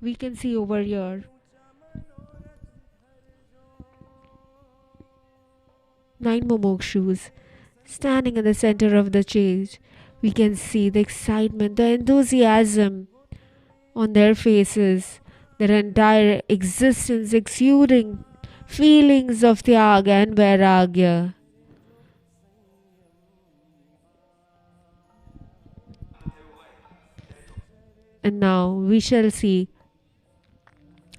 We can see over here 9 Mumukshus standing in the center of the stage. We can see the excitement, the enthusiasm on their faces, their entire existence exuding feelings of tyaga and vairagya. And now we shall see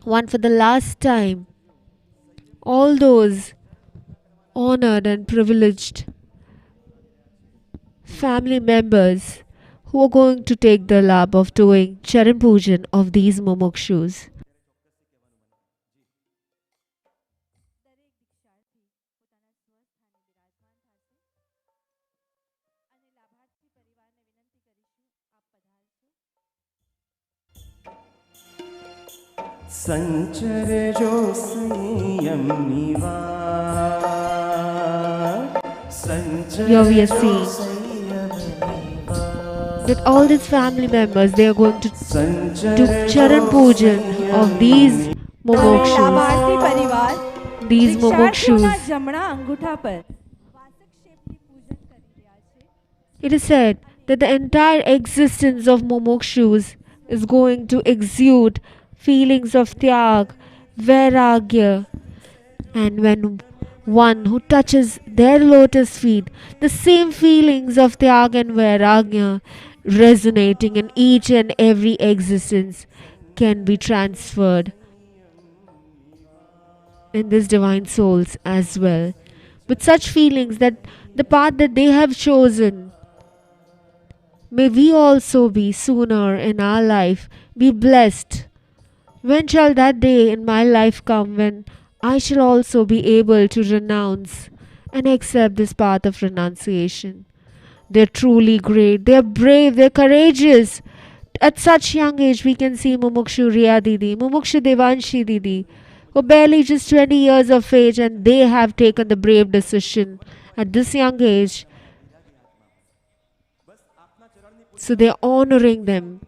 one for the last time all those honored and privileged family members who are going to take the lab of doing Charan Pujan of these Mumukshus. संचर जो संयम Here we are seeing that all these family members, they are going to do Charan Pujan of these Mumukshus. These Mumukshus. It is said that the entire existence of Mumukshus is going to exude feelings of tyag, vairagya, and when one who touches their lotus feet, the same feelings of tyag and vairagya resonating in each and every existence can be transferred in these divine souls as well. With such feelings that the path that they have chosen, may we also be sooner in our life be blessed. When shall that day in my life come when I shall also be able to renounce and accept this path of renunciation? They're truly great, they're brave, they're courageous. At such young age, we can see Mumukshu Riya Didi, Mumukshu Devanshi Didi, who are barely just 20 years of age, and they have taken the brave decision at this young age. So they're honoring them.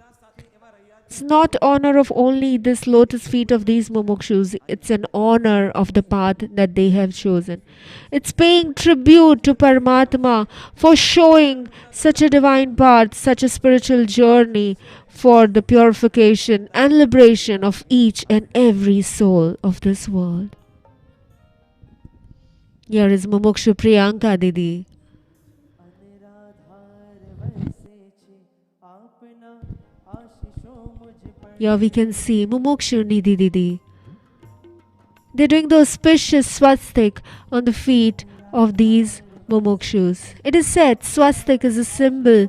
It's not honor of only this lotus feet of these mumukshus, it's an honor of the path that they have chosen. It's paying tribute to Paramatma for showing such a divine path, such a spiritual journey for the purification and liberation of each and every soul of this world. Here is Mumukshu Priyanka Didi. Here we can see Mumukshu Nidhi Didi. They're doing the auspicious swastik on the feet of these mumukshus. It is said swastik is a symbol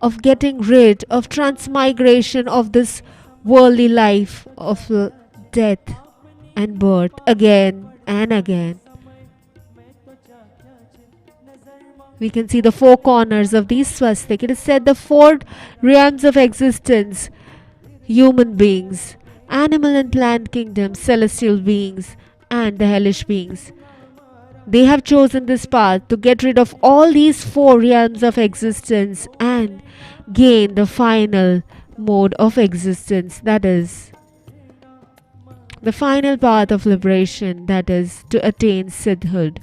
of getting rid of transmigration of this worldly life of death and birth again and again. We can see the four corners of these swastik. It is said the four realms of existence, human beings, animal and plant kingdoms, celestial beings, and the hellish beings. They have chosen this path to get rid of all these four realms of existence and gain the final mode of existence, that is, the final path of liberation, that is, to attain siddhood,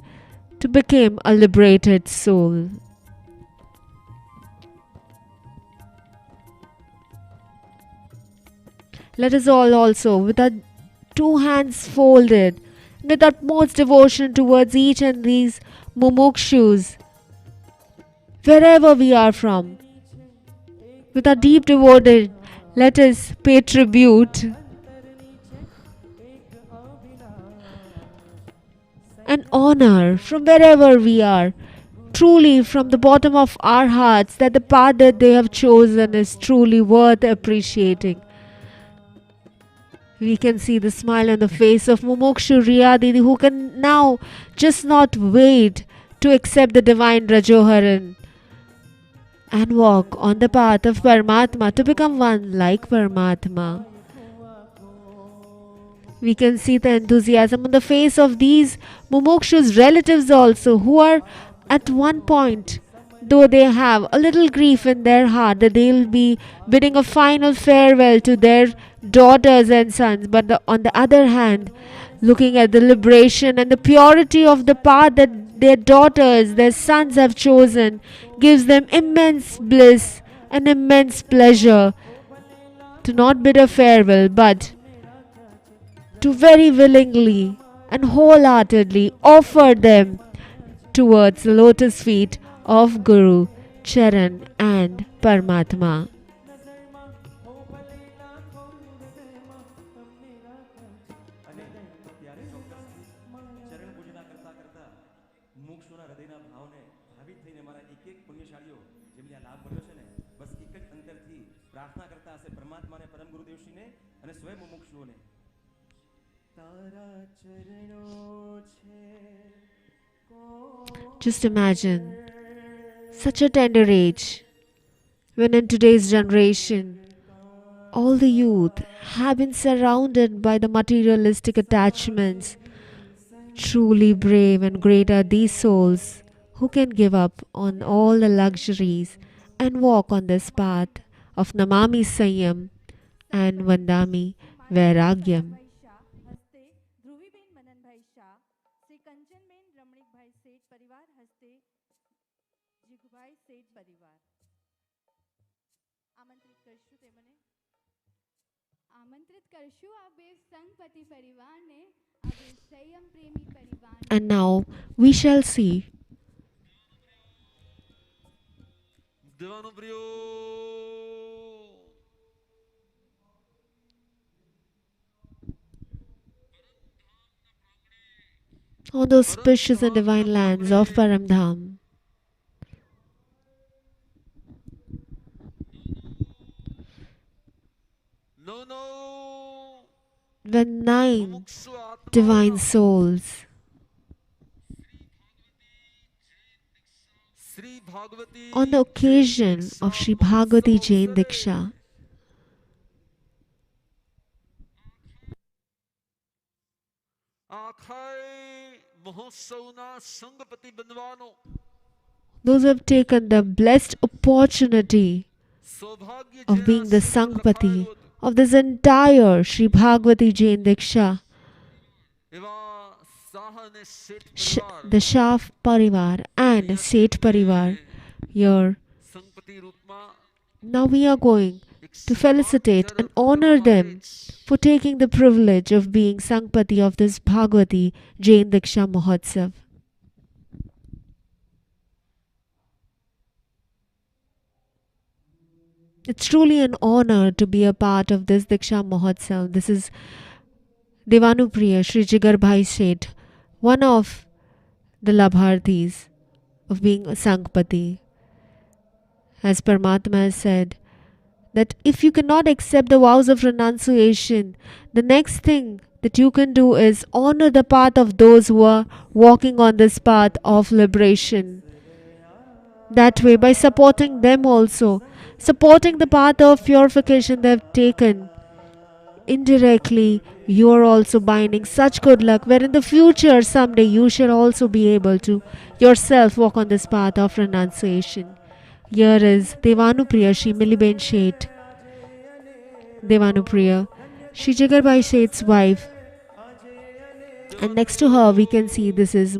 to become a liberated soul. Let us all also, with our two hands folded, with utmost devotion towards each and these Mumukshus, wherever we are from, with our deep devotion, let us pay tribute and honor from wherever we are, truly from the bottom of our hearts, that the path that they have chosen is truly worth appreciating. We can see the smile on the face of Mumukshu Riya Didi, who can now just not wait to accept the divine Rajoharan and walk on the path of Paramatma to become one like Paramatma. We can see the enthusiasm on the face of these Mumukshu's relatives also, who are at one point, though they have a little grief in their heart that they'll be bidding a final farewell to their daughters and sons, but on the other hand, looking at the liberation and the purity of the path that their daughters, their sons have chosen, gives them immense bliss and immense pleasure to not bid a farewell, but to very willingly and wholeheartedly offer them towards the lotus feet of Guru, Charan and Paramatma. Just imagine such a tender age when in today's generation all the youth have been surrounded by the materialistic attachments. Truly brave and great are these souls who can give up on all the luxuries and walk on this path of Namami Saiyam and Vandami Vairagyam. And now we shall see on those auspicious and divine lands of Paramdham, when 9 divine souls on the occasion of Sri Bhagavati Jain Diksha those who have taken the blessed opportunity of being the Sangpati of this entire Sri Bhagavati Jain Diksha, the Shaf Parivar and Seth Parivar. Here, now we are going to felicitate and honor them for taking the privilege of being Sangpati of this Bhagavati Jain Diksha Mahotsav. It's truly an honor to be a part of this Diksha Mahotsav. This is Devanupriya Shri Jigar Bhai Seth, one of the Labharthis of being a Sangpati. As Paramatma has said, that if you cannot accept the vows of renunciation, the next thing that you can do is honor the path of those who are walking on this path of liberation. That way, by supporting them also, supporting the path of purification they have taken, indirectly you are also binding such good luck where in the future someday you shall also be able to yourself walk on this path of renunciation. Here is Devanupriya Shri Miliben Shet. Devanupriya, Shri Jigarbai Shet's wife. And next to her we can see this is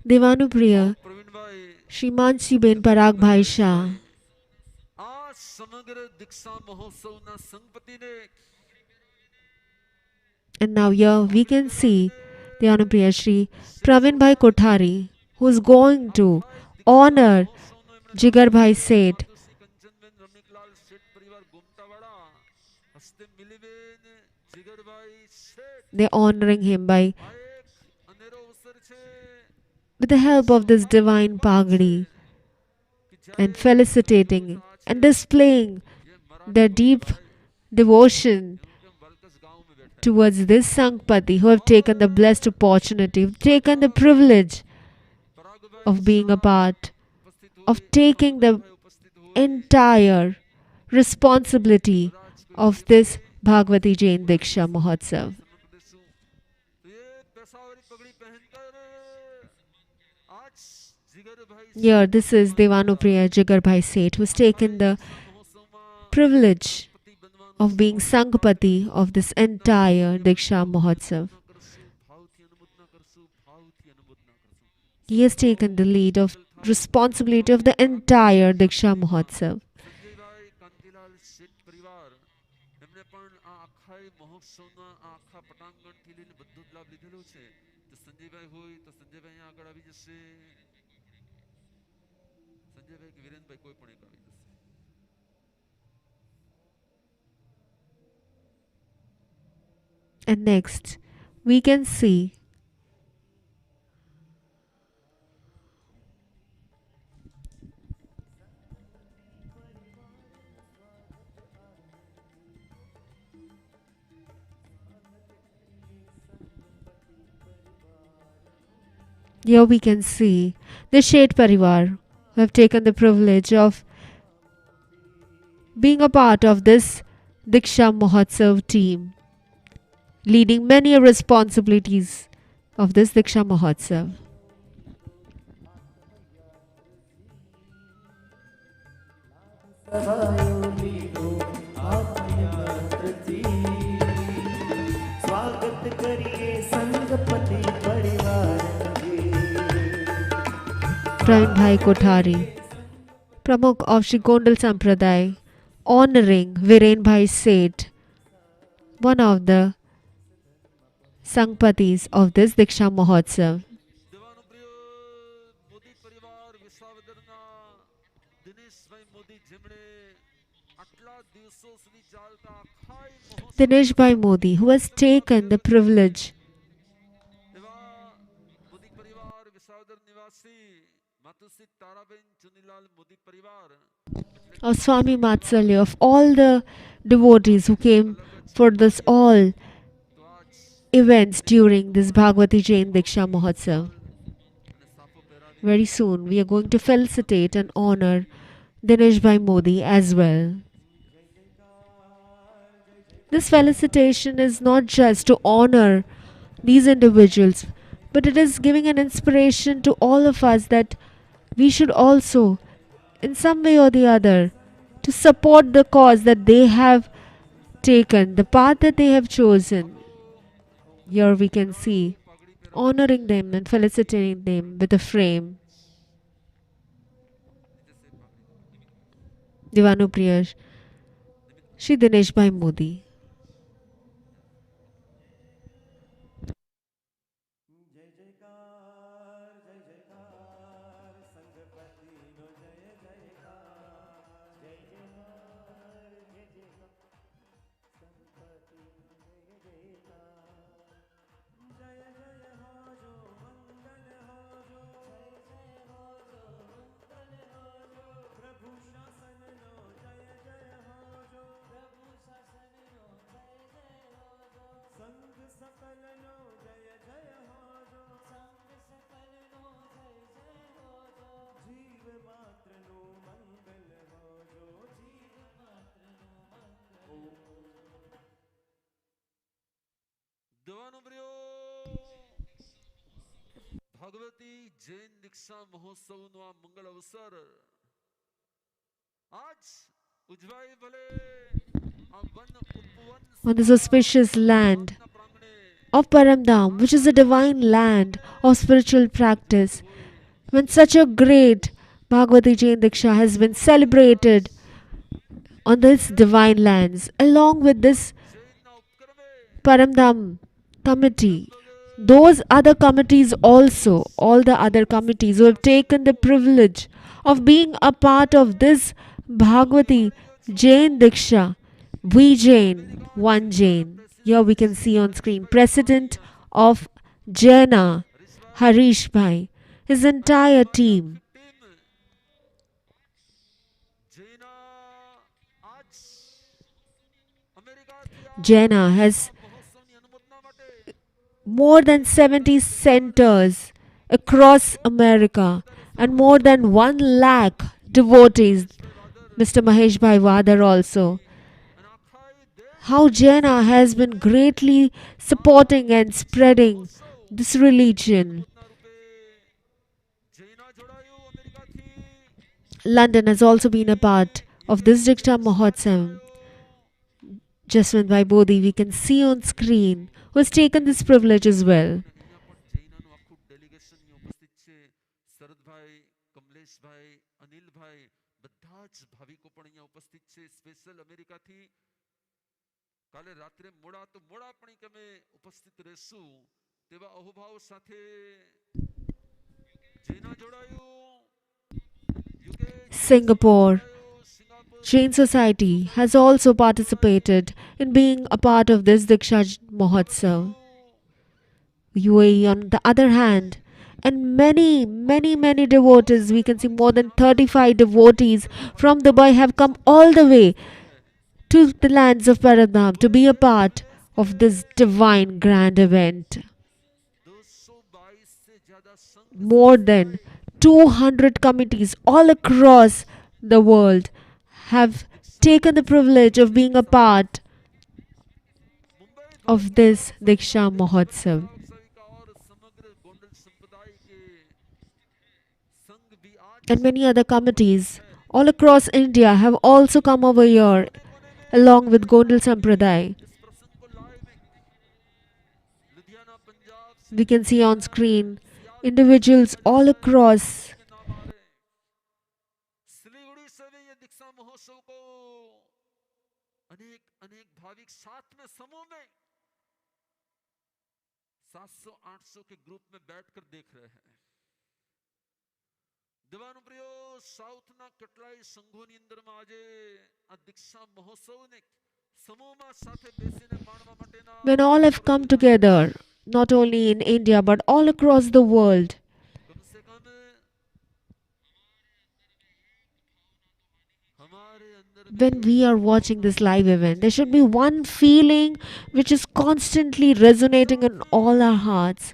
Devanupriya Shri Mansi Ben Parag Bhai Shah. And now here we can see the Anupriya Shri Pravin Bhai Kothari, who is going to honor Jigar Bhai Seth. They're honoring him by with the help of this divine pagdi and felicitating and displaying their deep devotion towards this Sangpati who have taken the blessed opportunity, who've taken the privilege of being a part, of taking the entire responsibility of this Bhagavati Jain Diksha Mahotsav. Here, this is Devanupriya Jigar Bhai Seth, who's taken the privilege of being Sangpati of this entire Diksha Mahotsav. He has taken the lead of responsibility of the entire Diksha Mahotsav. And next, we can see here we can see the Shet Parivar who have taken the privilege of being a part of this Diksha Mahotsav team, leading many responsibilities of this Diksha Mahotsav. स्वागत करिए संगपति परिवार Pravin Bhai Kothari, Pramukh of Shri Gondal Sampradaya, honoring Viren Bhai Seth, one of the Sangpatis of this Diksha Mahotsav. Dinesh Bhai Modi, who has taken the privilege of Swami Matsalya, of all the devotees who came for this all events during this Bhagavati Jain Diksha Mahotsav. Very soon we are going to felicitate and honor Dinesh Bhai Modi as well. This felicitation is not just to honor these individuals, but it is giving an inspiration to all of us that we should also, in some way or the other, to support the cause that they have taken, the path that they have chosen. Here we can see honoring them and felicitating them with a frame. Divanupriya Shri Dinesh Bhai Modi. Bhagwati Jain દીક્ષા મહોત્સવનો આ મંગળ અવસર આજ ઉજવાય ભલે આ one Upvan On this auspicious land of Parasdham, which is a divine land of spiritual practice, when such a great Bhagavati Jain Diksha has been celebrated on this divine lands, along with this જૈનના ઉપક્રમે Parasdham committee, those other committees also, all the other committees who have taken the privilege of being a part of this Bhagavati Jain Diksha. We Jain, one Jain. Here we can see on screen President of Jaina, Harish Bhai, his entire team. जैना आज અમેરિકાથી આ Jaina has મહોત્સવની અનુમોદના માટે more than 70 centers across America and more than 1 lakh devotees. Mr. Mahesh Bhai Wadar also. અને આખા એ દેશ How Jaina has been greatly supporting and spreading this religion. ના રૂપે જૈના જોડાયું અમેરિકાથી London has also been a part of this Diksha Mahotsav. Jaswant Bhai Bodhi, we can see on screen, who has taken this privilege as well. અહીંયા પણ જૈનાનું આખું delegation અહીં ઉપસ્થિત છે શરદભાઈ કમલેશભાઈ અનિલભાઈ બધા જ ભાવિકો પણ અહીંયા ઉપસ્થિત છે સ્પેશિયલ અમેરિકાથી કાલે રાત્રે મોડા તો મોડા પણ કે અમે ઉપસ્થિત રહેશું તેવા અહોભાવ સાથે જૈના જોડાયું UK Singapore Singapore Jain Society has also participated in being a part of this Diksha Mahotsav. UAE, on the other hand, and many devotees, we can see more than 35 devotees from Dubai have come all the way to the lands of Parasdham to be a part of this divine grand event. 222 से ज्यादा संघ More than 200 committees all across the world have taken the privilege of being a part Mumbai of this Diksha Mahotsav. सेविका और समग्र गोंडल संप्रदाय के संघ भी आज And many other committees all across India have also come over here along with Gondal Sampradaya. इस प्रसंग को लाइव में लुधियाना पंजाब से We can see on screen individuals all across के नाम आ रहे हैं सिलीगुड़ी से भी ये दीक्षा महोत्सव को अनेक अनेक भाविक साथ में समूह में 700-800 के ग्रुप में बैठकर देख रहे हैं દેવાનો પ્રિયો સાઉથના કેટલાય સંઘોની અંદરમાં આજે આ દીક્ષા મહોત્સવને સમૂહમાં સાથે બેસીને માણવા માટેના when all have come together, not only in India but all across the world. कम से कम हमारे अंदर भी When we are watching this live event, there should be one feeling which is constantly resonating in all our hearts,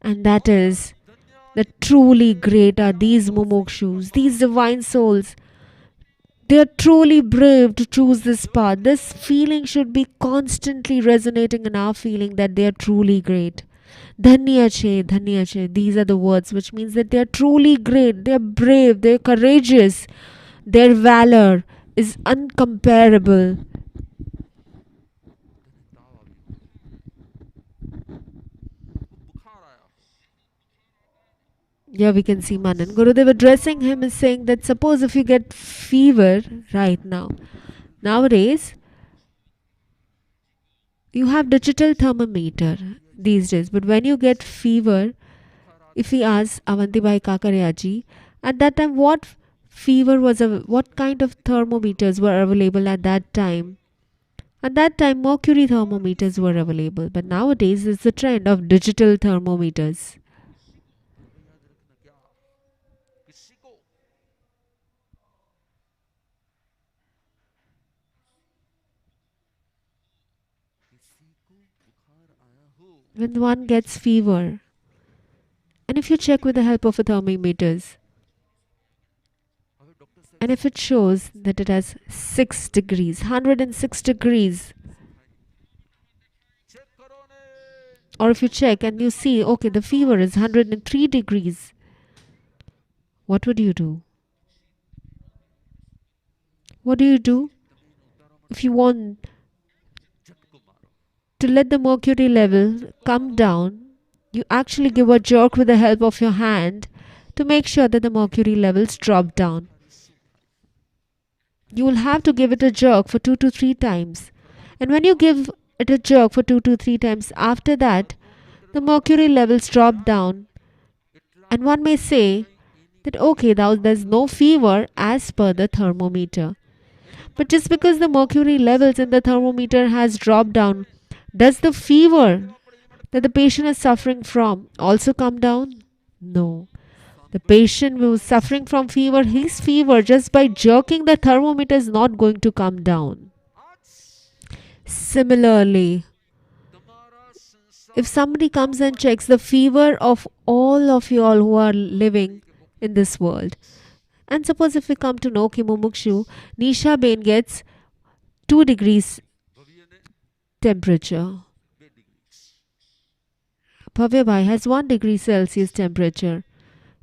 and that is that truly great are these Mumukshus, these divine souls. They are truly brave to choose this path. This feeling should be constantly resonating in our feeling that they are truly great. Dhanya che, these are the words which means that they are truly great, they are brave, they are courageous, their valor is uncomparable. તાવ આવ્યો બુખાર આયા Here we can see Manan. Gurudev addressing him is saying that suppose if you get fever right now, nowadays you have digital thermometer these days, but when you get fever, if we ask Avantibai Kakaryaji, at that time what what kind of thermometers were available at that time? At that time mercury thermometers were available, but nowadays it's the trend of digital thermometers. હવે યાદ રખના क्या किसी को बुखार आया हो When one gets fever, and if you check with the help of a thermometers, હવે doctor સાહેબ and if it shows that it has 6 degrees, 106 degrees, check કરો ને or if you check and you see, okay, the fever is 103 degrees, what would you do? What do you do if you want ઝટકો મારો to let the mercury level come down? You actually give a jerk with the help of your hand to make sure that the mercury levels drop down. You will have to give it a jerk for 2 to 3 times. And when you give at a jerk for 2 to 3 times. After that, the mercury levels drop down, and one may say that okay, now there's no fever as per the thermometer. But just because the mercury levels in the thermometer has dropped down, does the fever that the patient is suffering from also come down? No. The patient who is suffering from fever, his fever just by jerking the thermometer is not going to come down. Similarly, if somebody comes and checks the fever of all of you all who are living in this world, and suppose if we come to know कि Mumukshu, Nisha Bain gets 2 degrees temperature. Bhavya Bhai has 1 degree Celsius temperature.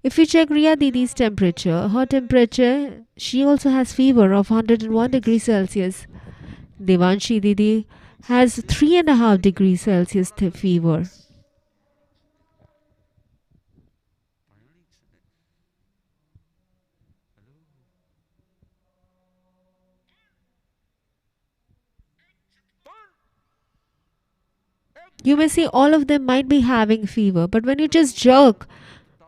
If we check Riya Didi's temperature, her temperature, she also has fever of 101 degrees Celsius. Devanshi Didi has 3.5 degrees Celsius fever. You may see all of them might be having fever, but when you just jerk,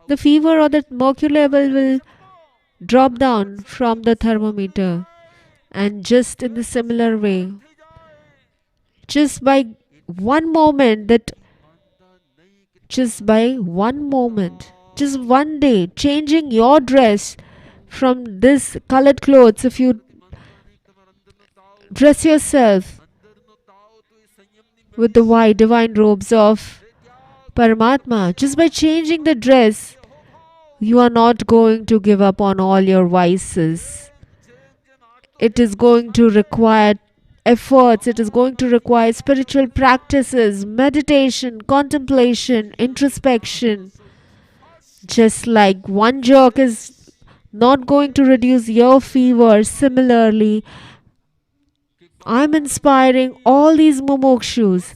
the fever or the mercury level will drop down from the thermometer. And just in the similar way, just by one moment, just one day, changing your dress from this colored clothes, if you dress yourself with the white divine robes of Paramatma, just by changing the dress, you are not going to give up on all your vices. It is going to require efforts, it is going to require spiritual practices, meditation, contemplation, introspection. Just like one jerk is not going to reduce your fever, similarly, I'm inspiring all these Mumukshus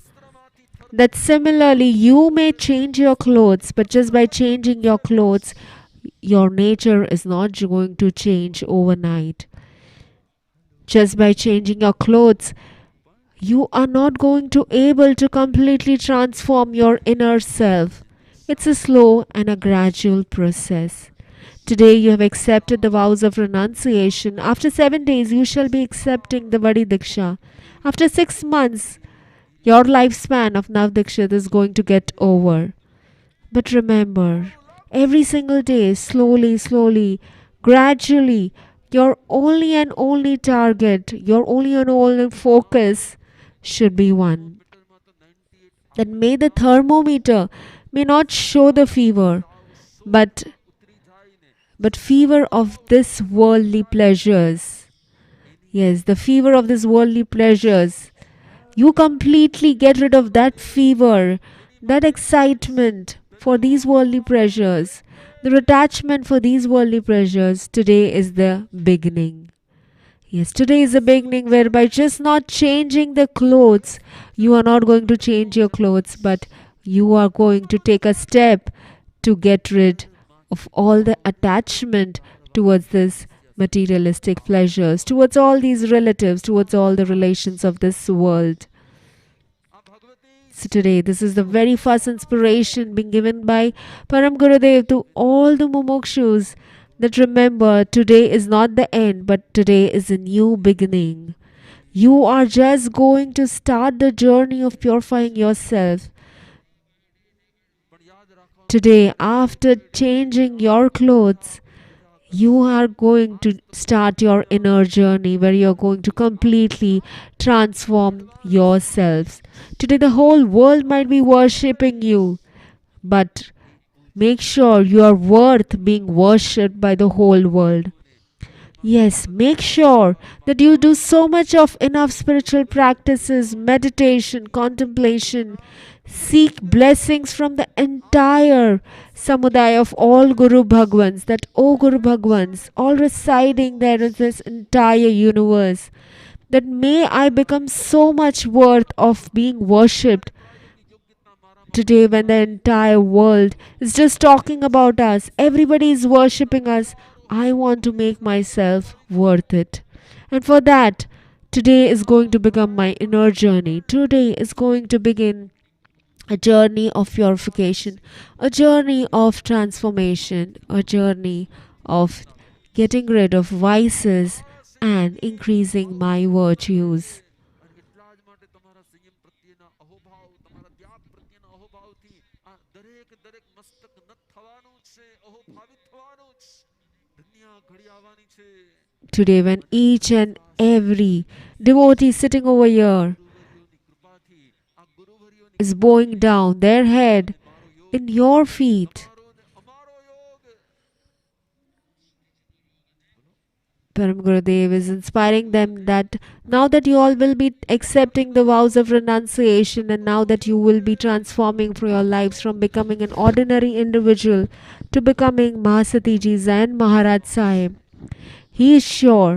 that similarly you may change your clothes, but just by changing your clothes, your nature is not going to change overnight. Just by changing your clothes, you are not going to able to completely transform your inner self. It's a slow and a gradual process. Today you have accepted the vows of renunciation. After 7 days you shall be accepting the Vadi Diksha. After 6 months, your lifespan of Nav Diksha is going to get over. But remember, every single day, slowly, gradually, your only and only target, your only and only focus should be one. That may the thermometer may not show the fever, but fever of this worldly pleasures. Yes, the fever of this worldly pleasures. You completely get rid of that fever, that excitement for these worldly pleasures, the attachment for these worldly pleasures. Today is the beginning. Yes, today is the beginning whereby just not changing the clothes, you are not going to change your clothes, but you are going to take a step to get rid of all the attachment towards this materialistic pleasures, towards all these relatives, towards all the relations of this world. So today, this is the very first inspiration being given by Param Gurudev to all the Mumukshus, that remember, today is not the end, but today is a new beginning. You are just going to start the journey of purifying yourself. Today, after changing your clothes, you are going to start your inner journey where you are going to completely transform yourselves. Today, the whole world might be worshipping you, but make sure you are worth being worshipped by the whole world. Yes, make sure that you do so much of enough spiritual practices, meditation, contemplation. Seek blessings from the entire samudaya of all Guru Bhagwans, that O Guru Bhagwans, all residing there in this entire universe, that may I become so much worth of being worshipped. Today, when the entire world is just talking about us, everybody is worshipping us, I want to make myself worth it. And for that, Today is going to become my inner journey. Today is going to begin a journey of purification, a journey of transformation, a journey of getting rid of vices and increasing my virtues. અને એટલા જ માટે તમારા સંયમ પ્રત્યેના અહોભાવ, તમારા ત્યાગ પ્રત્યેના અહોભાવથી આ દરેક મસ્તક નત થવાનું જ છે, અહોભાવિત થવાનું જ. ધન્ય ઘડી આવવાની છે. Today, when each and every devotee sitting over here ગુરુવર્યોની કૃપાથી આ ગુરુવર્યોની is bowing down their head મારો યોગ in your feet, તમારો ને અમારો યોગ. Param Gurudev is inspiring them that now that you all will be accepting the vows of renunciation, and now that you will be transforming for your lives from becoming an ordinary individual to becoming Mahasati Ji's and Maharaj Saheb, he is sure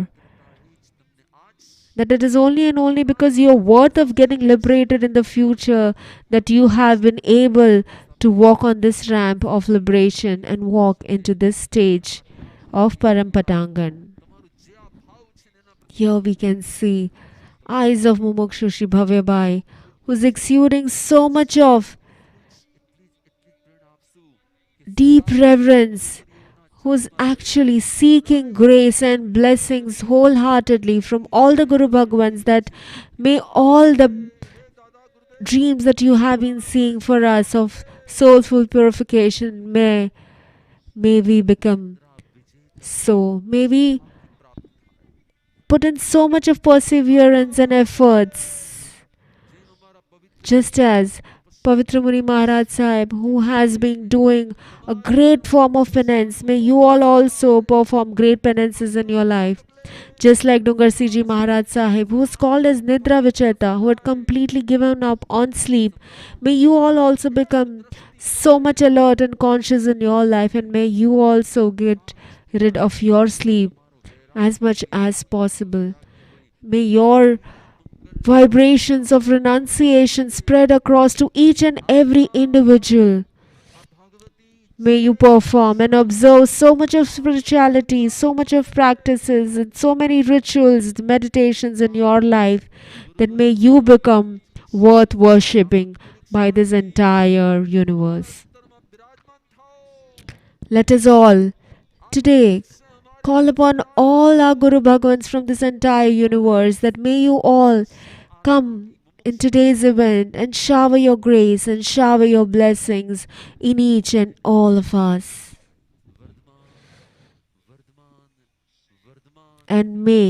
that it is only and only because you are worth of getting liberated in the future that you have been able to walk on this ramp of liberation and walk into this stage of Parampatangan. તમારું જે આ ભાવ છે ને એના પ્રત્યે Here we can see eyes of Mumukshu Shri Bhavyabai, who's exuding so much of એટલી જ પ્રેરણા આપશું કે deep reverence, who's actually seeking grace and blessings wholeheartedly from all the Guru Bhagwans, that may all the dreams that you have been seeing for us of soulful purification, may we become so. May we put in so much of perseverance and efforts, જેમ અમારા પવિત્ર just as Pavitra Muni Maharaj Sahib, who has been doing a great form of penance, may you all also perform great penances in your life. Just like Dungarsi Ji Maharaj Sahib, who is called as Nidra Vicheta, who had completely given up on sleep, may you all also become so much alert and conscious in your life, and may you also get rid of your sleep as much as possible. May your vibrations of renunciation spread across to each and every individual. May you perform and observe so much of spirituality, so much of practices, and so many rituals, meditations in your life, that may you become worth worshipping by this entire universe. અંતરમાં બિરાજમાન થાઓ. Let us all today call upon all our Guru Bhagwans from this entire universe, that may you all come in today's event and shower your grace and shower your blessings in each and all of us. Vardhaman Vardhaman Vardhaman And may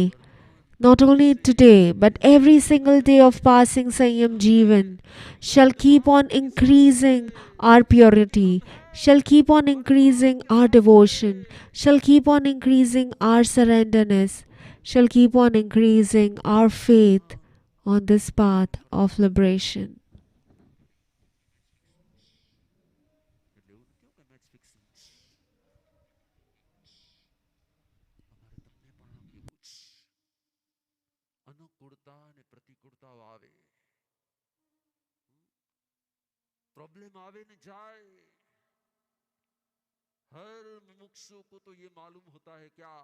not only today but every single day of passing Saiyam Jeevan shall keep on increasing our purity, shall keep on increasing our devotion, shall keep on increasing our surrenderness, shall keep on increasing our faith on this path of liberation. એટલે એવું નથી કે match fixing છે. અમારે તમને પણ આ કેવું જ. અનુકૂળતા અને પ્રતિકૂળતાઓ આવે, પ્રોબ્લેમ આવે ને જાય. हर मुमुक्षु को तो ये मालूम होता है क्या,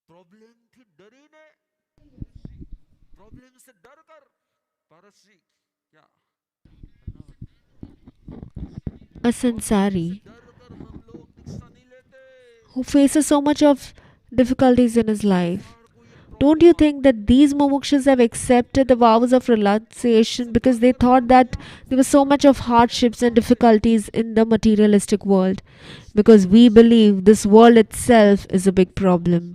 प्रॉब्लम थी डरीने, प्रॉब्लम से डर कर पारसी क्या, A sansari डर कर हम लोग दीक्षा नहीं लेते. who faces so much of difficulties in his life. हर कोई एक Don't you think that these mumukshus have accepted the vows of renunciation because they thought that there was so much of hardships and difficulties in the materialistic world? Because we believe this world itself is a big problem.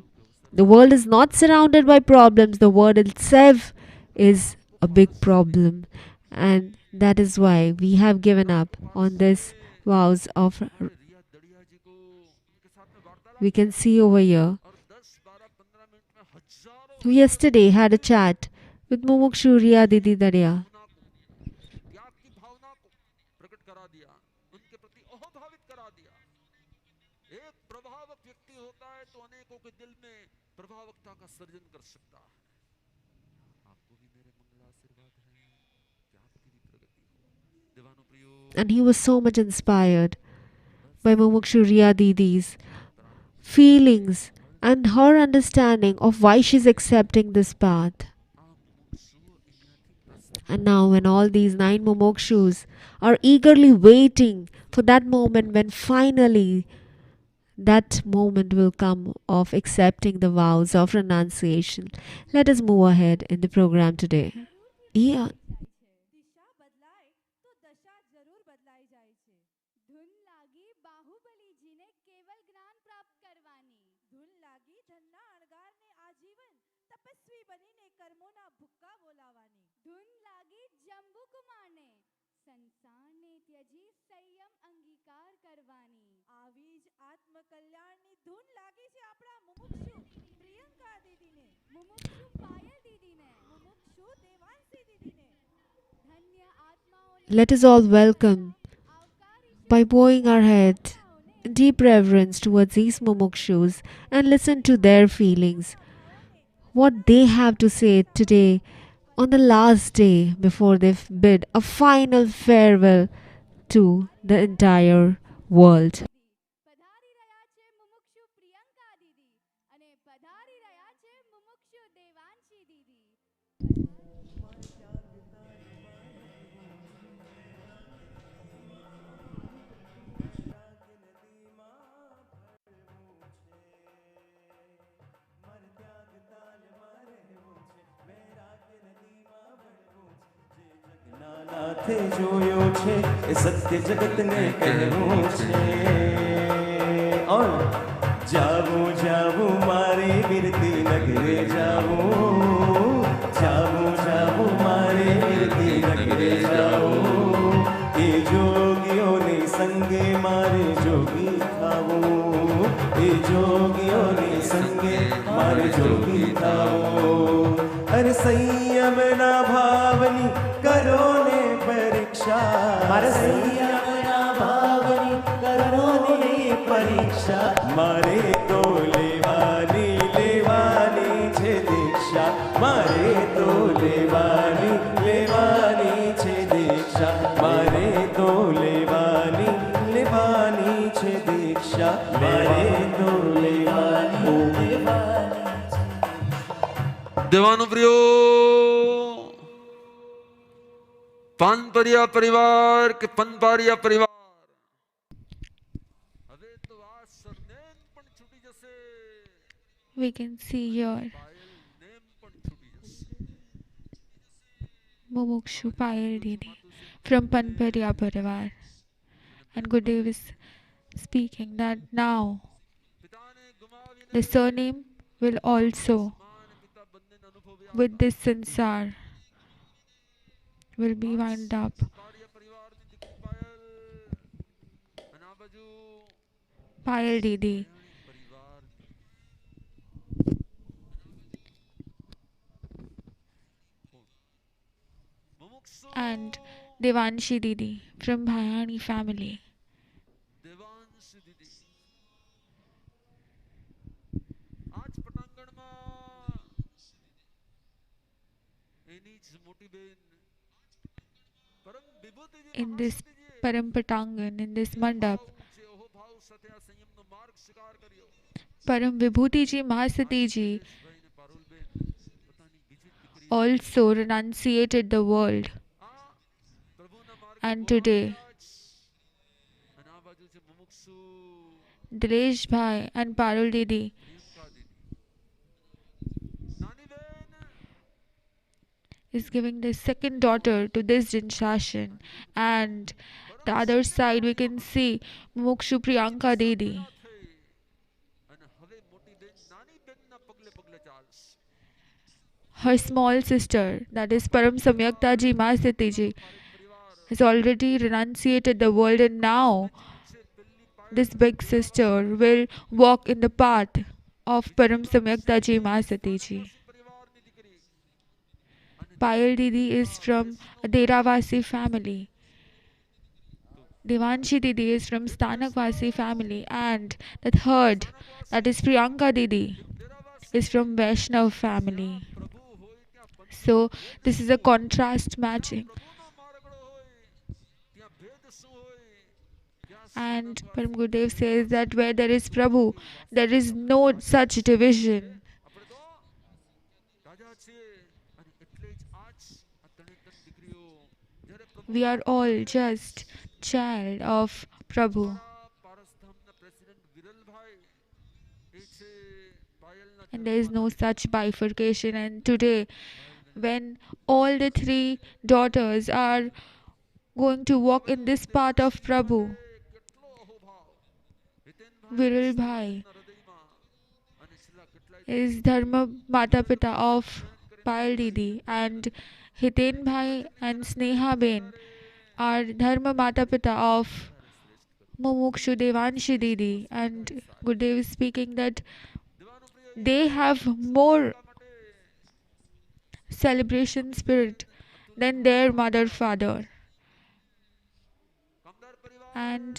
The world is not surrounded by problems, the world itself is a big problem. And that is why we have given up on this vows of. रिया दड़िया जी को उनके साथ में वार्तालाप We can see over here और 10-12-15 minute में हजारों who yesterday had a chat with Mumukshu Riya Didi Daria. त्याग की भावना को प्रकट करा दिया, उनके प्रति अहोभावित करा दिया. एक प्रभावक व्यक्ति होता है तो अनेकों के दिल में प्रभावकता का सर्जन कर सकता है. आपको भी मेरे मंगल आशीर्वाद हैं कि आपकी भी प्रगति हो. दीवानों प्रियो, And he was so much inspired by Mumukshu Riya Didi's feelings and her understanding of why she's accepting this path. આ મુમુક્ષુઓ અહીંયાથી પ્રસ્થાન And now, when all these 9 Mumukshus are eagerly waiting for that moment when finally that moment will come of accepting the vows of renunciation, let us move ahead in the program today. Yeah. દિશા બદલાય તો દશા જરૂર બદલાઈ જાય છે. ધૂન લાગી બાહુબલીજીને કેવલ જ્ઞાન પ્રાપ્ત કરવાની. ધૂન લાગી ધનના અણગારને આજીવન તપસ્વી બનીને કર્મોના ભુક્કા બોલાવાની. ધૂન લાગી જંબુકુમારને સંસારને ત્યજી સંયમ અંગીકાર કરવાની. આવી જ આત્મકલ્યાણની ધૂન લાગી છે આપણા મુમુક્ષુ પ્રિયંકા દીદીને, મુમુક્ષુ પાયલ દીદીને, મુમુક્ષુ દેવાંશી દીદીને. ધન્ય આત્માઓને Let us all welcome by bowing our head in deep reverence towards these Mumukshus and listen to their feelings, what they have to say today on the last day before they bid a final farewell to the entire world. પધારી રહ્યા છે મુમુક્ષુ પ્રિયંકા દીદી અને પધારી રહ્યા છે મુમુક્ષુ દેવાંશી દીદી. નાથે જોયો છે એ સત્ય જગતને કહેવું છે. ઓર જાવું જાવું મારી વીરતી નગરે જાવું, જાવું જાવું મારી વીરતી નગરે જાવું. એ જોગીઓની સંગે મારે જોગી થાવું, એ જોગીઓની સંગે મારે જોગી થાવું. અરે સંયમના ભાવની કરો ને પરીક્ષા, મારે સંયમના ભાવની કરો ને પરીક્ષા. મારે તો લેવાની લેવાની છે દીક્ષા, મારે તો લેવાની લેવાની છે દીક્ષા, મારે તો લેવાની લેવાની છે દીક્ષા, મારે તો લેવાની લેવાની. દેવાનો પ્રિયો પાનપરિયા પરિવાર કે પનપારિયા પરિવાર, હવે તો આ સરનેમ પણ છૂટી જશે, We can see here Payal name પણ છૂટી જશે. Mumukshu Payal Didi from Panpariya Parivar. And Gurudev is speaking that now પિતાને ગુમાવીને the surname will also, મા અને પિતા બંનેને અનુભવ્યા with this sansar, will be wound up. Pariya પરિવારની દીકરી પાયલ અને આ બાજુ Payal Didi પરિવારની મુમુક્ષુ and Devanshi Didi from Bhayani family. Devansh દીદી આજ પટાંગણમાં એની જ મોટી બેન પરમ વિભૂતિજી In this મહાસતીજીએ Param Patangan, in this mandap, જે ઓહો ભાવ સાથે આ સંયમનો માર્ગ સ્વીકાર કર્યો. Param Vibhuti ji Mahasati ji ભાઈને પારુલબેન પોતાની બીજી જ દીકરી also renunciated the world. આ પ્રભુના માર્ગે And today, બોલાવ્યા જ. અને આ બાજુ છે મુમુક્ષુ Dilesh Bhai and Parul Didi Priyanka દીદી. નાની બેન is giving the second daughter to this Diksharthi, and the other side we can see Mumukshu Priyanka Didi. થઈ અને હવે મોટી બેન નાની બેનના પગલે પગલે ચાલશે. Her small sister, that is Param Samyakta ji Mahasati ji, પરિવાર has already renunciated the world, and now છે પેલી Payal this big sister will walk in the path of Param Samyakta ji Mahasati ji. પરિવારની દીકરી Payal Didi is from a Deravasi family. Devanshi Didi is from Stanakvasi family, and the third, that is Priyanka Didi, is from Vaishnav family. પ્રભુ હોય ત્યાં બંધ So this is a contrast matching. પ્રભુનો માર્ગડો હોય ત્યાં ભેદ શું હોય, ત્યાં And Param Gurudev says that where there is Prabhu, there is no such division. આપણે તો રાજા છીએ અને એટલે જ આજ આ તને તન દીકરીઓ જ્યારે પ્રભુ We are all just child of Prabhu. મારા પારસધામના પ્રેસિડેન્ટ વિરલભાઈ એ છે પાયલના And there is no such bifurcation. And today, when all the three daughters are going to walk in this path of Prabhu, કેટલો અહોભાવ હિતેનભાઈ Viral Bhai ના હૃદયમાં અને છેલ્લા કેટલાય is Dharma Mata Pita of Payal Didi, and Hiten Bhai and Sneha Ben are Dharma Mata Pita of Mumukshu Devanshi Didi. And Gurudev is speaking that they have more celebration spirit than their mother father. કામદાર પરિવાર And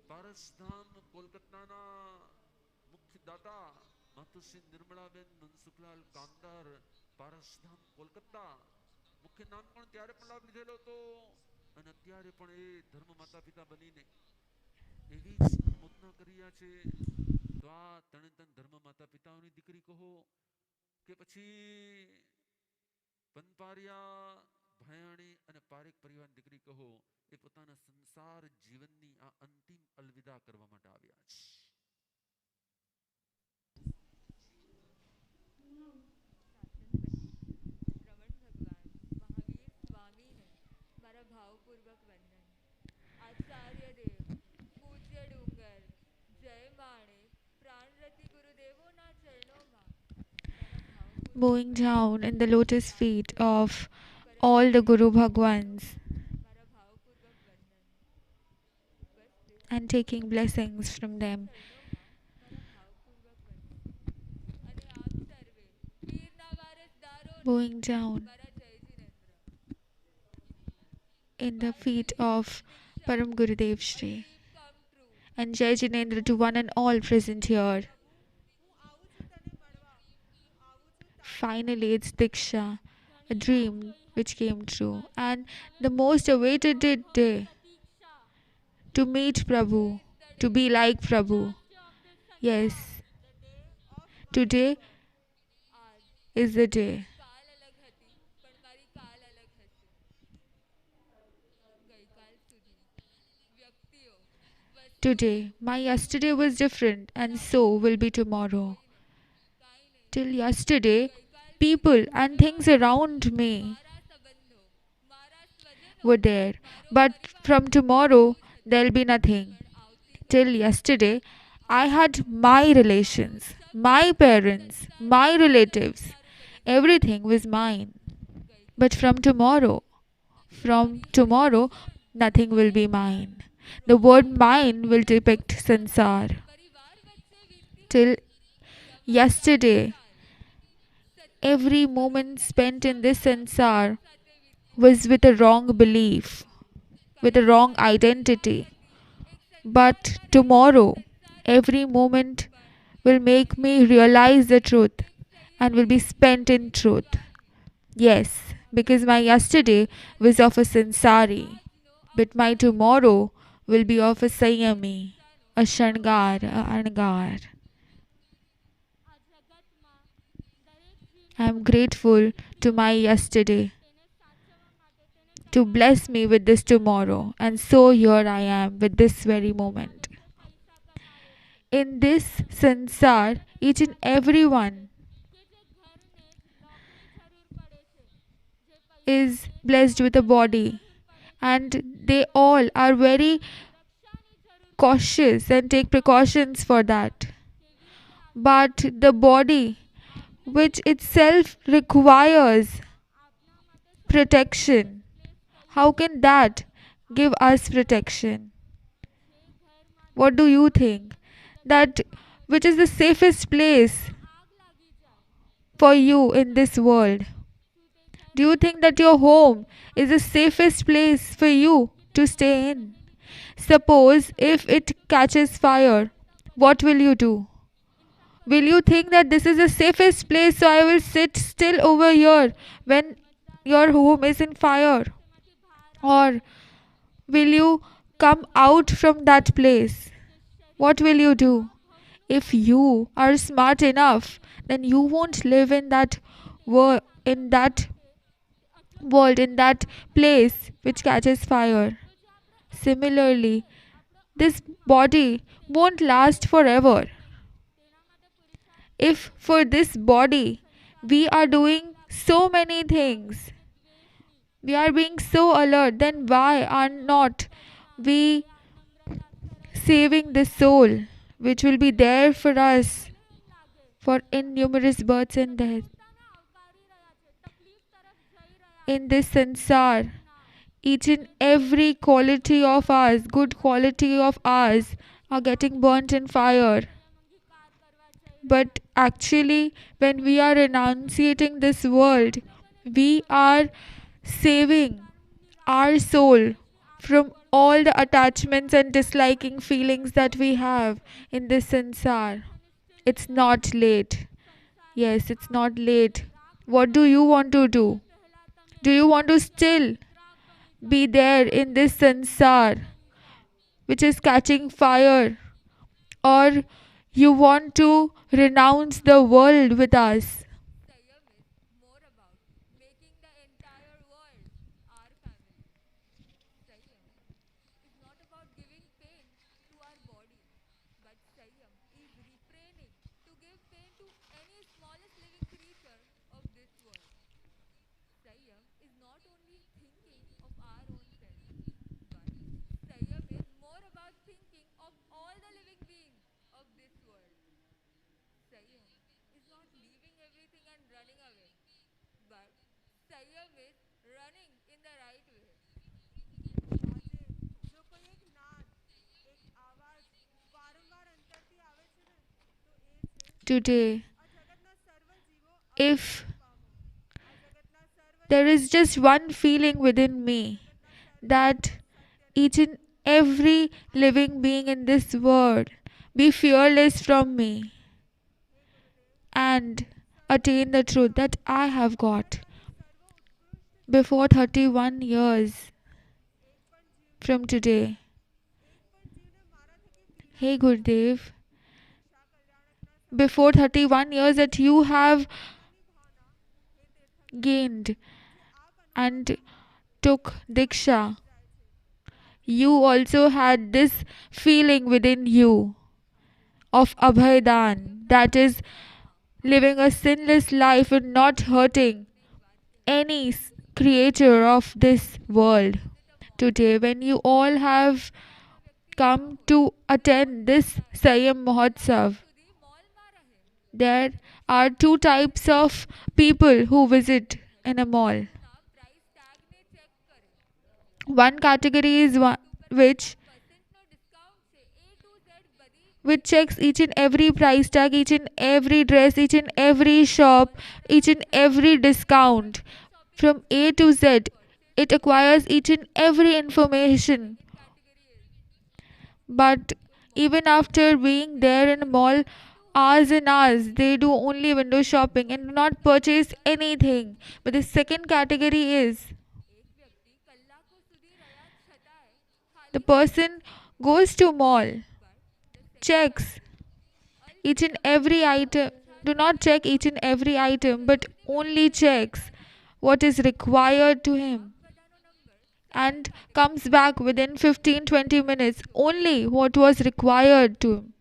પારસધામ કોલકાતાના મુખ્ય દાતા માતુશ્રી નિર્મળાબેન મનસુખલાલ કામદાર પારસધામ કોલકાતા મુખ્ય નામ પણ ત્યારે પણ લાભ લીધેલો હતો અને અત્યારે પણ એ ધર્મ માતા પિતા બનીને એવી જ અનુમોદના કરી રહ્યા છે તો આ તણે તન ધર્મ માતા પિતાઓની દીકરી કહો કે પછી પનપારિયા ભાયાણી અને પારેખ પરિવારની દીકરી કહો એ પોતાના સંસાર જીવનની આ અંતિમ અલવિદા કરવા માટે આવ્યા છે રમણ ભગવાન મહાવીર સ્વામીને મારા ભાવપૂર્વક વંદન. આચાર્ય દેવ, પૂજ્ય ડુંગર, જય માણે, પ્રાણરતિ ગુરુદેવોના ચરણોમાં મારા ભાવપૂર્વક bowing down in the lotus feet of all the Guru Bhagwans મારા ભાવપૂર્વક વંદન. ઉપસ્થિત and taking blessings from them. ચરણોમાં મારા ભાવપૂર્વક વંદન. અને આપ સર્વે પીરના વારસદારોને Bowing down મારા જય Jinendra. in the feet of Param Gurudev Shree Dream come true. and Jai Jinendra to one and all present here. હું આવું છું તને મળવા. હું આવું છું તારી Finally, it's Diksha, a dream which came true, and the most awaited day Pratiksha. to meet Prabhu, to be like Prabhu. Yes, today આજ is the day. કાલ અલગ હતી પણ મારી કાલ અલગ હશે. ગઈકાલ સુધી વ્યક્તિઓ વસ્તુઓ Today, my yesterday was different, and so will be tomorrow. કાંઈ નહીં. Till yesterday, people and things around me મારા સંબંધો, મારા સ્વજનો, were there, but from tomorrow, there'll be nothing. પણ આવતી Till yesterday, I had my relations, my parents, my relatives. Everything was mine. But from tomorrow, nothing will be mine. The word mine will depict sansar. પરિવાર વચ્ચે વીતતી Till yesterday, every moment spent in this sansar was with a wrong belief, with a wrong identity. But tomorrow, every moment will make me realize the truth and will be spent in truth. Yes, because my yesterday was of a sansari, but my tomorrow will be of a Saiyami, a Shangar, a Angar. આ જગતમાં દરેક જીવ I am grateful to my yesterday તેને સાચવવા માટે તેને to bless me with this tomorrow, and so here I am with this very moment. પૈસા કમાય In this sansar, each and everyone કે જે ઘરને નોકરી જરૂર પડે છે, જે પૈસા is blessed with a body, and they all are very રક્ષાની જરૂર cautious and take precautions for that. But the body, which itself requires protection, how can that give us protection? What do you think? That which is the safest place આગ લાગી જાય for you in this world? Do you think that your home is the safest place for you to stay in? Suppose if it catches fire, what will you do? Will you think that this is the safest place, so I will sit still over here when your home is in fire? Or will you come out from that place, what will you do? If you are smart enough, then you won't live in that world, in that place which catches fire. Similarly, this body won't last forever. If for this body we are doing so many things, we are being so alert, then why are not we saving the soul which will be there for us for innumerous births and deaths? In this sansar, each and every quality of ours, good quality of ours, are getting burnt in fire. But actually, when we are renunciating this world, we are saving our soul from all the attachments and disliking feelings that we have in this sansar. It's not late. Yes, it's not late. What do you want to do? Do you want to still be there in this sansar which is catching fire, or you want to renounce the world with us? Saiyam is more about making the entire world our family. Saiyam is not about giving pain to our body, but Saiyam is refraining to give pain to any smallest living creature of this world. Saiyam is not only thinking of our own self, but Saiyam is more about thinking of all the living beings of this world. Saiyam is not leaving everything and running away, but Saiyam is running in the right way. જો કોઈ એક નાદ એક આવાજ વારંવાર અંતરથી આવે છે ને તો એ છે Today, આ જગતના સર્વ જીવો if પામો આ જગતના સર્વ there is just one feeling within me that each and every living being in this world be fearless from me and attain the truth that I have got before 31 years from today. Hey Gurudev, before 31 years that you have gained and took Diksha, you also had this feeling within you of Abhaydan, that is living a sinless life and not hurting any creature of this world. Today, when you all have come to attend this Saiyam Mahotsav, there are two types of people who visit in a mall. One category is one which checks each and every price tag, each and every dress, each and every shop, each and every discount from A to Z. It acquires each and every information. But even after being there in a mall hours and hours, they do only window shopping and do not purchase anything. But the second category is the person goes to mall, checks each and every item, do not check each and every item, but only checks what is required to him and comes back within 15-20 minutes only what was required to him.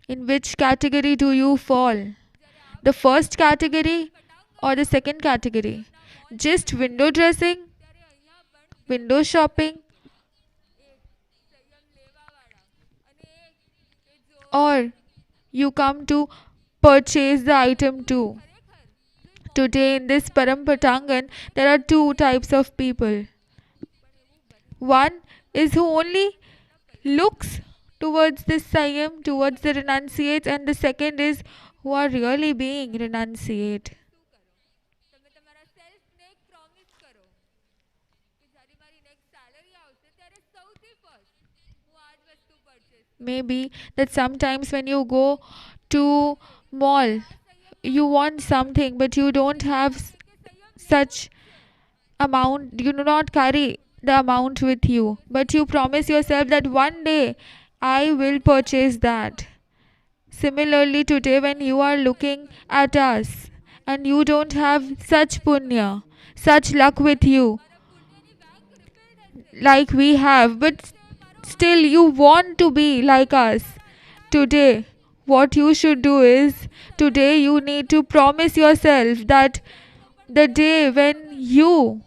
In which category do you fall? The first category or the second category? Just window dressing, window shopping, or you come to purchase the item too? Today in this Param Patangan, there are two types of people. One is who only looks towards this Saiyam, towards the renunciates, and the second is who are really being renunciate. તમે તમારા સેલ્ફને એક promise કરો કે જ્યારે મારી next salary આવશે ત્યારે સૌથી ફર્સ્ટ હું આ જ વસ્તુ purchase Maybe that sometimes when you go to mall, you want something but you don't have such amount, you do not carry the amount with you, but you promise yourself that one day I will purchase that. Similarly, today, when you are looking at us and you don't have such punya, such luck with you like we have, but still you want to be like us. Today, what you should do is, today you need to promise yourself that the day when you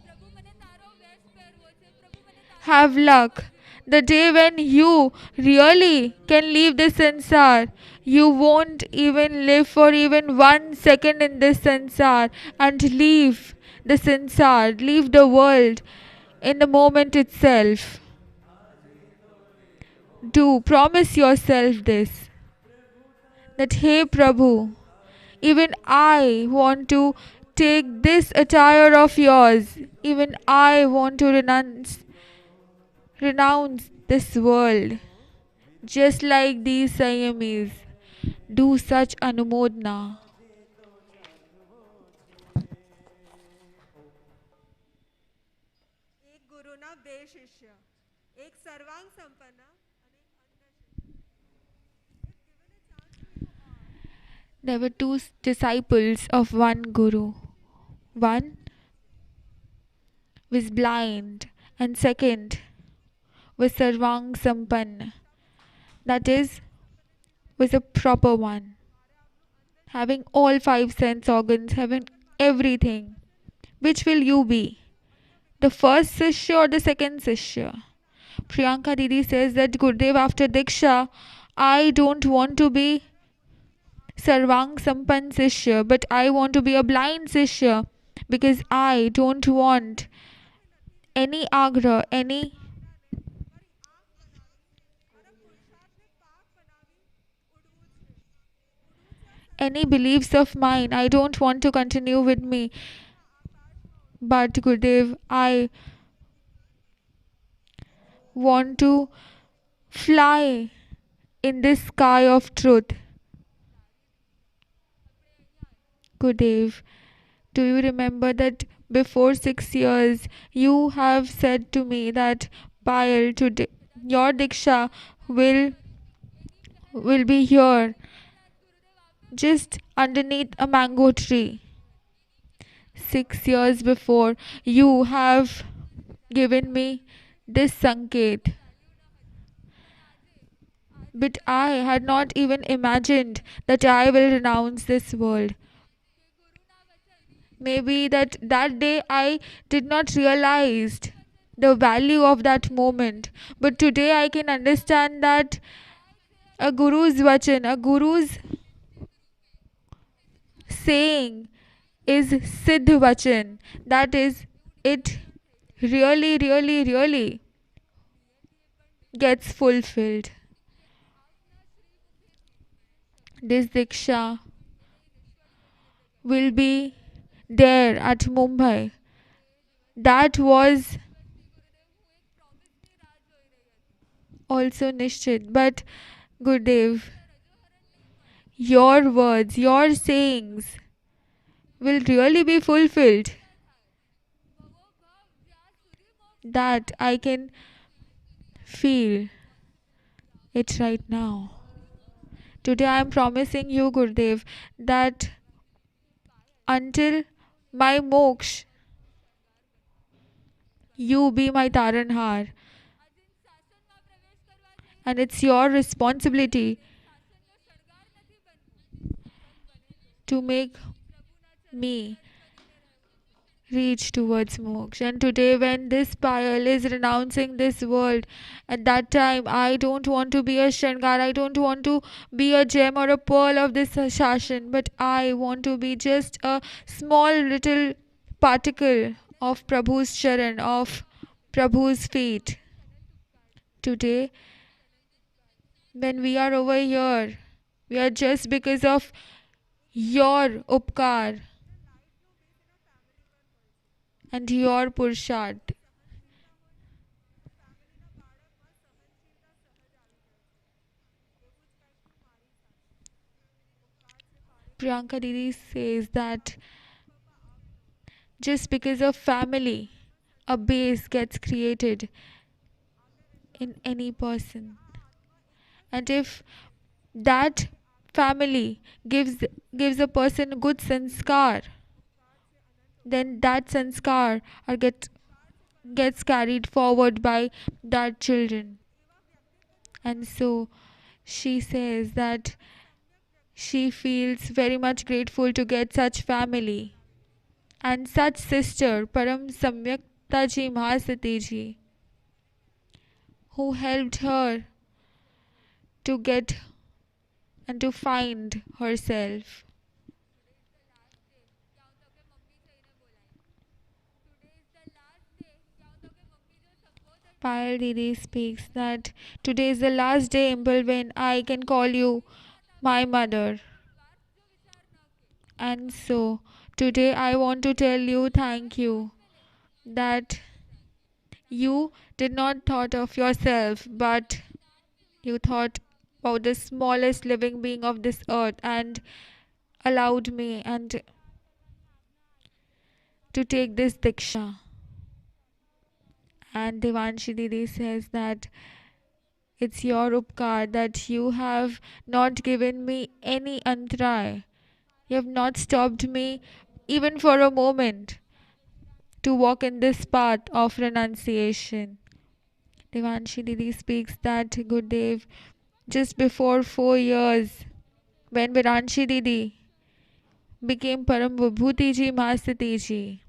have luck, the day when you really can leave this sansar, you won't even live for even 1 second in this sansar and leave the sansar, leave the world in the moment itself. Do promise yourself this, that hey Prabhu, even I want to take this attire of yours, even I want to renounce this world, just like these Siamese. Do such anumodana. एक गुरु ना बे शिष्य एक सर्वांग संपन्न आणि एक अन्य There were two disciples of one guru. One was blind, and second was sarvang sampanna. That is, was a proper one, having all five sense organs, having everything. Which will you be? The first Sishya or the second Sishya? Priyanka Didi says that Gurudev, after Diksha, I don't want to be Sarvang Sampan Sishya, but I want to be a blind Sishya because I don't want any agra, any beliefs of mine. I don't want to continue with me. But Gurudev, I want to fly in this sky of truth. Gurudev, do you remember that before 6 years you have said to me that Payal, today your Diksha will be here just underneath a mango tree. 6 years before you have given me this sanket. But I had not even imagined that I will renounce this world. Maybe that day I did not realize the value of that moment. But today I can understand that a guru's vachan, a guru's saying is siddh vachan. That is, it really, really, really gets fulfilled. This Diksha will be there at Mumbai. That was also Nishchit. But Gurudev, your words, your sayings will really be fulfilled. That I can feel it right now. Today I am promising you, Gurudev, that until my moksha, you be my taranhar. And it's your responsibility to make me reach towards moksha. And today, when this Payal is renouncing this world, at that time, I don't want to be a Shangar, I don't want to be a gem or a pearl of this Shashan, but I want to be just a small little particle of Prabhu's charan, of Prabhu's feet. Today, when we are over here, we are just because of your upkar and your purshat. Priyanka Didi says that just because of family, a base gets created in any person. And if that family gives a person good sanskar, then that sanskar gets carried forward by that children. And so she says that she feels very much grateful to get such family and such sister, Param Samyaktaji Mahasatiji, who helped her to get and to find herself. Payal Didi speaks that today is the last day, Imple, when I can call you my mother. And so today I want to tell you thank you that you did not thought of yourself, but you thought about the smallest living being of this earth and allowed me and to take this Diksha. And Devanshi Didi says that it's your upkar that you have not given me any antray. You have not stopped me even for a moment to walk in this path of renunciation. Devanshi Didi speaks that Gurudev, just before 4 years, when Viranshi Didi became Param Vibhutiji Mahasatiji,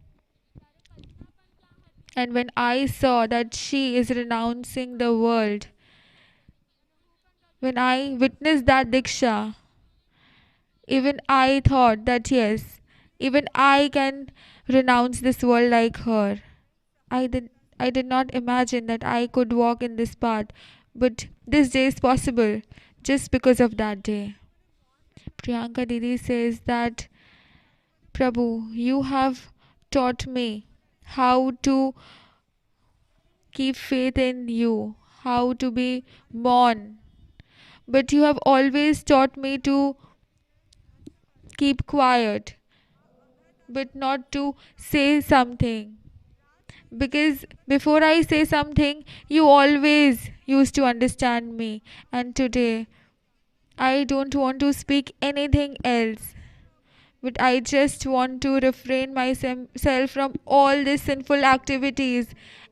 and when I saw that she is renouncing the world, when I witnessed that Diksha, even I thought that yes, even I can renounce this world like her. I did I did not imagine that I could walk in this path, but this day is possible just because of that day. Priyanka Didi says that Prabhu, you have taught me how to keep faith in you, how to be born, but you have always taught me to keep quiet, but not to say something. Because before I say something, you always used to understand me. And today, I don't want to speak anything else. But I just want to refrain myself from all these sinful activities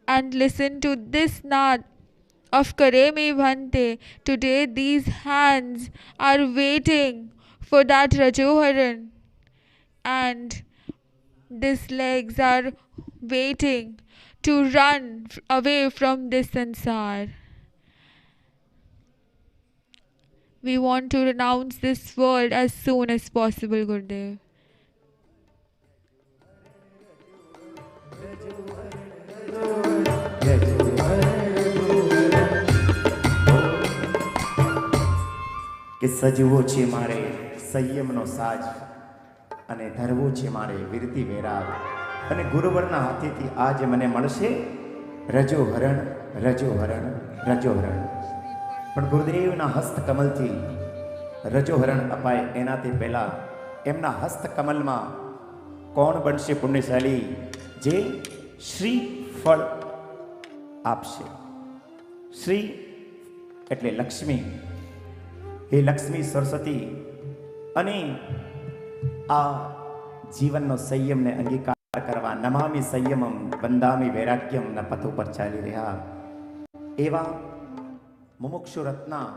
and listen to this naad of Kare Me Bhante. Today, these hands are waiting for that Rajoharan, and these legs are waiting to run away from this sansar. We want to renounce this world as soon as possible, Gurudev. કે સજવો છે મારે સંયમનો સાજ અને ધરવો છે મારે વિરતી વેરાગ અને ગુરુવરના હાથેથી આજ મને મળશે રજોહરણ રજોહરણ રજોહરણ. પણ ગુરુદેવના હસ્તકમલથી રજોહરણ અપાય એનાથી પહેલાં એમના હસ્તકમલમાં કોણ બનશે પુણ્યશાળી જે શ્રી ફળ આપશે. શ્રી એટલે લક્ષ્મી. હે લક્ષ્મી સરસ્વતી, અને આ જીવનનો સંયમને અંગીકાર કરવા નમામી સંયમમ વંદામી વૈરાગ્યમના પથ ઉપર ચાલી રહ્યા એવા મુમુક્ષુ રત્ના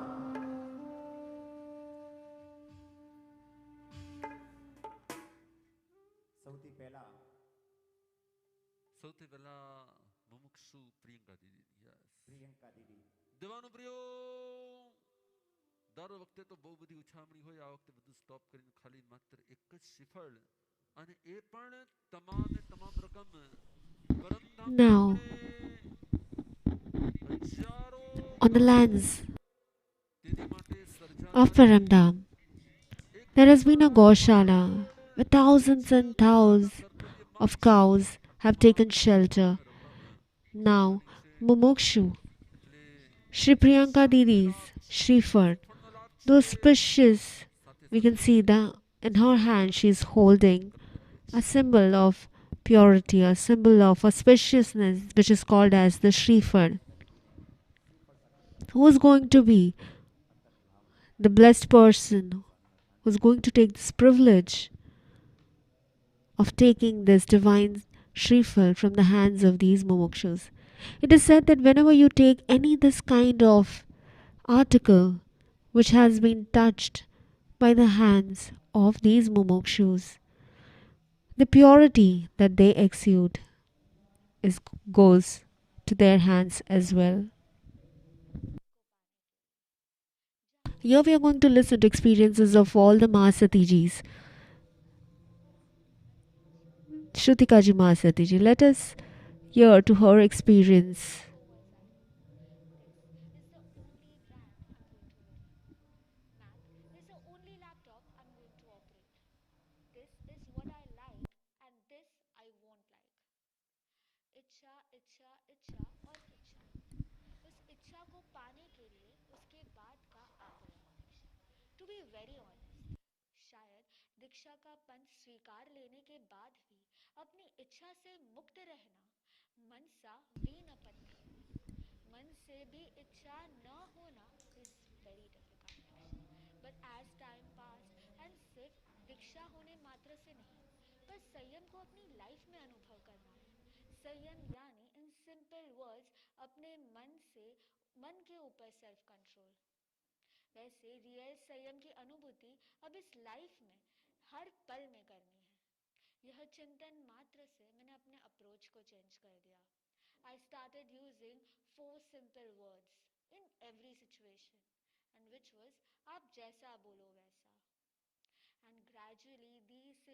સૌથી પહેલા મુમુક્ષુ પ્રિયંકા દીદી. પ્રિયંકા દીદી. દેવાનું પ્રિયો દર વખતે તો બહુ બધી ઉછામણી હોય, આ વખતે બધું સ્ટોપ કરીને ખાલી માત્ર એક જ શ્રીફળ, અને એ પણ તમામે તમામ રકમ પરમધામ Now, on the lands તેની માટે સર્જા of Parasdham, there has been a Gaushala where thousands and thousands of cows have taken shelter. Now, Mumukshu, Shri Priyanka Didi's Shrifar, those species, we can see that in her hand she is holding a symbol of purity, a symbol of auspiciousness, which is called as the Shree. Who is going to be the blessed person who is going to take this privilege of taking this divine Shrifal from the hands of these Mumukshus? It is said that whenever you take any this kind of article which has been touched by the hands of these Mumukshus, the purity that they exude is goes to their hands as well. Here we are going to listen to experiences of all the Mahasatijis. Shrutikaji Mahasatiji, let us hear to her experience.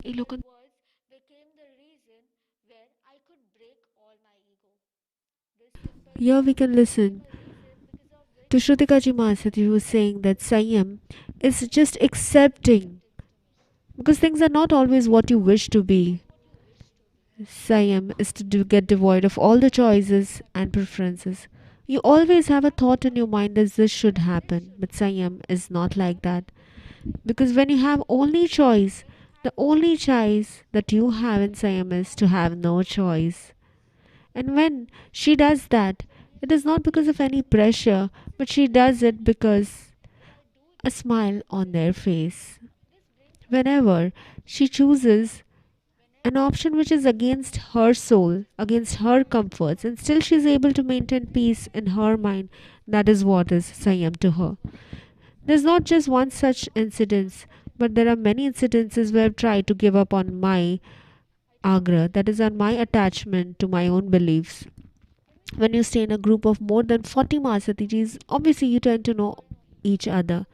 ये लोग Here we can listen to Shrutikaji Mahasati, who is saying that Saiyam is just accepting because things are not always what you wish to be. Saiyam is to get devoid of all the choices and preferences. You always have a thought in your mind that this should happen, but Saiyam is not like that. Because when you have only choice, the only choice that you have in Saiyam is to have no choice. And when she does that, it is not because of any pressure, but she does it because a smile on their face. Whenever she chooses an option which is against her soul, against her comforts, and still she is able to maintain peace in her mind, that is what is Saiyam to her. There's not just one such incident, but there are many incidences where I've tried to give up on my agra, that is on my attachment to my own beliefs. When you stay in a group of more than 40 Mahasatijis, obviously you tend to know each other.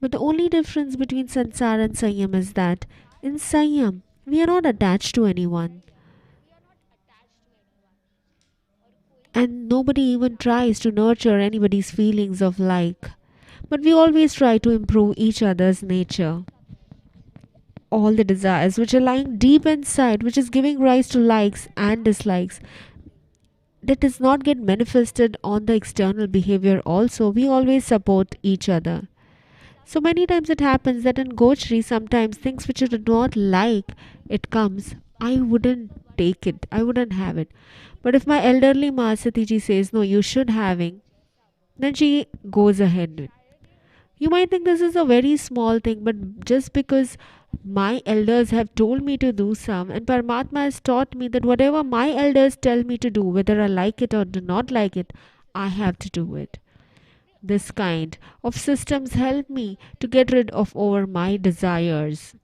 But the only difference between Sansar and Saiyam is that in Saiyam, we are not attached to anyone. And nobody even tries to nurture anybody's feelings of like. But we always try to improve each other's nature. All the desires which are lying deep inside, which is giving rise to likes and dislikes, that does not get manifested on the external behavior also. We always support each other. So many times it happens that in Gochri, sometimes things which you do not like, it comes. I wouldn't take it. I wouldn't have it. But if my elderly Mahasatiji says, no, you should having, then she goes ahead. You might think this is a very small thing, but just because my elders have told me to do some, and Paramatma has taught me that whatever my elders tell me to do, whether I like it or do not like it, I have to do it. This kind of systems help me to get rid of over my desires.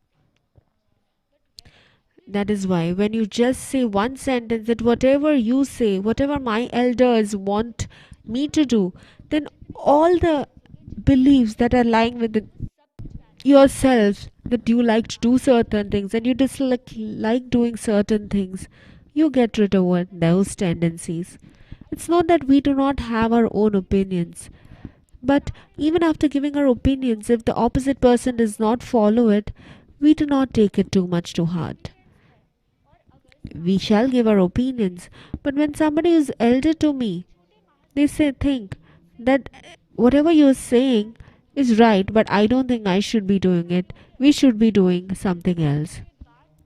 That is why when you just say one sentence that whatever you say, whatever my elders want me to do, then all the beliefs that are lying within yourself, that you like to do certain things and you dislike doing certain things, you get rid of those tendencies. It's not that we do not have our own opinions, but even after giving our opinions, if the opposite person does not follow it, we do not take it too much to heart. We shall give our opinions, but when somebody is elder to me, they think that whatever you're saying is right, but I don't think I should be doing it. We should be doing something else.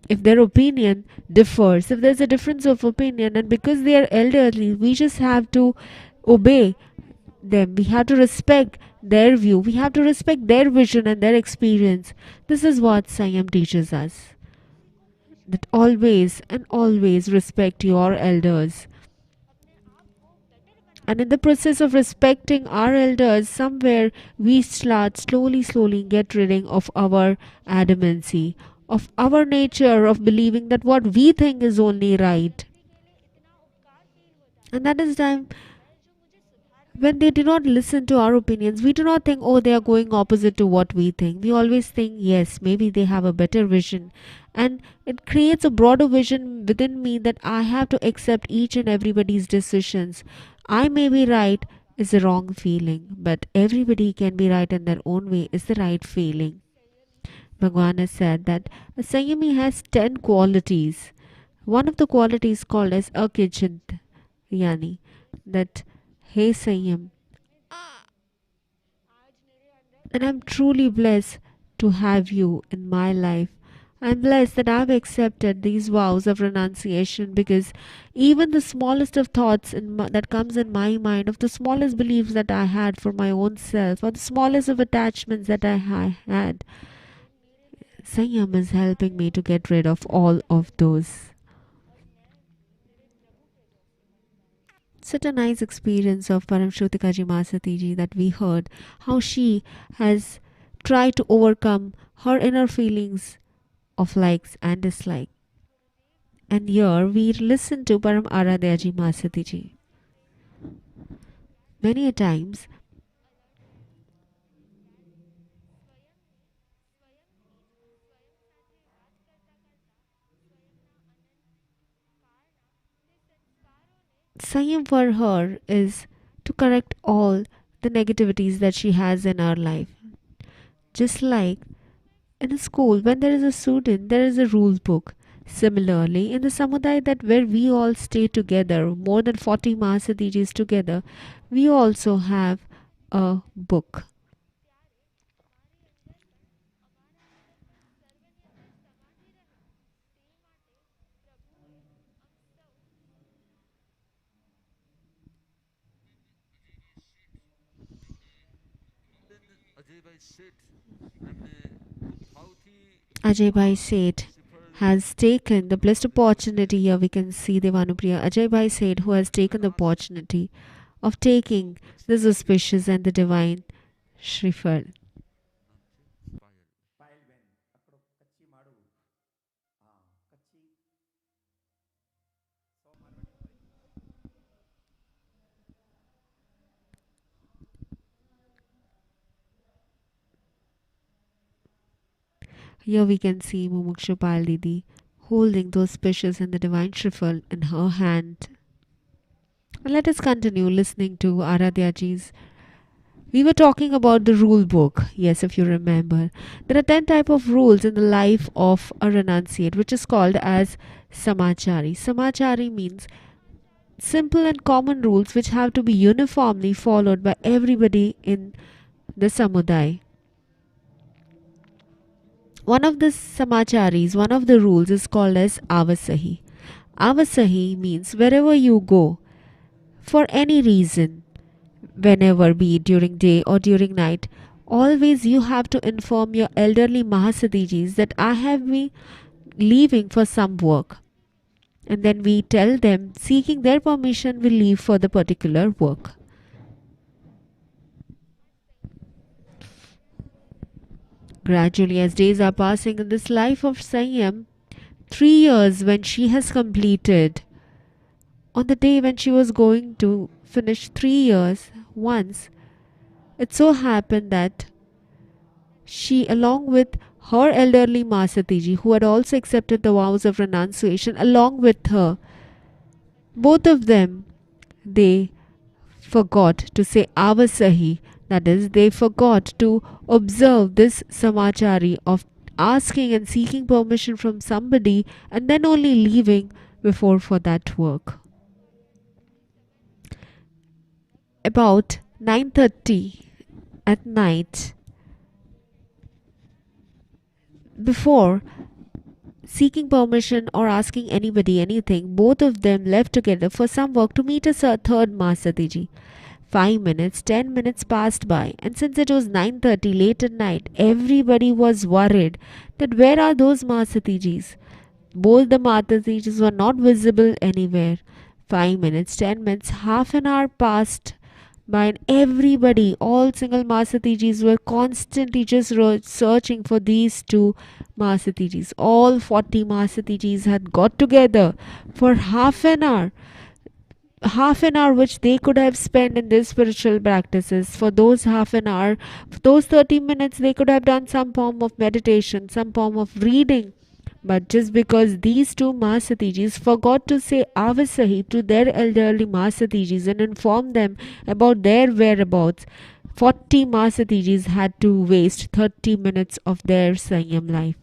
if their opinion differs, if there's a difference of opinion, and because they are elderly, we just have to obey them. We have to respect their view. We have to respect their vision and their experience. This is what Saiyam teaches us. That always and always respect your elders. And in the process of respecting our elders, somewhere we start slowly get rid of our adamancy, of our nature of believing that what we think is only right. And that is time when they do not listen to our opinions, we do not think, oh, they are going opposite to what we think. We always think, yes, maybe they have a better vision. And it creates a broader vision within me that I have to accept each and everybody's decisions. I may be right is a wrong feeling, but everybody can be right in their own way is the right feeling. Bhagwan has said that a Sanyami has 10 qualities. One of the qualities called as Akijant Yani, that hey Saiyam, and I'm truly blessed to have you in my life. I'm blessed that I've accepted these vows of renunciation, because even the smallest of thoughts that comes in my mind, of the smallest beliefs that I had for my own self, or the smallest of attachments that I had, Saiyam is helping me to get rid of all of those. Such a nice experience of Paramshrutika Masati ji that we heard how she has tried to overcome her inner feelings of likes and dislikes. And here we listen to Param Aradhya ji Masati ji. Many a times Saiyam for her is to correct all the negativities that she has in her life. Just like in a school, when there is a student, there is a rule book. Similarly, in the samudaya that where we all stay together, more than 40 Mahasatijis together, we also have a book. Ajaybhai શેઠ એમને ખૂબ ભાવથી Ajay Bhai Seth has taken the blessed opportunity. Here we can see Devanupriya Ajay Bhai Seth, who has taken the opportunity of taking this auspicious and the divine Shrifal. Payal Payalben આપણો કચ્છી માળું હા કચ્છી સો Marwari Here we can see Mumukshu Pal Didi holding those auspicious and the divine Shrifal in her hand. And let us continue listening to Aradhya ji's. We were talking about the rule book. Yes, if you remember. There are 10 type of rules in the life of a renunciate, which is called as Samachari. Samachari means simple and common rules which have to be uniformly followed by everybody in the samudaya. One of the samacharis, one of the rules is called as avasahi. Avasahi means wherever you go, for any reason, whenever, be it during day or during night, always you have to inform your elderly Mahasatijis that I have been leaving for some work. And then we tell them, seeking their permission, we leave for the particular work. Gradually, as days are passing in this life of Saiyam, 3 years when she has completed, on the day when she was going to finish 3 years, once it so happened that she, along with her elderly Masatiji, who had also accepted the vows of renunciation, along with her, both of them, they forgot to say avasahi. That is, they forgot to observe this samachari of asking and seeking permission from somebody and then only leaving before for that work. About 9:30 at night, before seeking permission or asking anybody anything. Both of them left together for some work to meet a third Masatiji. 5 minutes, 10 minutes passed by, and since it was 9:30 late at night, everybody was worried that where are those Masatijis? Both the Masatijis were not visible anywhere. 5 minutes, 10 minutes, half an hour passed by, and everybody, all single Masatijis, were constantly just searching for these two Masatijis. All 40 Masatijis had got together for half an hour which they could have spent in their spiritual practices. For those half an hour, for those 30 minutes, they could have done some form of meditation, some form of reading. But just because these two Masatijis forgot to say Avasahi to their elderly Masatijis and inform them about their whereabouts, 40 Masatijis had to waste 30 minutes of their Saiyam life.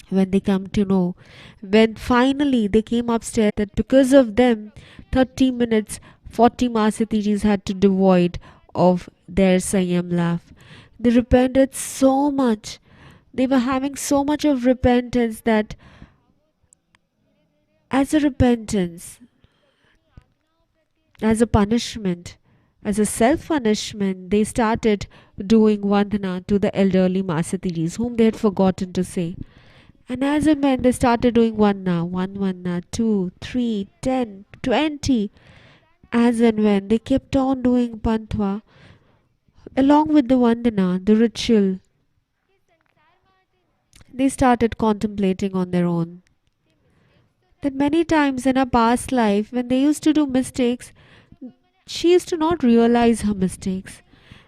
When they come to know, when finally they came upstairs, that because of them, 30 minutes, 40 Masatijis had to devoid of their Saiyam life. They repented so much. They were having so much of repentance that as a repentance, as a punishment, as a self punishment, they started doing vandana to the elderly Masatijis whom they had forgotten to say. And as a man, they started doing one vandana, 2, 3, 10, 20. As and when they kept on doing pantwa, along with the vandana, the ritual, they started contemplating on their own. That many times in her past life, when they used to do mistakes, she used to not realize her mistakes.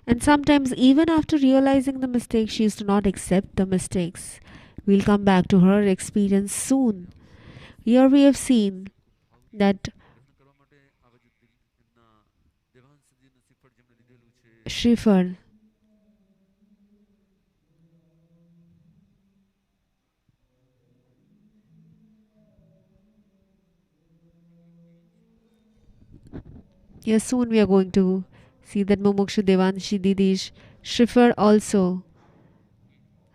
And sometimes, even after realizing the mistake, she used to not accept the mistakes. We'll come back to her experience soon. Here we have seen that Shrifar, yes, soon we are going to see that Mumukshu Devanshi Didish Shrifar also.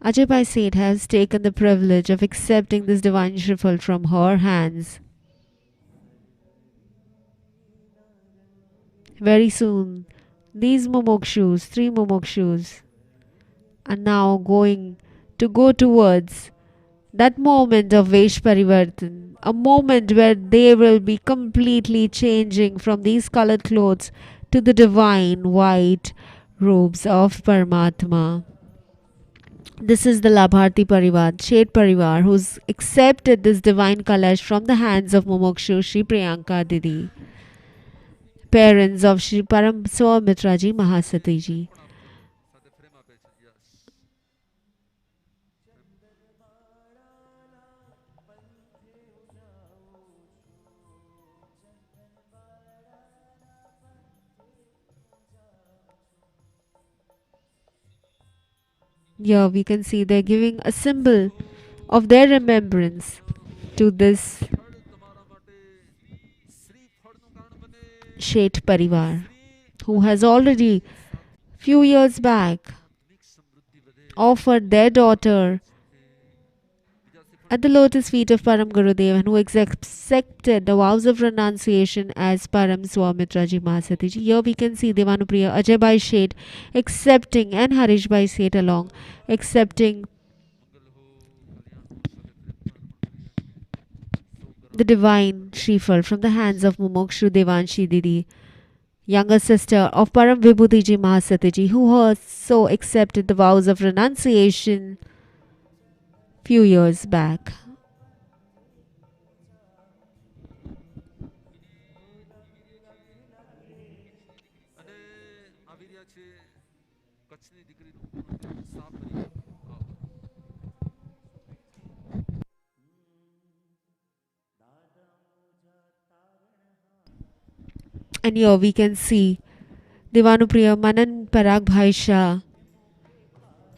Ajay Bhai Seth has taken the privilege of accepting this divine Shrifal from her hands. Very soon, these Mumukshus, 3 Mumukshus, are now going to go towards that moment of Vesh Parivartan, a moment where they will be completely changing from these colored clothes to the divine white robes of Paramatma. This is the Labharti Parivar, Shet Parivar, who's accepted this divine kalash from the hands of Mumukshu Shri Priyanka Didi, parents of Shri Param Mitraji Mahasatiji. Here we can see they're giving a symbol of their remembrance to this Shet Parivar, who has already few years back offered their daughter at the lotus feet of Param Gurudev, and who accepted the vows of renunciation as Param Swamitraji Mahasatiji. Here we can see Devanupriya Ajay Bhai Shet accepting, and Harish Bhai Shet along accepting the divine Shrifal from the hands of Mumukshu Devanshi Didi, younger sister of Param Vibhutiji Mahasatiji, who also accepted the vows of renunciation few years back. And here we can see Devanupriya Manan Parag Bhai Shah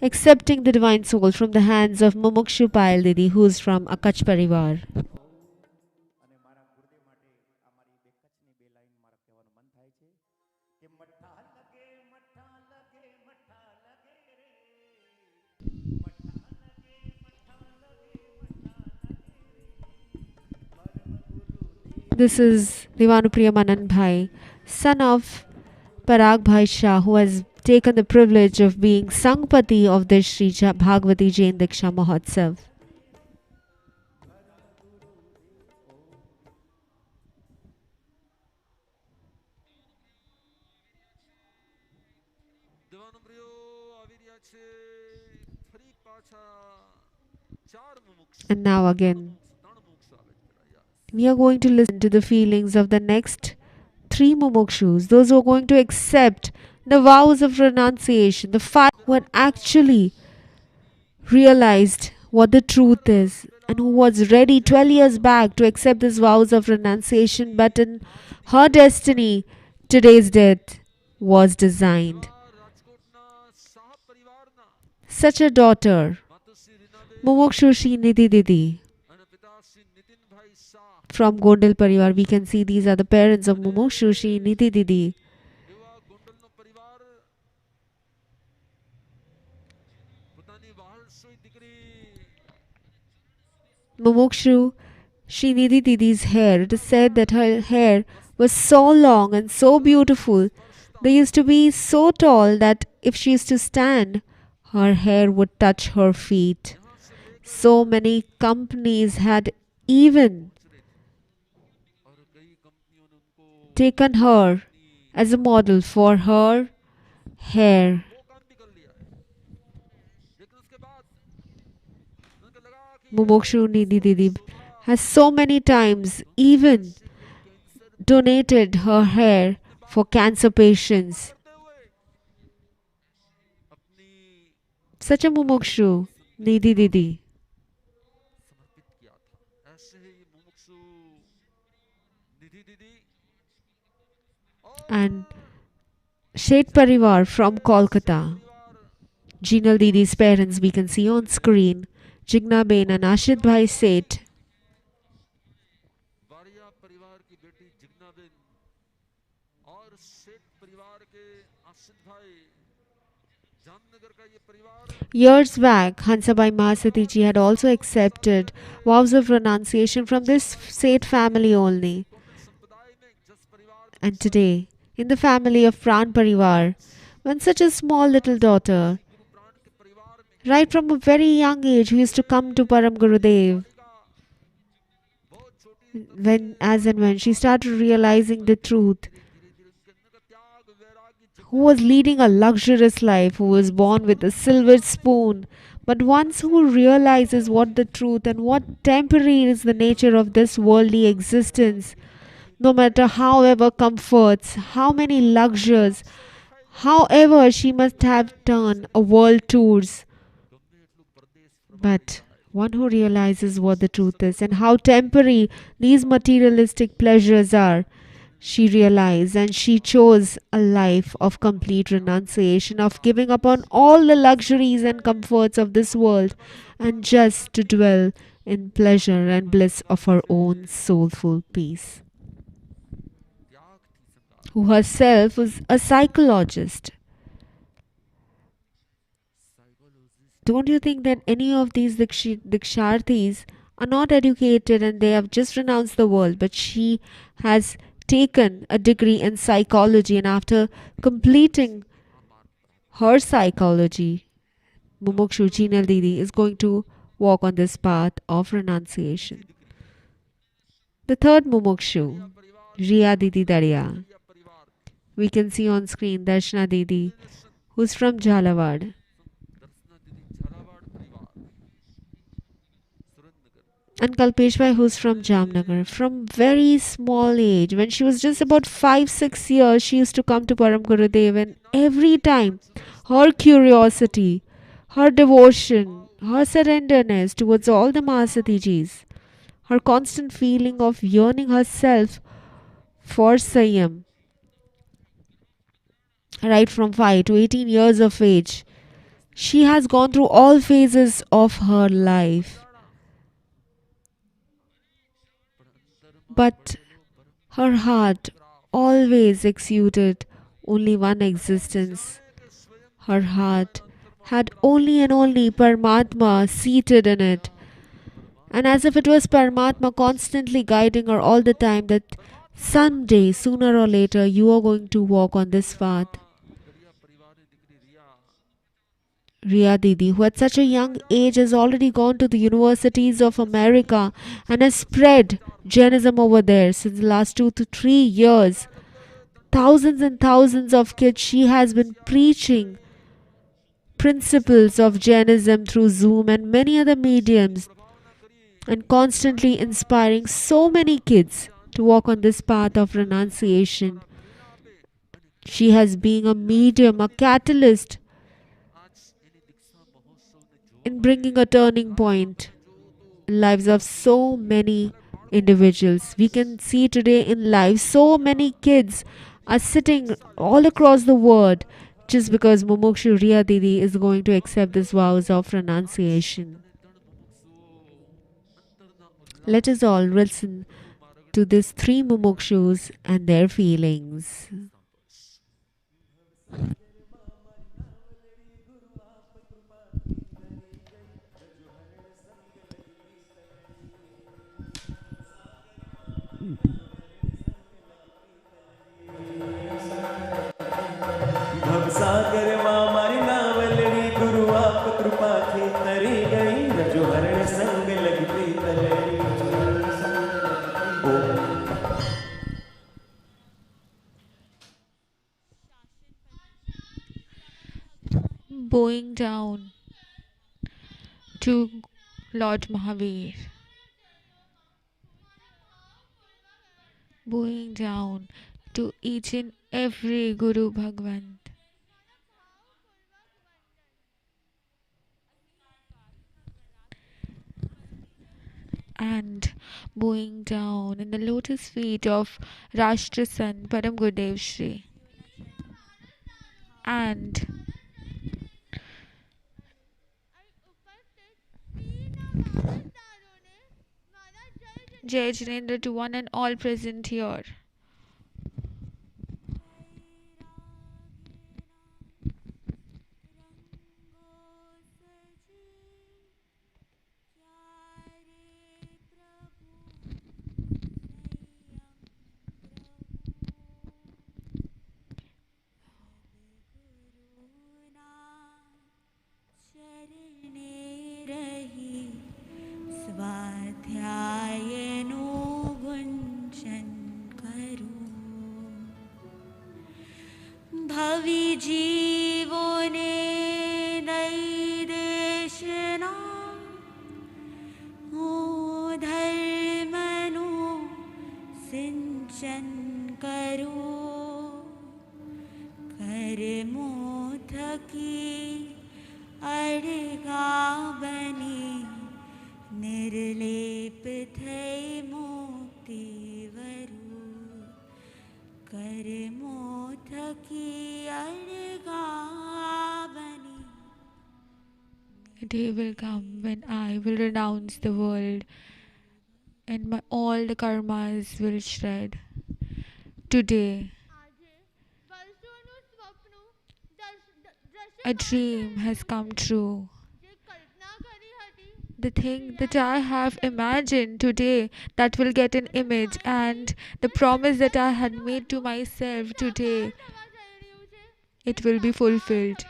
accepting the divine soul from the hands of Mumukshu Payal Didi, who is from Akach Parivar. અને મારા ગુરુદેવ માટે આ મારી બે કચ્છની બે line મારા કહેવાનું મન થાય છે કે મઠ્ઠા લગે મઠ્ઠા લગે મઠ્ઠા લગે રે મઠ્ઠા લગે મઠ્ઠા લગે This is Devanupriya Manan Bhai, son of Parag Bhai Shah, who has taken the privilege of being Sangpati of this Shree Bhagavati Jain Diksha Mahotsav. દેવાનુપ્રિયો આવી રહ્યા છે ફરી પાછા ચાર મુમુક્ષુ And now again, ત્રણ મુમુક્ષુ આવે છે પેલા. Yes. we are going to listen to the feelings of the next three Mumukshus, those who are going to accept the vows of renunciation, the five who had actually realized what the truth is and who was ready 12 years back to accept these vows of renunciation, but in her destiny, today's death was designed. રાજકોટના સાહબ પરિવારના Such a daughter, માતુશ્રી Reenaben Mumukshu Shri Nidhi Didi અને પિતા Shri Nitinbhai Shah from Gondal Parivar. We can see these are the parents of Mumukshu Shri Nidhi Didi. એવા ગોંડલનો પરિવાર પોતાની વહાલસોઈ દીકરી Mumukshu Shri Nidhi Didi's hair, it is said that her hair was so long and so beautiful. They used to be so tall that if she used to stand, her hair would touch her feet. So many companies had even और कई कंपनियों ने उनको taken her as a model for her hair. वो काम भी कर लिया है, लेकिन उसके बाद उनको लगा कि Mumukshu Nidhi Didi has so many times even donated her hair for cancer patients. करते हुए अपनी Such a Mumukshu Nidhi Didi. समर्पित किया था. ऐसे ही मुमुक्षु निधि दीदी And Shet Parivar from Kolkata. Jinal Didi's parents we can see on screen. Jigna Ben and Ashit Bhai Seth. वारिया परिवार की बेटी जिग्नाबेन और सेठ परिवार के आसिफ भाई जामनगर का ये परिवार Years back, Hansabai Mahasati ji had also accepted vows of renunciation from this Seth family only. संप्रदाय में जस परिवार में And today, in the family of Pran Parivar, when such a small little daughter, गुरु प्राण के परिवार में right from a very young age, who used to come to Param Gurudev, का बहुत छोटी when as and when she started realizing the truth, धीरे धीरे उनके अंदर का त्याग वैराग्य who was leading a luxurious life, who was born with a silver spoon, but once who realizes what the truth and what temporary is the nature of this worldly existence, no matter however comforts, how many luxuries, however she must have done a world tours, गंभीर लोग परदेश but one who realizes what the truth is and how temporary these materialistic pleasures are, she realized and she chose a life of complete renunciation, of giving up on all the luxuries and comforts of this world and just to dwell in pleasure and bliss of her own soulful peace. त्याग थी संगार Who herself was a psychologist. Psychologist Don't you think that any of these Diksharthis are not educated and they have just renounced the world, but she has taken a degree in psychology, and after completing her psychology, Mumukshu Jinal Didi is going to walk on this path of renunciation. The third Mumukshu, Riya Didi Daria. या परिवार We can see on screen Darshana Didi, who's from Jhalawad. दर्शना दीदी झालावाड़ परिवार Surendranagar And Kalpeshbhai, who's from Jamnagar. From very small age, when she was just about 5-6 years, she used to come to Param Gurudev, and every time her curiosity, her devotion, her surrenderness towards all the Mahasatijis, her constant feeling of yearning herself for Saiyam, right from 5 to 18 years of age, she has gone through all phases of her life. But her heart always exuded only one existence. Her heart had only and only Paramatma seated in it. And as if it was Paramatma constantly guiding her all the time that someday, sooner or later, you are going to walk on this path. Gadhiya પરિવારની દીકરી Riya Riya Didi, who at such a young age has already gone to the universities of America and has spread Jainism over there since the last 2 to 3 years. Thousands and thousands of kids she has been preaching principles of Jainism through Zoom and many other mediums and constantly inspiring so many kids to walk on this path of renunciation. She has been a medium, a catalyst આજ એની દીક્ષા મહોત્સવને in bringing a turning point in lives of so many individuals. We can see today in life so many kids are sitting all across the world just because Mumukshu Riya Didi is going to accept these vows of renunciation. Let us all listen to these three Mumukshus and their feelings. ભવસાગર માં મારી નાવલડી ગુરુ આપ કૃપાથી તરી ગઈ રજો હરણ સંગ લગી પ્રીતલડી Bowing down to Lord Mahavir. Bowing down to each and every Guru Bhagwan. And bowing down in the lotus feet of Rashtrasant Param Gurudev Shree. And Jai Jinendra to one and all present here. ભવી જીવોને દઈ દેશના હું ધર્મનું સિંચન કરું કર્મો થકી અડગા બની નિર્લેપ થઈ મુક્તિ વરુ કર્મો થકી અડગા બની. A day will come when I will renounce the world and all the karmas will shred. Today, a dream has come true. The thing that I have imagined today that will get an image, and the promise that I had made to myself today, it will be fulfilled.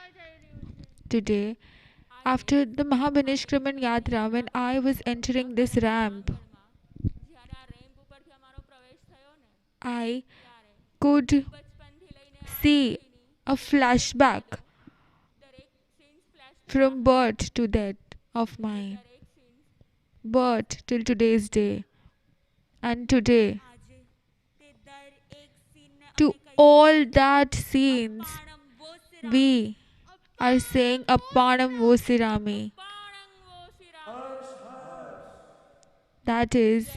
Today, after the Mahabhinishkraman Yatra, when I was entering this ramp, I could see a flashback from birth to death of mine, birth till today's day. And today, to all that scenes, we are saying Appanam Vosirami. That is,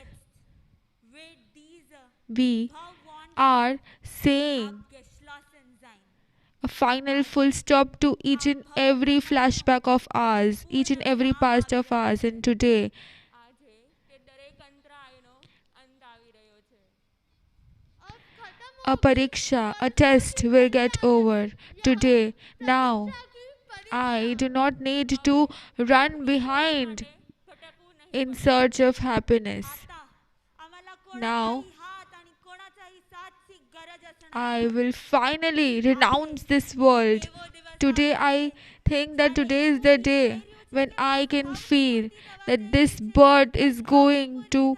we are saying a final full stop to each and every flashback of ours, each and every past of ours. And today, a pariksha, a test will get over. Today, now, I do not need to run behind in search of happiness. Now, I will finally renounce this world. Today, I think that today is the day when I can feel that this birth is going to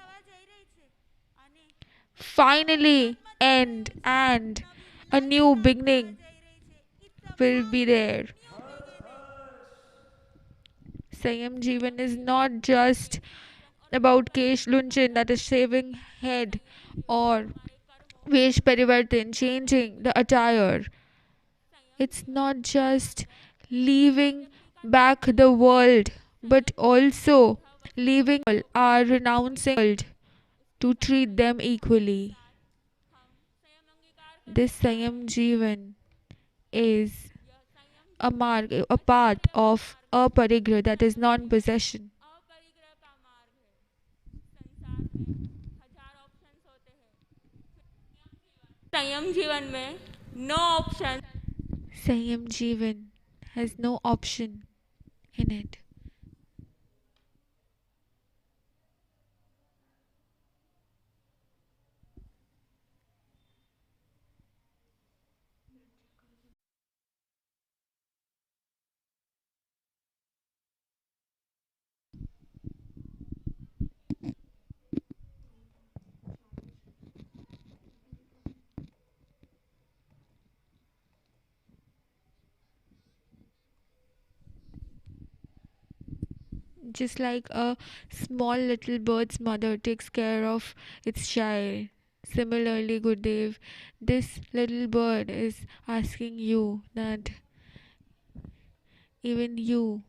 finally end and a new beginning will be there. Saiyam Jeevan is not just about Kesh Lunchin, that is shaving head, or Vesh Parivartan, changing the attire. It's not just leaving back the world, but also leaving all are renouncing world to treat them equally. This Sayam Jeevan is a mark, a path of aparigraha, that is non-possession. संयम जीवन में no option Sayam Jeevan has no option in it. Just like a small little bird's mother takes care of its child. Similarly, Gurudev, this little bird is asking you that even you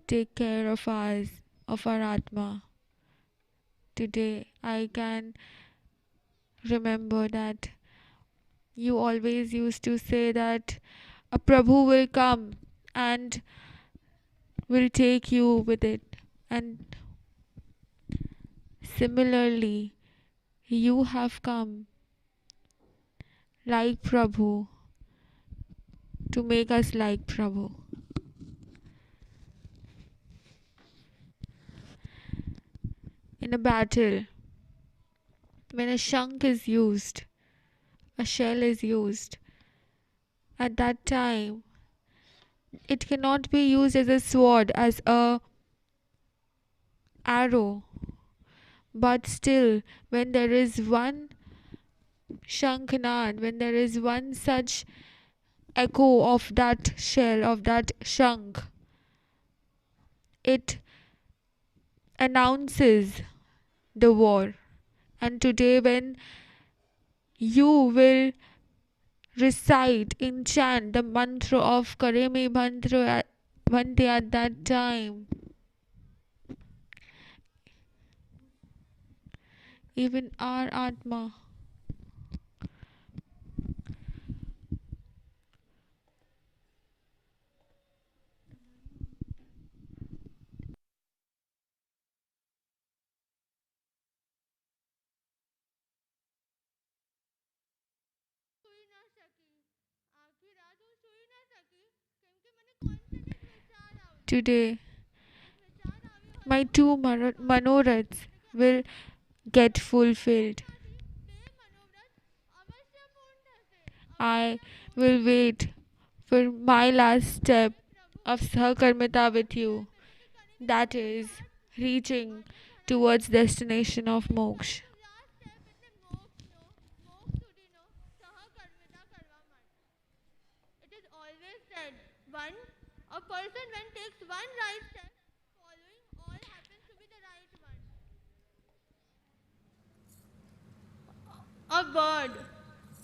take care of us, of our Atma. Today, I can remember that you always used to say that a Prabhu will come and will take you with it. And similarly, you have come like Prabhu to make us like Prabhu. In a battle, when a shank is used, a shell is used, at that time, it cannot be used as a sword, as a arrow. But still, when there is one shankhnad, when there is one such echo of that shell, of that shank, it announces the war. And today, when you will recite in chant the mantra of Karemi mantra Bhante at that time, even our Atma today, my two manorats will get fulfilled. I will wait for my last step of sahakarmita with you, that is reaching towards destination of moksha. It is always said, a person when takes one right step, following all happens to be the right one.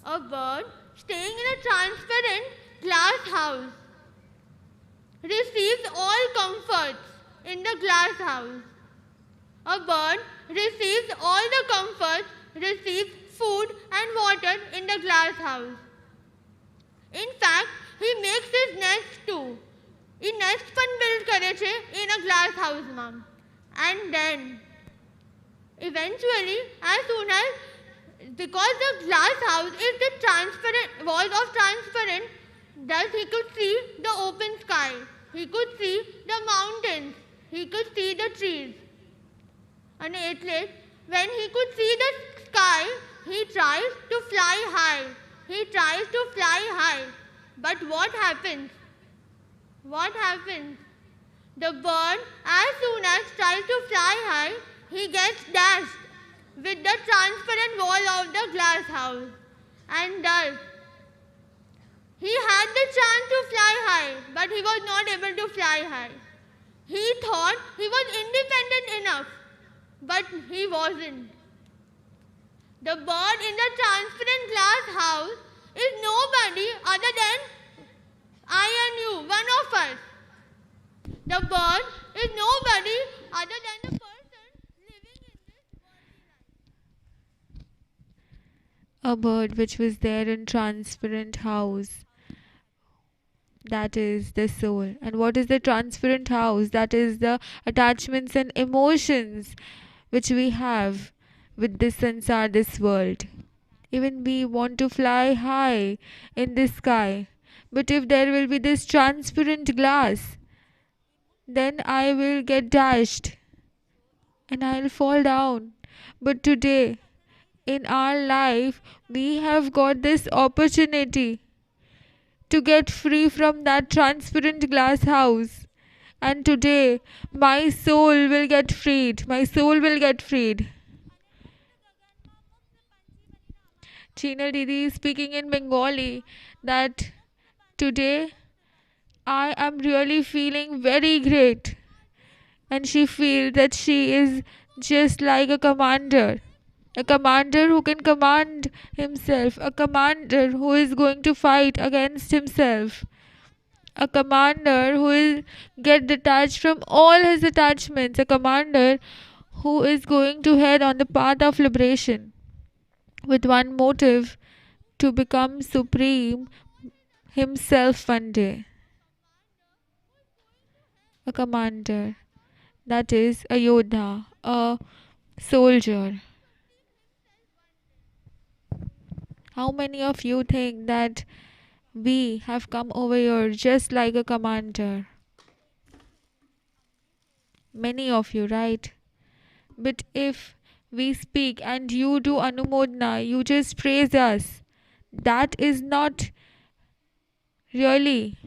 A bird staying in a transparent glass house receives all comforts in the glass house. A bird receives all the comforts, receives food and water in the glass house. In fact, he makes his nest too. He nest પણ build કરે છે in a glass house માં. And then, eventually, as soon as, because the glass house is the transparent, walls of transparent, thus he could see the open sky. He could see the mountains. he could see the trees. And when he could see the sky, he tries to fly high. He tries to fly high. But what happens? What happens? The bird, as soon as tries to fly high, he gets dashed with the transparent wall of the glass house. And thus, he had the chance to fly high, but he was not able to fly high. He thought he was independent enough, but he wasn't. The bird in the transparent glass house is nobody other than I and you, one of us. The bird is nobody other than the person living in this worldly life. A bird which was there in transparent house, that is the soul. And what is the transparent house? That is the attachments and emotions which we have with this sansar, this world. Even we want to fly high in the sky, but if there will be this transparent glass, then I will get dashed and I'll fall down. But today, in our life, we have got this opportunity to get free from that transparent glass house. And today, my soul will get freed. My soul will get freed. Cheenal Didi is speaking in Bengali that today I am really feeling very great. And she feels that she is just like a commander who can command himself, a commander who is going to fight against himself, a commander who will get detached from all his attachments, a commander who is going to head on the path of liberation with one motive: to become supreme himself one day. A commander, that is a Yodha, a soldier. How many of you think that we have come over here just like a commander? Many of you, right? But if we speak and you do anumodana, you just praise us, that is not really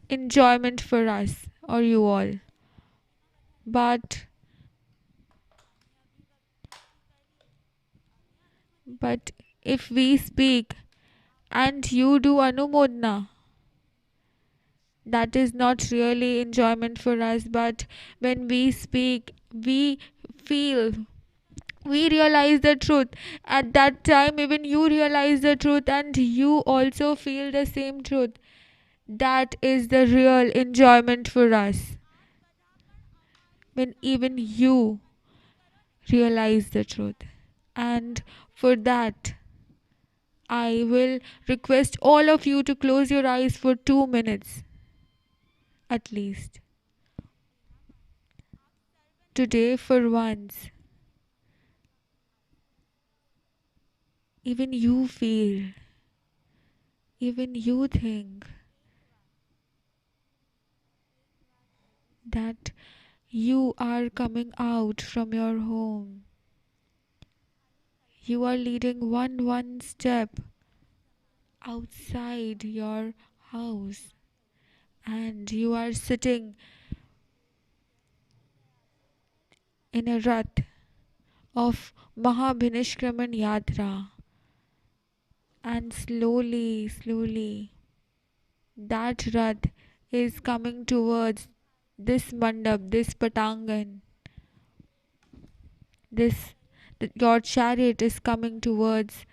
enjoyment for us or you all. But if we speak and you do anumodana, that is not really enjoyment for us. But when we speak, we feel, we realize the truth. At that time, even you realize the truth and you also feel the same truth. That is the real enjoyment for us. When even you realize the truth. And for that, I will request all of you to close your eyes for 2 minutes at least. Today, for once, even you feel, even you think that you are coming out from your home. You are leading one step outside your house and you are sitting in a rath of Mahabhinishkraman Yatra, and slowly that rath is coming towards this mandap, this patangan. Your chariot is coming towards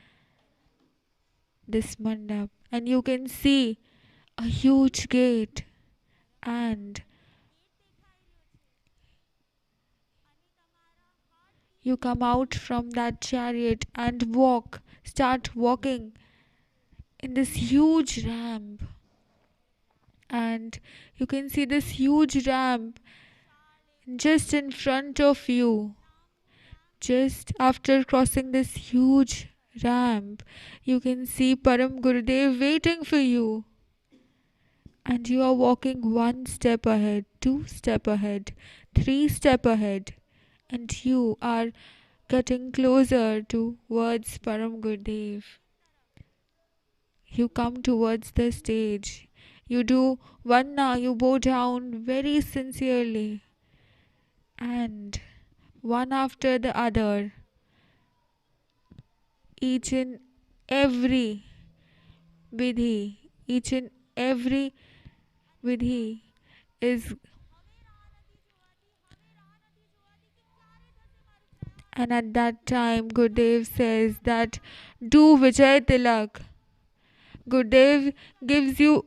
this mandap, and you can see a huge gate, and you come out from that chariot and start walking in this huge ramp, and you can see this huge ramp just in front of you. Just after crossing this huge ramp, you can see Param Gurudev waiting for you. and you are walking 1 step ahead, 2 step ahead, 3 step ahead, and you are getting closer towards Param Gurudev. You come towards the stage. You do Vanna, you bow down very sincerely, and one after the other, each and every vidhi, each and every vidhi is, and at that time Gurudev says that do Vijay Tilak. Gurudev gives you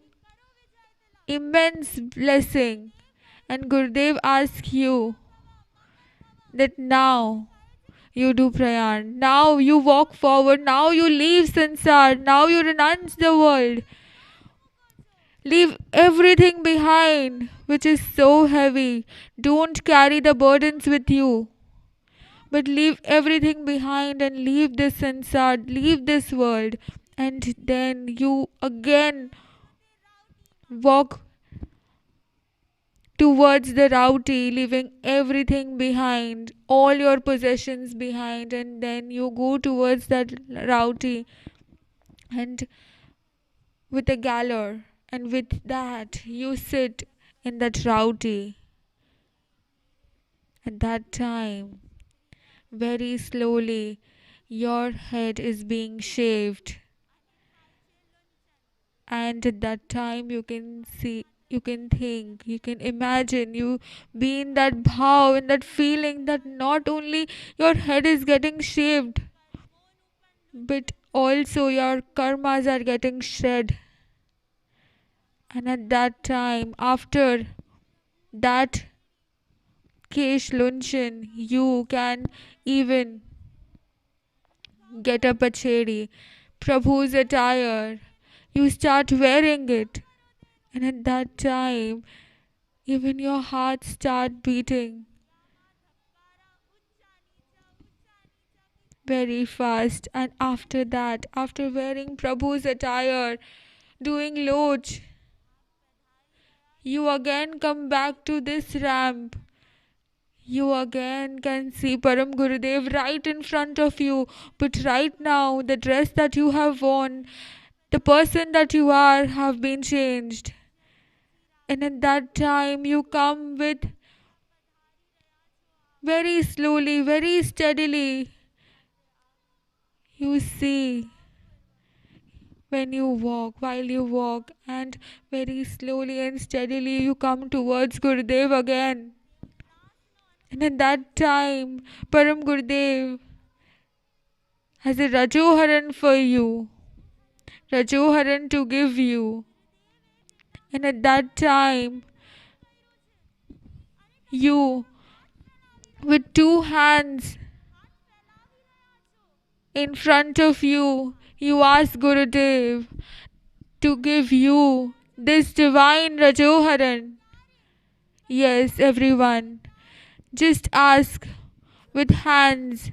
immense blessing, and Gurudev asks you that now you do prayan, now you walk forward, now you leave sansar, now you renounce the world. Leave everything behind which is so heavy. Don't carry the burdens with you, but leave everything behind and leave this sansar, leave this world, and then you again walk towards the rowty, leaving everything behind, all your possessions behind, and then you go towards that rowty and with a galler, and with that you sit in that rowty. At that time, very slowly, your head is being shaved, and at that time you can see, you can think, you can imagine, you be in that bhav, in that feeling that not only your head is getting shaved, but also your karmas are getting shred. And at that time, after that kesh luncheon, you can even get a pachedi, Prabhu's attire. You start wearing it, and at that time, even your heart start beating very fast. And after that, after wearing Prabhu's attire, doing loch, you again come back to this ramp. You again can see Param Gurudev right in front of you. But right now, the dress that you have worn, the person that you are, have been changed. And at that time, you come with very slowly, very steadily. You see when you walk, while you walk, and very slowly and steadily you come towards Gurudev again. And at that time, Param Gurudev has a Rajoharan for you, Rajoharan to give you. And at that time, you, with 2 hands in front of you, you ask Gurudev to give you this divine Rajoharan. Yes, everyone, just ask with hands,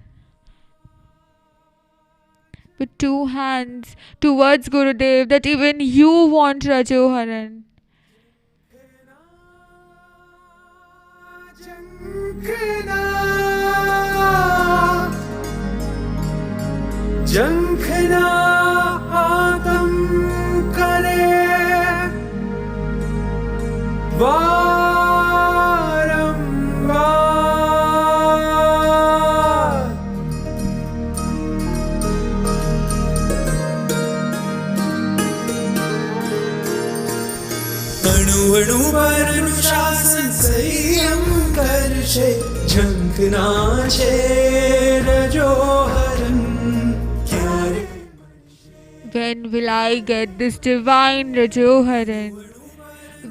with 2 hands towards Gurudev that even you want Rajoharan. जंखना आतम करे वारंवार अणु अणु पर अनुशासन संयम करशे झंखना छे रजोहरन. When will I get this divine Rajoharan?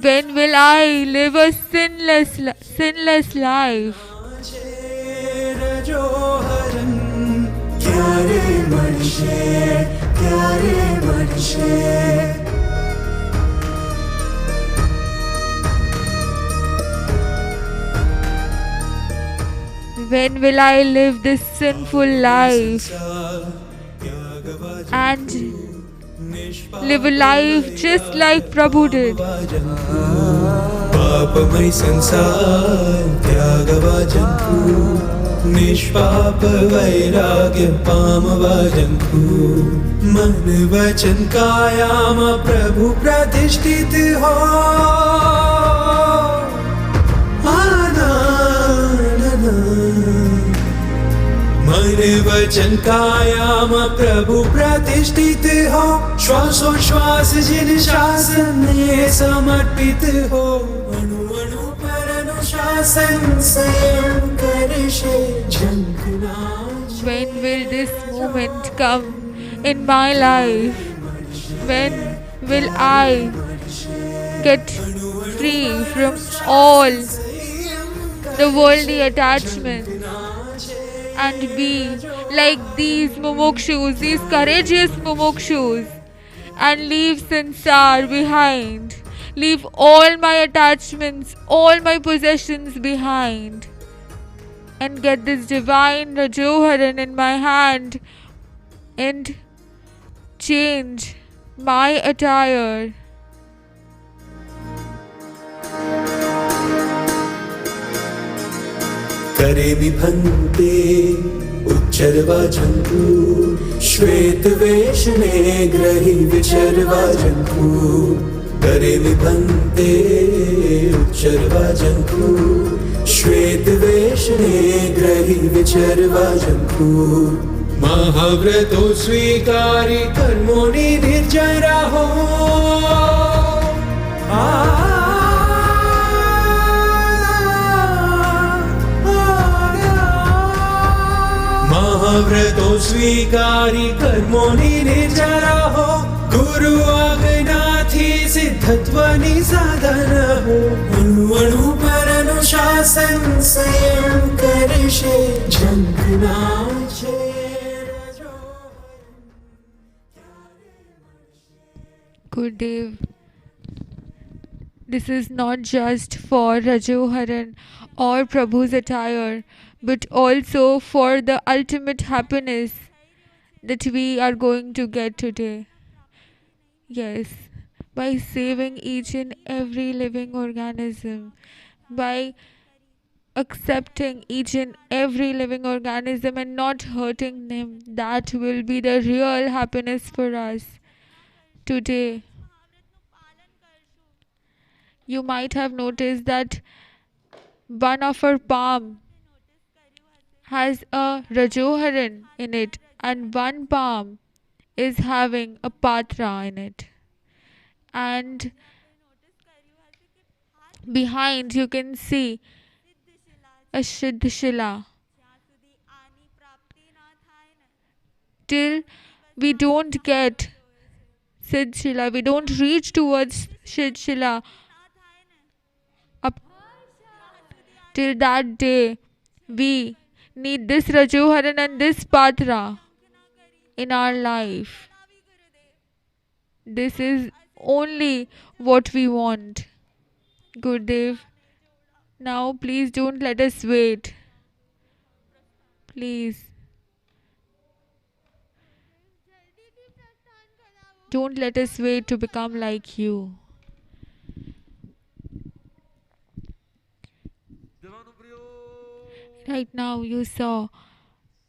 When will I live a sinless life? When will I live this sinful life? And live a life just like Prabhu did. पापमय संसार त्यागवा जंतु निष्पाप वैराग्य पामवा जंतु मन वचन कायाम प्रभु प्रतिष्ठित हो मन वचन कायाम प्रभु प्रतिष्ठित हो श्वासोश्वास जिन शासन में समर्पित हो अणु अणु पर अनुशासन संयम करशे झंकना When will this moment come in my life? When will I get free from all the worldly attachments and be like these Mumukshus, these courageous Mumukshus, and leave sansar behind, leave all my attachments, all my possessions behind, and get this divine Rajoharan in my hand and change my attire. करे विभन्ते उच्चरवा जन्तु श्वेत वेशने ग्रही विचरवा जन्तु करे विभन्ते उच्चरवा जन्तु श्वेत वेशने ग्रही विचरवा जन्तु महाव्रतो स्वीकारी कर्मोनि निर्जरा हो महाव्रतो स्वीकारी कर्मोनि निर्जरा हो गुरु आज्ञाथी सिद्धत्वनि साधन हो अणु अणु पर अनुशासन संयम करशे झंकना छे Gurudev, this is not just for Rajoharan or Prabhu's attire, but also for the ultimate happiness that we are going to get today. Yes, by saving each and every living organism, by accepting each and every living organism and not hurting them, that will be the real happiness for us. Today, you might have noticed that one of our palm has a Rajoharan in it and one palm is having a Patra in it. And behind you can see a Siddhshila. Till we don't get Siddhshila, we don't reach towards Siddhshila. Up till that day, we need this Rajoharan and this Patra in our life. This is only what we want. Gurudev, now please don't let us wait. Please. Don't let us wait to become like you. Right now you saw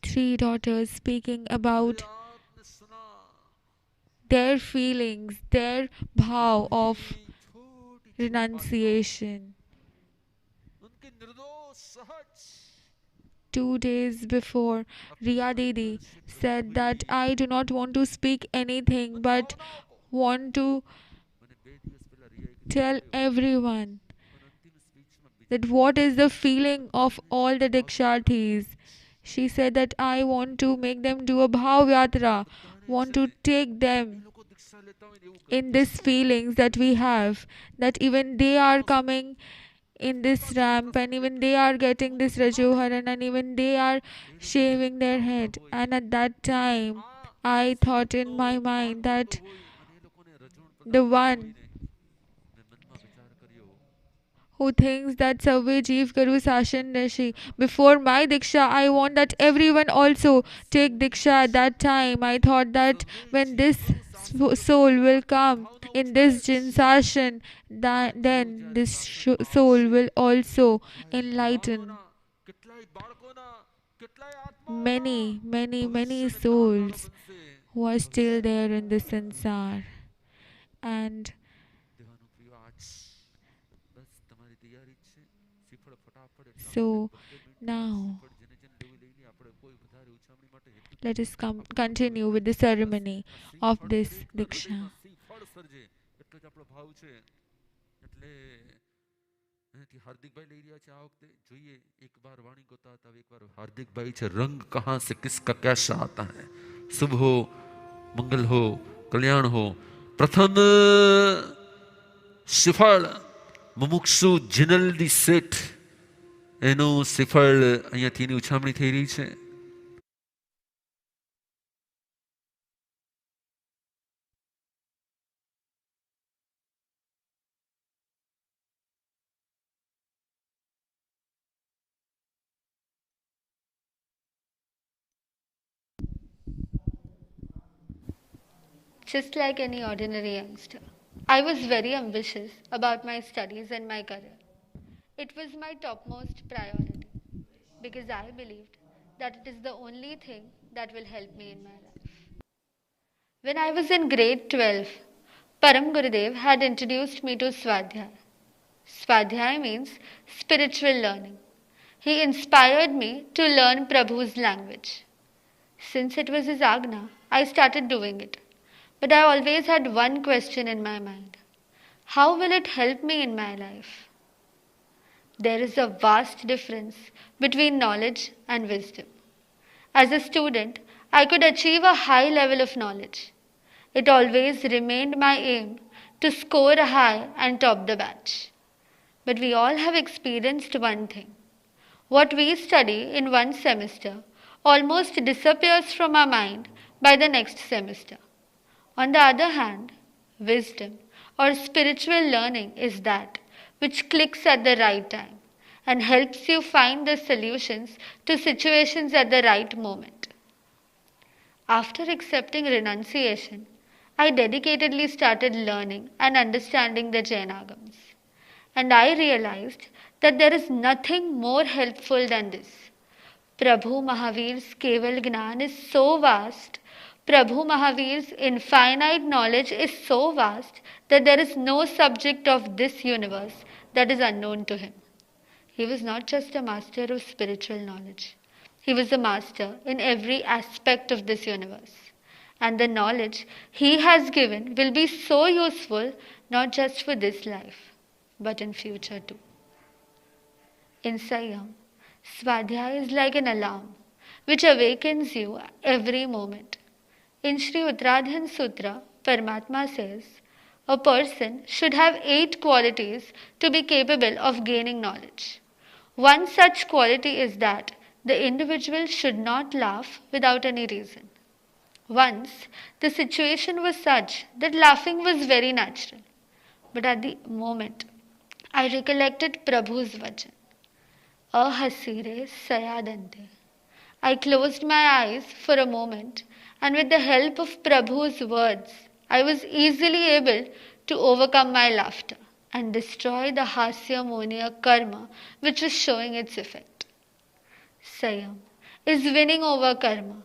3 daughters speaking about their feelings, their bhav of renunciation. 2 days before, Riya Didi said that I do not want to speak anything but want to tell everyone that what is the feeling of all the Diksharthis. She said that I want to make them do a Bhav Yatra, want to take them in these feelings that we have, that even they are coming in this ramp and even they are getting this Rajoharan and even they are shaving their head. And at that time, I thought in my mind that the one who thinks that Savve Jeev Karu Sashan Rashi. Before my Diksha, I want that everyone also take Diksha at that time. I thought that when this soul will come in this Jinsashan, then this soul will also enlighten many, many, many souls who are still there in the sansar. And so now let us continue with the ceremony of this Diksha. हार्दिक भाई ले रिया छे आ वखते જોઈએ एक बार वाणी गोता હતા एक बार हार्दिक भाई છે रंग कहां से किसका कैसा आता है शुभ हो मंगल हो कल्याण हो प्रथम सिफल मुमुक्षु जिनल्दी सेठ એનું સિફળ અહીંયાથી એની ઉછામણી થઈ રહી છે. Just like any ordinary youngster, I was very ambitious about my studies and my career. It was my topmost priority because I believed that it is the only thing that will help me in my life. When I was in grade 12, Param Gurudev had introduced me to Swadhyay. Swadhyay means spiritual learning. He inspired me to learn Prabhu's language. Since it was his Agna, I started doing it. But I always had one question in my mind. How will it help me in my life? There is a vast difference between knowledge and wisdom. As a student, I could achieve a high level of knowledge. It always remained my aim to score high and top the batch. But we all have experienced one thing. What we study in one semester almost disappears from our mind by the next semester. On the other hand, wisdom or spiritual learning is that which clicks at the right time and helps you find the solutions to situations at the right moment. After accepting renunciation, I dedicatedly started learning and understanding the Jain Agams. And I realized that there is nothing more helpful than this. Prabhu Mahavir's Keval Gnan is so vast. Prabhu Mahavir's infinite knowledge is so vast that there is no subject of this universe that is unknown to him. He was not just a master of spiritual knowledge. He was a master in every aspect of this universe. And the knowledge he has given will be so useful not just for this life, but in future too. In Saiyam, Swadhyay is like an alarm which awakens you every moment. In Shree Uttradhyan Sutra, Paramatma says, a person should have 8 qualities to be capable of gaining knowledge. One such quality is that the individual should not laugh without any reason. Once, the situation was such that laughing was very natural. But at the moment, I recollected Prabhu's vachan. Ahasire sayadante. I closed my eyes for a moment, and with the help of Prabhu's words, I was easily able to overcome my laughter and destroy the hasya-monia karma which was showing its effect. Saiyam is winning over karma.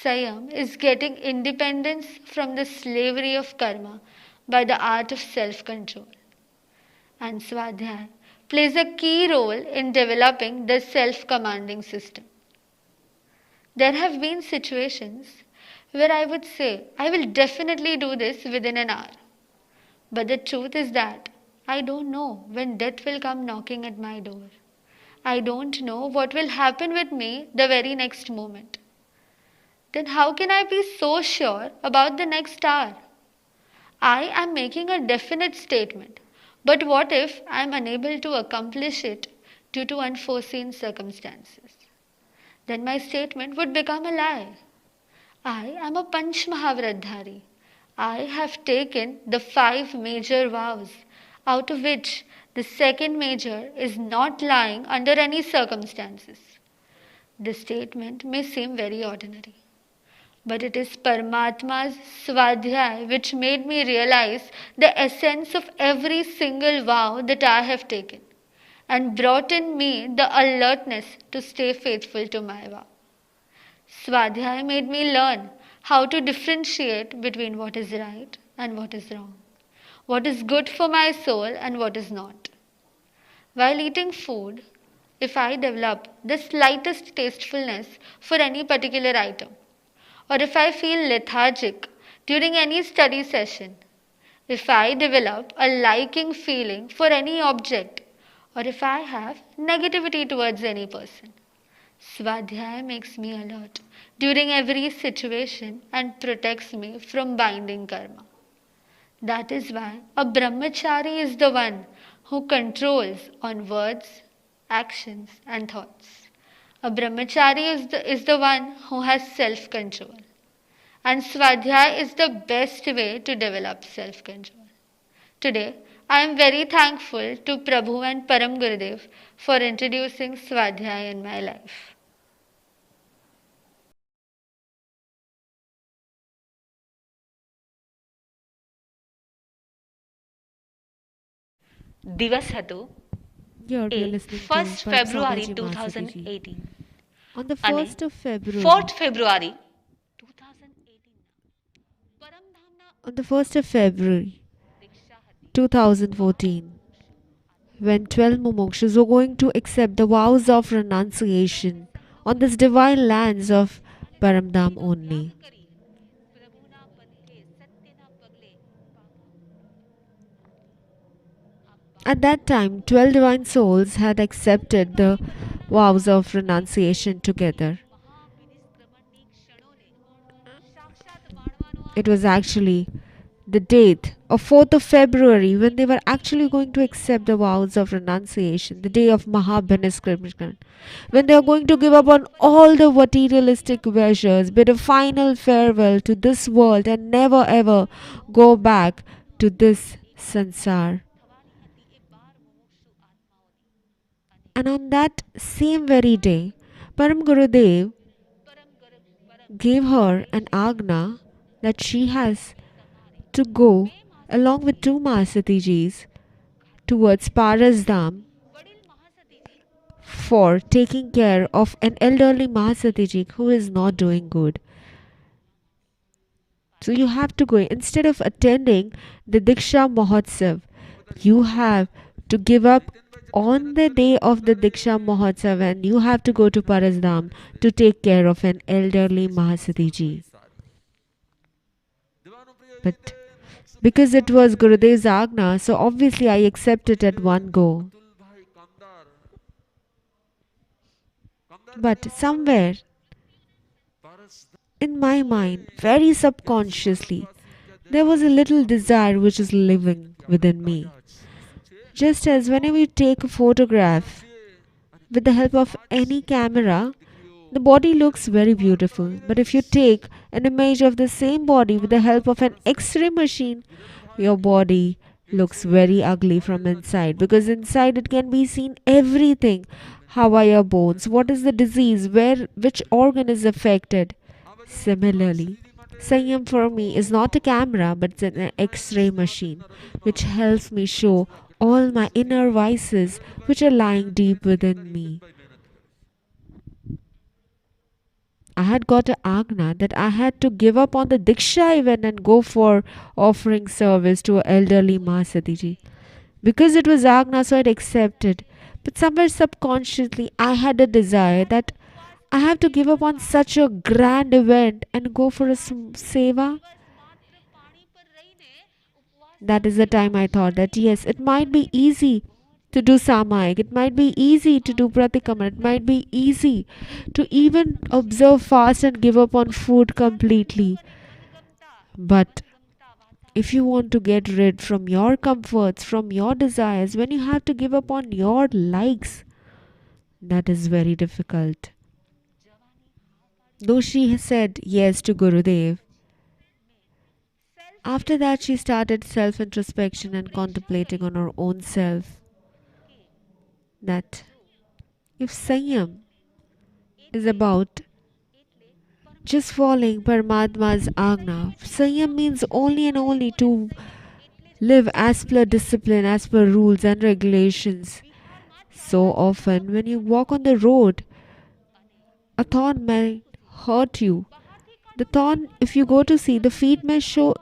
Saiyam is getting independence from the slavery of karma by the art of self-control. And Swadhyay plays a key role in developing the self-commanding system. There have been situations where I would say, I will definitely do this within an hour. But the truth is that I don't know when death will come knocking at my door. I don't know what will happen with me the very next moment. Then how can I be so sure about the next hour? I am making a definite statement, but what if I am unable to accomplish it due to unforeseen circumstances? Then my statement would become a lie. I am a Panch Mahavratdhari. I have taken the 5 major vows, out of which the second major is not lying under any circumstances. The statement may seem very ordinary. but it is Paramatma's Swadhyay which made me realize the essence of every single vow that I have taken and brought in me the alertness to stay faithful to my vow. Swadhyay made me learn how to differentiate between what is right and what is wrong, what is good for my soul and what is not. While eating food, if I develop the slightest tastefulness for any particular item, or if I feel lethargic during any study session, if I develop a liking feeling for any object, or if I have negativity towards any person, Swadhyaya makes me alert during every situation and protects me from binding karma. That is why a brahmachari is the one who controls on words, actions, and thoughts. A brahmachari is the one who has self control. And Swadhyaya is the best way to develop self control. Today, I am very thankful to Prabhu and Param Gurudev for introducing Swadhyaya in my life. દિવસ હતો Here we A are listening to 1st February Swamiji Masatiji. 2018 On the અને 1st of February, 4th February 2018 on the 1st of February 2014, when 12 Mumukshus were going to accept the vows of renunciation on this divine lands of Parasdham only. At that time, 12 divine souls had accepted the vows of renunciation together. It was actually the date of 4th of February when they were actually going to accept the vows of renunciation, the day of Mahabhaniskrishnan, when they are going to give up on all the materialistic pleasures, bid a final farewell to this world and never ever go back to this sansar. And on that same very day, Param Gurudev gave her an agna that she has to go along with two Mahasatijis towards Parasdham for taking care of an elderly Mahasatiji who is not doing good. So you have to go. Instead of attending the Diksha Mahotsav, you have to give up on the day of the Diksha Mahotsav and you have to go to Parasdham to take care of an elderly Mahasatiji. But because it was Gurudev's Agna, so obviously I accepted at one go. But somewhere in my mind, very subconsciously, there was a little desire which is living within me. Just as whenever you take a photograph with the help of any camera, the body looks very beautiful. But if you take an image of the same body with the help of an X-ray machine, your body looks very ugly from inside, because inside it can be seen everything. How are your bones? What is the disease? Which organ is affected? Similarly, Saiyam for me is not a camera, but it's an X-ray machine which helps me show all my inner vices which are lying deep within me. I had got an agna that I had to give up on the Diksha event and go for offering service to an elderly Mahasatiji. Because it was agna, so I'd accepted. But somewhere subconsciously, I had a desire that I have to give up on such a grand event and go for a seva. That is the time I thought that yes, it might be easy to do samayik, it might be easy to do pratikraman, it might be easy to even observe fast and give up on food completely. But if you want to get rid from your comforts, from your desires, when you have to give up on your likes, that is very difficult. Though she said yes to Gurudev, after that she started self-introspection and contemplating on her own self. That if Saiyam is about just following Paramatma's Agna. Saiyam means only and only to live as per discipline, as per rules and regulations. So often, when you walk on the road, a thorn may hurt you. The thorn, if you go to see, the feet may show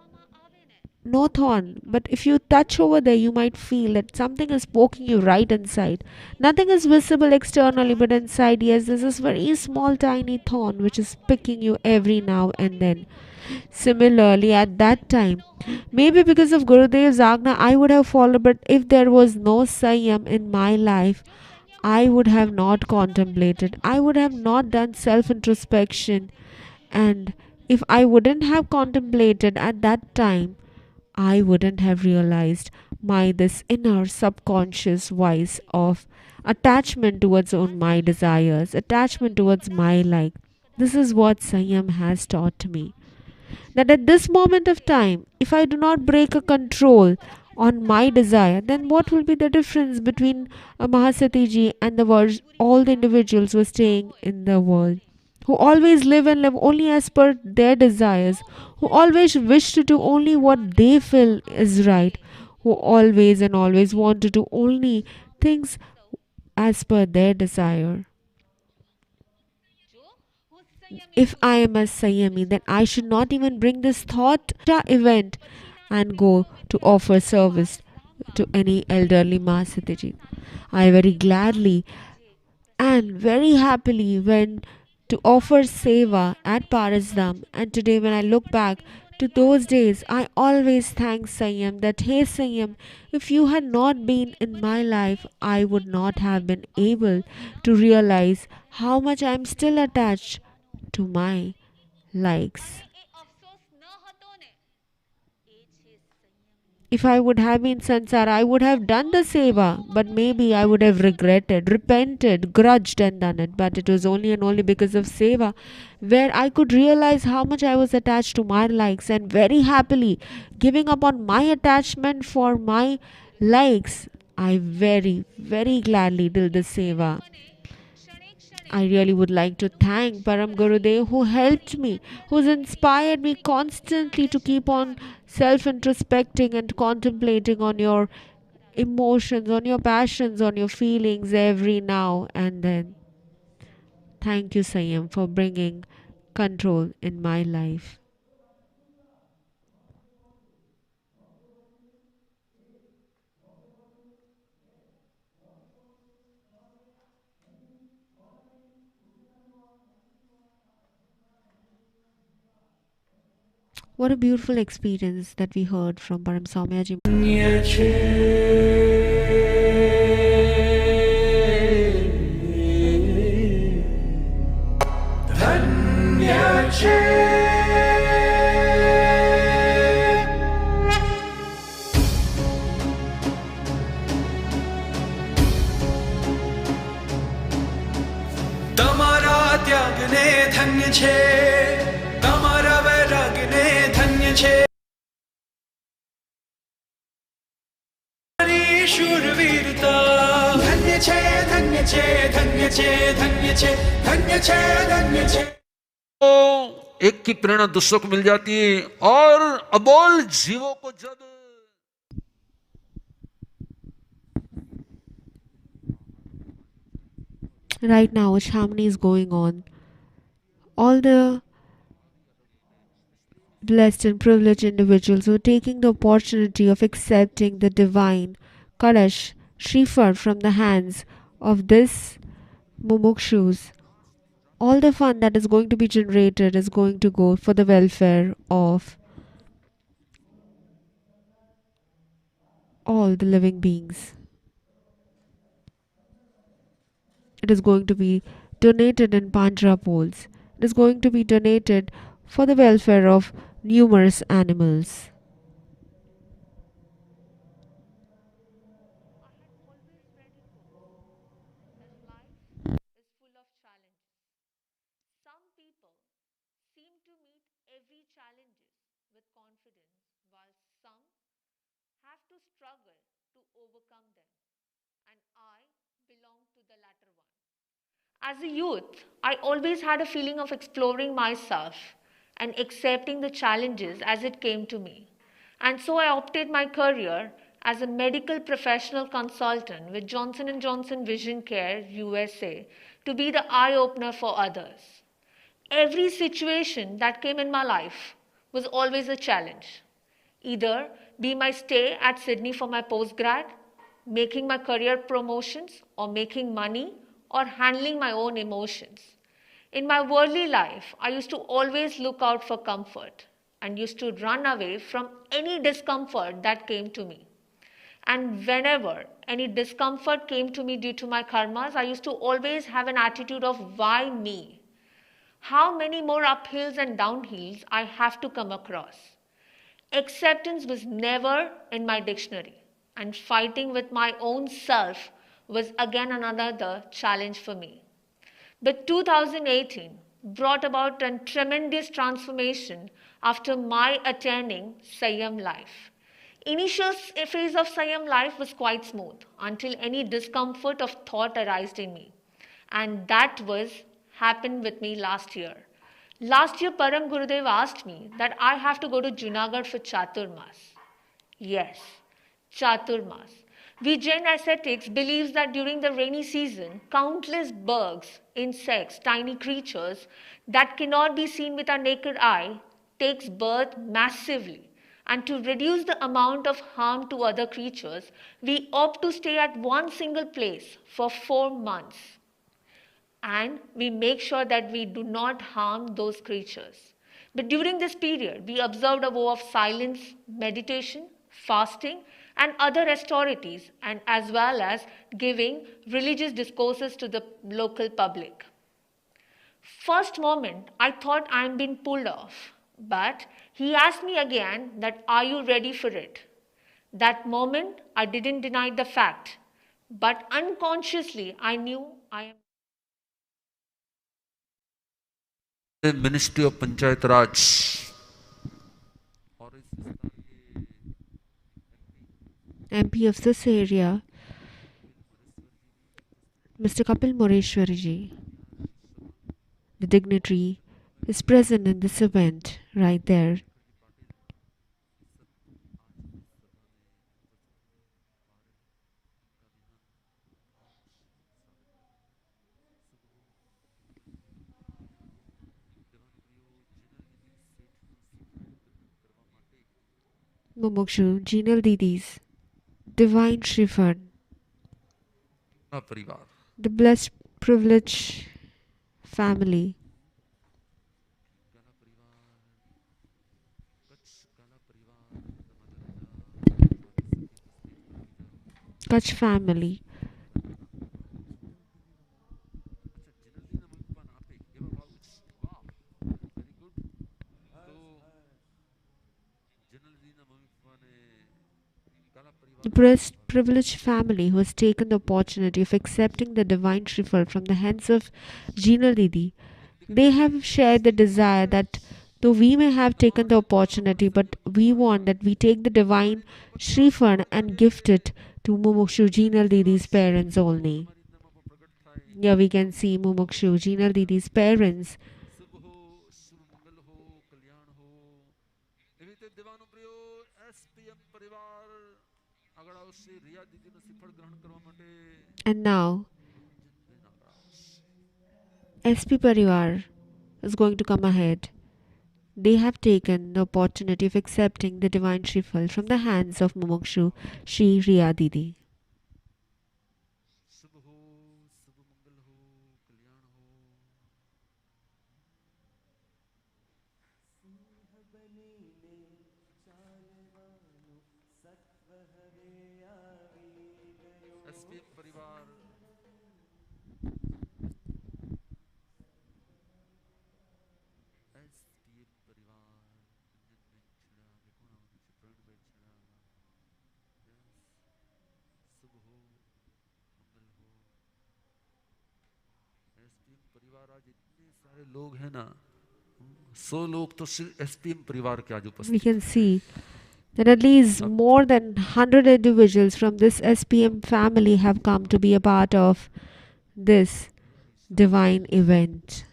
no thorn, but if you touch over there, you might feel that something is poking you right inside. Nothing is visible externally, but inside, yes, there's this very small, tiny thorn which is picking you every now and then. Similarly, at that time, maybe because of Gurudev's Agna, I would have followed, but if there was no Saiyam in my life, I would have not contemplated, I would have not done self introspection, and if I wouldn't have contemplated at that time, I wouldn't have realized my this inner subconscious voice of attachment towards on my desires, attachment towards my like. This is what Saiyam has taught me. That at this moment of time, if I do not break a control on my desire, then what will be the difference between a Mahasati ji and the world, all the individuals who are staying in the world? Who always live and live only as per their desires, who always wish to do only what they feel is right, who always and always want to do only things as per their desire. If I am a Sayami, then I should not even bring this thought to event and go to offer service to any elderly Mahasatiji. I very gladly and very happily went to offer seva at Parasdham, and today when I look back to those days, I always thank Saiyam that, hey Saiyam, if you had not been in my life, I would not have been able to realize how much I am still attached to my likes. If I would have been sansar, I would have done the seva, but maybe I would have regretted, repented, grudged, and done it. But it was only and only because of seva where I could realize how much I was attached to my likes, and very happily giving up on my attachment for my likes, I very, very gladly did the seva. I really would like to thank Param Gurudev who helped me, who's inspired me constantly to keep on self introspecting and contemplating on your emotions, on your passions, on your feelings every now and then. Thank you, Saiyam, for bringing control in my life. What a beautiful experience that we heard from Param Soumyaji. તમારા ત્યાગને ધન્ય છે, તમારા વૈરાગને ધન્ય છે, શૂરવીરતા ધન્ય છે, ધન્ય છે, ધન્ય છે, ધન્ય છે, ધન્ય છે, ધન્ય છે. एक की प्रेरणा दूसरों को मिल जाती है, और अबोल जीवों को जब Right now, a shamani is going on. All the blessed and privileged individuals who are taking the opportunity of accepting the divine Kalash Shrifar from the hands of this Mumukshus. All the fun that is going to be generated is going to go for the welfare of all the living beings. It is going to be donated in Panjra poles. It is going to be donated for the welfare of numerous animals. As a youth, I always had a feeling of exploring myself and accepting the challenges as it came to me. And so I opted my career as a medical professional consultant with Johnson & Johnson Vision Care USA to be the eye opener for others. Every situation that came in my life was always a challenge. Either be my stay at Sydney for my postgrad, making my career promotions, or making money, or handling my own emotions. In my worldly life, I used to always look out for comfort and used to run away from any discomfort that came to me. And whenever any discomfort came to me due to my karmas, I used to always have an attitude of why me? How many more uphills and downhills I have to come across? Acceptance was never in my dictionary, and fighting with my own self was again another challenge for me. But 2018 brought about a tremendous transformation after my attaining Saiyam life. Initial phase of Saiyam life was quite smooth until any discomfort of thought arose in me. And that happened with me last year. Last year, Param Gurudev asked me that I have to go to Junagadh for Chaturmas. Yes, Chaturmas. We Jain ascetics believes that during the rainy season, countless bugs, insects, tiny creatures that cannot be seen with our naked eye takes birth massively. And to reduce the amount of harm to other creatures, we opt to stay at one single place for 4 months. And we make sure that we do not harm those creatures. But during this period, we observed a vow of silence, meditation, fasting, and other austerities, and as well as giving religious discourses to the local public. First moment, I thought I am being pulled off. But he asked me again that, are you ready for it? That moment, I didn't deny the fact. But unconsciously, I knew I am. Ministry of Panchayat Raj और इस विस्तार के MP of this area, Mr. Kapil Moreshwari ji, the dignitary, is present in this event right there. Mumukshu, Jinal Didis, Divine Shrifan, परिवार the blessed privileged family, Kutch family, the blessed privileged family who has taken the opportunity of accepting the divine Shrifal from the hands of Jinal Didi. They have shared the desire that though we may have taken the opportunity, but we want that we take the divine Shrifal and gift it to Mumukshu Jinal Didi's parents only. Here we can see Mumukshu Jinal Didi's parents. And now, SP Parivar is going to come ahead. They have taken the opportunity of accepting the divine Shrifal from the hands of Mumukshu Shree Riya Didi. लोग हैं ना 100 लोग तो सिर्फ SPM परिवार के आज उपस्थित We can see that at least more than 100 individuals from this SPM family have come to be a part of this divine event.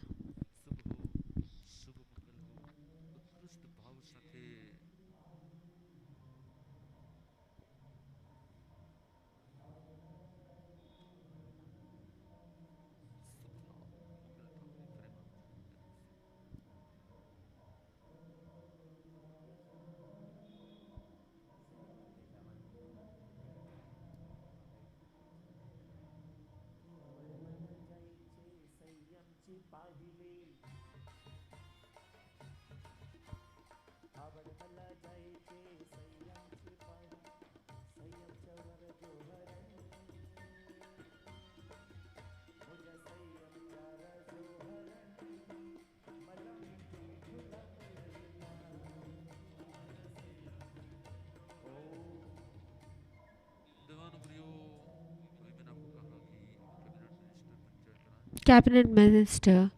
Cabinet Minister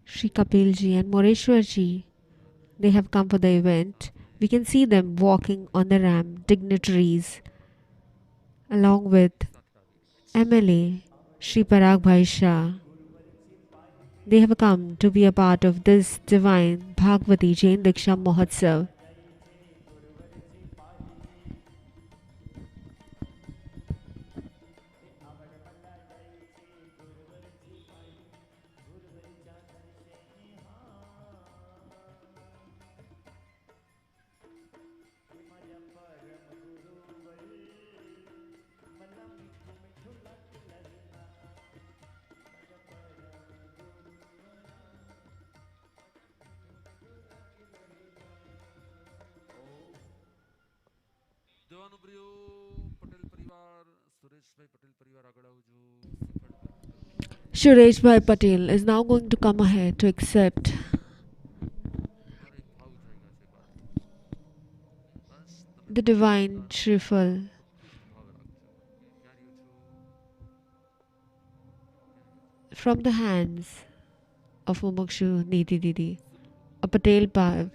Shri Kapilji and Moreshwarji, they have come for the event. We can see them walking on the ramp, dignitaries, along with MLA Shri Parag Bhai Shah. They have come to be a part of this divine Bhagavati Jain Diksha Mahotsav. Suresh Bhai Patel is now going to come ahead to accept the divine Shrifal from the hands of Mumukshu Niti Didi. A Patel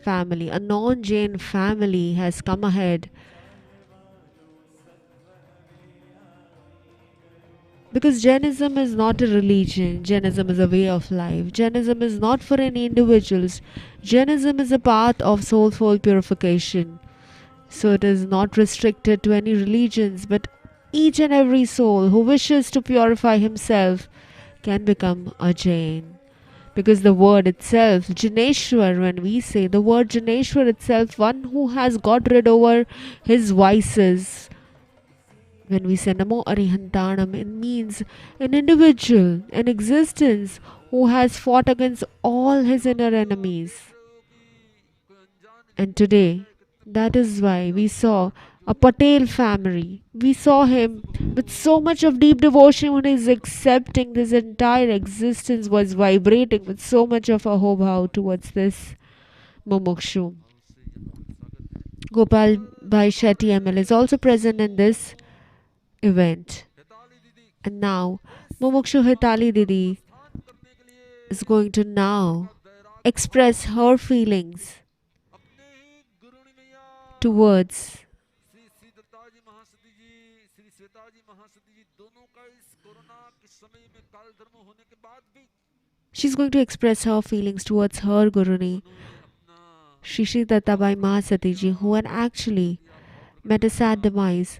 family, a non-Jain family has come ahead because Jainism is not a religion. Jainism is a way of life. Jainism is not for any individuals. Jainism is a path of soulful purification. So it is not restricted to any religions, but each and every soul who wishes to purify himself can become a Jain. Because the word itself, Janeshwar, when we say the word Janeshwar itself, one who has got rid over his vices. When we say Namo Arihantanam, it means an individual, an existence who has fought against all his inner enemies. And today, that is why we saw a Patel family. We saw him with so much of deep devotion when he's accepting this entire existence was vibrating with so much of ahobhav towards this Mumukshu. Gopal Bhai Shetty ML is also present in this event. And now, Mumukshu Hitali Didi is going to now express her feelings towards she's going to express her feelings towards her Guruni, Shri Shri Dattabai Mahasati Ji, who had actually met a sad demise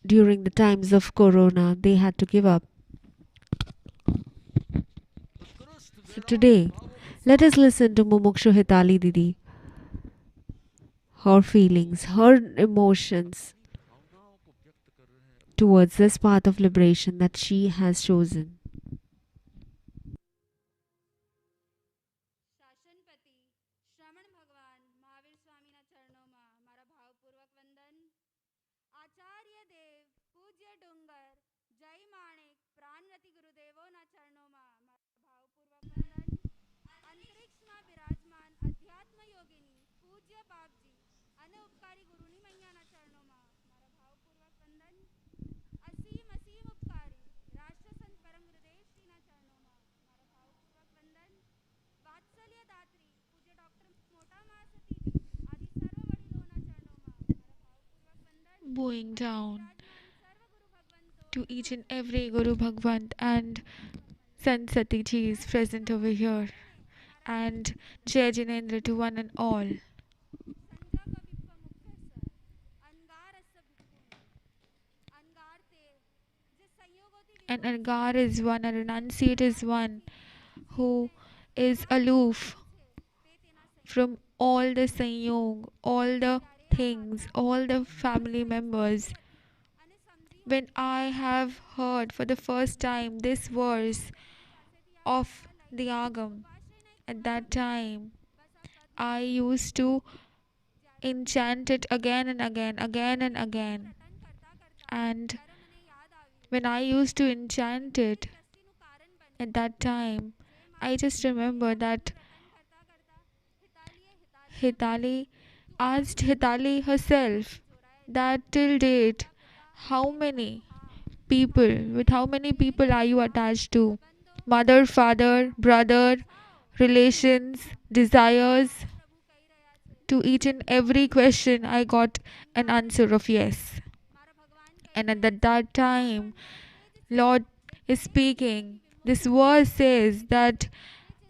during the times of Corona. They had to give up. So today, let us listen to Mumukshu Hitali Didi, her feelings, her emotions towards this path of liberation that she has chosen. Bowing down to each and every Guru Bhagwan and Sant Sati Ji is present over here. And Jai Jinendra to one and all. An Angar is one, a renunciate is one who is aloof from all the Sanyog, all the things, all the family members. When I have heard for the first time this verse of the Agam, at that time I used to enchant it again and again, again and again. And when I used to enchant it at that time, I just remember that Hitali asked Hitali herself that till date, with how many people are you attached to? Mother, father, brother, relations, desires. To each and every question, I got an answer of yes. And at that time, Lord is speaking. This verse says that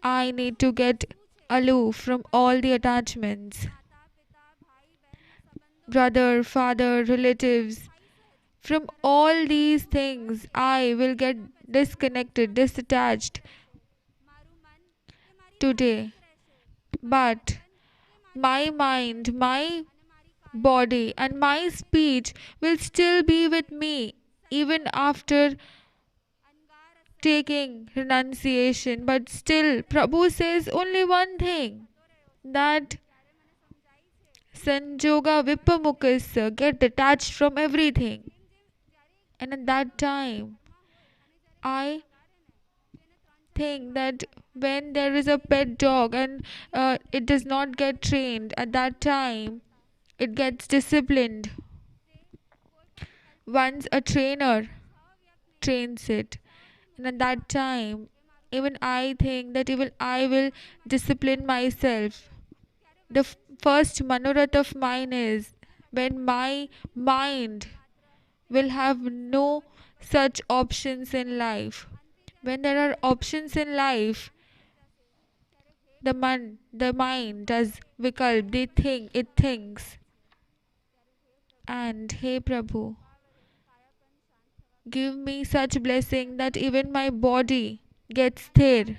I need to get aloof from all the attachments. Brother, father, relatives. From all these things, I will get disconnected, disattached today. But my mind, my body, and my speech will still be with me even after taking renunciation. But still, Prabhu says only one thing, that Sanjoga Vipamukasa, get detached from everything. And at that time, I think that when there is a pet dog and it does not get trained, at that time it gets disciplined. Once a trainer trains it, and at that time, even I think that even I will discipline myself. The first manorath of mine is when my mind will have no such options in life. When there are options in life, the mind does vikalp, it thinks. And hey Prabhu, give me such blessing that even my body gets sthir.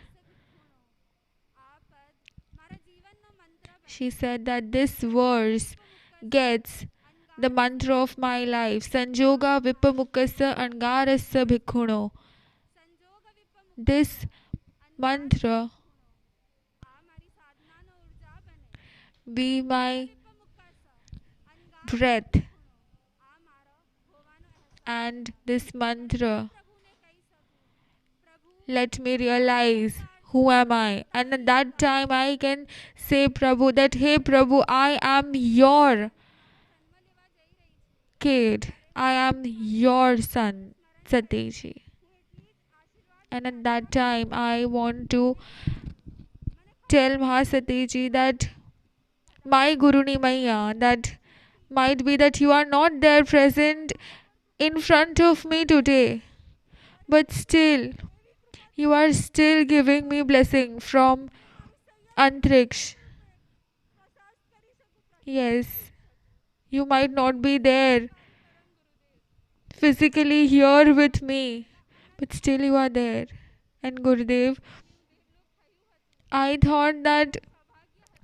She said that this verse gets the mantra of my life. Sanjoga Vipamukasa Angarasa Bhikkhuno. This mantra be my breath, and this mantra let me realize who am I, and at that time I can say Prabhu that hey Prabhu, I am your kid, I am your son Satiji. And at that time I want to tell Mahasatiji that my Guruni Maya, that might be that you are not there present in front of me today, but still you are still giving me blessing from Antriksh. Yes, you might not be there physically here with me, but still you are there. And Gurudev, I thought that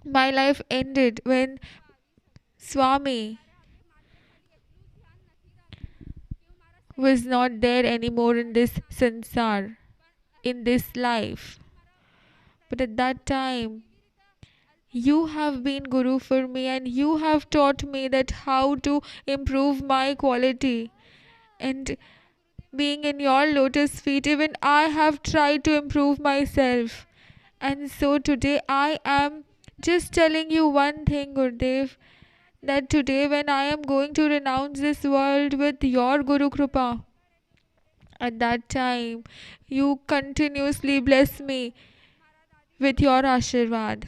my life ended when Swami was not there anymore in this sansar, in this life. But at that time, you have been Guru for me, and you have taught me that how to improve my quality. And being in your lotus feet, even I have tried to improve myself. And so today I am just telling you one thing, Gurudev, that today when I am going to renounce this world with your Guru Kripa, at that time you continuously bless me with your Ashirvad.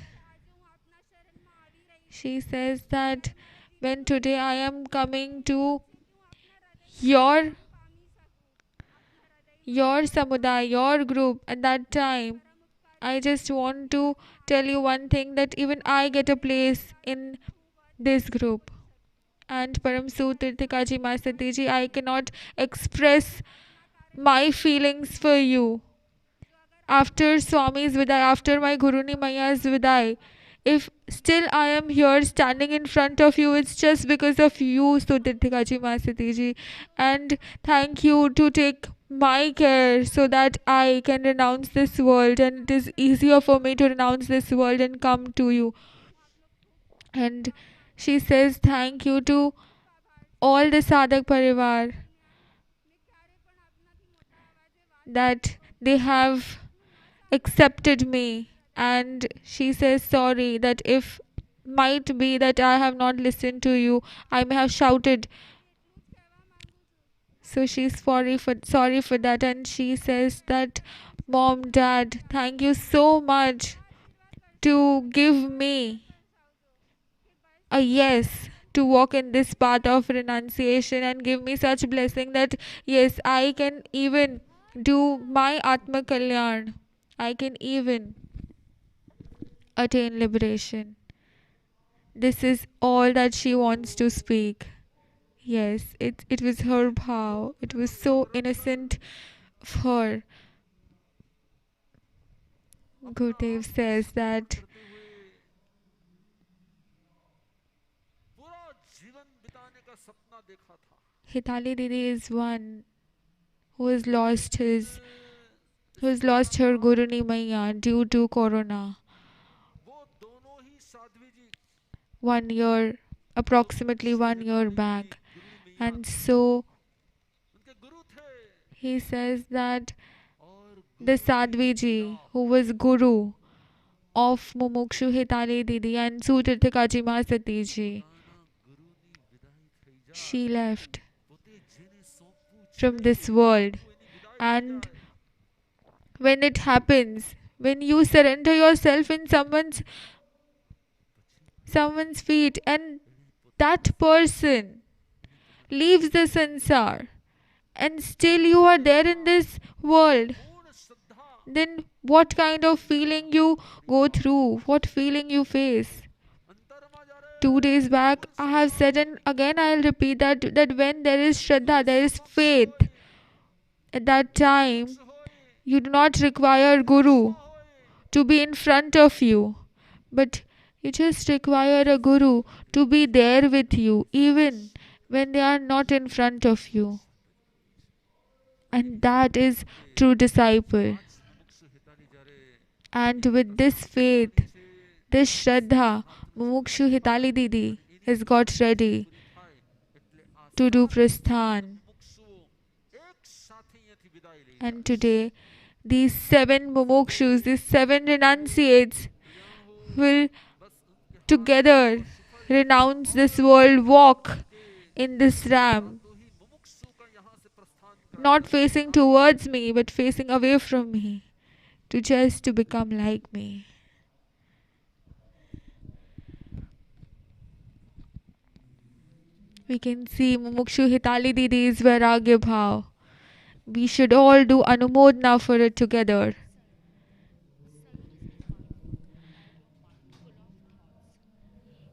She says that when today I am coming to your your samudaya, your group. At that time, I just want to tell you one thing, that even I get a place in this group. And Param Tirthikaji Masatiji, I cannot express my feelings for you. After Swami's Vidai, after my Guruni Maya's Vidai, if still I am here standing in front of you, it's just because of you, Sutirthikaji Masatiji. And thank you to take my care so that I can renounce this world, and it is easier for me to renounce this world and come to you. And she says thank you to all the Sadhak Parivar, that they have accepted me. And she says sorry, that if might be that I have not listened to you, I may have shouted. So she's sorry for that. And she says that, Mom, Dad, thank you so much to give me a yes to walk in this path of renunciation, and give me such blessing that yes, I can even do my Atma Kalyan. I can even attain liberation. This is all that she wants to speak. Yes, it was her bhav. It was so innocent of her. Gurudev says that Hitali Didi is one who has lost her Guruni Maya due to Corona. 1 year, approximately 1 year back. And so he says that the Sadhviji, who was Guru of Mumukshu Hitali Didi and Sutirthikaji Masatiji, she left from this world. And when it happens, when you surrender yourself in someone's feet, and that person leaves the sansar, and still you are there in this world, then what kind of feeling you go through, what feeling you face. 2 days back I have said, and again I'll repeat that when there is Shraddha, there is faith. At that time, you do not require Guru to be in front of you, but you just require a Guru to be there with you, even when they are not in front of you. And that is true disciple. And with this faith, this Shraddha, Mumukshu Hitali Didi has got ready to do Prasthan. And today, these 7 Mumukshus, these 7 renunciates will together renounce this world, walk in this ramp, not facing towards me, but facing away from me, to become like me. We can see Mumukshu Hitali Didi's Vairagya Bhav. We should all do anumodana for it together.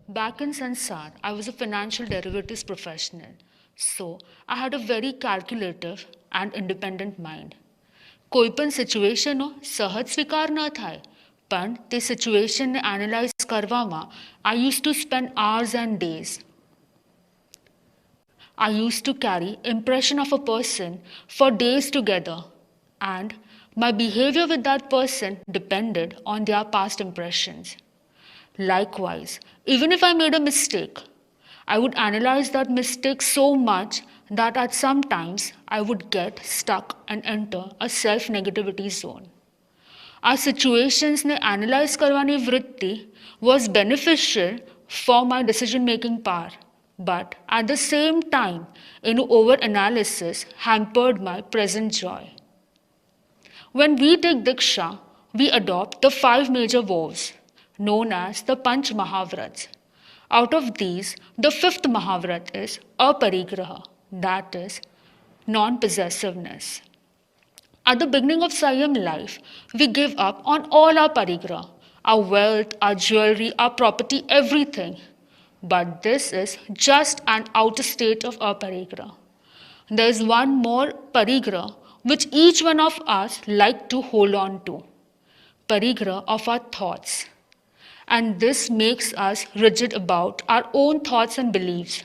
Back in Sansar, I was a financial derivatives professional, so I had a very calculative and independent mind. કોઈ પણ સિચ્યુએશનો સહજ સ્વીકાર ન થાય, પણ તે સિચ્યુએશનને analyse કરવામાં I used to spend hours and days. I used to carry impression of a person for days together, and my behavior with that person depended on their past impressions. Likewise, even if I made a mistake, I would analyze that mistake so much that at some times I would get stuck and enter a self-negativity zone. Our situations ne analyze karwani vritti was beneficial for my decision-making power, but at the same time, over-analysis hampered my present joy. When we take Diksha, we adopt the 5 major vows, known as the Panch Mahavrats. Out of these, the 5th Mahavrat is aparigraha, that is non-possessiveness. At the beginning of Saiyam life, we give up on all our parigra, our wealth, our jewelry, our property, everything. But this is just an outer state of our parigra. There is one more parigra which each one of us like to hold on to. Parigra of our thoughts. And this makes us rigid about our own thoughts and beliefs.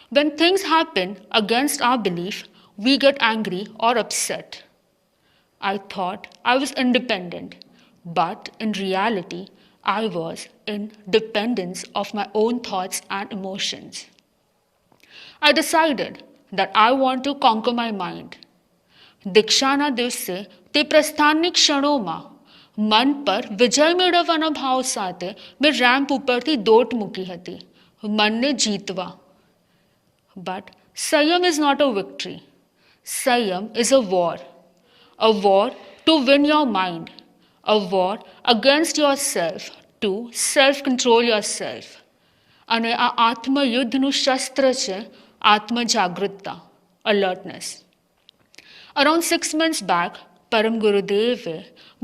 When things happen against our belief, we get angry or upset. I thought I was independent, but in reality, I was in dependence of my own thoughts and emotions. I decided that I want to conquer my mind. દીક્ષાના દિવસે તે પ્રસ્થાનની ક્ષણોમાં મન પર વિજય મેળવવાના ભાવ સાથે મેં ramp ઉપરથી દોટ મૂકી હતી, મનને જીતવા. But Saiyam is not a victory. Saiyam is a war to win your mind, a war against yourself, to self-control yourself. અને આ આત્મયુદ્ધનું શસ્ત્ર છે આત્મજાગૃતતા, alertness. Around 6 months back, Param Gurudev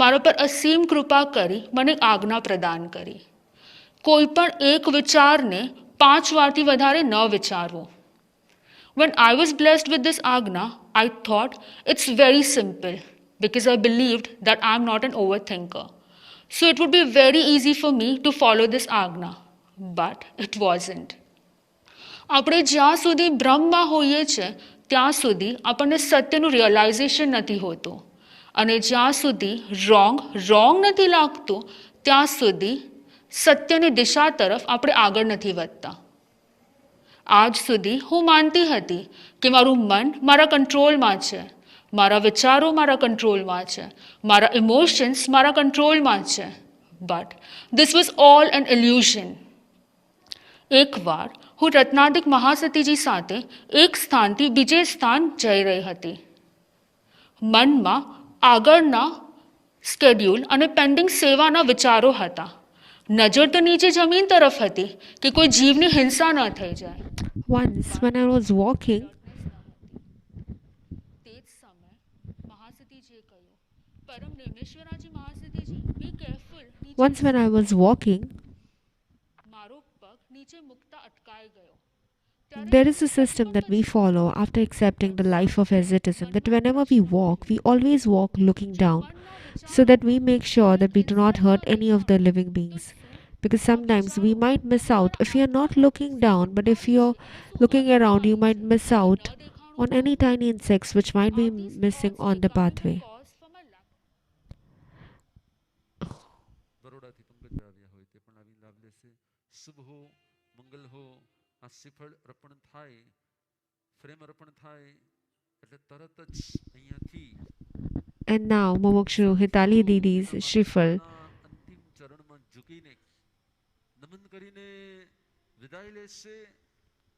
મારા પર અસીમ કૃપા કરી મને આજ્ઞા પ્રદાન કરી. કોઈ પણ એક વિચારને 5 વારથી વધારે ન વિચારવો. When I was blessed with this ajna, I thought it's very simple because I believed that I'm not an overthinker. So it would be very easy for me to follow this ajna. But it wasn't. આપણે જ્યાં સુધી બ્રહ્મમાં હોઈએ છીએ ત્યાં સુધી આપણને સત્યનું realisation નથી હોતું. અને જ્યાં સુધી રોંગ નથી લાગતું ત્યાં સુધી સત્યની દિશા તરફ આપણે આગળ નથી વધતા. આજ સુધી હું માનતી હતી કે મારું મન મારા કંટ્રોલમાં છે, મારા વિચારો મારા કંટ્રોલમાં છે, મારા ઇમોશન્સ મારા કંટ્રોલમાં છે. But this was all an illusion. એકવાર હું રત્નાદિક મહાસતીજી સાથે એક સ્થાનથી બીજે સ્થાન જઈ રહી હતી. મનમાં આગળના સ્કેડ્યુલ અને પેન્ડિંગ સેવાના વિચારો હતા. નજર તો નીચે જમીન તરફ હતી કે કોઈ જીવની હિંસા ન થઈ જાય. Once when I was walking, તે જ સમય મહાસતીજીએ કહ્યું, પરમ નિમેશ્વરાજી મહાસતીજી, be careful. once when I was walking, મારો પગ નીચે મુકતા અટકાઈ ગયો. there is a system that we follow after accepting the life of asceticism, that whenever we walk, we always walk looking down, so that we make sure that we do not hurt any of the living beings. Because sometimes we might miss out if you are not looking down, but if you are looking around, you might miss out on any tiny insects which might be missing on the pathway. બરોડાથી Pankaj આવ્યા હોય તે પણ આવીને લાભ લેશે. શુભ હો, મંગલ હો, આ શ્રીફળ અર્પણ થાય, ફ્રેમ અર્પણ થાય એટલે તરત જ અહીંયાથી And now Mumukshu Hitali Didi's Shrifal. અંતિમ ચરણમાં ઝૂકીને નમન કરીને વિદાય લેશે.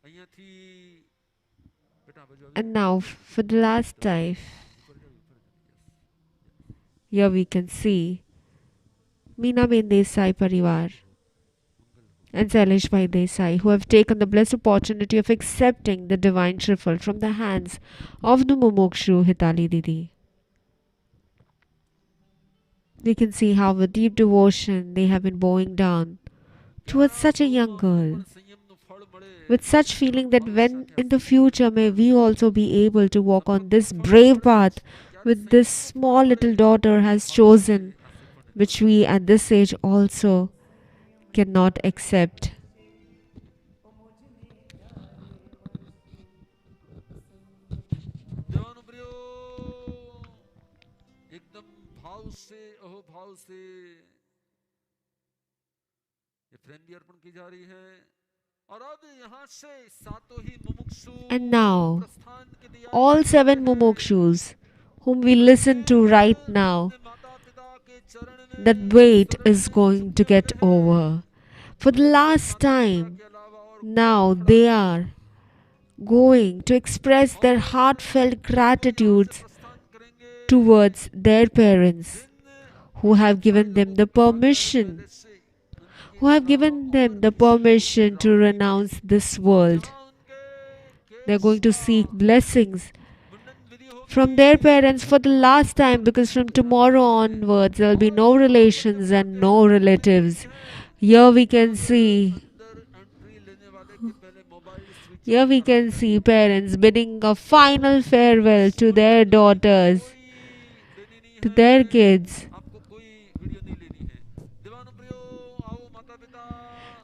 અહીંયાથી બેટા બાજુ આવી. And now for the last time, here we can see Meena Ben Desai Parivar and Sailesh Bhai Desai, who have taken the blessed opportunity of accepting the divine Shrifal from the hands of the Mumukshu Hitali Didi. We can see how with deep devotion they have been bowing down towards such a young girl, with such feeling that when in the future may we also be able to walk on this brave path which this small little daughter has chosen, which we at this age also cannot accept. एकदम भाव से अहो भाव से ये frame भी अर्पण की जा रही है. और अब यहाँ से सातों ही मुमुक्षु And now, all 7 Mumukshus whom we listen to right now, that wait is going to get over. For the last time, now they are going to express their heartfelt gratitudes towards their parents who have given them the permission, to renounce this world. They are going to seek blessings from their parents for the last time, because from tomorrow onwards there will be no relations and no relatives. Here we can see Here we can see parents bidding a final farewell to their daughters, to their kids.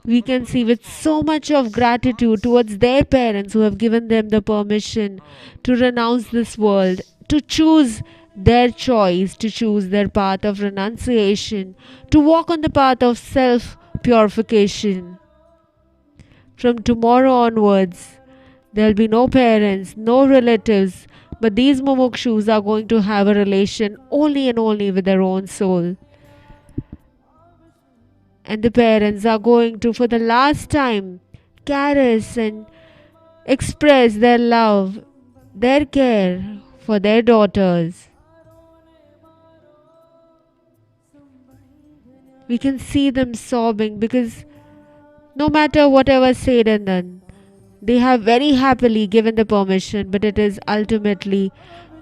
We can see with so much of gratitude towards their parents who have given them the permission to renounce this world, to choose their choice, to choose their path of renunciation, to walk on the path of self purification. From tomorrow onwards, there will be no parents, no relatives, but these Mumukshus are going to have a relation only and only with their own soul. And the parents are going to, for the last time, caress and express their love, their care for their daughters. We can see them sobbing because no matter whatever said and done, they have very happily given the permission, but it is ultimately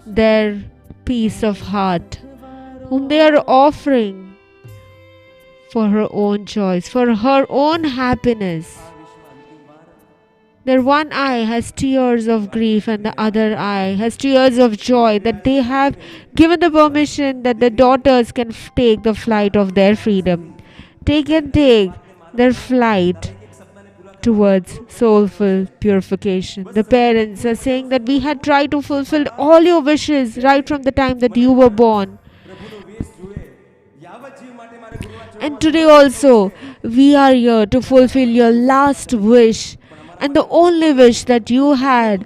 their peace of heart, whom they are offering for her own choice, for her own happiness. Their one eye has tears of grief and the other eye has tears of joy that they have given the permission that the daughters can take the flight of their freedom. Take their flight towards soulful purification. The parents are saying that we had tried to fulfill all your wishes right from the time that you were born. And today also, we are here to fulfill your last wish and the only wish that you had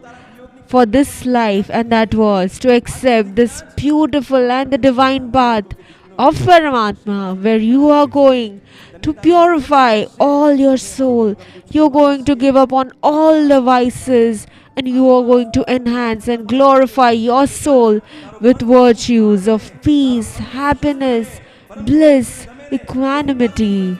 for this life, and that was to accept this beautiful and the divine path of Paramatma, where you are going to purify all your soul. You're going to give up on all the vices and you are going to enhance and glorify your soul with virtues of peace, happiness, bliss, equanimity.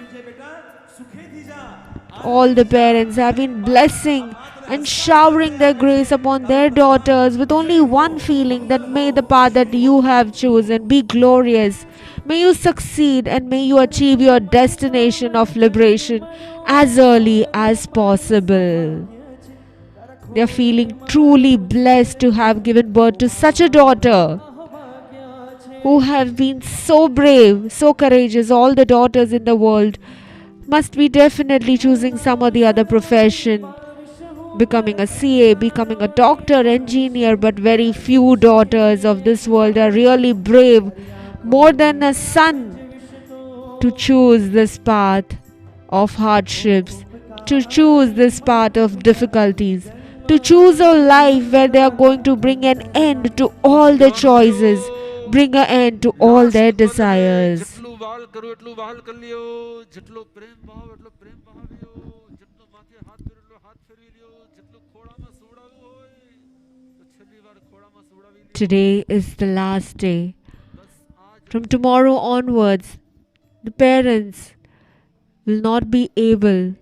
All the parents have been blessing and showering their grace upon their daughters with only one feeling, that may the path that you have chosen be glorious. May you succeed and may you achieve your destination of liberation as early as possible. They are feeling truly blessed to have given birth to such a daughter, who have been so brave, so courageous. All the daughters in the world must be definitely choosing some or the other profession, becoming a CA, becoming a doctor, engineer, but very few daughters of this world are really brave, more than a son, to choose this path of hardships, to choose this path of difficulties, to choose a life where they are going to bring an end to all their choices, bring an end to all their desires. Today is the last day. From tomorrow onwards, the parents will not be able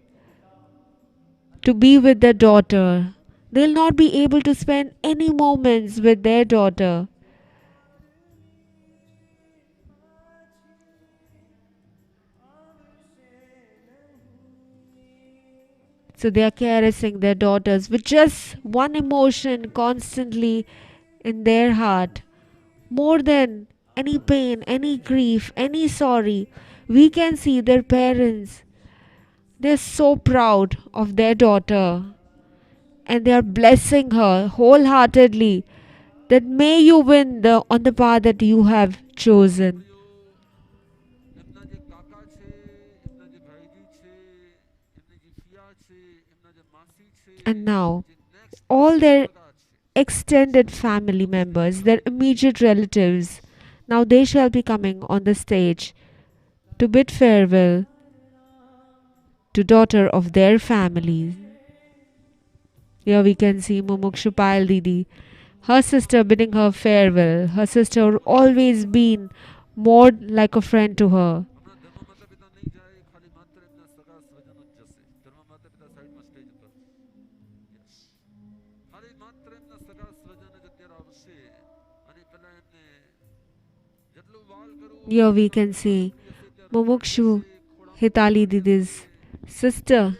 to be with their daughter. They'll not be able to spend any moments with their daughter. So they are caressing their daughters with just one emotion constantly in their heart. More than any pain, any grief, any sorry, we can see their parents. They're so proud of their daughter and they are blessing her wholeheartedly that may you win on the path that you have chosen. And now, all their extended family members, their immediate relatives, now they shall be coming on the stage to bid farewell to daughter of their family. Here we can see Mumukshu Payal Didi, her sister bidding her farewell. Her sister always been more like a friend to her. Here we can see Mumukshu, Hitali Didi's sister.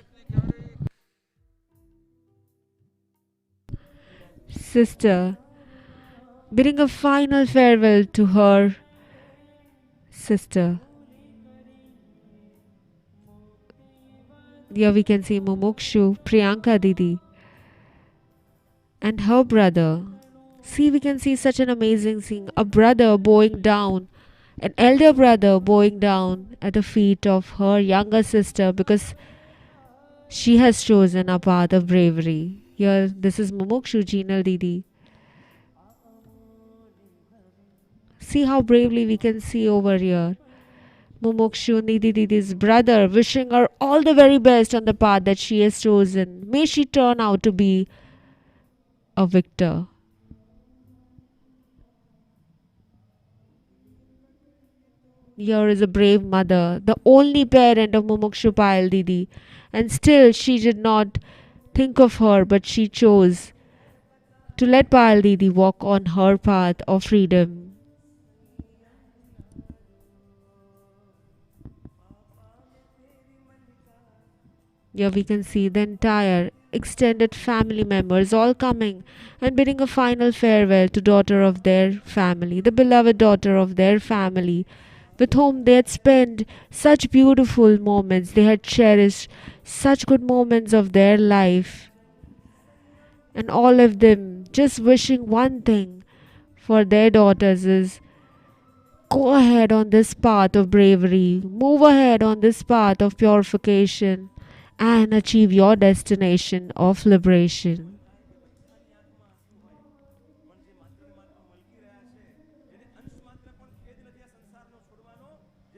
Sister, bidding a final farewell to her sister. Here we can see Mumukshu, Priyanka Didi, and her brother. See, we can see such an amazing scene. A brother bowing down, an elder brother bowing down at the feet of her younger sister because she has chosen a path of bravery. Here, this is Mumukshu, Jinal Didi. See how bravely we can see over here. Mumukshu, Nidhi Didi's brother, wishing her all the very best on the path that she has chosen. May she turn out to be a victor. Here is a brave mother, the only parent of Mumukshu Payal Didi, and still she did not think of her, but she chose to let Payal Didi walk on her path of freedom. Here we can see the entire extended family members all coming and bidding a final farewell to daughter of their family, the beloved daughter of their family, with whom they had spent such beautiful moments. They had cherished such good moments of their life. And all of them just wishing one thing for their daughters is go ahead on this path of bravery, move ahead on this path of purification, and achieve your destination of liberation.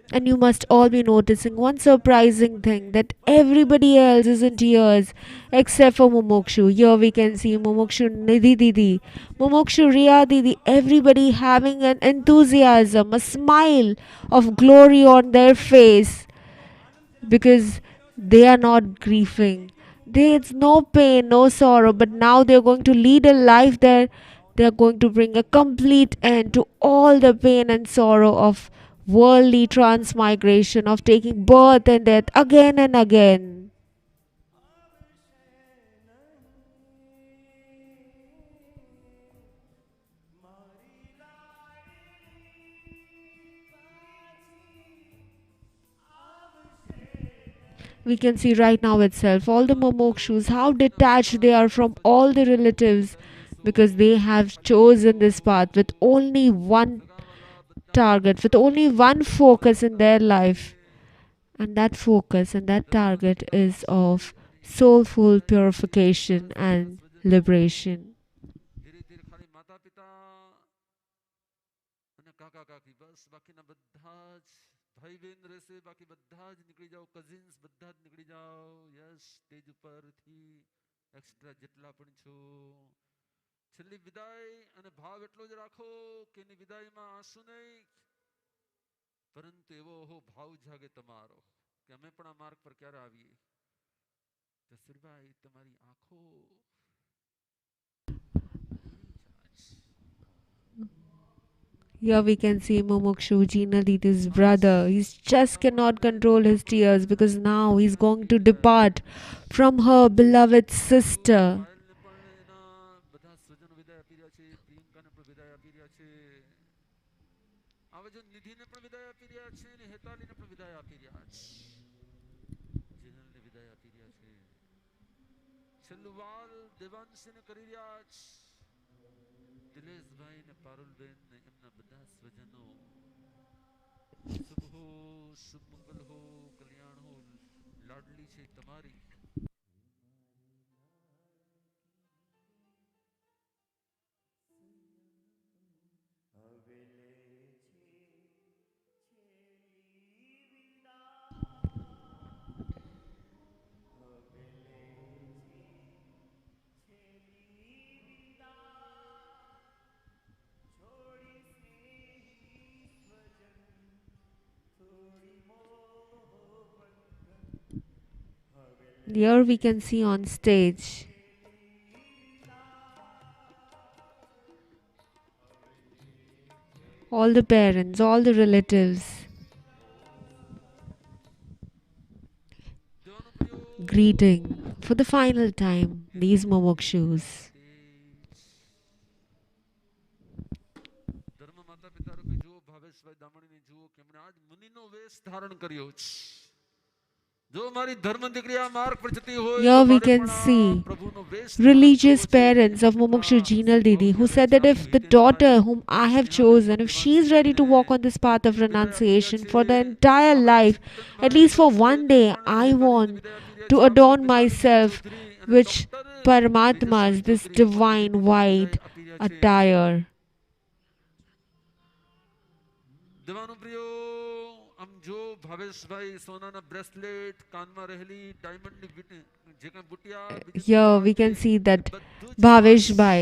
And you must all be noticing one surprising thing, that everybody else is in tears except for Mumukshu. Here we can see Mumukshu Nidhi Didi, Mumukshu Riya Didi, everybody having an enthusiasm, a smile of glory on their face because they are not grieving. There's no pain, no sorrow, but now they're going to lead a life there. They're going to bring a complete end to all the pain and sorrow of worldly transmigration, of taking birth and death again and again. We can see right now itself all the Mumukshus, how detached they are from all the relatives because they have chosen this path with only one target, with only one focus in their life. And that focus and that target is of soulful purification and liberation. ભાઈ બેન રહેશે બાકી બધા જ નીકળી જાઓ cousins બધા જ નીકળી જાઓ યસ સ્ટેજ ઉપરથી એક્સ્ટ્રા જેટલા પણ છો છેલ્લી વિદાય અને ભાવ એટલો જ રાખો કે એની વિદાયમાં આંસુ નહીં પરંતુ એવો ભાવ જાગે તમારો કે અમે પણ આ માર્ગ પર ક્યારે આવીએ જસુરભાઈ તમારી આંખો Here we can see Mumukshu, Jina Didi's brother. He just cannot control his tears because now he's going to depart from her beloved sister. દિલેશભાઈ ને પારુલબેન ને એમના બધા સ્વજનો શુભ હો શુભ મંગલ હો કલ્યાણ હો લાડલી છે તમારી Here we can see on stage all the parents, all the relatives, greeting for the final time these Mumukshus. ધર્મ માતા પિતા રૂપે જુઓ ભાવેશભાઈ દામણીને જુઓ કે એમણે આજ મુનિનો વેશ ધારણ કર્યો છે. જો મારી ધર્મ દીકરી આ માર્ગ પર જતી હોય Here તો we મારે can પણ આ see પ્રભુનો વેશ religious parents of Mumukshu Jinal Didi who said that if the daughter whom I have chosen, if she is ready to walk on this path of renunciation for the entire life, at least for one day, I want to adorn myself with Paramatma's, this divine white attire. દેવાનો પ્રિયો આમ જો ભાવેશભાઈ સોનાના bracelet કાનમાં રહેલી ડાયમંડની જે કંઈ Butiya Here we can see that Bhavesh Bhai,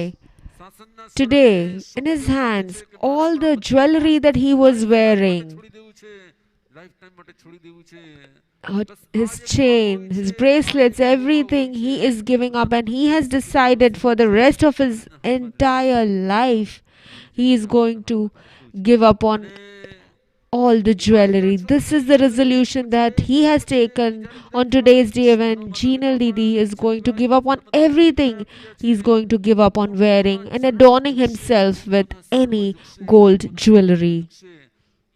today in his hands, all the jewelry that he was wearing, his chain, his bracelets, everything he is giving up, and he has decided for the rest of his entire life he is going to give up on all the jewelry. This is the resolution that he has taken on today's day when Jinal Didi is going to give up on everything. He's going to give up on wearing and adorning himself with any gold jewelry.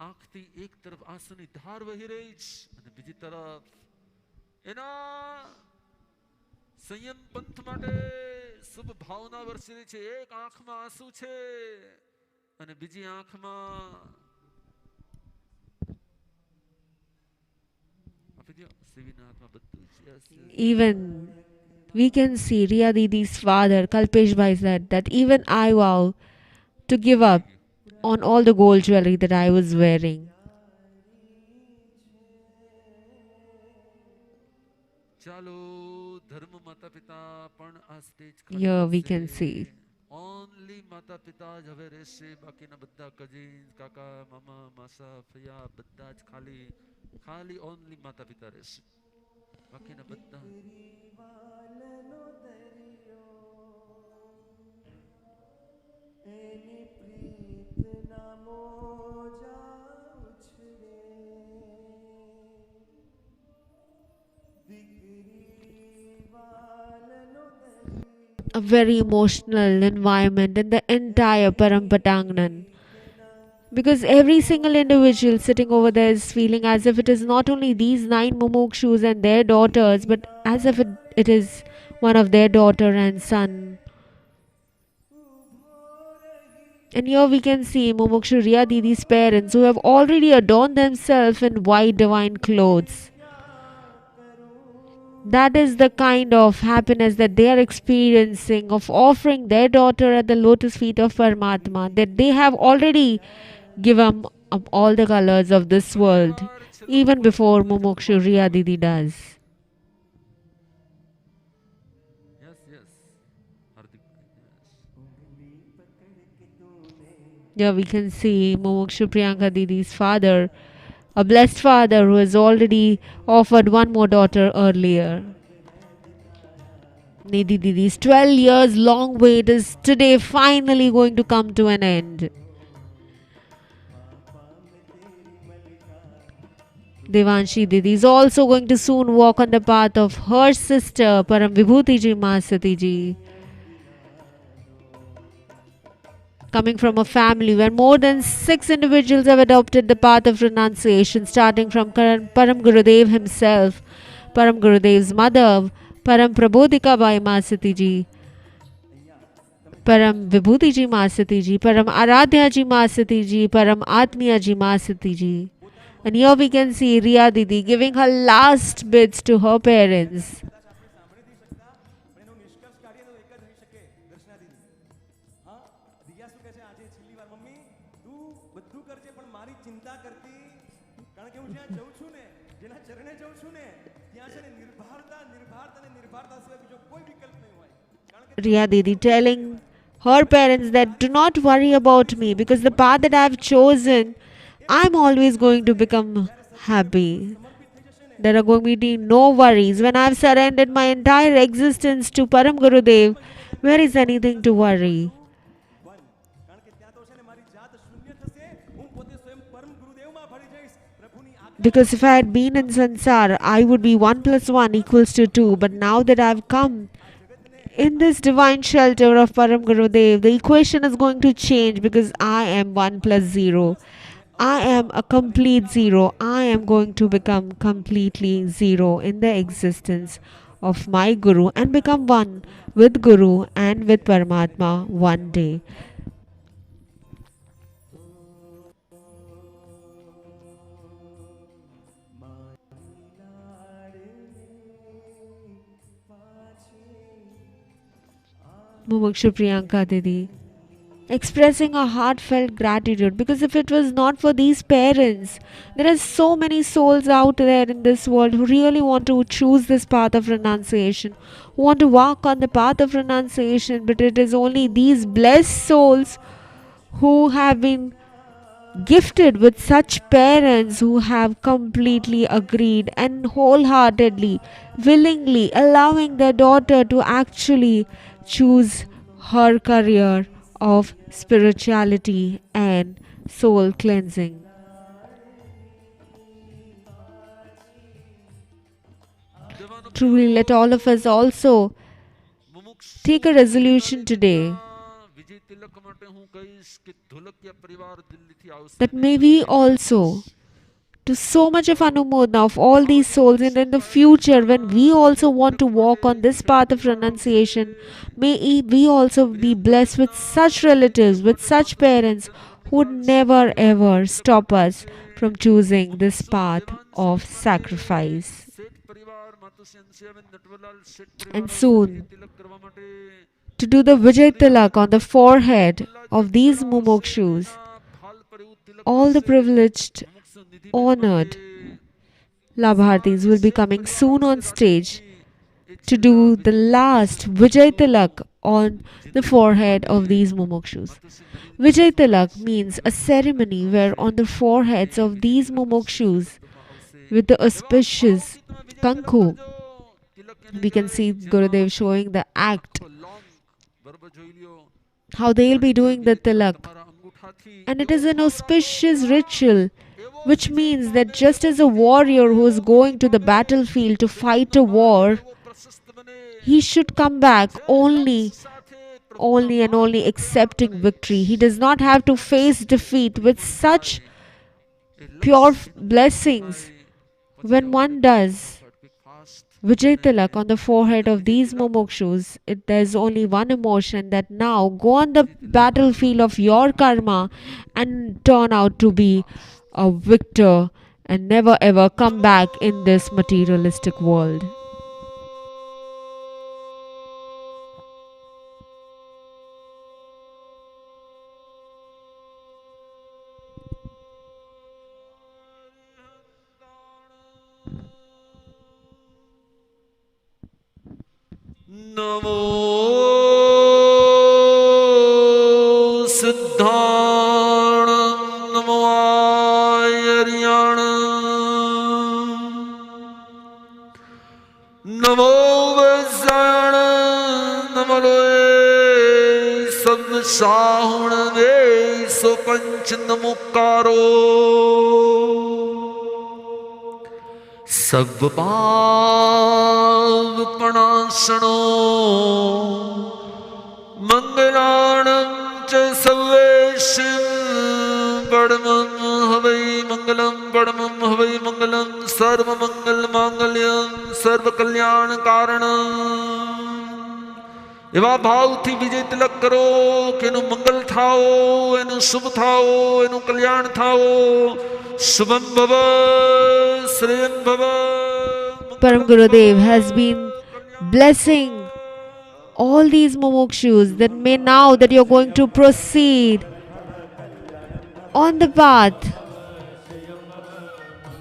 આંખથી એક તરફ આંસુની ધાર વહી રહી છે અને બીજી તરફ એના સંયમ પંથ માટે શુભ ભાવના વરસી રહી છે. એક આંખમાં આંસુ છે અને બીજી આંખમાં Even we can see Riya Didi's father Kalpesh Bhai said that even I vow to give up on all the gold jewelry that I was wearing. Here we can see only માતા પિતા જ હવે રહેશે, બાકીના બધા cousins કાકા મામા માસા ફયા બધા જ ખાલી ખાલી only માતા પિતા રહેશે, બાકીના બધા a very emotional environment in the entire Param Patangnan. Because every single individual sitting over there is feeling as if it is not only these 9 Mumukshus and their daughters, but as if it is one of their daughter and son. And here we can see Mumukshu Riya Didi's parents who have already adorned themselves in white divine clothes. That is the kind of happiness that they are experiencing of offering their daughter at the lotus feet of Paramatma, that they have already given up all the colors of this world, even before Mumukshu Riya Didi does. Here we can see Mumukshu Priyanka Didi's father, a blessed father who has already offered one more daughter earlier. Nidhi Didi's 12 years long wait is today finally going to come to an end. Devanshi Didi is also going to soon walk on the path of her sister Param Vibhutiji Mahasatiji. Coming from a family where more than 6 individuals have adopted the path of renunciation, starting from Param Gurudev himself, Param Gurudev's mother, Param Prabodhika Bai Mahasatiji, Param Vibhutiji Mahasatiji, Param Aradhyaji Mahasatiji, Param Aatmayatra Mahasatiji. And here we can see Riya Didi giving her last bits to her parents. Riya Didi telling her parents that do not worry about me, because the path that I have chosen, I'm always going to become happy. There are going to be no worries. When I've surrendered my entire existence to Param Gurudev, where is anything to worry? Because if I had been in Sansar, I would be 1 plus 1 equals to 2. But now that I've come in this divine shelter of Param Gurudev, the equation is going to change because I am 1 plus 0. I am a complete 0. I am going to become completely 0 in the existence of my Guru and become one with Guru and with Paramatma one day. Mumukshu Priyanka Didi, expressing a heartfelt gratitude, because if it was not for these parents, there are so many souls out there in this world who really want to choose this path of renunciation, who want to walk on the path of renunciation, but it is only these blessed souls who have been gifted with such parents who have completely agreed and wholeheartedly, willingly allowing their daughter to actually choose her career of spirituality and soul cleansing. Truly, let all of us also take a resolution today that may we also do so much of anumodana of all these souls, and in the future when we also want to walk on this path of renunciation, may we also be blessed with such relatives, with such parents who would never ever stop us from choosing this path of sacrifice. And soon, to do the Vijay Tilak on the forehead of these Mumukshus, all the privileged, honored Labhartis will be coming soon on stage to do the last Vijay Tilak on the forehead of these Mumukshus. Vijay Tilak means a ceremony where on the foreheads of these Mumukshus, with the auspicious Kanku, we can see Gurudev showing the act, how they'll be doing the tilak. And it is an auspicious ritual, which means that just as a warrior who is going to the battlefield to fight a war, he should come back only and only accepting victory. He does not have to face defeat. With such pure blessings, when one does Vijay Tilak on the forehead of these Mumukshus, there's only one emotion, that now go on the battlefield of your karma and turn out to be a victor and never ever come back in this materialistic world. नमो सिद्धाण नमो आर्याण नमो वैसायण नमो संसाहुण वे सो पंच नमुकारो सब पावपणासनो मंगलाणं च सर्वेषां परमं हवै मंगलं परमं हवै मंगलं सर्वमंगल मांगल्यं सर्वकल्याणकारणं એવા ભાવથી વિજય તિલક કરો કે એનું મંગલ થાઓ, એનું શુભ થાઓ, એનું કલ્યાણ થાઓ. શુભમ ભવ શ્રેયમ ભવ. Param Gurudev has been blessing all these Mumukshus that may now that you're going to proceed on the path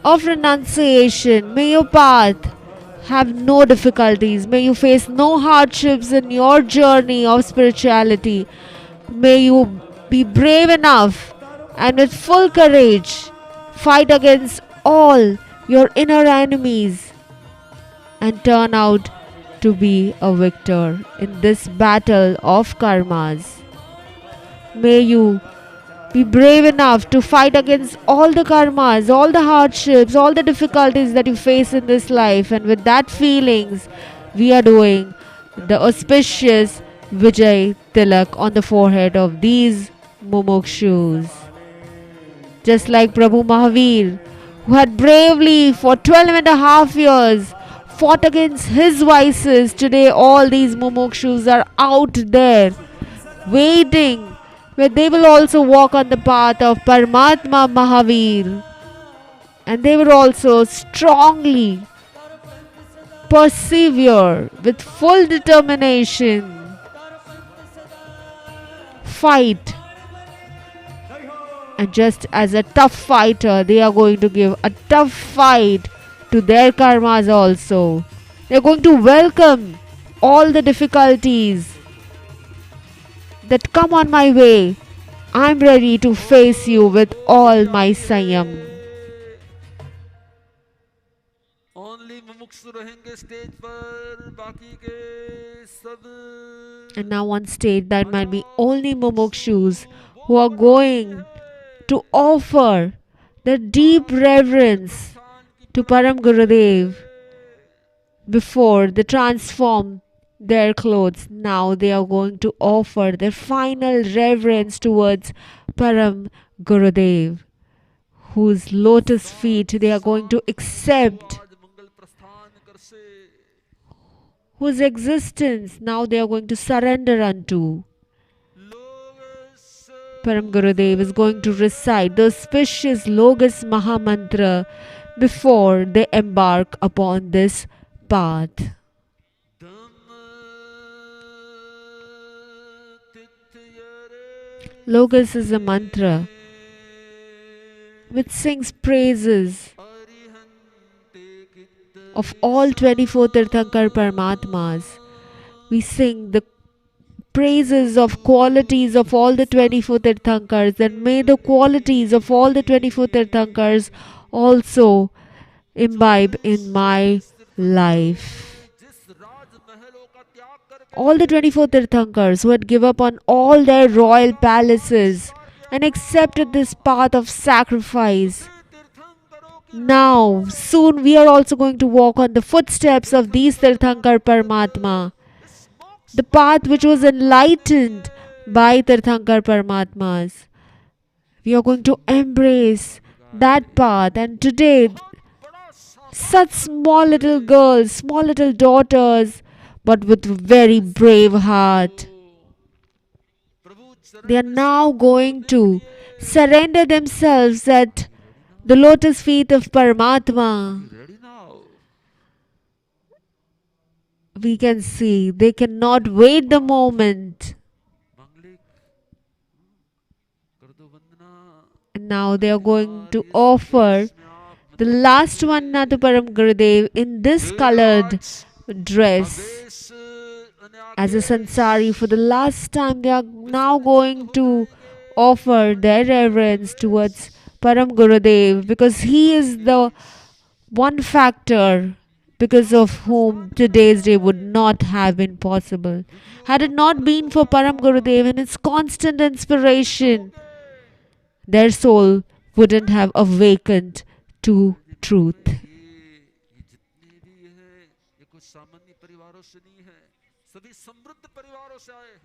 of renunciation, may your path have no difficulties. May you face no hardships in your journey of spirituality. May you be brave enough and with full courage fight against all your inner enemies and turn out to be a victor in this battle of karmas. May you be brave enough to fight against all the karmas, all the hardships, all the difficulties that you face in this life. And with that feelings, we are doing the auspicious Vijay Tilak on the forehead of these Mumukshus. Just like Prabhu Mahavir, who had bravely for 12.5 years fought against his vices, today all these Mumukshus are out there waiting, where they will also walk on the path of Paramatma Mahavir, and they will also strongly persevere with full determination, fight, and just as a tough fighter, they are going to give a tough fight to their karmas also. They are going to welcome all the difficulties that come on my way. I'm ready to face you with all my Saiyam. Only Mumukshu rahenge stage par, baki ke sab. And now on stage, that might be only Mumukshus who are going to offer the deep reverence to Param Gurudev before they transform their clothes. Now they are going to offer their final reverence towards Param Gurudev, whose lotus feet they are going to accept, whose existence now they are going to surrender unto. Param Gurudev is going to recite the auspicious Logas Mahamantra before they embark upon this path. Logas is a mantra which sings praises of all 24 Tirthankar Paramatmas. We sing the praises of qualities of all the 24 Tirthankars, and may the qualities of all the 24 Tirthankars also imbibe in my life. All the 24 Tirthankars who had given up on all their royal palaces and accepted this path of sacrifice. Now, soon we are also going to walk on the footsteps of these Tirthankar Paramatma. The path which was enlightened by Tirthankar Paramatmas. We are going to embrace that path, and today such small little girls, small little daughters, but with very brave heart, they are now going to surrender themselves at the lotus feet of Paramatma. We can see they cannot wait the moment. And now they are going to offer the last Vanna to Param Gurudev in this colored dress. As a Sansari, for the last time, they are now going to offer their reverence towards Param Gurudev, because he is the one factor because of whom today's day would not have been possible. Had it not been for Param Gurudev and its constant inspiration, their soul wouldn't have awakened to truth.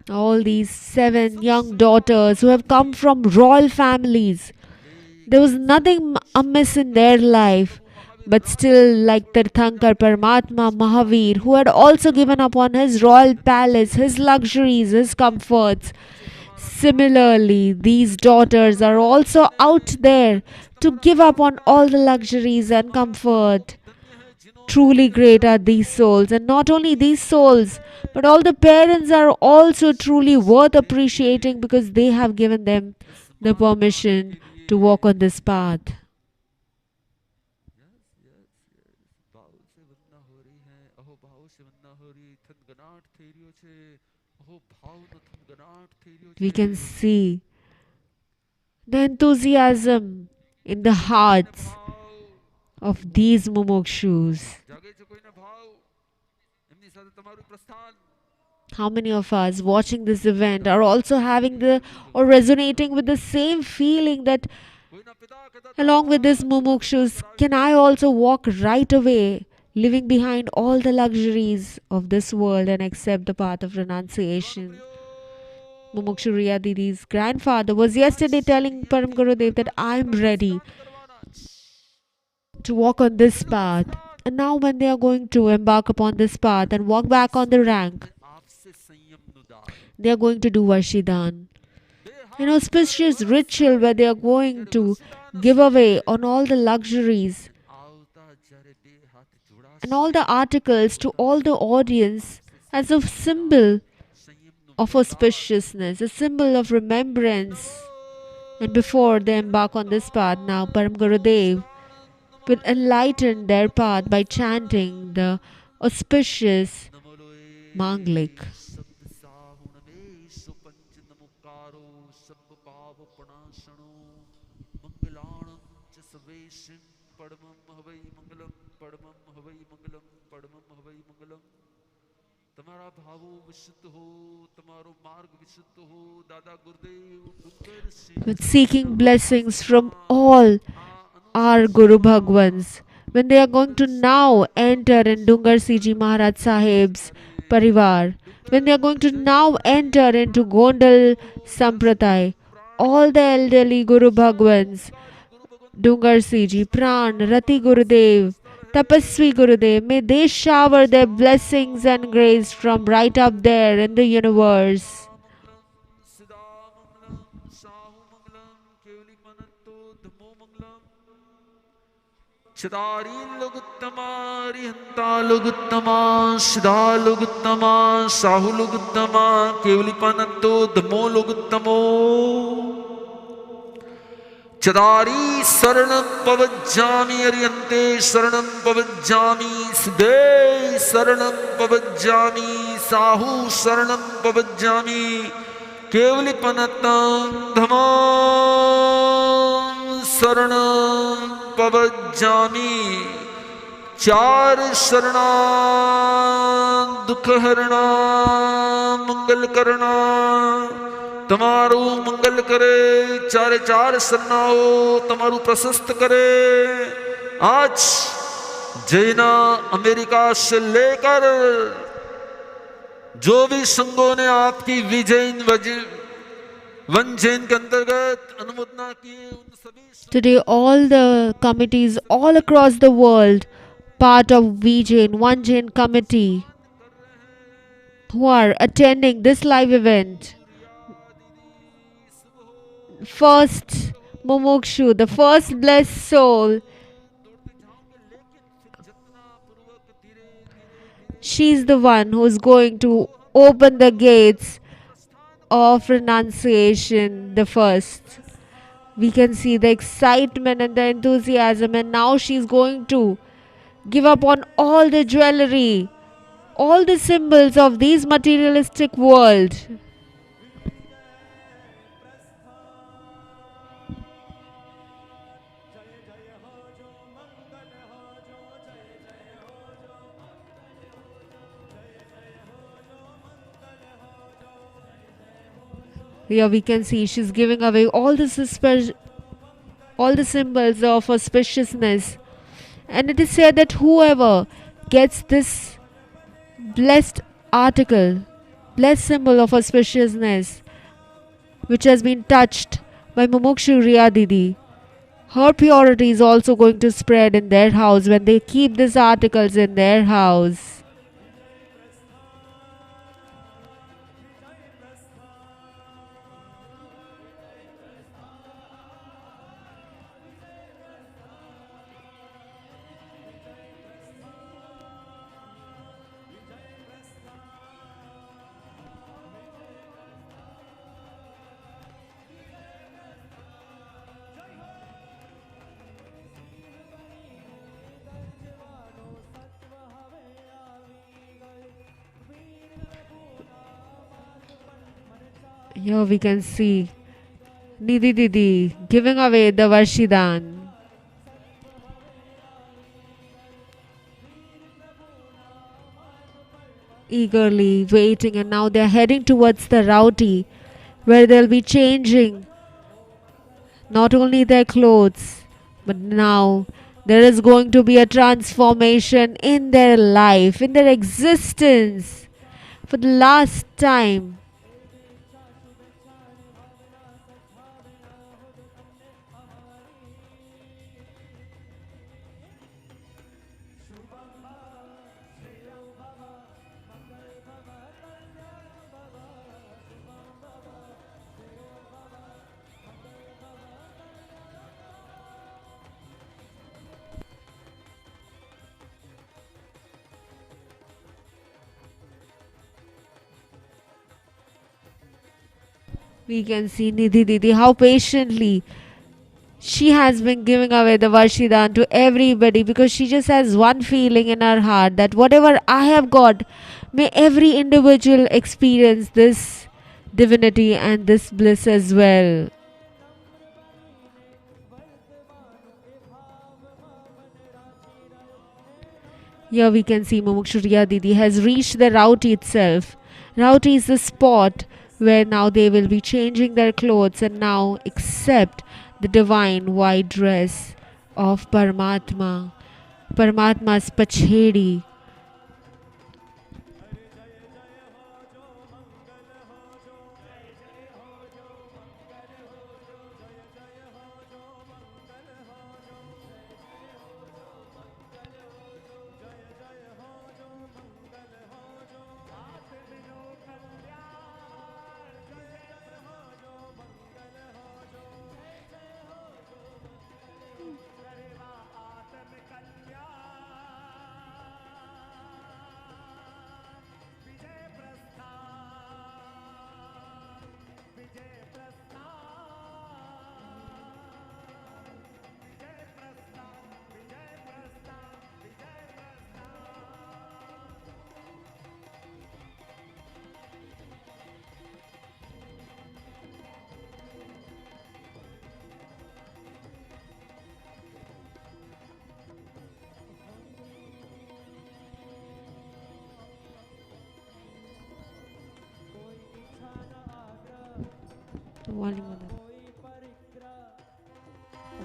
All these 7 young daughters who have come from royal families, there was nothing amiss in their life, but still, like Tirthankar Paramatma Mahavir, who had also given up on his royal palace, his luxuries, his comforts, similarly, these daughters are also out there to give up on all the luxuries and comfort. Truly great are these souls, and not only these souls, but all the parents are also truly worth appreciating, because they have given them the permission to walk on this path. We can see the enthusiasm in the hearts of these Mumukshus. How many of us watching this event are also having the or resonating with the same feeling that along with this Mumukshus, can I also walk right away, leaving behind all the luxuries of this world and accept the path of renunciation? Mumukshu Riya Didi's grandfather was yesterday telling Param Gurudev that I'm ready to walk on this path. And now when they are going to embark upon this path and walk back on the rank, they are going to do Varshidan. An auspicious ritual where they are going to give away on all the luxuries and all the articles to all the audience as a symbol of auspiciousness, a symbol of remembrance. And before they embark on this path, now Param Gurudev will enlighten their path by chanting the auspicious Manglik. With seeking blessings from all our Guru Bhagwans, when they are going to now enter in Dungar Siji Maharaj Saheb's Parivar, when they are going to now enter into Gondal Sampraday, all the elderly Guru Bhagwans, Dungar Siji, Pran, Rati Gurudev, Tapasvi Gurudev, may they shower their blessings and grace from right up there in the universe. Chidari luguttama, rihanta luguttama, siddha luguttama, sahu luguttama, kevlipananto, dhamo luguttamo. Chidari saranam pavajjami, arihante saranam pavajjami, siddhe saranam pavajjami, sahu saranam pavajjami, kevlipanantam dhamo saranam pavajjami. चार शरणा दुख हरणा मंगल करना तमारू मंगल करे चारे चार शरणाओ तमारू प्रशस्त करे आज जैना अमेरिका से लेकर जो भी संघों ने आपकी विजयन वन जैन के अंतर्गत अनुमोदना की उन सभी Today, all the committees all across the world, part of VJain, One Jain committee, who are attending this live event. First Mumukshu, the first blessed soul, she's the one who's going to open the gates of renunciation, the first. We can see the excitement and the enthusiasm, and now she's going to give up on all the jewelry, all the symbols of this materialistic world. Here we can see she's giving away all the symbols of auspiciousness. And it is said that whoever gets this blessed article, blessed symbol of auspiciousness, which has been touched by Mumukshu Riya Didi, her purity is also going to spread in their house when they keep these articles in their house. Here we can see Nidhi Didi giving away the Varshidan. eagerly waiting, and now they're heading towards the rowdy where they'll be changing not only their clothes, but now there is going to be a transformation in their life, in their existence for the last time. We can see Nidhi Didi how patiently she has been giving away the Varshidan to everybody, because she just has one feeling in her heart that whatever I have got, may every individual experience this divinity and this bliss as well. Here we can see Mumukshu Didi has reached the Rauti itself. Rauti is the spot where now they will be changing their clothes and now accept the divine white dress of Paramatma. Paramatma's Pachhedi.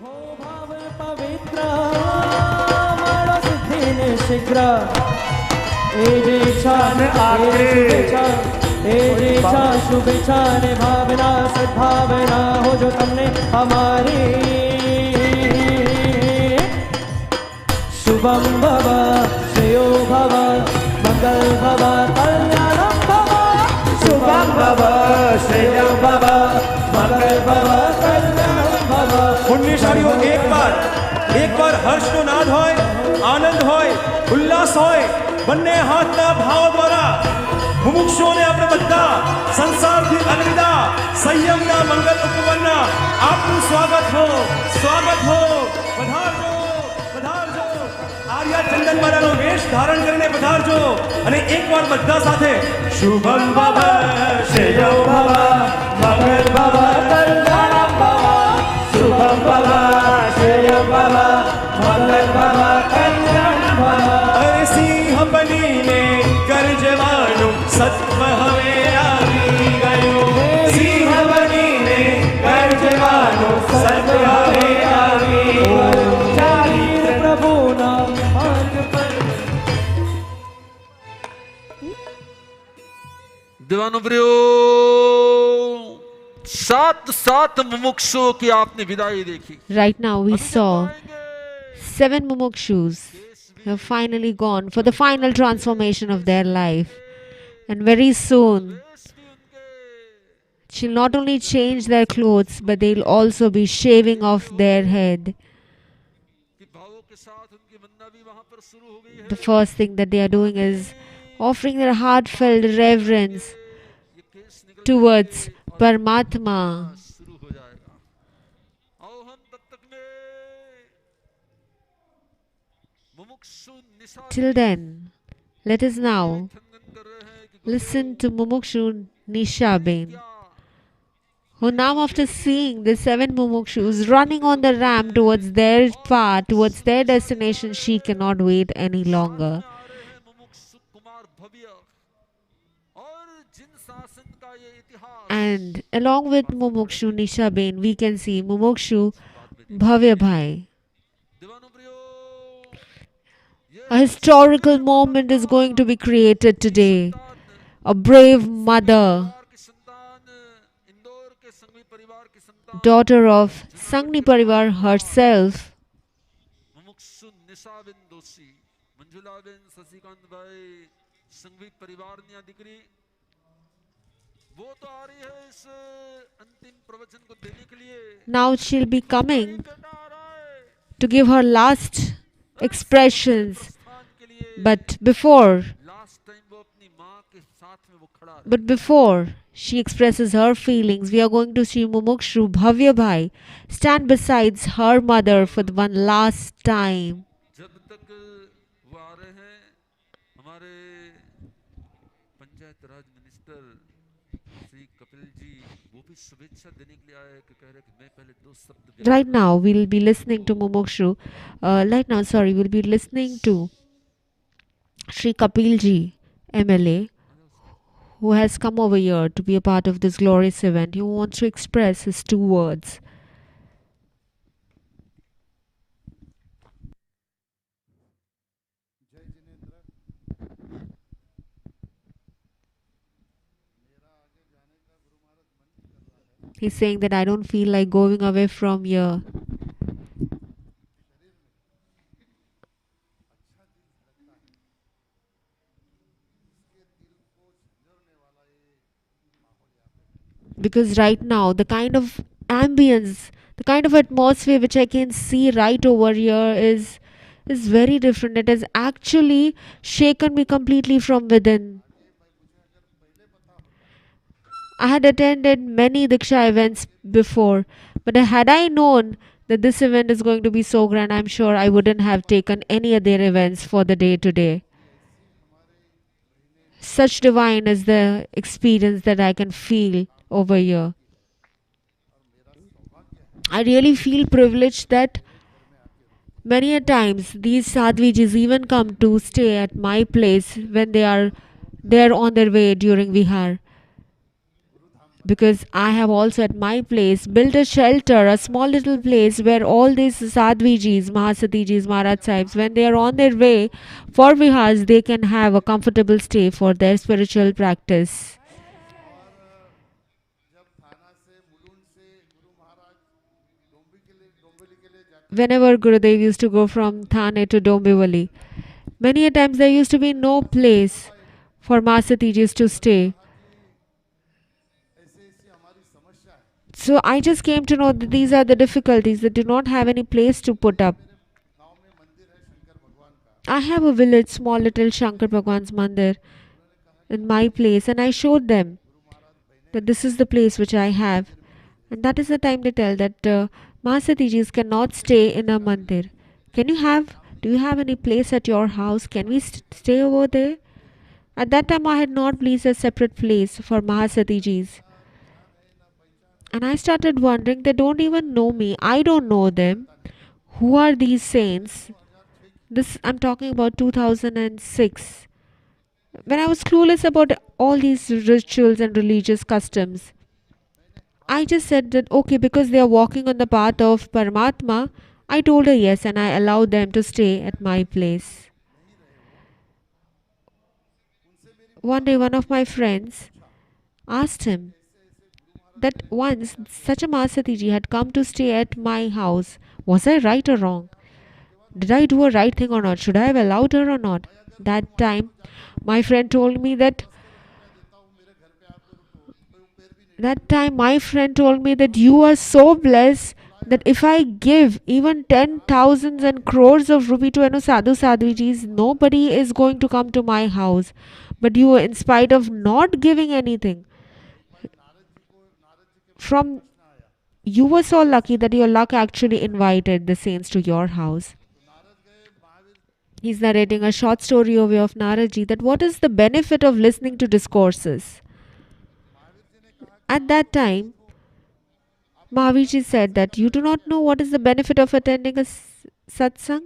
हो भाव पवित्र मारो सिद्धि ने शीघ्र ए दीक्षा शुभेच्छा ने भावना सद्भावना हो जो तुमने हमारी शुभम भव श्रेयो भव मंगल भव कल्याणम भव शुभम भव श्रेयो भव मंगल भव कल्याणम भव। પુણ્યશાળીઓ એક વાર હર્ષનો નાદ હોય, આનંદ હોય, ઉલ્લાસ હોય, બંને હાથના ભાવ દ્વારા મુમુક્ષુઓને આપણે બધા સંસારથી અલવિદા સંયમના મંગલ ઉપવનના આપનું સ્વાગત હો, પધારજો પધારજો। આર્યા ચંદનમાલાનો વેશ ધારણ કરીને પધારજો અને એકવાર બધા સાથે શુભમ ભવ શ્રેયો ભવ મંગલ ભવ કલ્યાણમ ભવ શુભમ ભવ શ્રેયો ભવ મંગલ ભવ કલ્યાણમ ભવ। અરે સિંહ બનીને ગર્જવાનું સત્વ હવે આવી ગયું, સિંહ બનીને ગર્જવાનું સત્વ હવે આવી ગયું। ચાલીર પ્રભુના માર્ગ પર दीवानो प्रियो, सात मुमुक्षुओं की आपने विदाई देखी। Right now we saw 7 Mumukshus have finally gone for the final transformation of their life, and very soon she'll not only change their clothes, but they'll also be shaving off their head. The first thing that they are doing is offering their heartfelt reverence towards Paramatma. Till then, let us now listen to Mumukshu Nishaben, who now, after seeing the 7 Mumukshus running on the ramp towards their path, towards their destination, she cannot wait any longer. And along with Mumukshu Nishaben, we can see Mumukshu Bhavya Bhai. A historical moment is going to be created today. A brave mother, daughter of Sangni Parivar herself, मुमुक्षु निशाबेन दोषी मंजुलाबेन शशिकांत भाई संघवी परिवार ની દીકરી वो तो आ रही है इस अंतिम प्रवचन को देने के लिए now she'll be coming to give her last expressions. But before she expresses her feelings, we are going to see Mumukshu Bhavya Bhai stand beside her mother for the one last time. जब तक वो आ रहे हैं हमारे पंचायत राज minister Shri Kapil ji वो भी शुभेच्छा देने के लिए आए हैं कि कह रहे कि मैं पहले दो शब्द Right now we'll be listening to Mumukshu. We'll be listening to Shri Kapil ji, MLA, who has come over here to be a part of this glorious event. He wants to express his 2 words. He's saying that I don't feel like going away from here. Because right now, the kind of ambience, the kind of atmosphere which I can see right over here is very different. It has actually shaken me completely from within. I had attended many Diksha events before, but had I known that this event is going to be so grand, I'm sure I wouldn't have taken any other events for the day today. Such divine is the experience that I can feel over here. I really feel privileged that many a times these sadhvijis even come to stay at my place when they are there on their way during Vihar. Because I have also at my place built a shelter, a small little place where all these sadhvijis, Mahasatijis, Maharaj Sahebs, when they are on their way for Vihars, they can have a comfortable stay for their spiritual practice. Whenever Gurudev used to go from Thane to Dombivali, many a times there used to be no place for Mahasatijis to stay. So I just came to know that these are the difficulties. They do not have any place to put up. I have a village, small little Shankar Bhagwan's mandir in my place, and I showed them that this is the place which I have. And that is the time they tell that Mahasatijis cannot stay in a mandir. Do you have any place at your house? Can we stay over there? At that time I had not placed a separate place for Mahasatijis. And I started wondering, they don't even know me. I don't know them. Who are these saints? I'm talking about 2006. When I was clueless about all these rituals and religious customs, I just said that okay, because they are walking on the path of Paramatma, I told her yes and I allowed them to stay at my place. One day one of my friends asked him that once such a Mahasatiji had come to stay at my house. Was I right or wrong? Did I do a right thing or not? Should I have allowed her or not? That time my friend told me that you are so blessed that if I give even 10,000s and crores of rupee to any sadhvijis, nobody is going to come to my house. But you, in spite of not giving anything, you were so lucky that your luck actually invited the saints to your house. He's narrating a short story of Naradji, that what is the benefit of listening to discourses. At that time, Mahaviji said that you do not know what is the benefit of attending a satsang.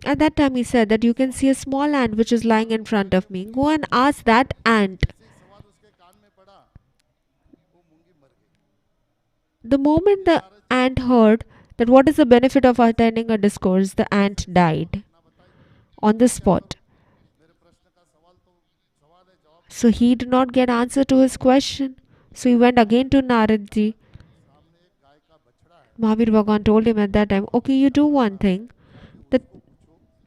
At that time, he said that you can see a small ant which is lying in front of me. Go and ask that ant. The moment the ant heard that what is the benefit of attending a discourse, the ant died on the spot. So he did not get answer to his question. So he went again to Naradji. Mahavir Bhagavan told him at that time, okay, you do one thing. That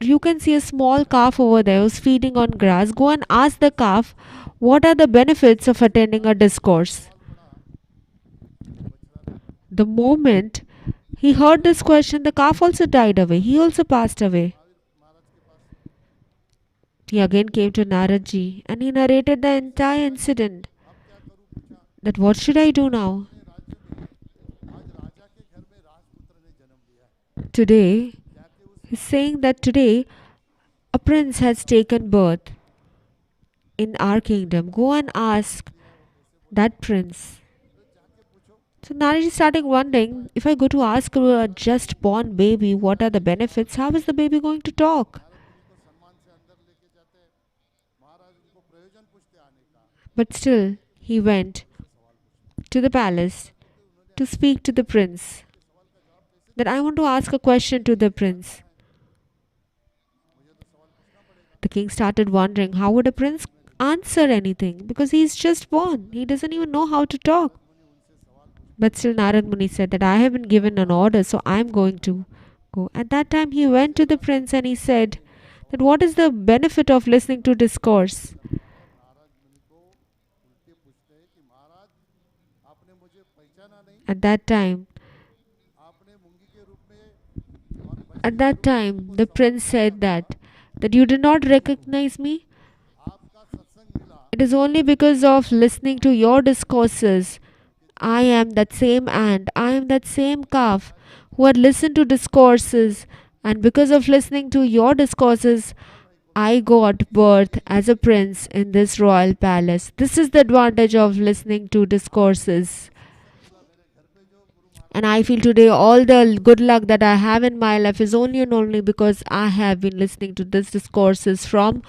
you can see a small calf over there who's feeding on grass. Go and ask the calf, what are the benefits of attending a discourse? The moment he heard this question, the calf also died away. He also passed away. He again came to Naradji and he narrated the entire incident. That what should I do now? Today, he's saying that today a prince has taken birth in our kingdom. Go and ask that prince. So Naraji started wondering, if I go to ask a just born baby what are the benefits, how is the baby going to talk? But still, he went to the palace to speak to the prince. That I want to ask a question to the prince. The king started wondering, how would a prince answer anything? Because he's just born. He doesn't even know how to talk. But still Narad Muni said that I have been given an order, so I am going to go. At that time he went to the prince and he said that what is the benefit of listening to discourse? At that time, the prince said that you did not recognize me. It is only because of listening to your discourses. I am that same ant, I am that same calf who had listened to discourses, and because of listening to your discourses, I got birth as a prince in this royal palace. This is the advantage of listening to discourses. And I feel today all the good luck that I have in my life is only and only because I have been listening to these discourses from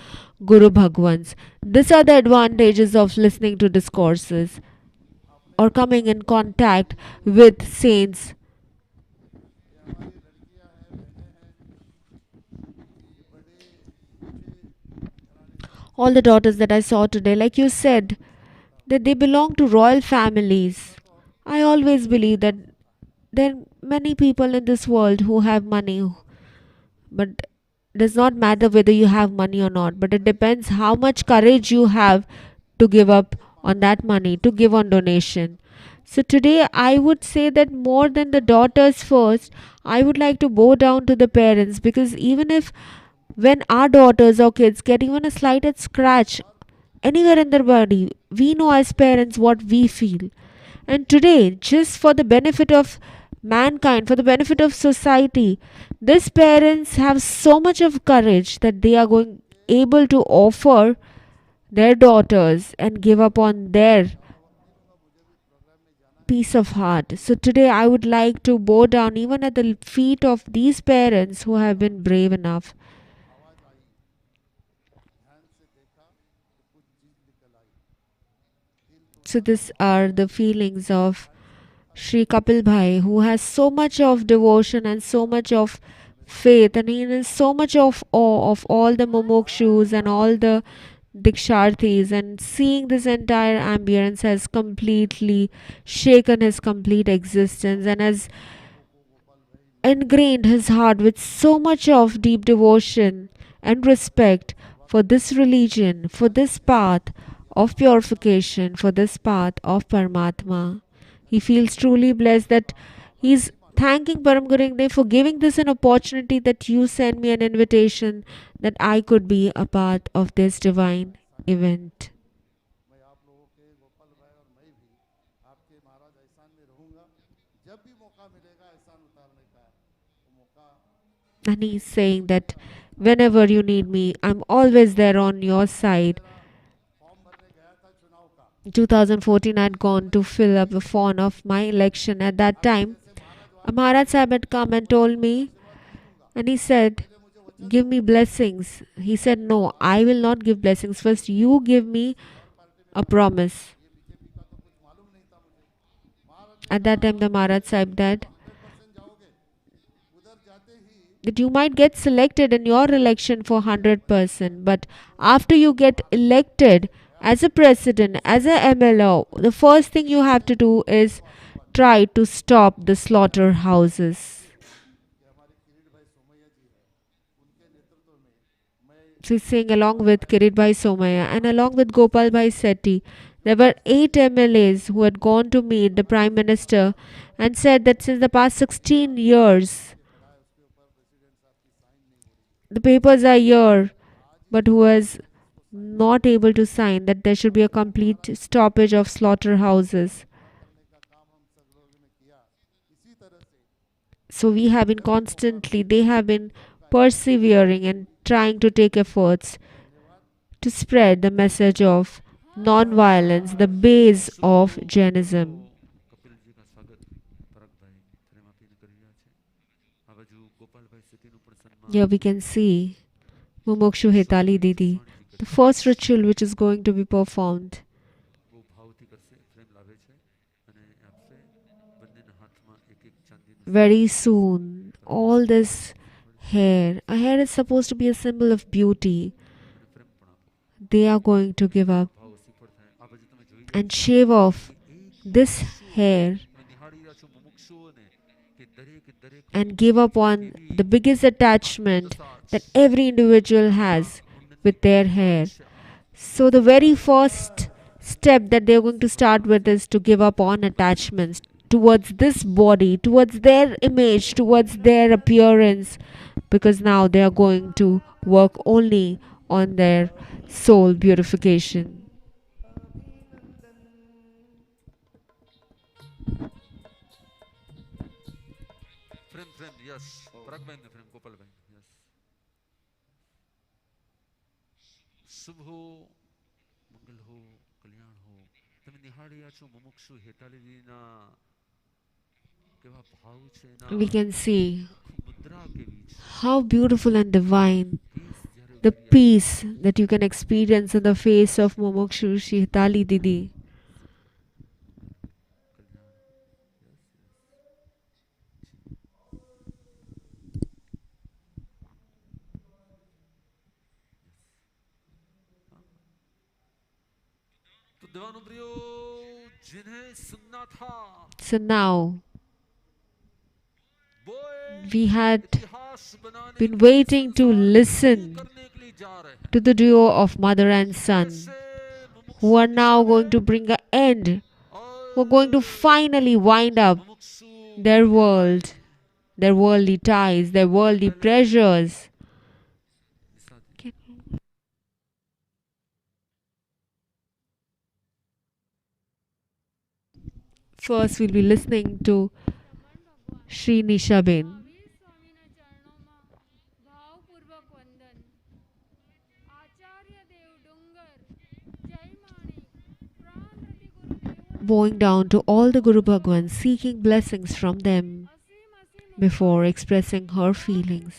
Guru Bhagwans. These are the advantages of listening to discourses or coming in contact with saints. All the daughters that I saw today, like you said, that they belong to royal families. I always believe that there are many people in this world who have money, but it does not matter whether you have money or not, but it depends how much courage you have to give up on that money, to give on donation. So today I would say that more than the daughters first, I would like to bow down to the parents, because even if when our daughters or kids get even a slight scratch anywhere in their body, we know as parents what we feel. And today, just for the benefit of mankind, for the benefit of society, these parents have so much of courage that they are going able to offer their daughters and give up on their peace of heart. So today I would like to bow down even at the feet of these parents who have been brave enough. So these are the feelings of Sri Kapil Bhai, who has so much of devotion and so much of faith, and he has so much of awe of all the Mumukshus and all the Diksharthis, and seeing this entire ambience has completely shaken his complete existence and has ingrained his heart with so much of deep devotion and respect for this religion, for this path of purification, for this path of Paramatma. He feels truly blessed that he's thanking Param Gurudev for giving this an opportunity, that you send me an invitation that I could be a part of this divine event. And he's saying that whenever you need me, I'm always there on your side. In 2014, I'd gone to fill up the form of my election. At that time, Maharaj Saheb had come and told me, and he said give me blessings. He said, no, I will not give blessings. First, you give me a promise. At that time, the Maharaj said that you might get selected in your election for 100%, but after you get elected as a president, as a MLO, the first thing you have to do is try to stop the slaughterhouses. So he's saying along with Kiritbhai Somaya and along with Gopalbhai Sethi, there were 8 MLAs who had gone to meet the Prime Minister and said that since the past 16 years, the papers are here, but who was not able to sign that there should be a complete stoppage of slaughterhouses. So we have been constantly, they have been persevering and trying to take efforts to spread the message of non-violence, the base of Jainism. Here we can see Mumukshu Hetali Didi, the first ritual which is going to be performed. Very soon, all this hair, a hair is supposed to be a symbol of beauty. They are going to give up and shave off this hair and give up on the biggest attachment that every individual has with their hair. So the very first step that they're going to start with is to give up on attachments towards this body, towards their image, towards their appearance, because now they are going to work only on their soul purification. Frame, yes. Parag bhai, frame, Gopal bhai, yes. શુભ હો, મંગલ હો, કલ્યાણ હો. તમે નિહાળ્યા છો મુમુક્ષુ હેતાલીના કેવા ભાવ છે ના. We can see how beautiful and divine the peace that you can experience in the face of Mumukshu Hetali Didi. So now we had been waiting to listen to the duo of mother and son, who are now going to bring an end, who are going to finally wind up their world, their worldly ties, their worldly pleasures. First, we'll be listening to Shree Nisha Ben. Bowing down to all the Guru Bhagwan, seeking blessings from them before expressing her feelings.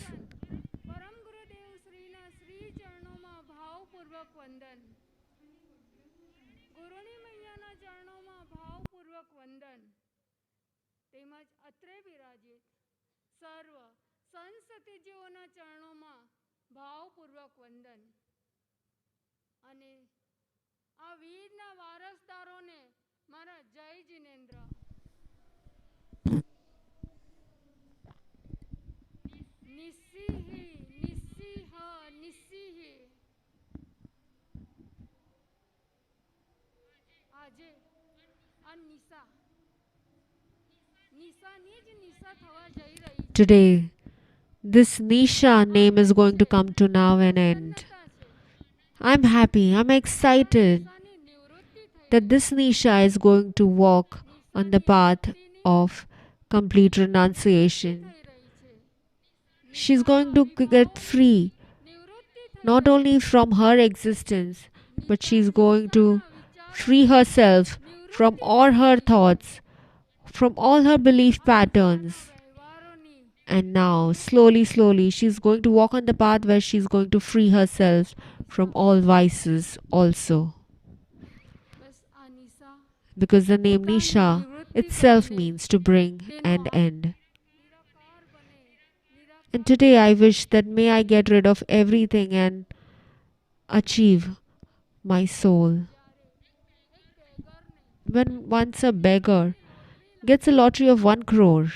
Param Gurudev Shree Shree ચરણોમાં ભાવપૂર્વક વંદન. ગુરુની મૈયાના ચરણોમાં ભાવપૂર્વક વંદન. તેમજ અત્રે વિરાજિત સર્વ સંસતીજીઓના ચરણોમાં ભાવપૂર્વક વંદન. અને આ વીરના વારસદારોને મારા જય જીનેન્દ્ર. નિસ્સિહી નિસ્સિહ નિસ્સિહી. આજે આ નિશા નિશાની જ નિશા થવા જઈ રહી. Today, this Nisha name is going to come to now an end. I'm happy, I'm excited that this Nisha is going to walk on the path of complete renunciation. She's going to get free, not only from her existence, but she's going to free herself from all her thoughts, from all her belief patterns, And now, slowly, slowly, she's going to walk on the path where she's going to free herself from all vices also. Because the name Nisha itself means to bring an end. And today I wish that may I get rid of everything and achieve my soul. When once a beggar gets a lottery of 1 crore,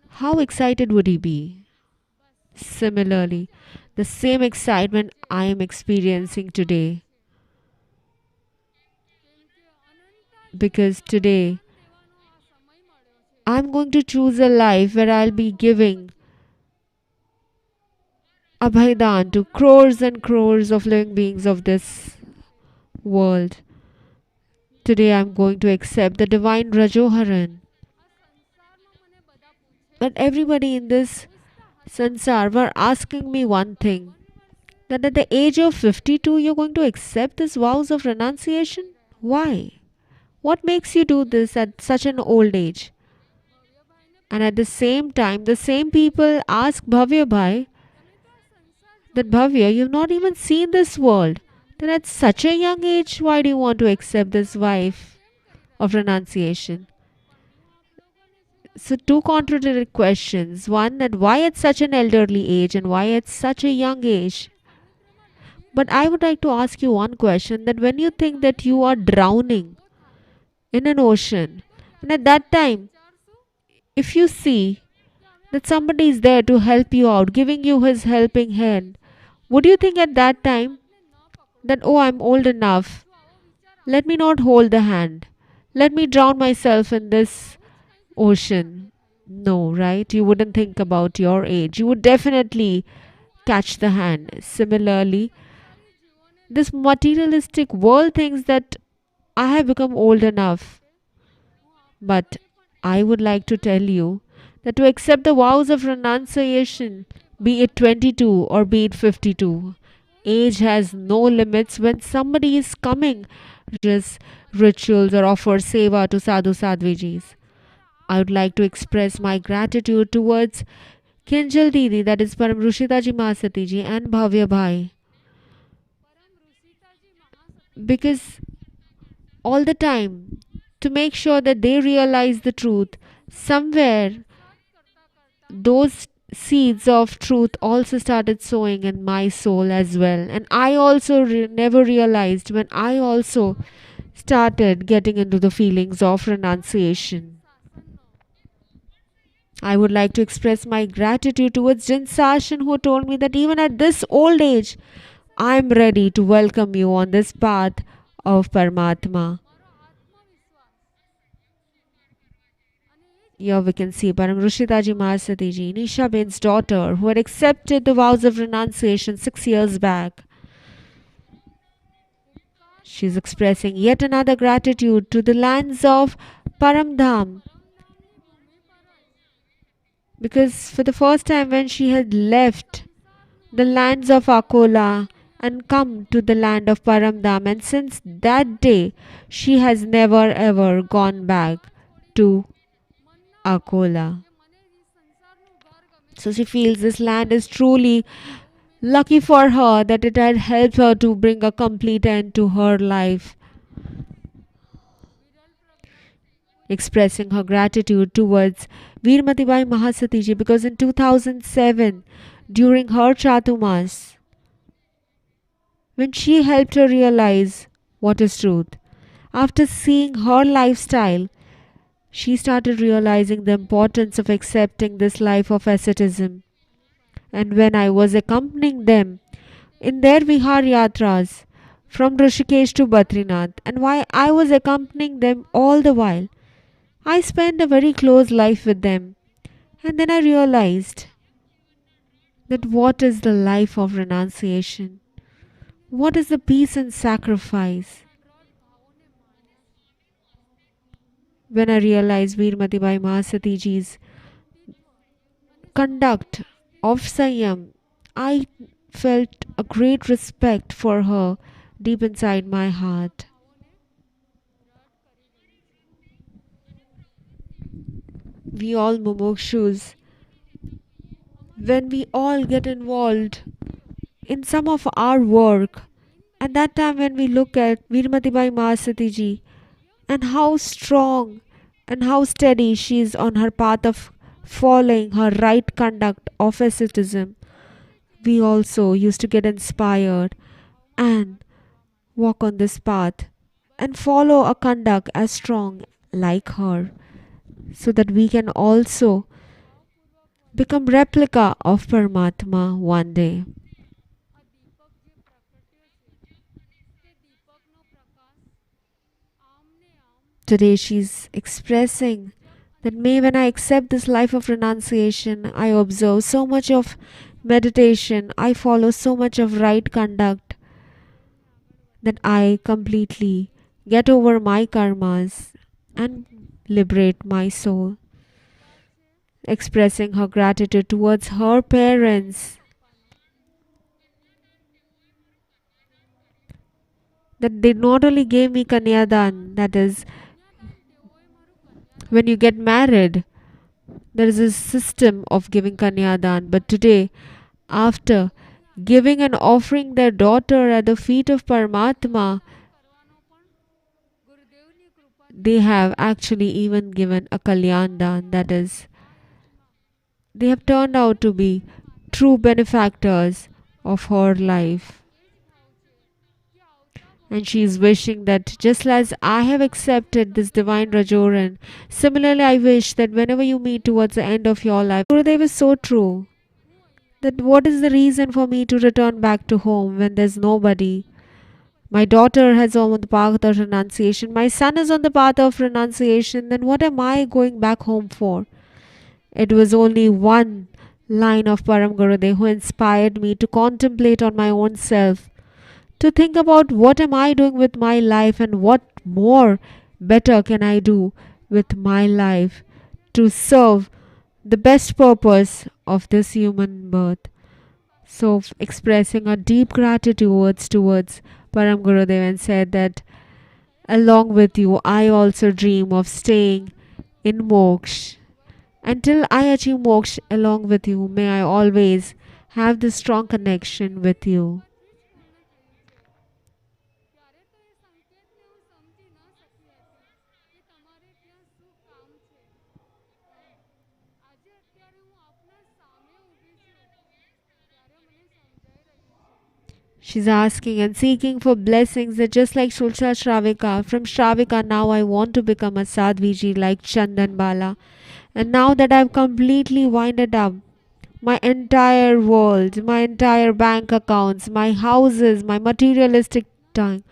how excited would he be? Similarly, the same excitement I am experiencing today. Because today I'm going to choose a life where I'll be giving Abhaidan to crores and crores of living beings of this world. Today I'm going to accept the divine Rajoharan. But everybody in this sansar were asking me one thing, that at the age of 52 you're going to accept these vows of renunciation? Why? What makes you do this at such an old age? And at the same time, the same people ask Bhavya Bhai that Bhavya, you've not even seen this world. Then at such a young age, why do you want to accept this wife of renunciation? So two contradictory questions. One, that why at such an elderly age and why at such a young age? But I would like to ask you one question, that when you think that you are drowning in an ocean, and at that time, if you see that somebody is there to help you out, giving you his helping hand, would you think at that time that, oh, I'm old enough, let me not hold the hand, let me drown myself in this ocean? No, right? You wouldn't think about your age. You would definitely catch the hand. Similarly, this materialistic world thinks that I have become old enough. But I would like to tell you that to accept the vows of renunciation, be it 22 or be it 52, age has no limits. When somebody is coming, just rituals or offer seva to sadhu sadhvijis, I would like to express my gratitude towards Kinjal Didi, that is Param Rushitaji Mahasati ji, and Bhavya Bhai. Because all the time, to make sure that they realize the truth, somewhere those seeds of truth also started sowing in my soul as well. And I also never realized when I also started getting into the feelings of renunciation. I would like to express my gratitude towards Jin Sashan, who told me that even at this old age, I am ready to welcome you on this path of Paramatma. Here we can see Param Rushitaji Mahasati ji, Nisha Ben's daughter, who had accepted the vows of renunciation 6 years back. She is expressing yet another gratitude to the lands of Parasdham. Because for the first time when she had left the lands of Akola and come to the land of Parasdham, and since that day she has never ever gone back to Akola. So she feels this land is truly lucky for her, that it had helped her to bring a complete end to her life. Expressing her gratitude towards Veermati Bai Mahasati ji, because in 2007, during her Chatumas, when she helped her realize what is truth, after seeing her lifestyle, she started realizing the importance of accepting this life of asceticism. And when I was accompanying them in their Vihar Yatras from Rishikesh to Badrinath, and while I was accompanying them all the while, I spent a very close life with them. And then I realized that what is the life of renunciation? What is the peace and sacrifice? When I realized Veermati Bai Mahasati ji's conduct of Saiyam, I felt a great respect for her deep inside my heart. we all Mumukshus, when we all get involved in some of our work, at that time when we look at Veeramatibai Mahasati ji and how strong and how steady she is on her path of following her right conduct of asceticism, we also used to get inspired and walk on this path and follow a conduct as strong like her, so that we can also become replica of Paramatma one day. Today she's expressing that may when I accept this life of renunciation, I observe so much of meditation, I follow so much of right conduct, that I completely get over my karmas and liberate my soul. Expressing her gratitude towards her parents, that they not only gave me Kanyadan, that is, when you get married, there is a system of giving Kanyadan, but today, after giving and offering their daughter at the feet of Paramatma, they have actually even given a Kalyandan, that is, they have turned out to be true benefactors of her life. And she is wishing that just as I have accepted this divine Rajoran, similarly I wish that whenever you meet towards the end of your life, Gurudev is so true, that what is the reason for me to return back to home when there's nobody? My daughter has on the path of renunciation, my son is on the path of renunciation, then what am I going back home for? It was only one line of Param Gurudev who inspired me to contemplate on my own self, to think about what am I doing with my life and what more better can I do with my life to serve the best purpose of this human birth. So expressing a deep gratitude towards Param Gurudev and said that along with you I also dream of staying in moksha. Until I achieve moksha along with you, may I always have this strong connection with you. She's asking and seeking for blessings that just like Shulsha Shravika, from Shravika now I want to become a Sadhviji like Chandan Bala. And now that I've completely winded up my entire world, my entire bank accounts, my houses, my materialistic time,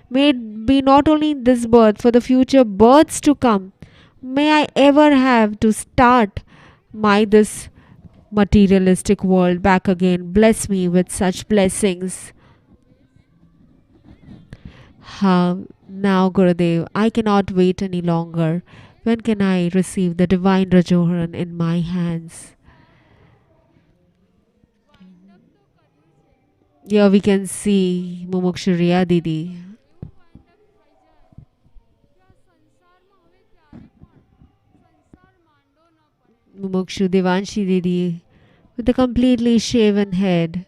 may it be not only in this birth, for the future births to come, may I ever have to start my this materialistic world back again. Bless me with such blessings. Now, Gurudev, I cannot wait any longer. When can I receive the divine Rajoharan in my hands? Here we can see Mumukshu Riya Didi. Mumukshu Devanshi Didi with a completely shaven head.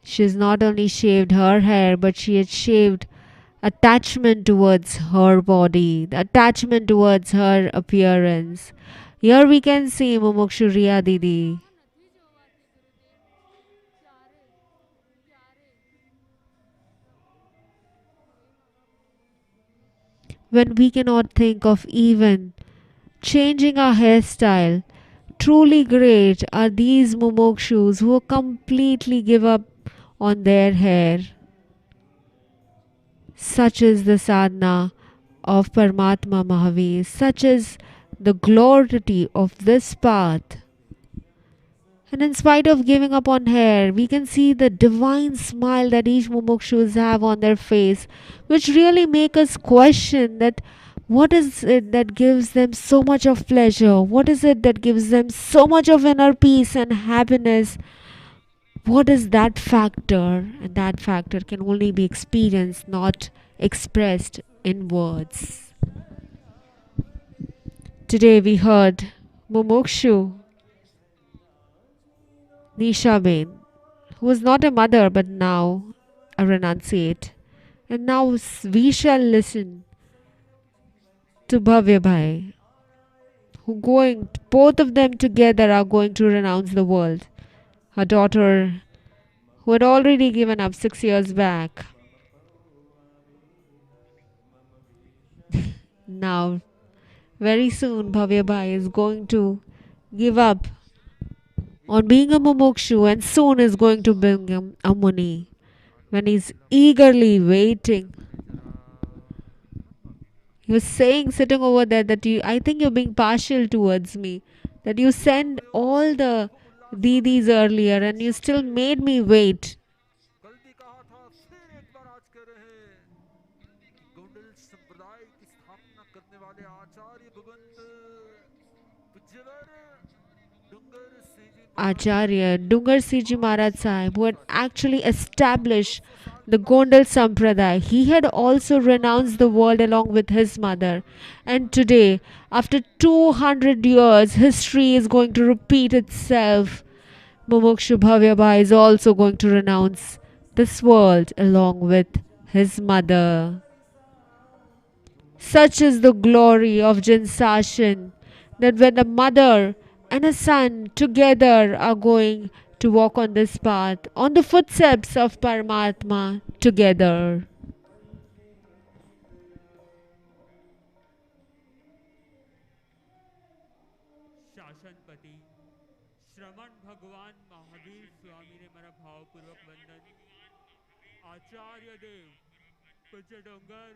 She has not only shaved her hair, but she has shaved attachment towards her body, the attachment towards her appearance. Here we can see Mumukshu Riya Didi. When we cannot think of even changing our hairstyle, truly great are these Mumukshus who completely give up on their hair. Such is the sadhana of Paramatma Mahavir, such is the glory of this path. And in spite of giving up on hair, we can see the divine smile that each Mumukshus have on their face, which really make us question that what is it that gives them so much of pleasure? What is it that gives them so much of inner peace and happiness? What is that factor? And that factor can only be experienced, not expressed in words. Today we heard Mumukshu, Nisha Bain, who was not a mother but now a renunciate. And now we shall listen to Bhavya Bhai, who both of them together are going to renounce the world. Her daughter, who had already given up 6 years back, now very soon Bhavya Bhai is going to give up on being a Mumukshu and soon is going to become a Muni when he's eagerly waiting. He was saying, sitting over there, that I think you're being partial towards me. That you sent all the Didis earlier and you still made me wait. गलती कहा था फिर एक बार आज कह रहे हैं कि गोंडल संप्रदाय की स्थापना करने वाले आचार्य भगवंत पूज्यवर डूंगर Singh Acharya Dungar Siji Maharaj Saheb, who had actually established the Gondal Sampradaya, he had also renounced the world along with his mother. And today, after 200 years, history is going to repeat itself. Mumukshu Bhavya Bhai is also going to renounce this world along with his mother. Such is the glory of Jinsashan, that when a mother and a son together are going to walk on this path, on the footsteps of Paramatma together. शासनपति श्रमण भगवान महावीर स्वामी ने मेरा भावपूर्वक वंदन आचार्य देव पूज्य डोंगर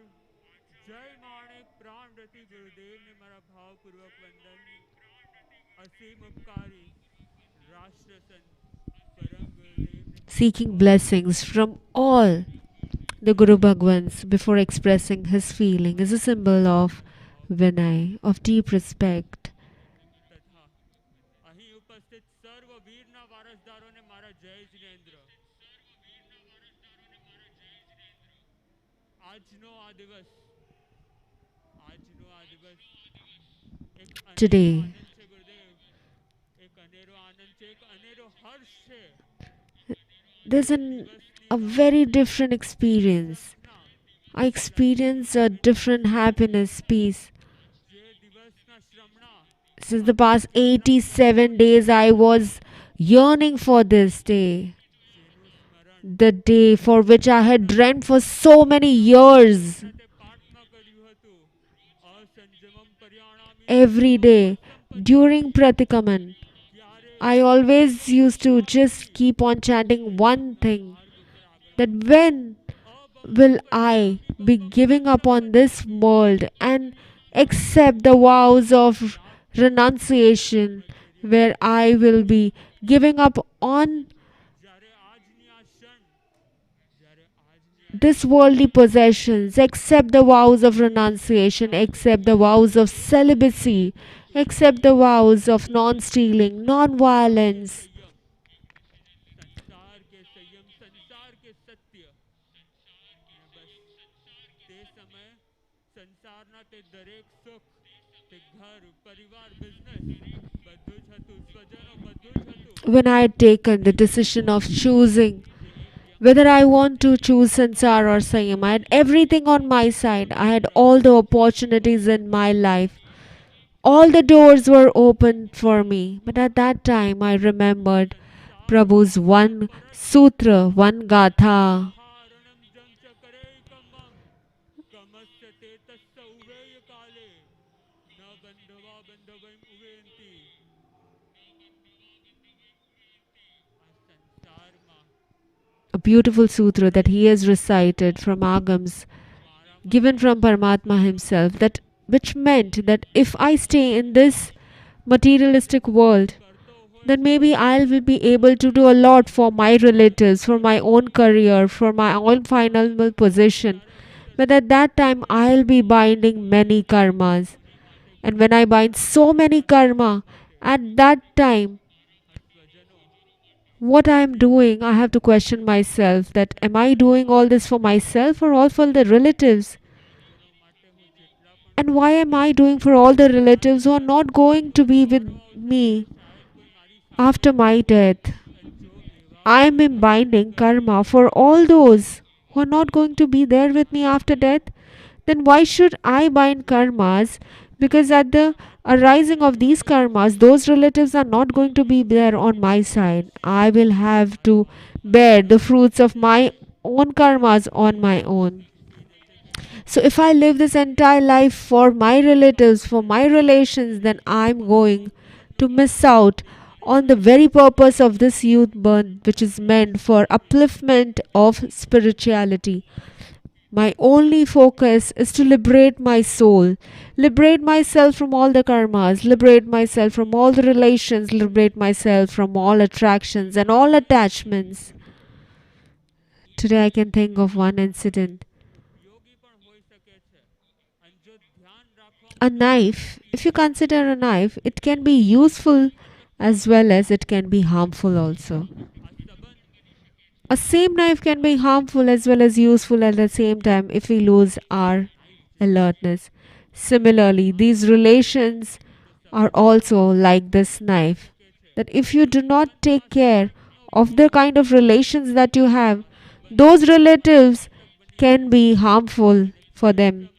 जय माणिक प्राणरति गुरुदेव ने मेरा भावपूर्वक वंदन असीम उपकारी राष्ट्रसंत परम गुरुदेव ने Seeking blessings from all the Guru Bhagwans before expressing his feeling is a symbol of Vinay, of deep respect. તથા અહીં ઉપસ્થિત સર્વ વીરના વારસદારોને મારા જય જિનેન્દ્ર આજનો આ દિવસ એક Today, આનંદ છે ગુરુદેવ એક અનેરો આનંદ છે એક અનેરો હર્ષ છે there's a very different experience. I experience a different happiness, peace. Since the past 87 days, I was yearning for this day. The day for which I had dreamt for so many years. Every day during Pratikaman, I always used to just keep on chanting one thing, that when will I be giving up on this world and accept the vows of renunciation, where I will be giving up on this worldly possessions, accept the vows of renunciation, accept the vows of celibacy, accept the vows of non-stealing, non-violence. સંસાર કે સંયમ સંસાર કે સત્ય ને બસ તે સમય સંસારના તે દરેક સુખ તે ઘર પરિવાર બિઝનેસ બધું જ હતું સ્વજનો બધું જ હતું When I had taken the decision of choosing whether I want to choose Sansar or Saiyam, I had everything on my side. I had all the opportunities in my life. All the doors were open for me. But at that time, I remembered Prabhu's one sutra, one gatha. A beautiful sutra that he has recited from Agams, given from Paramatma himself, that which meant that if I stay in this materialistic world, then maybe I will be able to do a lot for my relatives, for my own career, for my own final position. But at that time, I'll be binding many karmas. And when I bind so many karma, at that time, what I am doing, I have to question myself, that am I doing all this for myself or all for the relatives? And why am I doing for all the relatives who are not going to be with me after my death? I am imbibing karma for all those who are not going to be there with me after death. Then why should I bind karmas? Because at the arising of these karmas, those relatives are not going to be there on my side. I will have to bear the fruits of my own karmas on my own. So if I live this entire life for my relatives, for my relations, then I'm going to miss out on the very purpose of this youth burn, which is meant for upliftment of spirituality. My only focus is to liberate my soul, liberate myself from all the karmas, liberate myself from all the relations, liberate myself from all attractions and all attachments. Today I can think of one incident. A knife, if you consider a knife, it can be useful as well as it can be harmful also. A same knife can be harmful as well as useful at the same time if we lose our alertness. Similarly, these relations are also like this knife, that if you do not take care of the kind of relations that you have, those relatives can be harmful for them.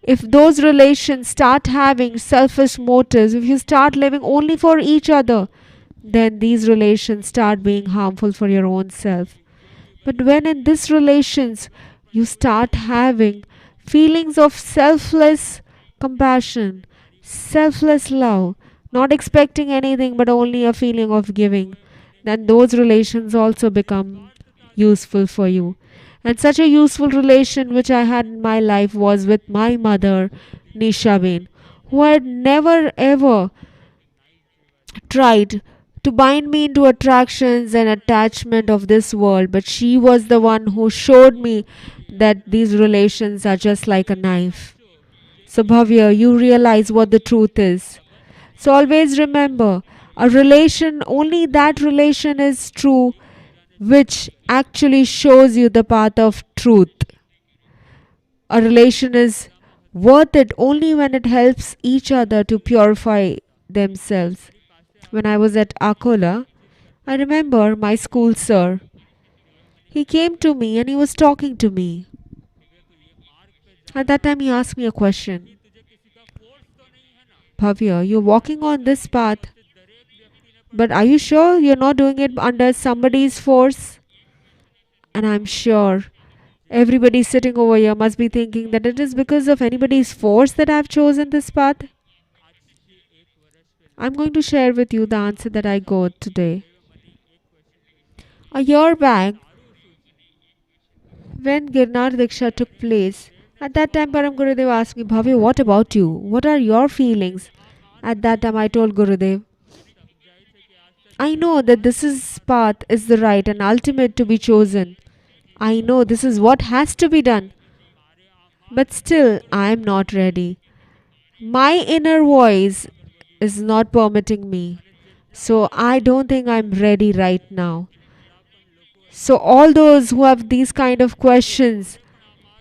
If those relations start having selfish motives, if you start living only for each other, then these relations start being harmful for your own self. But when in these relations you start having feelings of selfless compassion, selfless love, not expecting anything but only a feeling of giving, then those relations also become useful for you. And such a useful relation which I had in my life was with my mother, Nisha Bain, who had never ever tried to bind me into attractions and attachment of this world, but she was the one who showed me that these relations are just like a knife. So Bhavya, you realize what the truth is. So always remember, a relation, only that relation is true which actually shows you the path of truth. A relation is worth it only when it helps each other to purify themselves. When I was at Akola, I remember my school sir. He came to me and he was talking to me. At that time, he asked me a question. Bhavya, you're walking on this path, but are you sure you're not doing it under somebody's force? And I'm sure everybody sitting over here must be thinking that it is because of anybody's force that I've chosen this path. I'm going to share with you the answer that I got today. A year back, when Girnar Diksha took place, at that time Param Gurudev asked me, Bhavya, what about you? What are your feelings? At that time I told Gurudev, I know that path is the right and ultimate to be chosen. I know this is what has to be done. But still I am not ready. My inner voice is not permitting me. So I don't think I'm ready right now. So all those who have these kind of questions,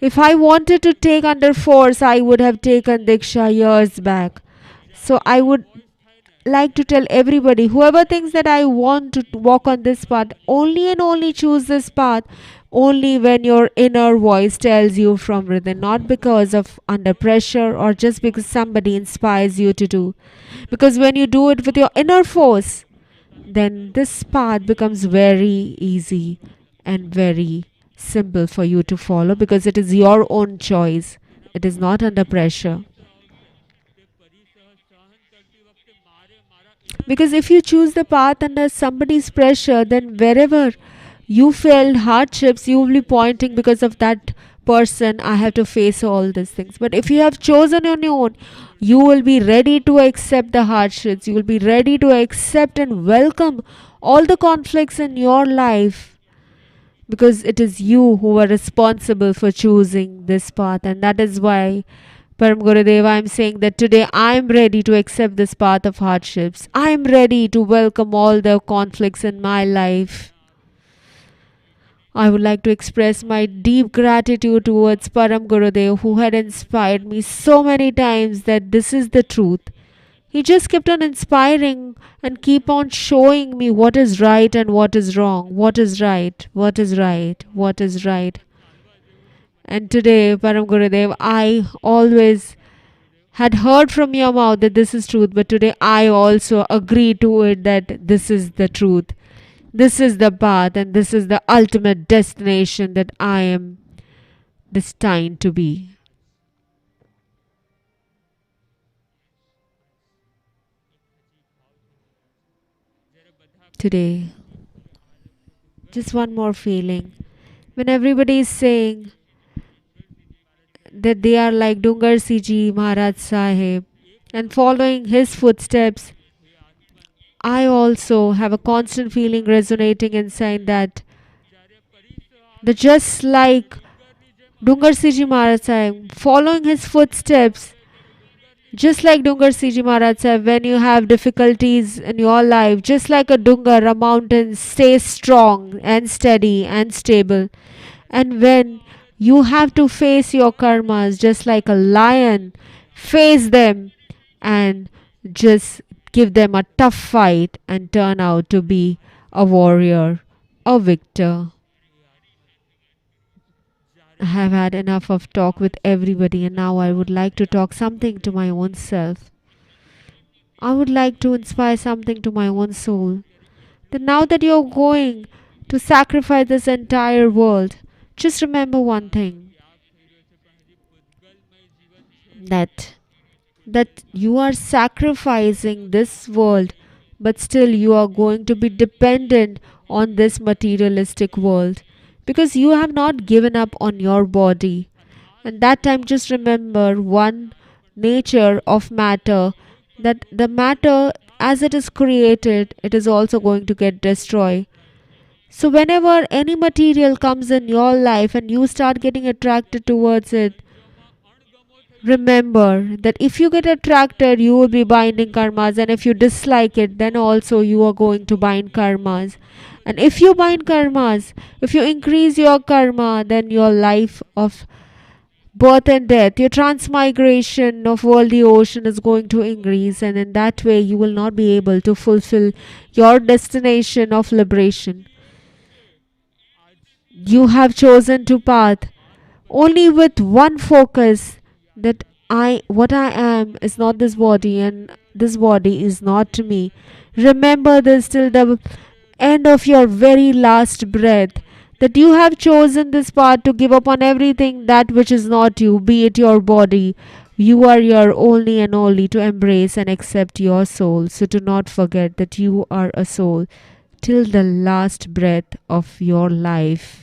if I wanted to take under force, I would have taken Diksha years back. So I would like to tell everybody, whoever thinks that I want to walk on this path, only and only choose this path only when your inner voice tells you from within, not because of under pressure or just because somebody inspires you to do. Because when you do it with your inner force, then this path becomes very easy and very simple for you to follow because it is your own choice. It is not under pressure. Because if you choose the path under somebody's pressure, then wherever you felt hardships, you will be pointing because of that person, I have to face all these things. But if you have chosen on your own, you will be ready to accept the hardships. You will be ready to accept and welcome all the conflicts in your life because it is you who are responsible for choosing this path. And that is why, Param Gurudev, I am saying that today I am ready to accept this path of hardships. I am ready to welcome all the conflicts in my life. I would like to express my deep gratitude towards Param Gurudev, who had inspired me so many times that this is the truth. He just kept on inspiring and keep on showing me what is right and what is wrong, what is right, what is right, what is right. And today, Param Gurudev, I always had heard from your mouth that this is truth, but today I also agree to it that this is the truth. This is the path and this is the ultimate destination that I am destined to be. Today, just one more feeling. When everybody is saying that they are like Dungar Siji Maharaj Saheb and following his footsteps, I also have a constant feeling resonating inside that just like Dungar Siji Maharaj Sahib, following his footsteps, just like Dungar Siji Maharaj Sahib, when you have difficulties in your life, just like a Dungar, a mountain, stay strong and steady and stable. And when you have to face your karmas, just like a lion, face them and just give them a tough fight and turn out to be a warrior, a victor. I have had enough of talk with everybody, and now I would like to talk something to my own self. I would like to inspire something to my own soul. That now that you're going to sacrifice this entire world, just remember one thing, that you are sacrificing this world, but still you are going to be dependent on this materialistic world, because you have not given up on your body. And that time just remember one nature of matter, that the matter as it is created, it is also going to get destroyed. So whenever any material comes in your life and you start getting attracted towards it, remember that if you get attracted, you will be binding karmas, and if you dislike it, then also you are going to bind karmas. And if you bind karmas, if you increase your karma, then your life of birth and death, your transmigration of worldly ocean is going to increase, and in that way you will not be able to fulfill your destination of liberation. You have chosen to path only with one focus, that what I am is not this body and this body is not me. Remember this till the end of your very last breath, that you have chosen this path to give up on everything that which is not you, be it your body. You are your only and only to embrace and accept your soul. So do not forget that you are a soul till the last breath of your life.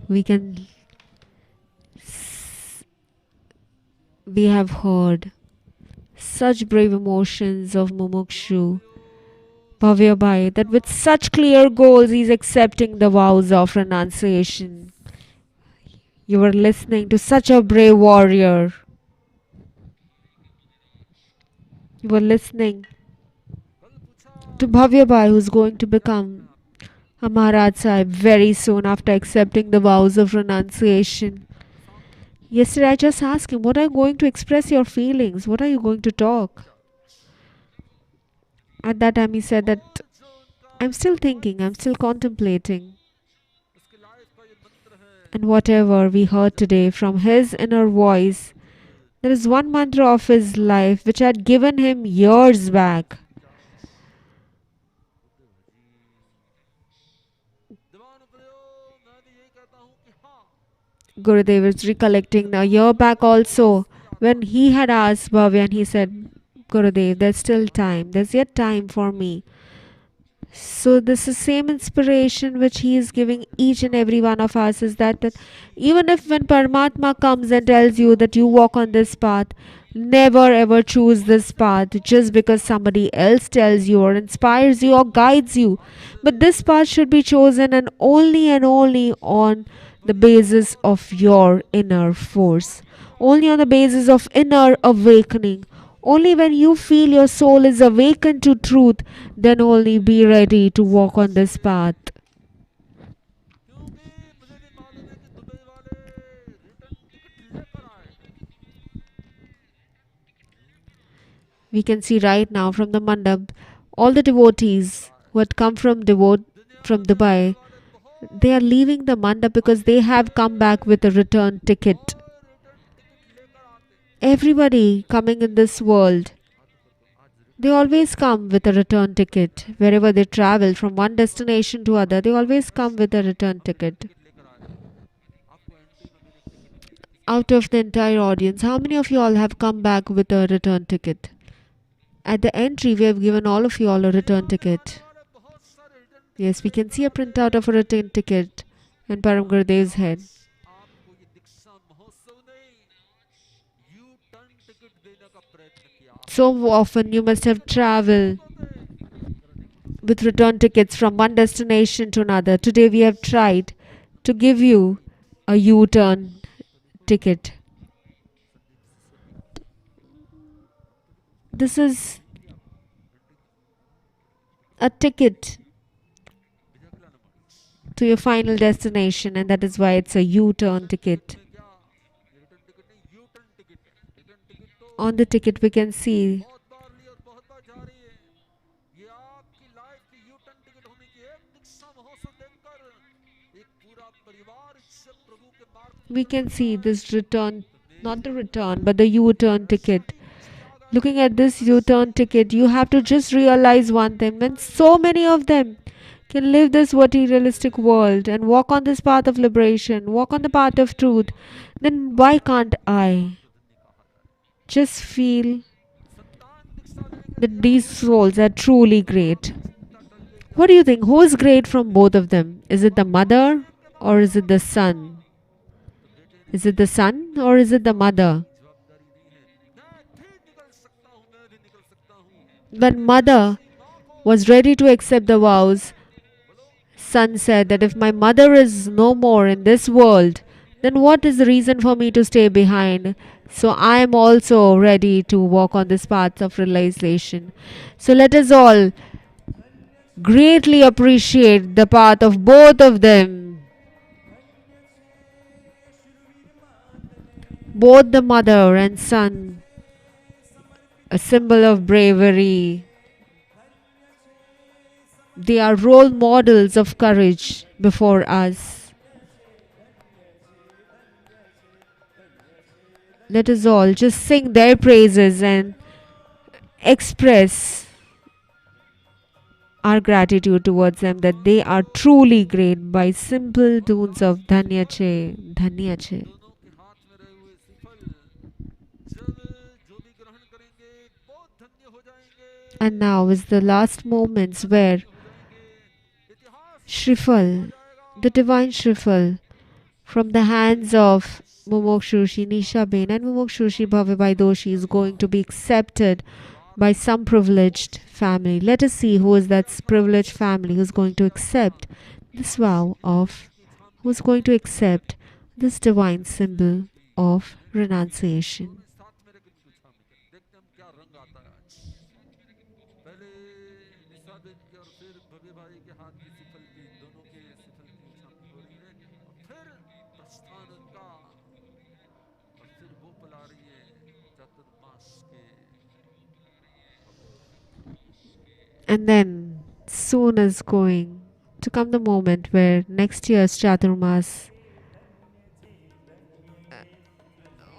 We have heard such brave emotions of Mumukshu Bhavya Bhai, that with such clear goals he is accepting the vows of renunciation. You were listening to such a brave warrior. You were listening to Bhavya Bhai, who's going to become a Maharaj Sahib very soon after accepting the vows of renunciation. Yesterday I just asked him, what are you going to express your feelings? What are you going to talk? At that time he said that I'm still thinking, I'm still contemplating. And whatever we heard today from his inner voice, there is one mantra of his life which had given him years back. Gurudev is recollecting a year back also, when he had asked Bhavya, and he said, Gurudev, there's still time, there's yet time for me. So this is same inspiration which he is giving each and every one of us, is that even if when Paramatma comes and tells you that you walk on this path, Never ever choose this path just because somebody else tells you or inspires you or guides you. But this path should be chosen and only on the basis of your inner force. Only on the basis of inner awakening. Only when you feel your soul is awakened to truth, then only be ready to walk on this path. We can see right now from the mandap, all the devotees who had come from Dubai, they are leaving the mandap because they have come back with a return ticket. Everybody coming in this world, they always come with a return ticket. Wherever they travel from one destination to other, they always come with a return ticket. Out of the entire audience, how many of you all have come back with a return ticket? At the entry, we have given all of you all a return ticket. Yes, we can see a printout of a return ticket in Param Gurudev's head. So often you must have traveled with return tickets from one destination to another. Today we have tried to give you a U-turn ticket. This is a ticket to your final destination, and that is why it's a U-turn ticket. On the ticket we can see this return, not the return, but the U-turn ticket. Looking at this U-turn ticket, you have to just realize one thing: when so many of them can live this materialistic world and walk on this path of liberation, walk on the path of truth, then why can't I? Just feel that these souls are truly great. What do you think? Who is great from both of them? Is it the mother or is it the son? Is it the son or is it the mother? When mother was ready to accept the vows, son said that if my mother is no more in this world, then what is the reason for me to stay behind? So I am also ready to walk on this path of realization. So let us all greatly appreciate the path of both of them. Both the mother and son, a symbol of bravery. They are role models of courage before us. Let us all just sing their praises and express our gratitude towards them, that they are truly great by simple tunes of Dhanya Che, Dhanya Che. And now is the last moments where Shrifal, the divine Shrifal, from the hands of Mumukshu Nisha Ben and Mumukshu Bhavibai Doshi is going to be accepted by some privileged family. Let us see who is that privileged family who is going to accept this vow of, who is going to accept this divine symbol of renunciation. And then soon is going to come the moment where next year's Chaturmas,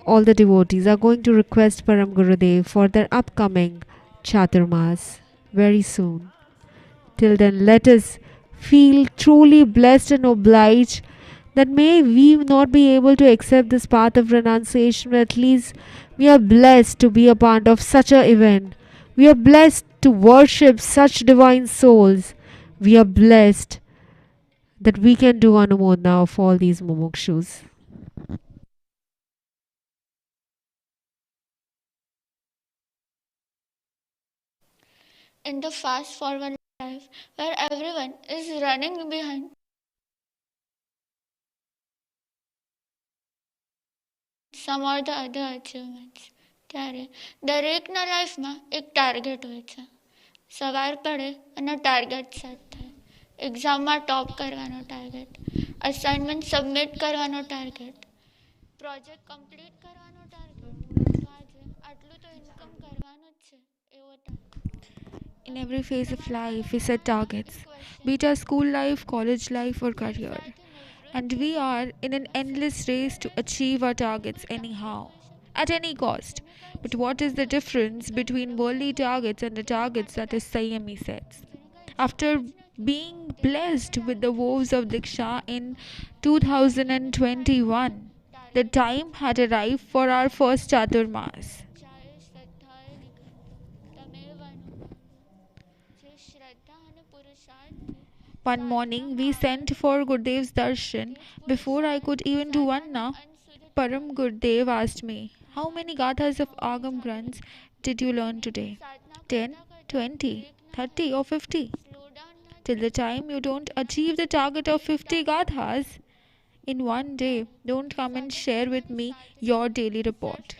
all the devotees are going to request Param Gurudev for their upcoming Chaturmas very soon. Till then, let us feel truly blessed and obliged that may we not be able to accept this path of renunciation, but at least we are blessed to be a part of such an event. We are blessed to worship such divine souls. We are blessed that we can do anumodana of all these Mumukshus. in the fast forward life where everyone is running behind some or the other achievements. ત્યારે દરેકના લાઈફમાં એક target હોય છે. સવાર પડે અને target set થાય. એક્ઝામમાં ટોપ કરવાનો ટાર્ગેટ, અસાઇનમેન્ટ સબમિટ કરવાનો ટાર્ગેટ, પ્રોજેક્ટ કમ્પ્લીટ કરવાનો ટાર્ગેટ. તો આજે આટલું તો ઇન્કમ કરવાનું જ છે એવો target. In every phase of life, we set targets, be it our school life, college life, or career. And we are in an endless race to achieve our targets anyhow, at any cost. But what is the difference between worldly targets and the targets that is Saiyami sets? After being blessed with the vows of Diksha in 2021, the time had arrived for our first Chaturmas. One morning, we sent for Gurudev's darshan. Before I could even do Anna, Param Gurudev asked me, "How many gathas of Agam Granths did you learn today? 10, 20, 30 or 50? Till the time you don't achieve the target of 50 gathas in one day, don't come and share with me your daily report.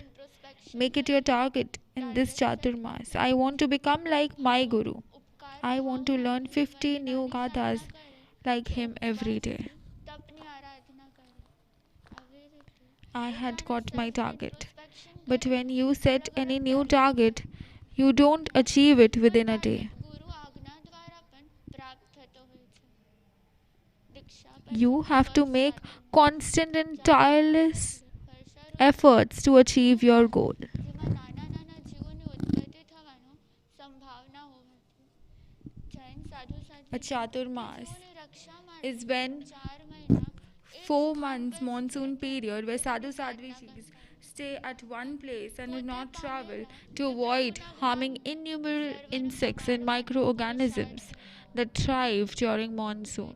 Make it your target in this Chaturmas. I want to become like my Guru. I want to learn 50 new gathas like him every day." I had got my target. But when you set any new target, you don't achieve it within a day. You have to make constant and tireless efforts to achieve your goal. A Chaturmas is when 4 months monsoon period where sadhu sadhvis stay at one place and do not travel to avoid harming innumerable insects and microorganisms that thrive during monsoon.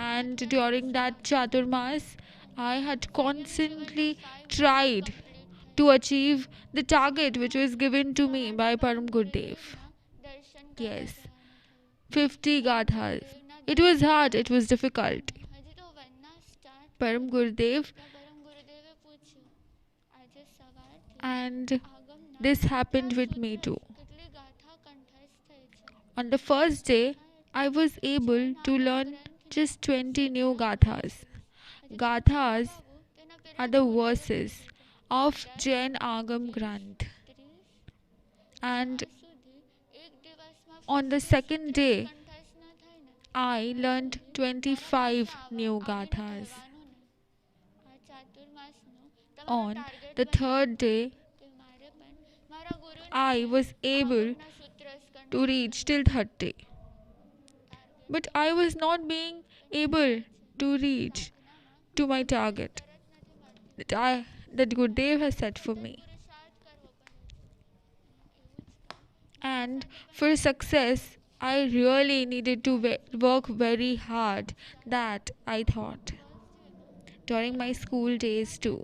And during that Chaturmas, I had constantly tried to achieve the target which was given to me by Param Gurudev. Yes, 50 gathas. It was hard, it was difficult. Param Gurudev, and this happened with me too. On the first day, I was able to learn just 20 new gathas. Gathas are the verses of Jain Agam Granth. And on the second day, I learned 25 new gathas. On the third day, I was able to reach till 30. But I was not being able to reach to my target that Gurudev has set for me. And for success, I really needed to work very hard, that I thought. During my school days too,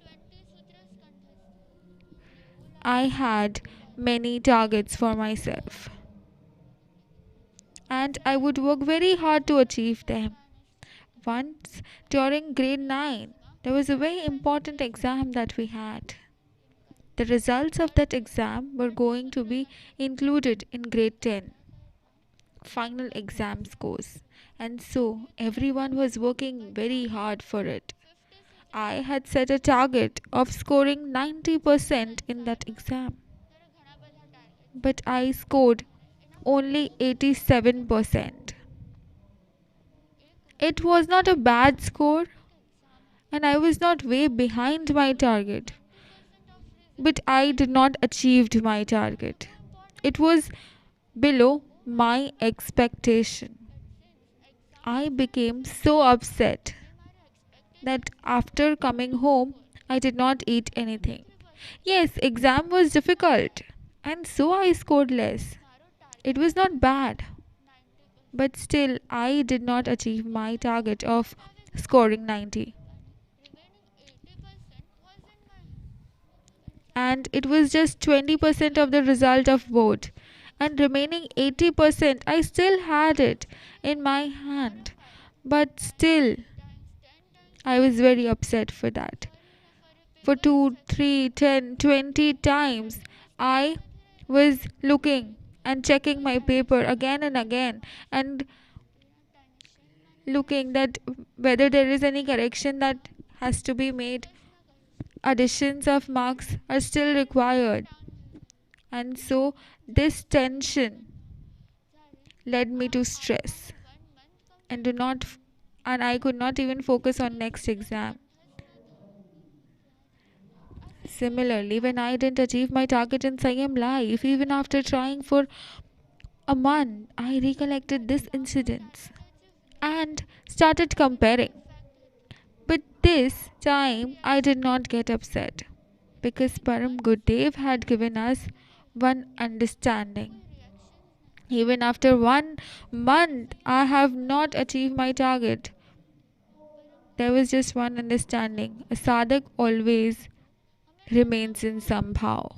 I had many targets for myself. And I would work very hard to achieve them. Once, during grade 9, there was a very important exam that we had. The results of that exam were going to be included in grade 10, final exam scores. And so, everyone was working very hard for it. I had set a target of scoring 90% in that exam. But I scored only 87%. It was not a bad score, and I was not way behind my target. But I did not achieve my target. It was below my expectation. I became so upset that after coming home, I did not eat anything. Yes, exam was difficult, and so I scored less. It was not bad, but still I did not achieve my target of scoring 90. And it was just 20% of the result of vote, and remaining 80% I still had it in my hand. But still, I was very upset for that. For 2, 3, 10, 20 times, I was looking and checking my paper again and again and looking that whether there is any correction that has to be made. Additions of marks are still required. And so this tension led me to stress and I could not even focus on next exam. Similarly, when I didn't achieve my target in Saiyam life, even after trying for a month, I recollected this incident and started comparing. But this time I did not get upset because Param Gurudev had given us one understanding. Even after 1 month, I have not achieved my target. There was just one understanding. A sadhak always remains in somehow.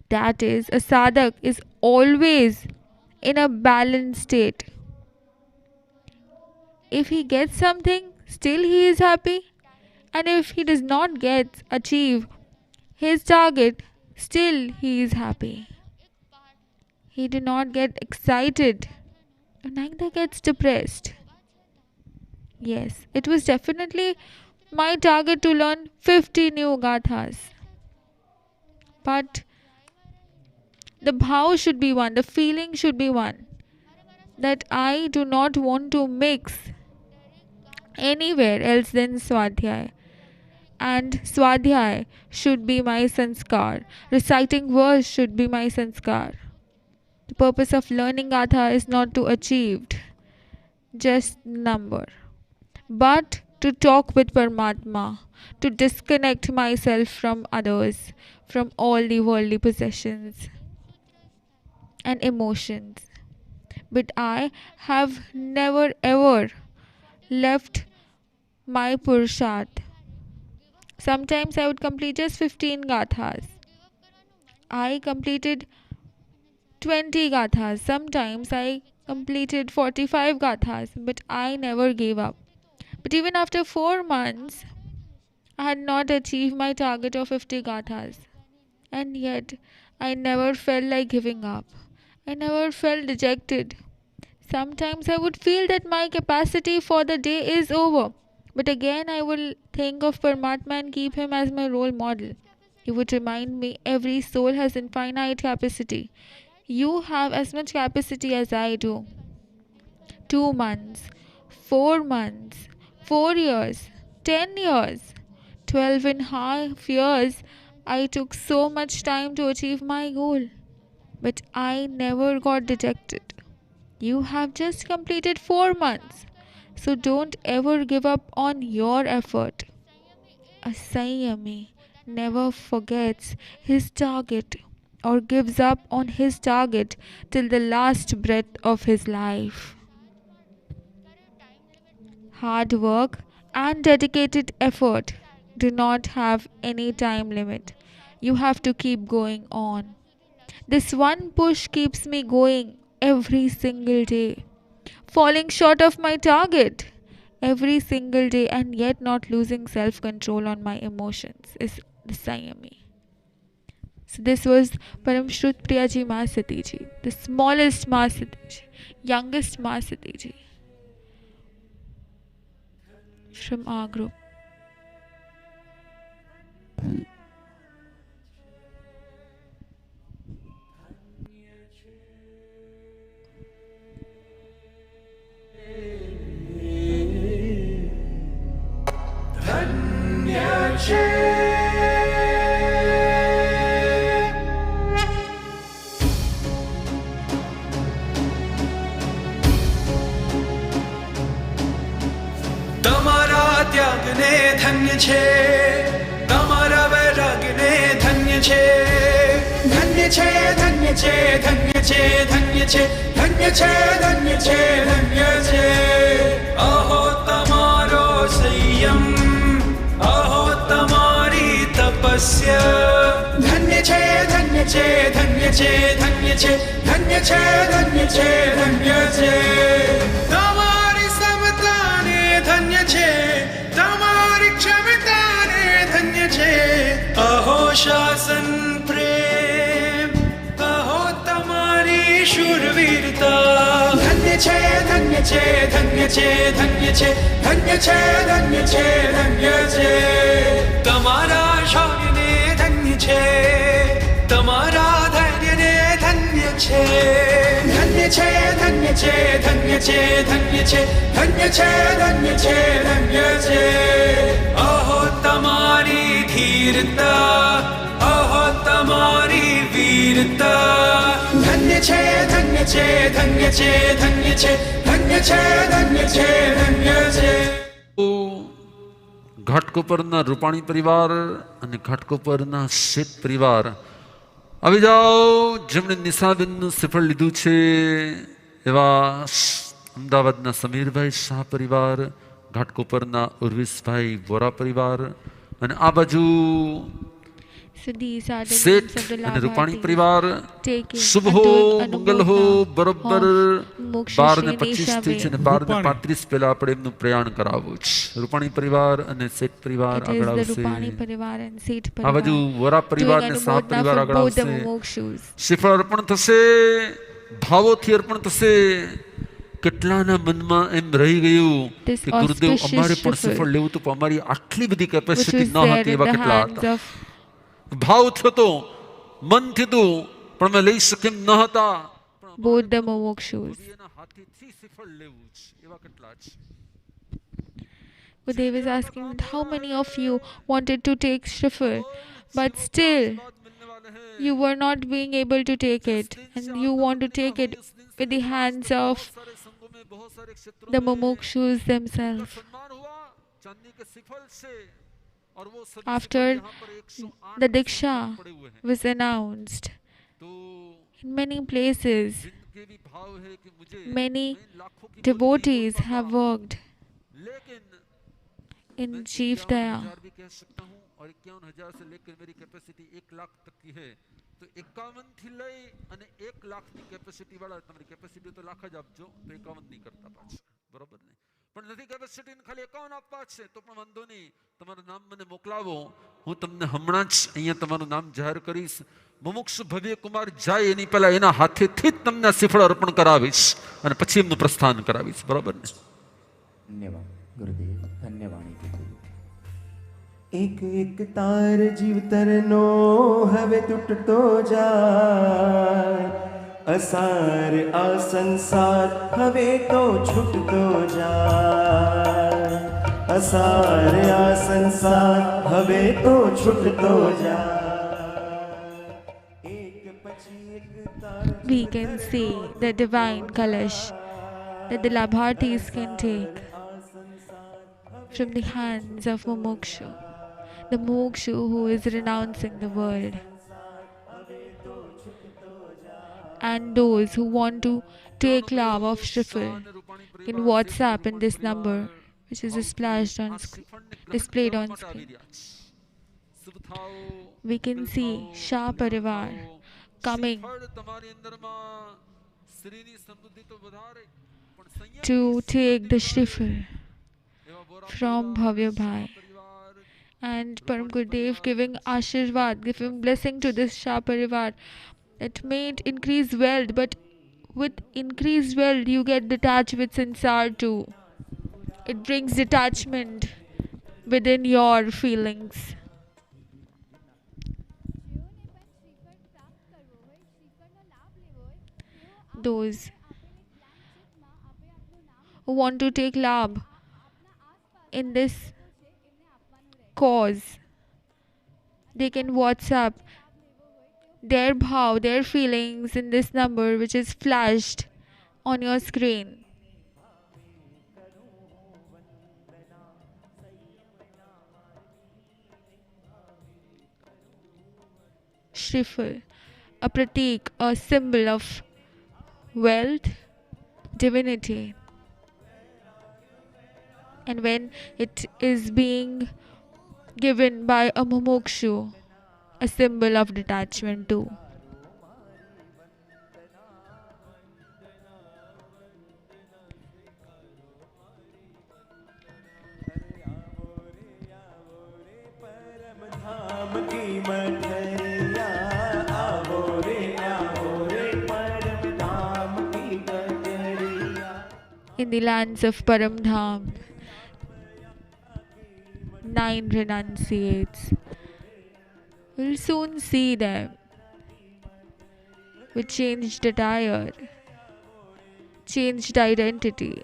That is, a sadhak is always in a balanced state. If he gets something, still he is happy. And if he does not achieve his target, still he is happy. He do not get excited, neither gets depressed. Yes, it was definitely my target to learn 50 new gathas. But the bhav should be one, the feeling should be one, that I do not want to mix anywhere else than Swadhyay. And Swadhyay should be my sanskar. Reciting verse should be my sanskar. The purpose of learning Gatha is not to achieve just number, but to talk with Paramatma, to disconnect myself from others, from all the worldly possessions and emotions. But I have never ever left my Purusharth. Sometimes I would complete just 15 gathas. I completed 20 gathas. Sometimes I completed 45 gathas, but I never gave up. But even after 4 months, I had not achieved my target of 50 gathas. And yet, I never felt like giving up. I never felt dejected. Sometimes I would feel that my capacity for the day is over. But again, I will think of Paramatma and keep him as my role model. He would remind me every soul has infinite capacity. You have as much capacity as I do. 2 months, 4 months, 4 years, 10 years, 12.5 years. I took so much time to achieve my goal. But I never got dejected. You have just completed 4 months. So don't ever give up on your effort. A Saiyami never forgets his target or gives up on his target till the last breath of his life. Hard work and dedicated effort do not have any time limit. You have to keep going on. This one push keeps me going every single day. Falling short of my target every single day and yet not losing self-control on my emotions is the Saiyami. So this was Param Shrut Priyaji Masati ji, the smallest Masati ji, youngest Masati ji from our group. તમારા ત્યાગને ધન્ય છે, તમારા વૈરાગને ધન્ય છે, ધન્ય છે, ધન્ય છે, ધન્ય છે, ધન્ય છે, ધન્ય છે, ધન્ય છે, ધન્ય છે. અહો તમારો સંયમ, અહો તમારી તપસ્યા, ધન્ય છે, ધન્ય છે ધન્ય છે ધન્ય છે ધન્ય છે ધન્ય છે ધન્ય છે તમારી સમતાને ધન્ય છે તમારી ક્ષમતાને ધન્ય છે અહો શાસન પ્રેમ અહો તમારી શૂરવીરતા ધન્ય છે ધન્ય છે ધન્ય છે ધન્ય છે ધન્ય છે ધન્ય છે ધન્ય છે તમારા શૌર્યને ધન્ય છે તમારા ધૈર્યને ધન્ય છે ધન્ય છે ધન્ય છે ધન્ય છે ધન્ય છે ધન્ય છે ધન્ય છે ધન્ય છે અહો તમારી ધીરતા અહો તમારી વીરતા ધન્ય છે ધન્ય છે ધન્ય છે ધન્ય છે ધન્ય છે ધન્ય છે ધન્ય છે ઘાટકોપરના રૂપાણી પરિવાર અને ઘાટકોપરના શેઠ પરિવાર આવી જાઓ જેમણે નિશાબેનનું સફળ લીધું છે એવા અમદાવાદના સમીરભાઈ શાહ પરિવાર, ઘાટકોપરના ઉર્વિશભાઈ વોરા પરિવાર અને આ બાજુ શેઠ અને રૂપાણી પરિવાર. શુભ હો, મંગલ હો. બરોબર 12:25 થઈ છે અને 12:35 પહેલા આપણે એમનું પ્રયાણ કરાવવું છે. રૂપાણી પરિવાર અને શેઠ પરિવાર આગળ આવશે. આ બાજુ વોરા પરિવાર અને શાહ પરિવાર આગળ આવશે. શ્રીફળ અર્પણ થશે, ભાવોથી અર્પણ થશે. કેટલાના મનમાં એમ રહી ગયું કે ગુરુદેવ અમારે પણ શ્રીફળ લેવું હતું પણ અમારી આટલી બધી કેપેસિટી ન હતી. એવા કેટલા હતા. ભાવ થતો, મન થતું પણ અમે લઈ શક્યા ન હતા. Both the Mumukshus. Gurudev is asking that how many of you wanted to take Shrifal, but still you were not being able to take it, and you want to take it with the hands of the Mumukshus themselves. After the Diksha was announced, in many places, many devotees have worked in Chief Daya. તો 51 થી લઈ અને 1 લાખની capacity વાળા તમારી capacity તો લાખ જ આપજો તો 51 નહીં કરતા પાછા, બરોબર ને? પણ નથી કેપેસિટી ખાલી 51 આપવા છે તો પણ વાંધો નહીં, તમારું નામ મને મોકલાવો. હું તમને હમણાં જ અહીંયા તમારું નામ જાહેર કરીશ. મુમુક્ષુ ભવ્ય કુમાર જાય એની પહેલા એના હાથેથી જ તમને શ્રીફળ અર્પણ કરાવીશ અને પછી એમનું પ્રસ્થાન કરાવીશ, બરોબર ને? ધન્યવાદ ગુરુદેવ, ધન્યવાદ. એક એક તાર જીવતરનો હવે તૂટતો જાય, અસાર આ સંસાર હવે તો છૂટતો જાય, અસાર આ સંસાર હવે તો છૂટતો જાય. એક પછી એક તાર We can see the divine kalash that the Labhartis can take from the hands of Mumukshu, the Mumukshu who is renouncing the world, and those who want to take love of Shrifal can WhatsApp in this number which is displayed on screen. We can see Shah Parivar coming to take the Shrifal from Bhavya Bhai, and Param Gurudev giving Ashirvad, giving blessing to this Shah Parivar that may it increase wealth, but with increased wealth you get detached with sansar too. It brings detachment within your feelings. Those who want to take labh in this cause, they can WhatsApp their bhav, their feelings in this number which is flashed on your screen. Shrifal, a pratik, a symbol of wealth, divinity. And when it is being given by a Mumukshu, a symbol of detachment too. in the lands of Parasdham. 9 renunciates. We'll soon see them with changed attire, changed identity,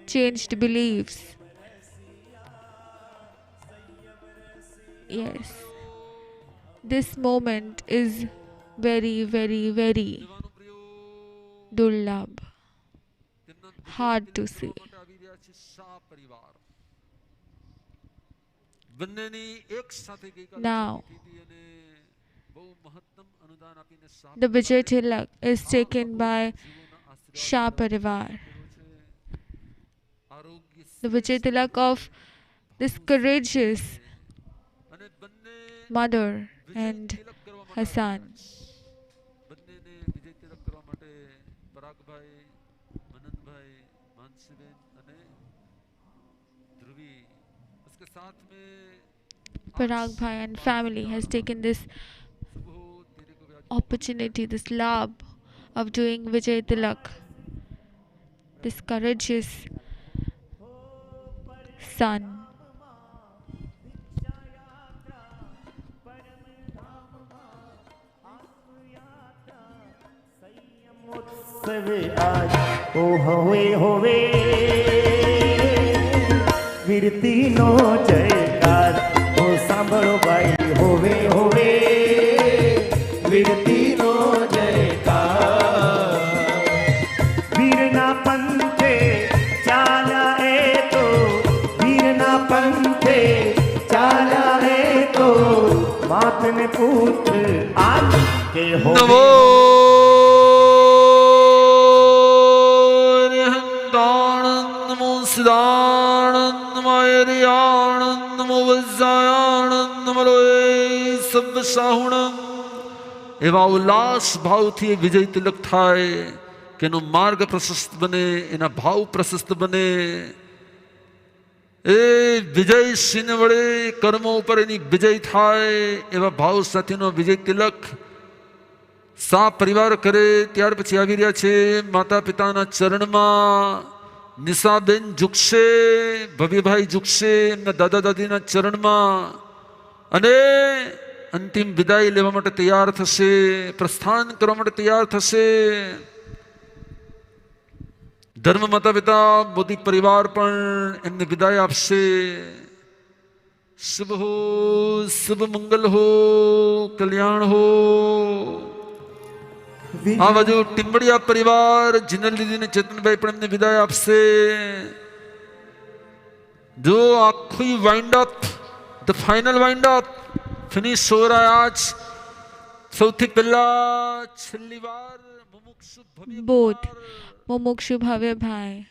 changed beliefs. Yes, this moment is very, very, very durlabh, hard to see. Now, the Vijay Tilak is taken by Shah Parivar. The Vijay Tilak of this courageous mother and her son. Parag Bhai and family has taken this opportunity, this labh of doing Vijay Tilak, this courageous son. ओ होवे वीरती no जयकार ओ सांभळो भाई होवे होवे वीरती no जयकार वीरना पंथे चाला ए तो वीरना पंथे चाला ए तो मात ने पुत्र आज के होवे એવા ઉલ્લાસ ભાવથી વિજય તિલક થાય કે એનો માર્ગ પ્રશસ્ત બને, એના ભાવ પ્રશસ્ત બને. એ વિજય સિંહ વડે કર્મો ઉપર એની વિજય થાય એવા ભાવ સાથેનો વિજય તિલક સા પરિવાર કરે. ત્યાર પછી આવી રહ્યા છે માતા પિતાના ચરણમાં. નિશાબેન ઝૂકશે, ભવ્યભાઈ ઝૂકશે એમના દાદા દાદીના ચરણમાં અને અંતિમ વિદાય લેવા માટે તૈયાર થશે, પ્રસ્થાન કરવા માટે તૈયાર થશે. ધર્મ માતા પિતા મોદી પરિવાર પણ એમને વિદાય આપશે. શુભ હો, શુભ મંગલ હો, કલ્યાણ હો. આ બાજુ ટીમ્બડિયા પરિવાર જીનલ દીદી ને ચેતનભાઈ પણ એમને વિદાય આપશે. જો આખું wind up, the final wind up finish हो रहा है आज. સૌથી પહેલા છેલ્લી વાર મુમુક્ષુ Both Mumukshu Bhavya Bhai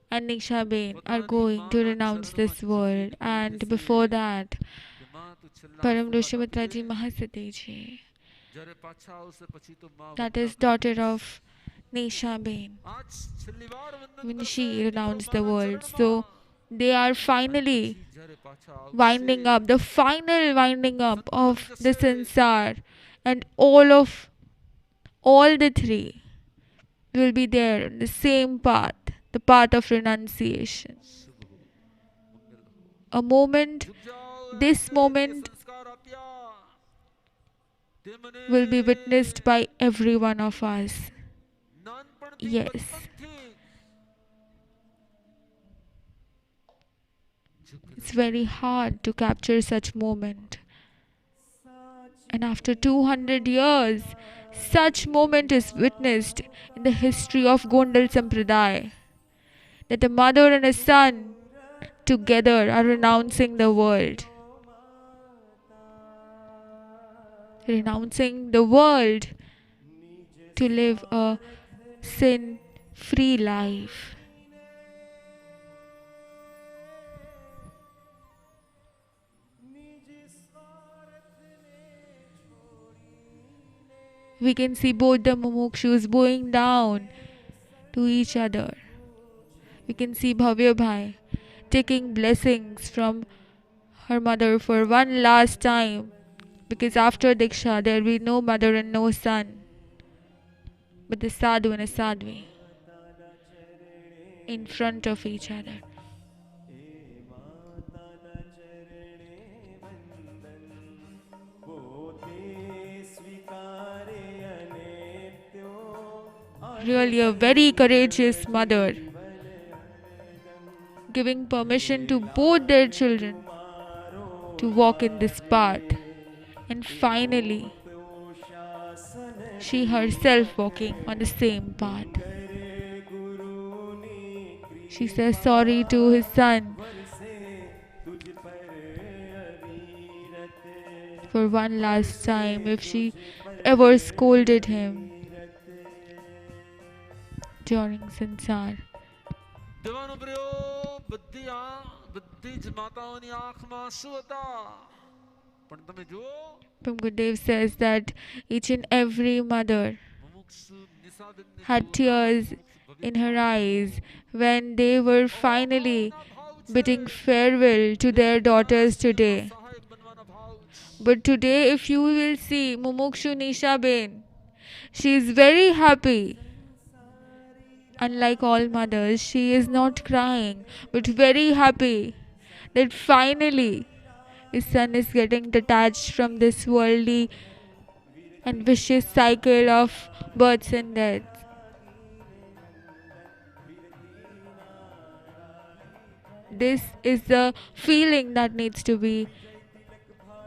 and Nisha Bain are going to renounce this world, and before that Param Gurudev Mahasati ji, that is daughter of Nisha Bain, when she renounced the world. So they are finally winding up, the final winding up of the sansar, and all the three will be there in the same path, the path of renunciation. A moment, this moment will be witnessed by every one of us. Yes. It's very hard to capture such moment. And after 200 years, such moment is witnessed in the history of Gondal Sampradaya, that a mother and a son together are renouncing the world. Renouncing the world to live a sin-free life. We can see both the Mumukshus bowing down to each other. We can see Bhavya Bhai taking blessings from her mother for one last time, because after Diksha there will be no mother and no son, but the sadhu and a sadhvi. in front of each other. Really a very courageous mother, giving permission to both their children to walk in this path, and finally she herself walking on the same path. She says sorry to his son for one last time if she ever scolded him during sansar. દેવાનો પ્રિયો બધી જ માતાઓની આંખમાં શું હતા પણ તમે જુઓ Param Gurudev says that each and every mother had tears in her eyes when they were finally bidding farewell to their daughters today. But today, if you will see Mumukshu Nisha Ben, she is very happy. Unlike all mothers, she is not crying, but very happy that finally his son is getting detached from this worldly and vicious cycle of births and deaths. This is the feeling that needs to be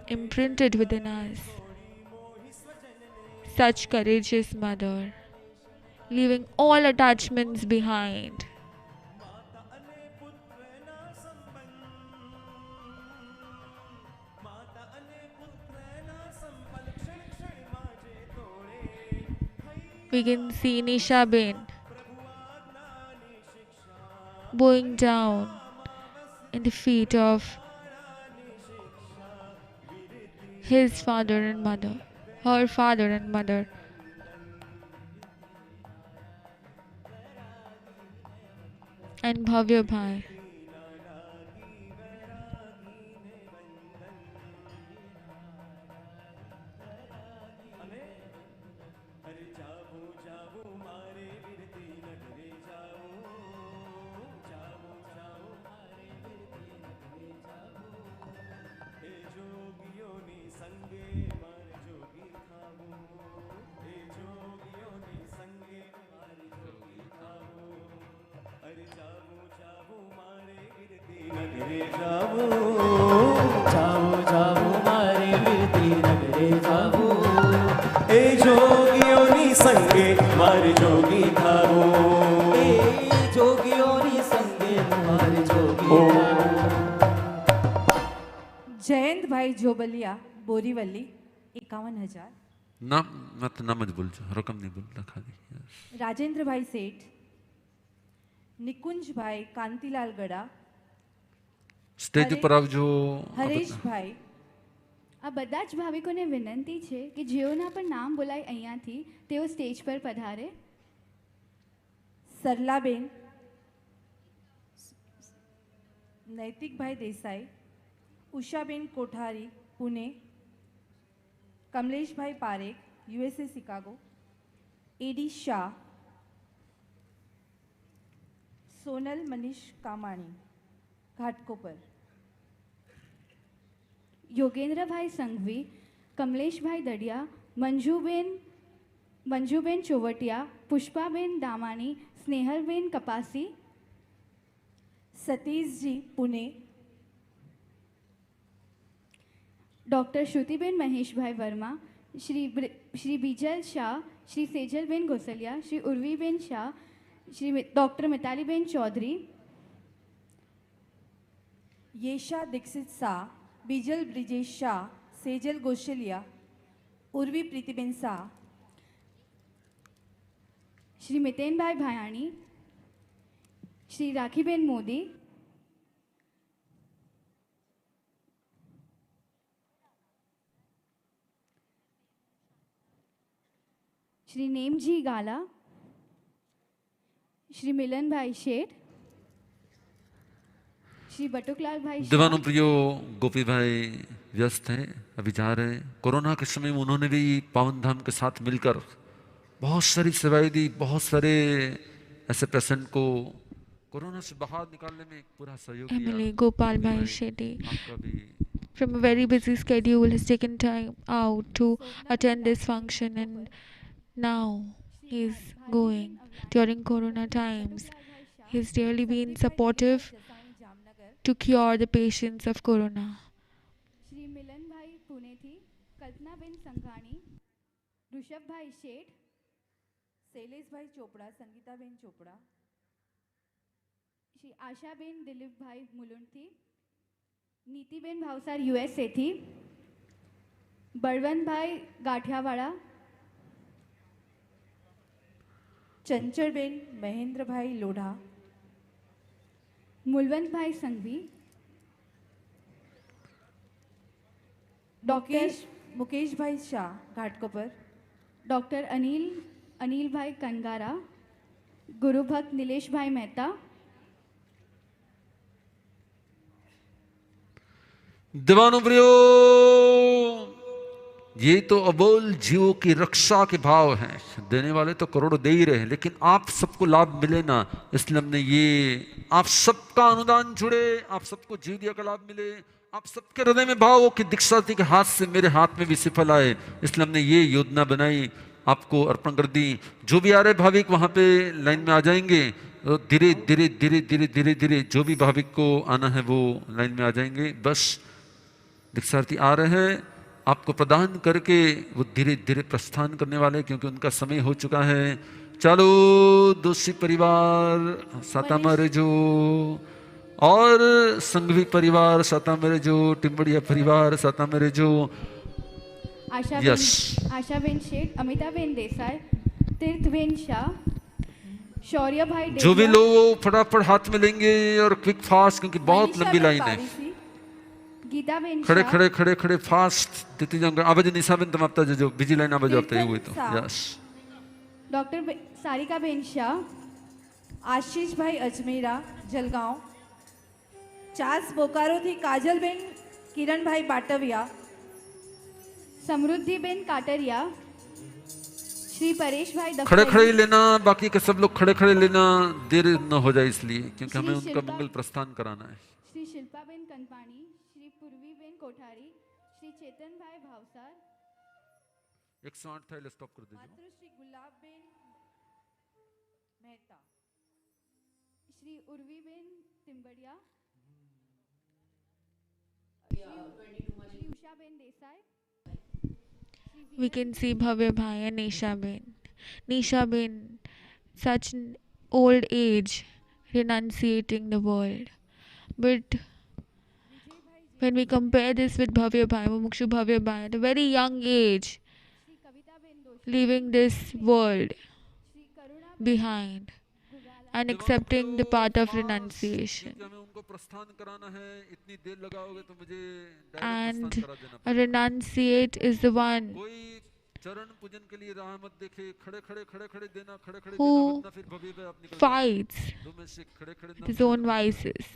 imprinted within us. Such courageous mother, leaving all attachments behind. We can see Nisha Ben bowing down in the feet of his father and mother, her father and mother. And Bhavya Bhai. Jayant भाई जोबलिया बोरीवली 51,000. નામ મત નામ જ બોલજો રકમ નહીં બોલતા ખાલી राजेंद्र भाई सेठ, निकुंज भाई कांतिलाल गड़ा, સ્ટેજ ઉપર આવજો હરેશ ભાઈ. આ બધા જ ભાવિકોને વિનંતી છે કે જેઓના પણ નામ બોલાય અહીંયાથી તેઓ સ્ટેજ પર પધારે. सरलाबेन, नैतिक भाई देसाई, उषाबेन कोठारी पुणे, कमलेश भाई पारेख USA शिकागो, एडी शाह, सोनल मनीष कामाणी घाटकोपर, યોગેન્દ્રભાઈ સંઘવી, કમલેશભાઈ દડિયા, મંજુબેન ચોવટિયા, પુષ્પાબેન દામાણી, સ્નેહલબેન કપાસી, सतीश जी पुणे, ડૉક્ટર શ્રુતિબેન મહેશભાઈ વર્મા, શ્રી બીજલ શાહ, શ્રી સેજલબેન ગોસલિયા, શ્રી ઉર્વીબેન શાહ, શ્રી ડૉક્ટર મિતાલીબેન ચૌધરી, येशा दीक्षित शाह, बीजल ब्रिजेश शाह, सेजल गोशलिया, उर्वी प्रीतिबेन शाह, શ્રી મિતેનભાઈ ભાયાણી, શ્રી રાખીબેન મોદી, શ્રી નેમજી ગાલા, શ્રી મિલનભાઈ શેઠ, श्री बटुकलाल भाई दीवानों प्रियो गोपी भाई व्यस्त हैं अभी जा रहे हैं कोरोना के समय में उन्होंने भी पावन धाम के साथ मिलकर बहुत सारी सेवाएं दी बहुत सारे ऐसे पेशेंट को कोरोना से बाहर निकालने में पूरा सहयोग दिया। Emily Gopal Bhai भाई, Shetty, आपका भी from a very busy schedule, has taken time out to attend this function, and now he's going during Corona times. He's really been supportive to cure the patients of Corona. Shri Milan भाई पुणे थी, कल्पनाबेन संघाणी, ऋषभ भाई शेठ, शैलेश भाई चोपड़ा, संगीताबेन चोपड़ा, श्री आशाबेन दिलीप भाई मुलुंड थी, नीतिबेन Bhavsar USA थी, बलवंत भाई गाठियावाड़ा, चंचलबेन महेंद्र भाई लोढ़ा, मुलवंत भाई संघवी, डॉक्टर मुकेश भाई शाह घाटकोपर, डॉक्टर अनिल भाई कनगारा, गुरुभक्त नीलेश भाई मेहता, दीवानों प्रियो, ये तो अबोल जीवों की रक्षा के भाव हैं। देने वाले तो करोड़ों दे ही रहे हैं, लेकिन आप सबको लाभ मिले ना, इसलिए हमने ये आप सबका अनुदान जुड़े, आप सबको जीव दिया का लाभ मिले, आप सबके हृदय में भाव हो कि दीक्षार्थी के हाथ से मेरे हाथ में भी सफल आए, इसलिए हमने ये योजना बनाई, आपको अर्पण कर दी। जो भी आ रहे भाविक वहां पे लाइन में आ जाएंगे, तो धीरे धीरे धीरे धीरे धीरे धीरे जो भी भाविक को आना है वो लाइन में आ जाएंगे। बस दीक्षार्थी आ रहे हैं, आपको प्रदान करके वो धीरे धीरे प्रस्थान करने वाले, क्योंकि उनका समय हो चुका है। चलो दोषी परिवार सातामरे जो, और संघवी परिवार सातामरे जो, टिम्बड़िया परिवार सातामरे जो, आशाबेन शेठ, अमिताबेन देसाई, तीर्थबेन शाह, शौर्य भाई, जो भी लोग फटाफट हाथ में लेंगे और क्विक फास्ट, क्योंकि बहुत लंबी लाइन है। गीताबेन खड़े खड़े खड़े खड़े फास्ट देते जाऊंगा। आवाज निशाबेन तुम आपता जो बिजी लाइन आवाज आपता हुई तो यस। डॉक्टर सारिकाबेन शाह, आशीष भाई अजमेरा जलगांव, चार्ल्स बोकारो थी काजलबेन किरण भाई बाटविया, समृद्धिबेन काटरिया, श्री परेश भाई खड़े खड़े ही लेना, बाकी के सब लोग खड़े खड़े लेना, देर न हो जाए इसलिए, क्योंकि हमें उनका मंगल प्रस्थान कराना है। श्री शिल्पाबेन कनपानी, श्री पूर्वीबेन कोठारी, श्री चेतन भाई भावसार, 108 था, स्टॉप कर दीजिए। Matrushri गुलाबबेन Mehta, Shri उर्वीबेन तिम्बड़िया, Shri Ushaben Desai, We can see Bhavya Bhai and Nisha Ben. Nisha Ben, such an old age, renunciating the world. But when we compare this with Bhavya Bhai, Mumukshu Bhavya Bhai, at a very young age, leaving this world behind and accepting the path of renunciation. And a renunciate is the one who fights his own vices.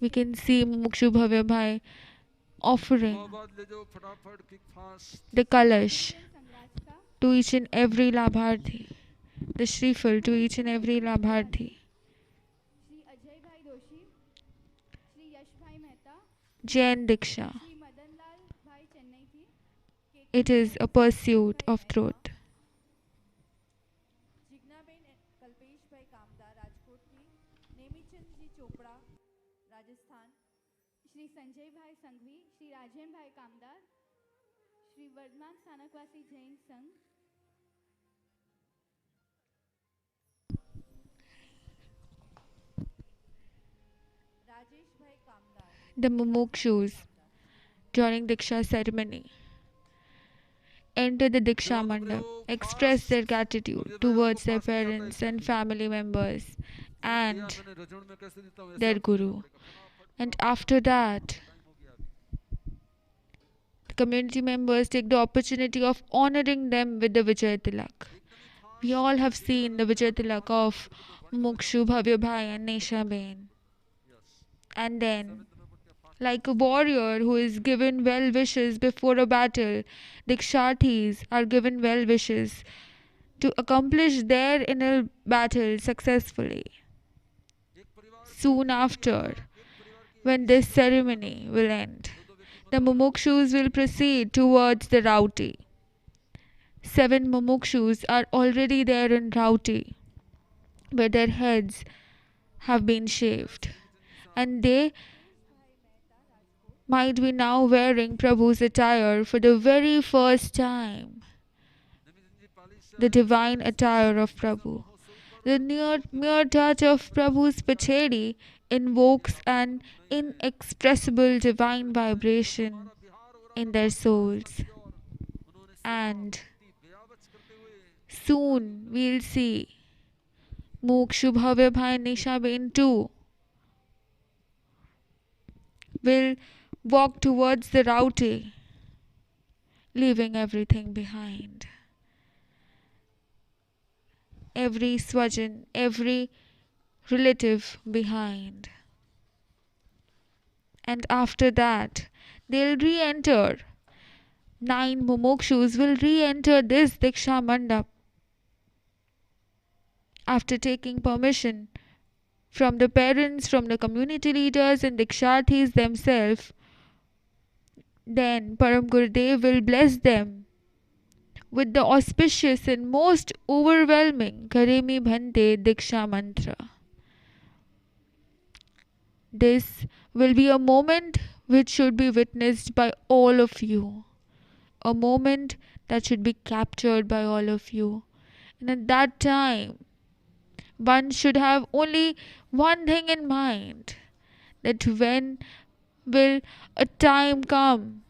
We can see Mumukshu Bhavya Bhai offering the Kalash to each and every Labharthi, the Shreefal to each and every Labharthi. Jain Diksha. It is a pursuit of truth. Shri Sanjay भाई संघवी, श्री राजेन भाई कामदार, श्री वर्धमान स्थानकवासी जैन संघ, The Mumukshus during Diksha ceremony enter the Diksha Mandap, express their gratitude towards their parents and family members and their Guru. And after that, the community members take the opportunity of honoring them with the Vijay Tilak. We all have seen the Vijay Tilak of Mumukshu, Bhavya Bhai and Nesha Ben. And then, like a warrior who is given well wishes before a battle, Diksharthis are given well wishes to accomplish their inner battle successfully. Soon after, when this ceremony will end, the Mumukshus will proceed towards the Rauti. 7 Mumukshus are already there in Rauti, where their heads have been shaved, and they might be now wearing Prabhu's attire for the very first time, the divine attire of Prabhu. The mere touch of Prabhu's pachedi invokes an inexpressible divine vibration in their souls. And soon we'll see Mumukshu Bhavya Bhai Nishaben too will walk towards the Rauti, leaving everything behind. Every swajan, every relative behind. And after that, they'll re-enter. 9 Mumukshus will re-enter this Diksha Mandap after taking permission from the parents, from the community leaders and Diksharthis themselves. Then Param Gurudev will bless them with the auspicious and most overwhelming Karemi Bhante Diksha Mantra. This will be a moment which should be witnessed by all of you. A moment that should be captured by all of you. And at that time, one should have only one thing in mind, that when will a time come,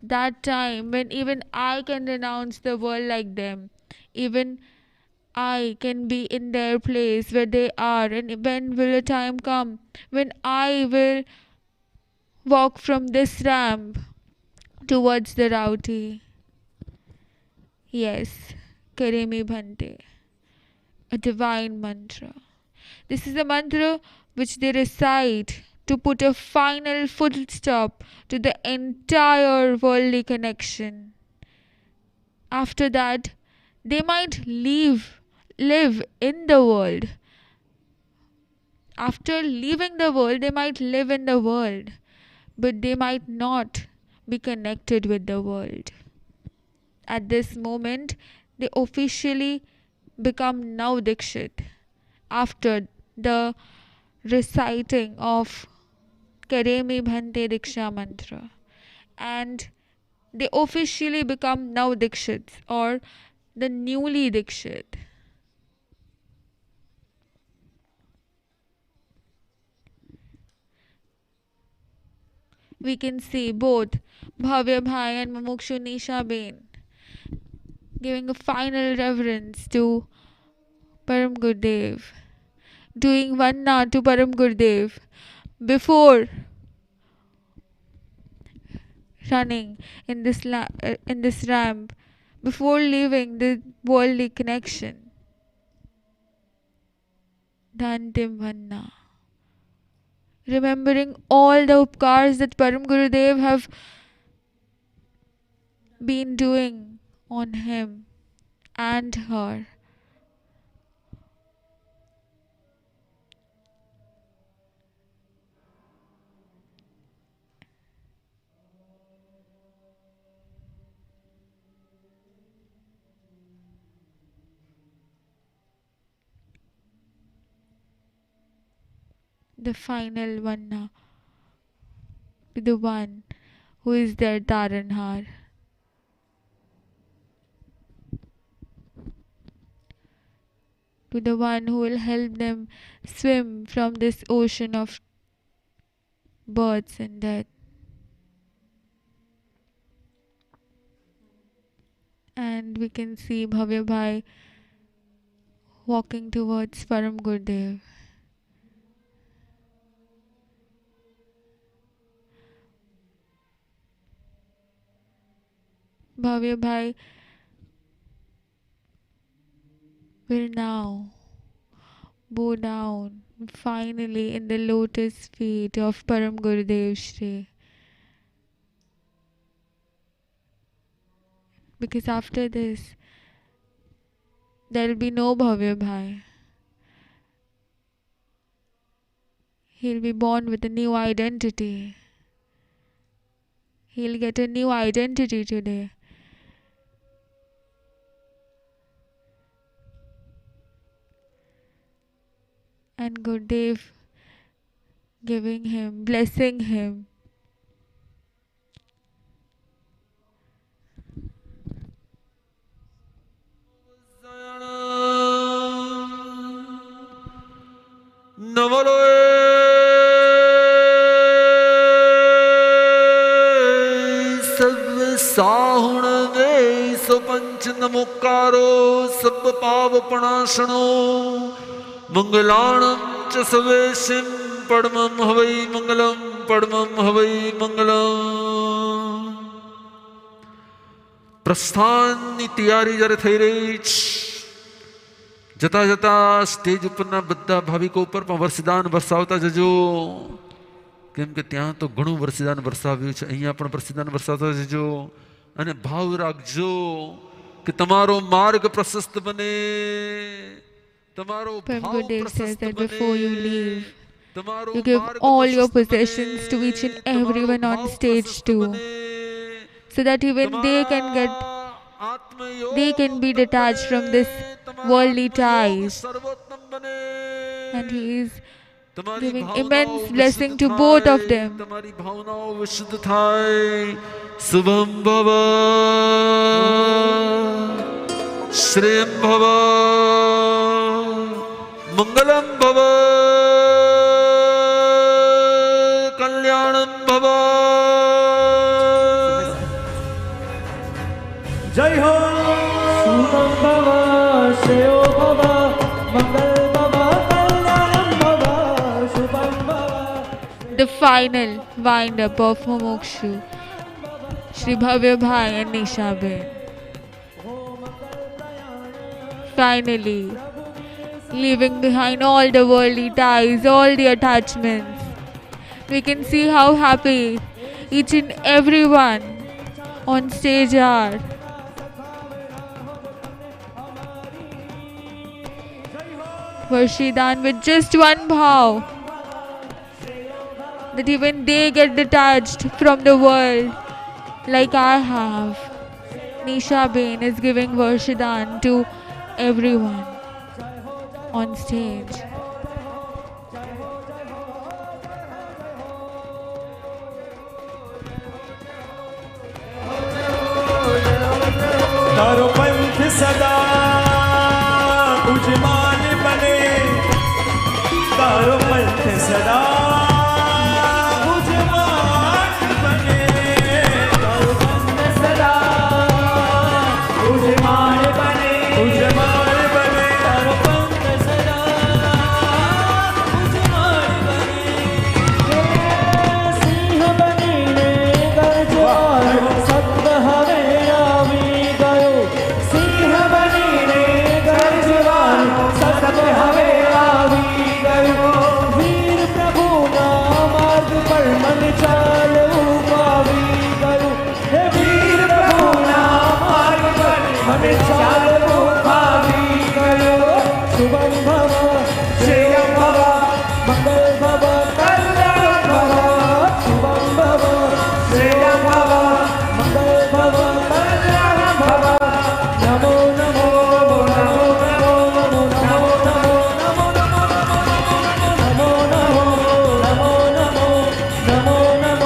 that time when even I can renounce the world like them, even I can be in their place where they are, and when will a time come when I will walk from this ramp towards the Rauti. Yes, Karemi Bhante, a divine mantra. This is a mantra which they recite to put a final full stop to the entire worldly connection. After that, they might live in the world. After leaving the world, they might live in the world, but they might not be connected with the world. At this moment, they officially become now Dikshit after the reciting of Karemi Bhante Diksha Mantra, and they officially become now Dikshits or the newly Dikshit. We can see both Bhavya Bhai and Mumukshu Nisha Bain giving a final reverence to Param Gurudev, doing Vanna to Param Gurudev before running in this ramp, before leaving the worldly connection. Dhantim Vanna. Remembering all the upkars that Param Gurudev have been doing on him and her. The final Vanna to the one who is their Taranhar. To the one who will help them swim from this ocean of births and death. And we can see Bhavya Bhai walking towards Param Gurudev. Bhavya Bhai will now bow down finally in the lotus feet of Param Gurudev Shree. Because after this, There will be no Bhavya Bhai. He'll be born with a new identity. He'll get a new identity today. And Gurudev giving him, blessing him. साहुण वे सो पंच नमोकारो सब पाव पणाशनो मंगलाणं च सवेशिं परमं हवै मंगलम परमं हवै मंगलम. પ્રસ્થાનની તૈયારી જ્યારે થઈ રહી છે, જતા જતા સ્ટેજ ઉપરના બધા ભાવિકો ઉપર પણ વરસદાન વરસાવતા જજો, કેમ કે ત્યાં તો ઘણું વરસદાન વરસાવ્યું છે, અહીંયા પણ વરસદાન વરસાવતા જજો અને ભાવ રાખજો કે તમારો માર્ગ પ્રશસ્ત બને, તમારો Param ભાવ Gurudev says પ્રશસ્ત that બને, before you leave, તમારો you give માર્ગ all your પ્રશસ્ત possessions બને, to each and તમારો everyone on ભાવ stage પ્રશસ્ત too, બને, so that even they can be detached from this worldly ties. And he is giving immense blessing to both of them. તમારી ભાવનાઓ વિશુદ્ધ થાય. શુભમ ભવ શ્રેયમ ભવ મંગલમ ભવ કલ્યાણમ ભવ. જય હો. શુભમ ભવ શ્રેયો ભવ મંગલ ભવ કલ્યાણમ ભવ શુભમ ભવ. The final wind-up of Mumukshu, Shri Bhavya Bhai and Nisha Ben. Finally, leaving behind all the worldly ties, all the attachments, we can see how happy each and everyone on stage are. Varshidan with just one bhav, that even they get detached from the world like I have. Nisha Ben is giving Varshidan to everyone on stage. તારો પંથ સદા ઉજમાન બને, તારો પંથ સદા ઉજમાન બને, તારો પંથ સદા ઉજમાન બને, ઉજમાન બને, તારો પંથ સદા ઉજમાન બને. સિંહ બનીને ગરજવાનો સત્વ હવે આવી ગયો, સિંહ બનીને ગરજવાનો સત્વ હવે આવી ગયો. વીર પ્રભુના માર્ગ પર મન ચાલવું આવી ગયું, હે વીર પ્રભુના માર્ગ પર મન ચાલવું આવી ગયું. શુભમ ભવ શ્રેયમ ભવ મંગલ ભવ કલ્યાણ ભવ. શુભમ ભવ શ્રેયમ ભવ મંગલ ભવ કલ્યાણ ભવ. નમો નમો નમો નમો નમો નમો નમો નમો નમો નમો નમો નમો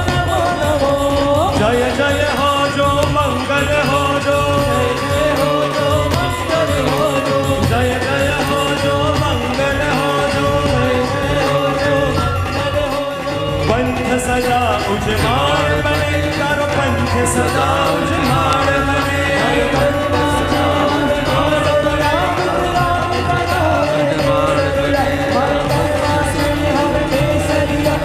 નમો નમો. જય જય હો જો મંગલ હો જો, જય હો જો મંગલ હો જો, જય જય હો જો મંગલ હો જો, જય હો જો મંગલ હો જો. પંથ સદા ઉજમાળ બને, તારો પંથ સદા ઉજમાળ બને, તારો પંથ સદા ઉજમાળ બને, કેસરિયા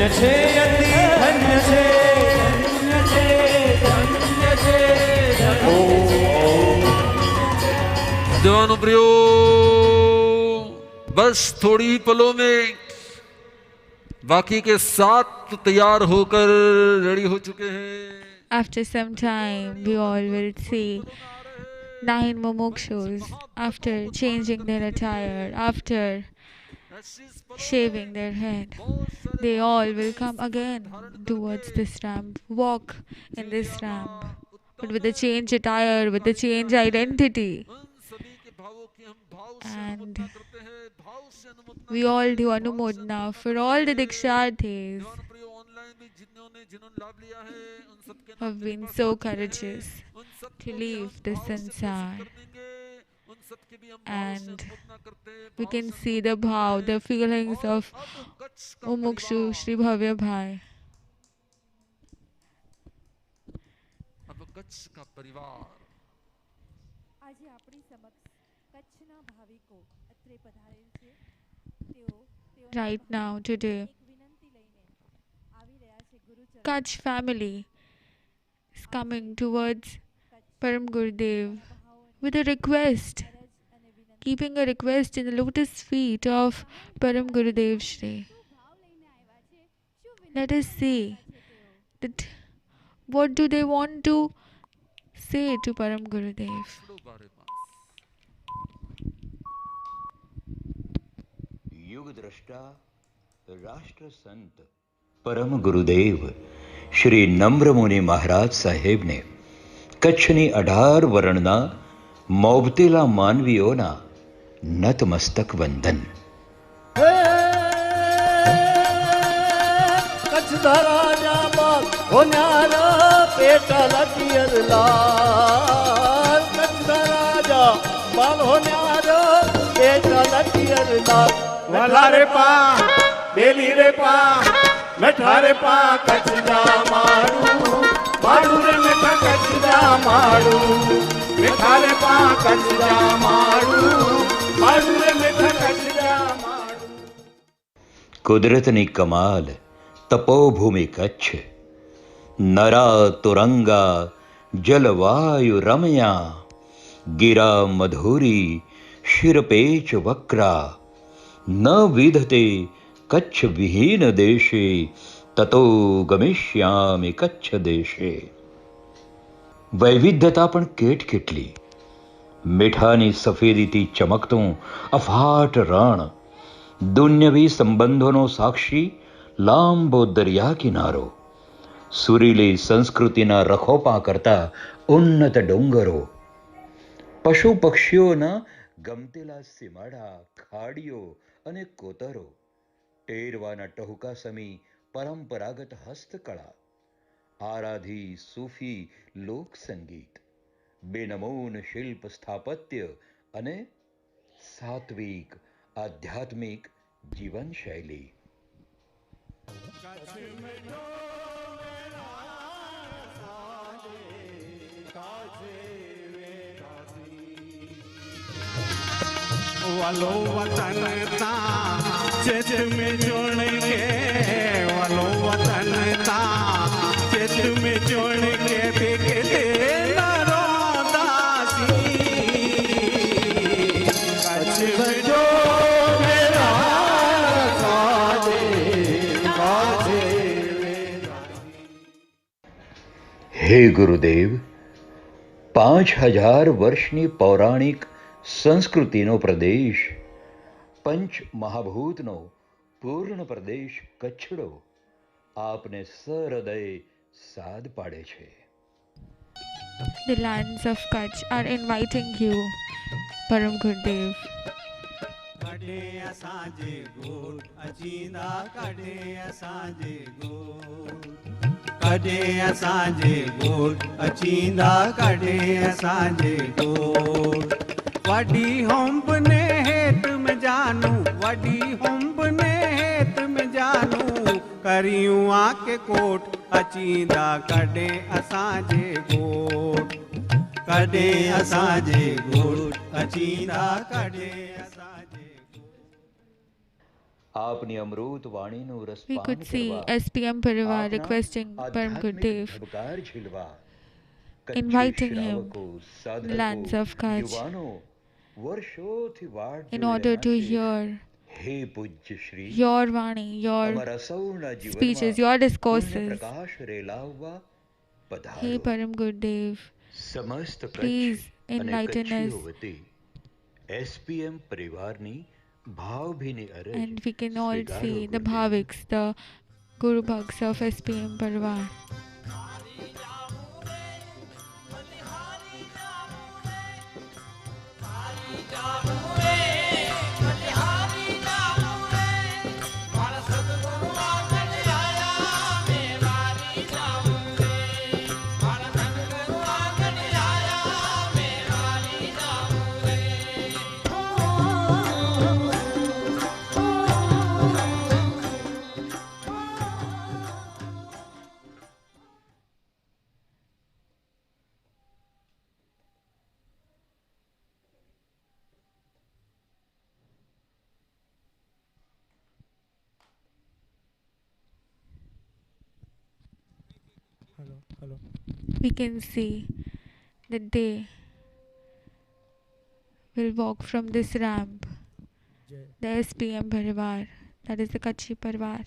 ધન્ય છે અતિ ધન્ય છે, ધન્ય છે, ધન્ય છે, जवानों प्रियो, बस थोड़ी ही पलों में बाकी के 7 तैयार होकर रेडी हो चुके हैं. After some time, we all will see 9 Mumukshus after changing their attire, after shaving their head. They all will come again towards this ramp, walk in this ramp, but with a changed attire, with a changed identity. And we all do anumodana for all the Diksharthis who have been so courageous to leave the sansar. And we can see the bhav, the feelings of Mumukshu Shree Bhavya Bhai. આજે આપણી સમક્ષ કચ્છના ભાવિકો અત્રે પધારેલ છે. તેઓ Right now, today, વિનંતી લઈને આવી રહ્યા છે ગુરુચરણ. Kutch family is coming towards Param Gurudev with a request, keeping a request in the lotus feet of Param Gurudev Shree. Let us see that what do they want to say to Param Gurudev. युग दृष्टा राष्ट्रसंत परम गुरुदेव श्री नम्रमुनि महाराज साहेब ने कच्छनी 18 वर्णना मोबतेला मानवीओना नतमस्तक वंदन. कच्छ धराजा बाग होन्यारा PETA लटियर लाल, कच्छ धराजा बाल होन्यारा PETA लटियर लाल. वाला रे पा बेली रे पा मेठा रे पा कच्छ जा मारू, मारू रे मेठा कच्छ जा मारू, मेठा रे पा कच्छ जा मारू, मारू रे मेठा कच्छ जा मारू. कुदरतनी कमाल तपोभूमि कच्छ, नरा तुरंगा जलवायु रमया, गिरा मधुरी शिरपेच वक्रा, न विधते कच्छ विहीन देशे, ततो गमिष्यामि कच्छ देशे. वैविध्यता पण केटकेटली, મીઠાની સફેદીથી ચમકતું અફાટ રણ, દુન્યવી સંબંધોનો સાક્ષી લાંબો દરિયા કિનારો, સુરીલી સંસ્કૃતિના રખોપા કરતા ઉન્નત ડુંગરો, પશુ પક્ષીઓના ગમતેલા સીમાડા, ખાડીઓ અને કોતરો, ટેરવાના ટહુકા સમી પરંપરાગત હસ્તકળા, આરાધી સૂફી લોક સંગીત, બેનમૂન શિલ્પ સ્થાપત્ય અને સાત્વિક આધ્યાત્મિક જીવનશૈલી. वालो वतन ता चित में जोड़ के, वालो वतन ता चित में जोड़ के बिकते नरो दासी. कच्छ जो मेरा साजे काजे. हे गुरुदेव, 5000 વર્ષની પૌરાણિક સંસ્કૃતિનો પ્રદેશ, પંચ મહાભૂતનો પૂર્ણ પ્રદેશ કચ્છડો આપને સહૃદય સાદ પાડે છે. The lands of Kutch are inviting you, Param Gurudev. कड़े असांजे गोठ अचींदा, कड़े असांजे गोठ, कड़े असांजे गोठ अचींदा, कड़े असांजे गोठ. वडी होंब ने हेत में जानू, वडी होंब ने हेत में जानू, करियूं आके कोट अचींदा, कड़े असांजे गोठ, कड़े असांजे गोठ अचींदा, कड़े असांजे. આપની અમૃત વાણીનું We રસપાન could see કરવા SPM Parivar આપના requesting Param આધ્યાત્મિક Gurudev, ઝબકાર ઝીલવા Kutchi inviting him શ્રાવકો in the સાધકો lands of Kutch યુવાનો વર્ષોથી વાટ in જોઈ order રહ્યા to છે. hear હે પૂજ્ય શ્રી, your Vani, your અમારા સૌના speeches, જીવનમાં your પુણ્ય discourses. પ્રકાશ રેલાવવા Hey પધારો. Param Gurudev, સમસ્ત કચ્છ please અને enlighten કચ્છીઓ us. વતી એસપીએમ પરિવારની ભાવભીની અરજ And we can all સ્વીકારો see the Gurudev. Bhaviks, the Guru Bhaks of SPM Parivar. We can see that they will walk from this ramp, the SPM Parivar, that is the Kutchi Parivar.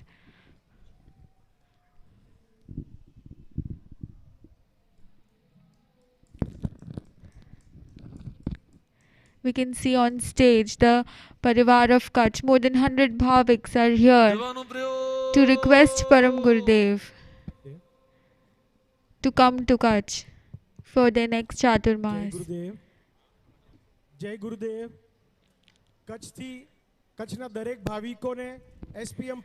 We can see on stage the Parivar of Kutch. More than 100 Bhaviks are here to request Param Gurudev to come to Kutch for their next Chaturmas. જય ગુરુદેવ. કચ્છથી કચ્છના દરેક ભાવિકોને SPM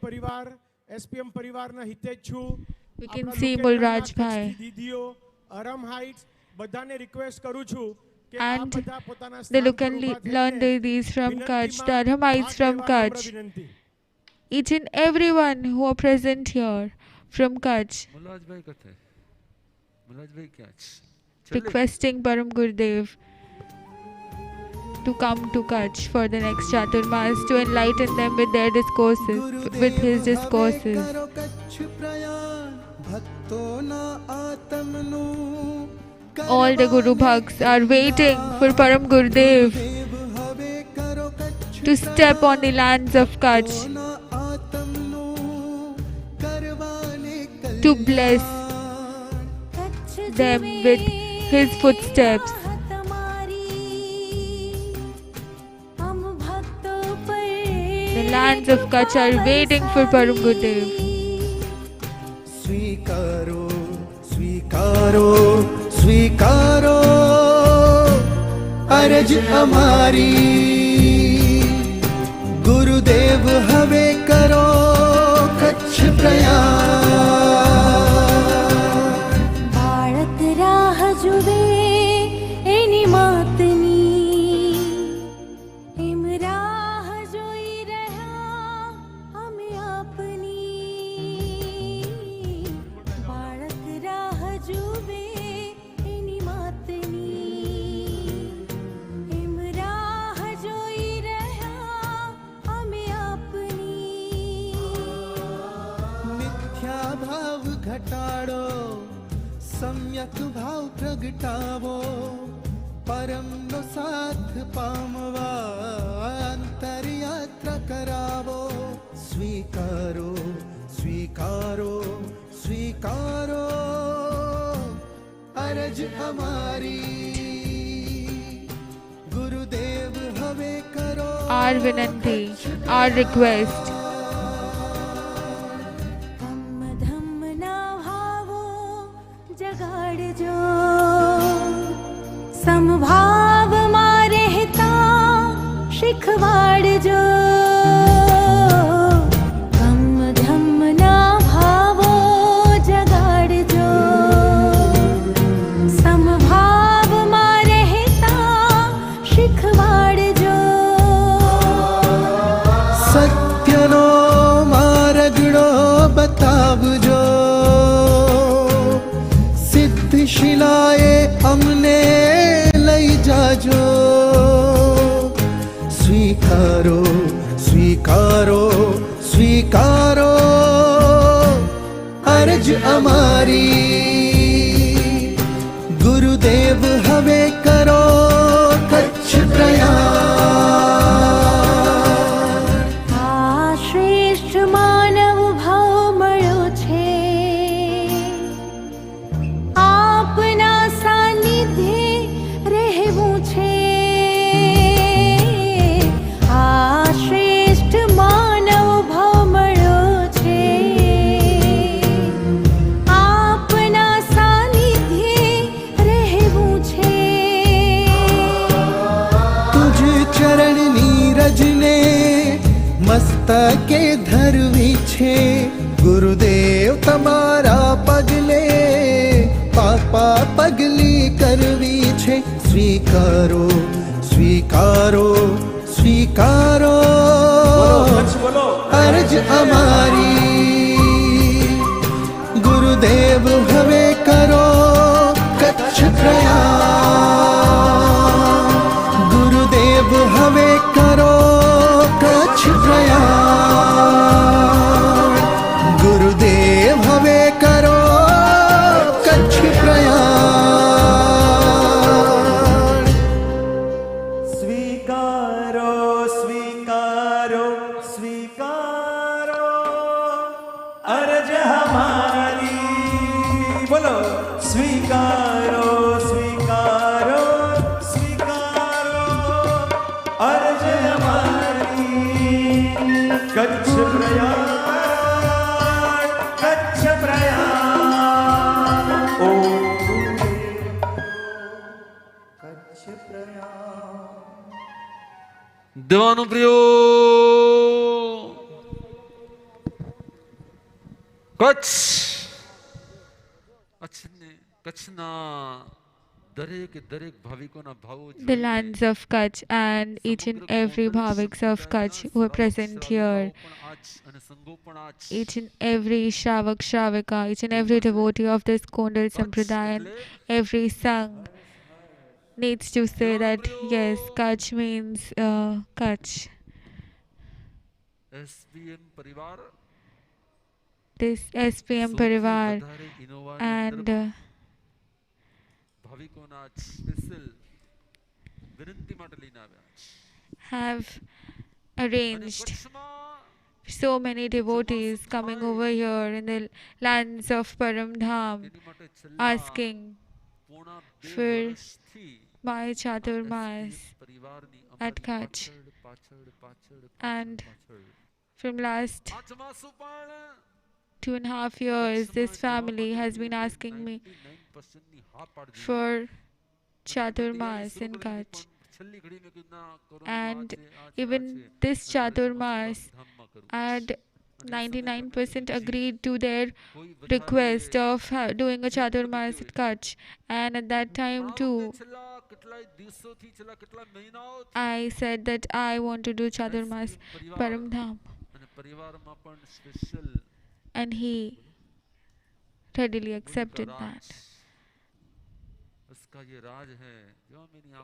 પરિવારના હિતેચ્છુ We can see Mulraj Bhai. દીદીઓ અરમ heights બધાને રિક્વેસ્ટ કરું છું કે આ And બધા પોતાના the સ્થાન look પર and ઊભા learn થઈને ladies from Kutch, the વિનંતીમાં Arhamites ભાગ from લેવા નમ્ર Kutch, વિનંતી. each and everyone who are present here from Kutch, મુલાજભાઈ કથે મુલાજભાઈ ક્યાં છે? requesting Param Gurudev to come to Kutch for the next Chaturmas to enlighten them with their discourses, with his discourses. All the Guru Bhaks are waiting for Param Gurudev to step on the lands of Kutch, to bless them with his footsteps. The lands of Kutch are waiting for Param Gurudev. स्वीकारो स्वीकारो स्वीकारो अरज अमारी गुरुदेव हवे करो कच्छ प्रयाण बाळक राह जुवे any मातनी M राह जोई रहा हमें आपनी बाळक राह जुवे एनी मातनी एम राह जोई रहा हमें आपनी मिथ्या भाव घटाड़ो सम्यक भाव प्रगटावो परम नो साथ पामवा अंतर यात्रा करावो स्वीकारो स्वीकारो स्वीकारो अरज हमारी गुरुदेव हवे करो Our Vinanti, our request. धम्म ना भावो जगाड़ जो समभाव मारे हिता शिखवाड़ जो धम्म ना भावो जगाड़ जो समभाव मारे हिता शिखवाड़ जो સત્યનો માર્ગડો બતાવજો સિદ્ધશિલાએ અમને લઈ જાજો સ્વીકારો સ્વીકારો અરજ અમારી ગુરુદેવ હવે કરો કચ્છ પ્રયાણ આ શ્રેષ્ઠ માનવ ભાવ મળ્યો છે આપના સાનિધ્યે રહેવું છે આ શ્રેષ્ઠ માનવ ભાવ મળ્યો છે આપના સાનિધ્યે રહેવું છે તુજ ચરણની રજને મસ્તકે ધરવી છે ગુરુદેવ તમારા પગલે પાપા પગલી કરવી છે સ્વીકારો સ્વીકારો સ્વીકારો અરજ અમારી ગુરુદેવ હવે કરો કચ્છ પ્રયાણ ગુરુદેવ હવે કરો કચ્છ પ્રયાણ ગુરુદેવ હવે કરો કચ્છ પ્રયાણ સ્વીકારો સ્વીકારો સ્વીકારો અરજ હમારી બોલો સ્વીકારો સ્વીકારો સ્વીકારો અરજ હમારી કચ્છ પ્રયાણ કચ્છ પ્રયાણ ઓ કચ્છ પ્રયાણ દેવાનું પ્રિયો કચ્છ કચ્છના દરેક ભાવિકોના ભાવો The lands of Kutch and each and every Bhaviks of Kutch who are present here, each and every Shravak Shravika, each and every devotee of this Kondal Sampradaya, and every Sangh needs to say that yes, Kutch means Kutch. SPM પરિવાર This SPM Parivar and ભાવિકોના special વિનંતી માટે લઈને આવ્યા have arranged so many devotees coming over here in the lands of Parasdham asking for my Chaturmas at Kutch. And from last 2.5 years, this family has been asking me for Chaturmas in Kutch. And even this Chaturmas, I had 99% agreed to their request of doing a Chaturmas at Kutch. And at that time too, I said that I want to do Chaturmas Parasdham. And he readily accepted that.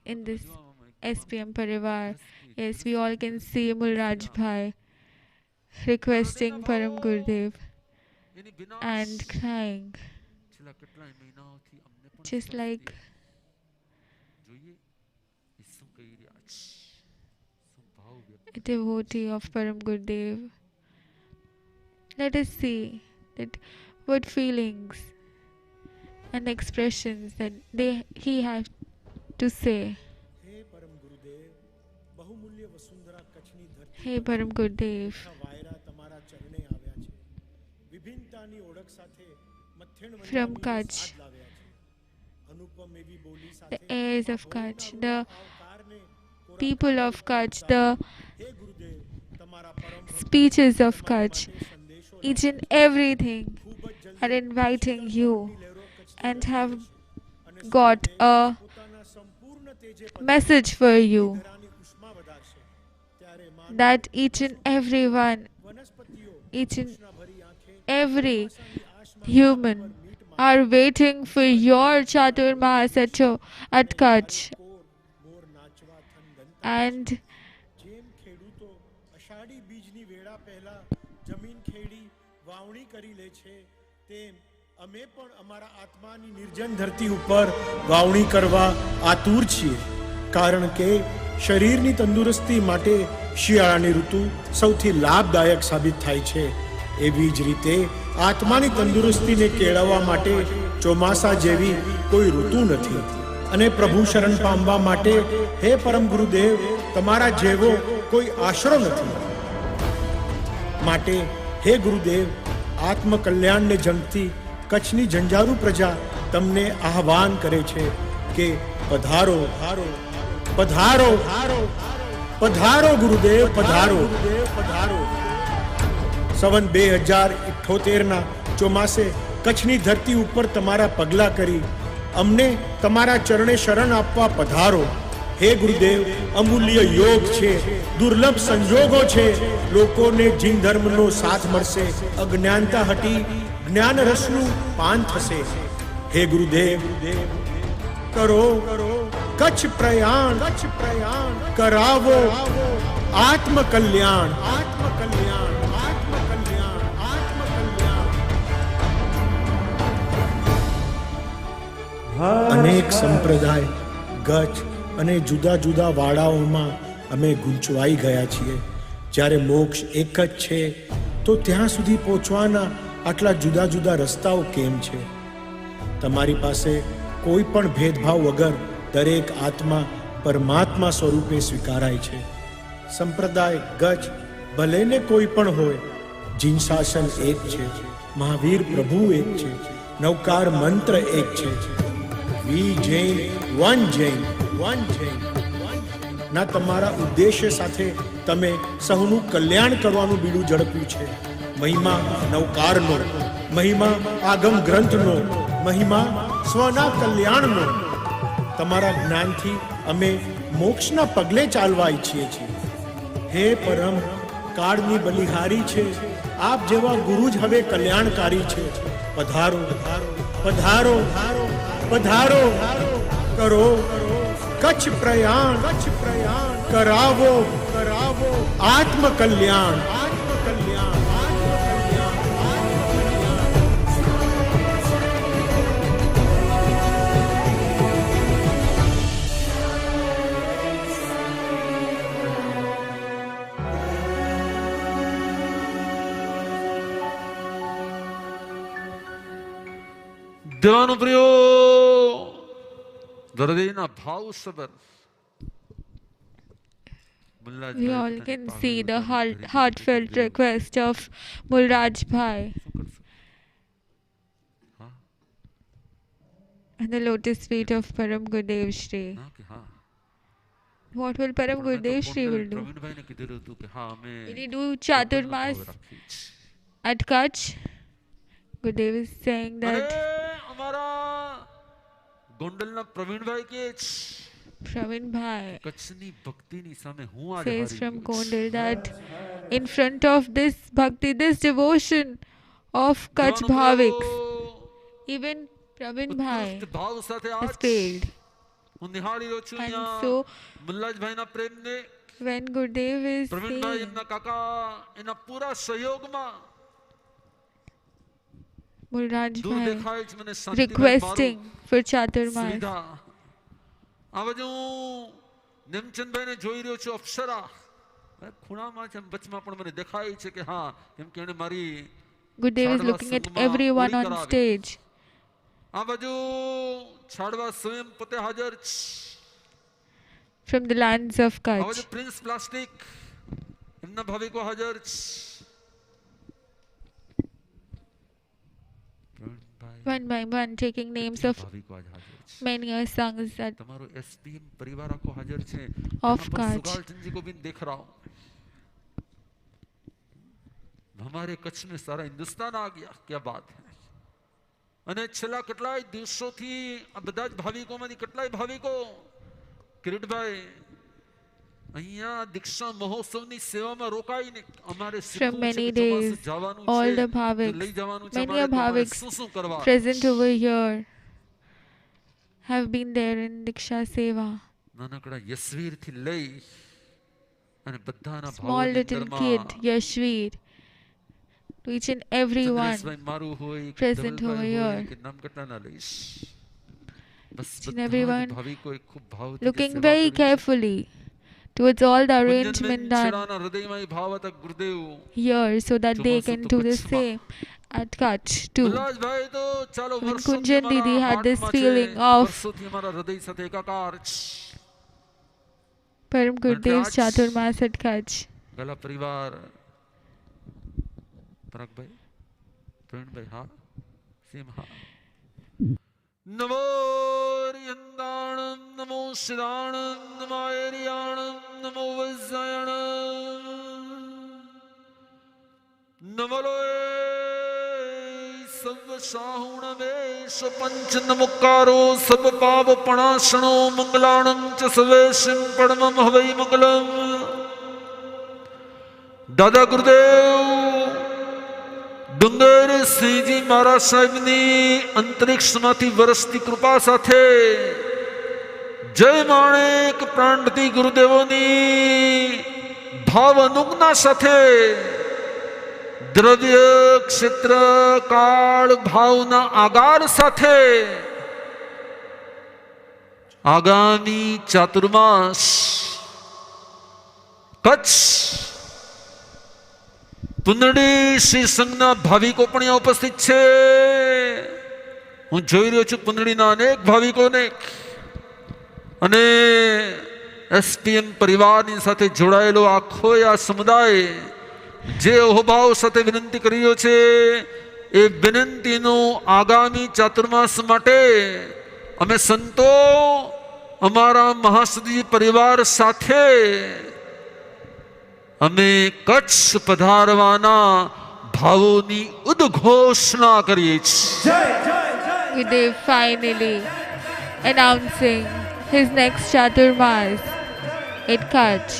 In this SPM Parivar, yes, we all can see Mulraj Bhai requesting Param Gurudev and crying, just like a devotee of Param Gurudev. Let us see that what feelings and expressions that he has to say. Hey Param Gurudev, from Kutch, the heirs of Kutch, the people of Kutch, the speeches of Kutch, each and everything are inviting you and have got a message for you that each and everyone, each and every human are waiting for your Chaturmas at Kutch. And વાવણી કરી લે છે, તેમ અમે પણ અમારા આત્માની નિર્જન ધરતી ઉપર વાવણી કરવા આતુર છીએ. કારણ કે શરીરની તંદુરસ્તી માટે શિયાળાની ઋતુ સૌથી લાભદાયક સાબિત થાય છે. એવી જ રીતે આત્માની તંદુરસ્તીને કેળવવા માટે ચોમાસા જેવી કોઈ ઋતુ નથી. અને પ્રભુ શરણ પામવા માટે હે પરમ ગુરુદેવ, તમારા જેવો કોઈ આશરો નથી. માટે હે ગુરુદેવ, આત્મકલ્યાણને જણતી કચ્છની જંજારુ પ્રજા તમને આહવાન કરે છે કે પધારો પધારો પધારો ગુરુદેવ, પધારો પધારો. સવન 2078ના ચોમાસે કચ્છની ધરતી ઉપર તમારા પગલા કરી અમને તમારા ચરણે શરણ આપવા પધારો. હે ગુરુદેવ, અમૂલ્ય યોગ છે, દુર્લભ સંજોગો છે. લોકોને જીન ધર્મનો સાથ મળશે, અજ્ઞાનતા હટી જ્ઞાન રસનું પાન થશે. હે ગુરુદેવ, કરો કચ્છ પ્રયાણ કરાવો આત્મકલ્યાણ. અનેક સંપ્રદાય, ગચ્છ અને જુદા જુદા વાડાઓમાં અમે ગૂંચવાઈ ગયા છીએ. જ્યારે મોક્ષ એક જ છે તો ત્યાં સુધી પહોંચવાના આટલા જુદા જુદા રસ્તાઓ કેમ છે? તમારી પાસે કોઈ પણ ભેદભાવ વગર દરેક આત્મા પરમાત્મા સ્વરૂપે સ્વીકારાય છે. સંપ્રદાય ગચ્છ ભલે ને કોઈ પણ હોય, જીન શાસન એક છે, મહાવીર પ્રભુ એક છે, નવકાર મંત્ર એક છે. વી જૈન, વન જૈન, વન જૈન. ના તમારા ઉદ્દેશ્ય સાથે તમે સૌનું કલ્યાણ કરવાનું બીડું ઝડપ્યું છે. મહિમા નવકારનો, મહિમા આગમ ગ્રંથનો, મહિમા સ્વના કલ્યાણનો. તમારા જ્ઞાનથી અમે મોક્ષના પગલે ચાલવા ઈચ્છીએ છીએ. હે પરમ, કાળની બલિહારી છે, આપ જેવા ગુરુ જ હવે કલ્યાણકારી છે. પધારો પધારો પધારો, કરો કચ્છ પ્રયાણ કરાવો આત્મકલ્યાણ. ધ્યાન પ્રિયો હૃદયના ભાવ સબર. We all can see the heartfelt request of Mulraj Bhai and the lotus feet of Param Gurudev Shree. What will Param Gurudev Shree will do? Will he do Chaturmas at Kutch? Gurudev is saying that Praveen Bhai says from Gondal that in front of this bhakti, this devotion of Kutch Bhaviks, even Praveen Bhai has failed. And so, when Gurudev is saying Mulraj Bhai requesting for Chaturmas, આ બાજુ નેમચંદભાઈને જોઈ રહ્યો છું. અપ્સરા ખૂણામાં છે, વચમાં પણ મને દેખાય છે કે હા, કેમ કે એને મારી Gurudev is looking at everyone on stage. આ બાજુ છાડવા સ્વયં પોતે હાજર from the lands of આ બાજુ Kutch. પ્રિન્સ પ્લાસ્ટિક એમના ભાવિકો હાજર. One by one, taking names of many songs that તમારો એસપીએમ પરિવાર આખો હાજર છે. of यहाँ पर Kutch. सुगालचंद जी को भी देख रहा हूँ. हमारे कच्छ में सारा हिंदुस्तान आ गया. क्या बात है. અને છેલ્લા કેટલાય દિવસોથી આ બધા જ ભાવિકોમાંથી કેટલાય ભાવિકો કિરીટભાઈ અહીંયા દીક્ષા મહોત્સવની સેવામાં રોકાઈને અમારે From many days, all the Bhaviks, many a Bhaviks present over here have been there in Diksha Seva. નાનકડા યશવીરથી લઈ અને બધાના Small little kid, Yashveer, to each and every one Chandreshbhai મારું હોય કે present over ધવલભાઈ હોય here. કે નામ કટાના લઈશ. બસ Each and બધા જ everyone ભાવિકોએ ખૂબ ભાવથી looking સેવા very કરી છે. carefully towards all the કુંજનબેન arrangement done છેડાના હૃદયમાં એ ભાવ હતા ગુરુદેવ. here so that they ચોમાસું can તો do the કચ્છમાં. same at Kutch too. મલ્લાજભાઈ તો ચાલો When વર્ષોથી Kunjan અમારા Didi had this હાર્ટમાં છે, feeling of વર્ષોથી અમારા હૃદય સાથે એકાકાર છે. Param Gurudev's Maharaj. Chaturmas at Kutch. ગલા પરિવાર પરાગભાઈ પ્રવીણભાઈ હા સીમ હા. નમો રિયંદાણમ નમો સિદાણમ નમો એરિયાણમ નમો વજ્જાયણમ નમલોય સર્વ સાહુણમેશ પંચ નમુકારો સબ પાપ પણાસણો મંગલાણમ ચ સવેશિમ પરમમ હવૈ મંગલમ. દાદા ગુરુદેવ ડુંગર સિંહજી મહારાજ સાહેબની અંતરિક્ષમાંથી વરસતી કૃપા સાથે જય માણેક પ્રાણપતિ ગુરુદેવોની ભાવ અનુજ્ઞા સાથે દ્રવ્ય ક્ષેત્ર કાળ ભાવના આગાર સાથે આગામી ચાતુર્માસ કચ્છ પુનડી શ્રી સંઘના ભાવિકો પણ અહીંયા ઉપસ્થિત છે. હું જોઈ રહ્યો છું પુનડીના અનેક ભાવિકોને અને એસપીએમ પરિવારની સાથે જોડાયેલો આખો આ સમુદાય જે અહોભાવ સાથે વિનંતી કરી રહ્યો છે એ વિનંતીનું આગામી ચાતુર્માસ માટે અમે સંતો અમારા મહાસદી પરિવાર સાથે અમે કચ્છ પધારવાના ભાવોની ઉદ્ઘોષણા કરીએ છીએ. Gurudev finally announcing his next Chaturmas at Kutch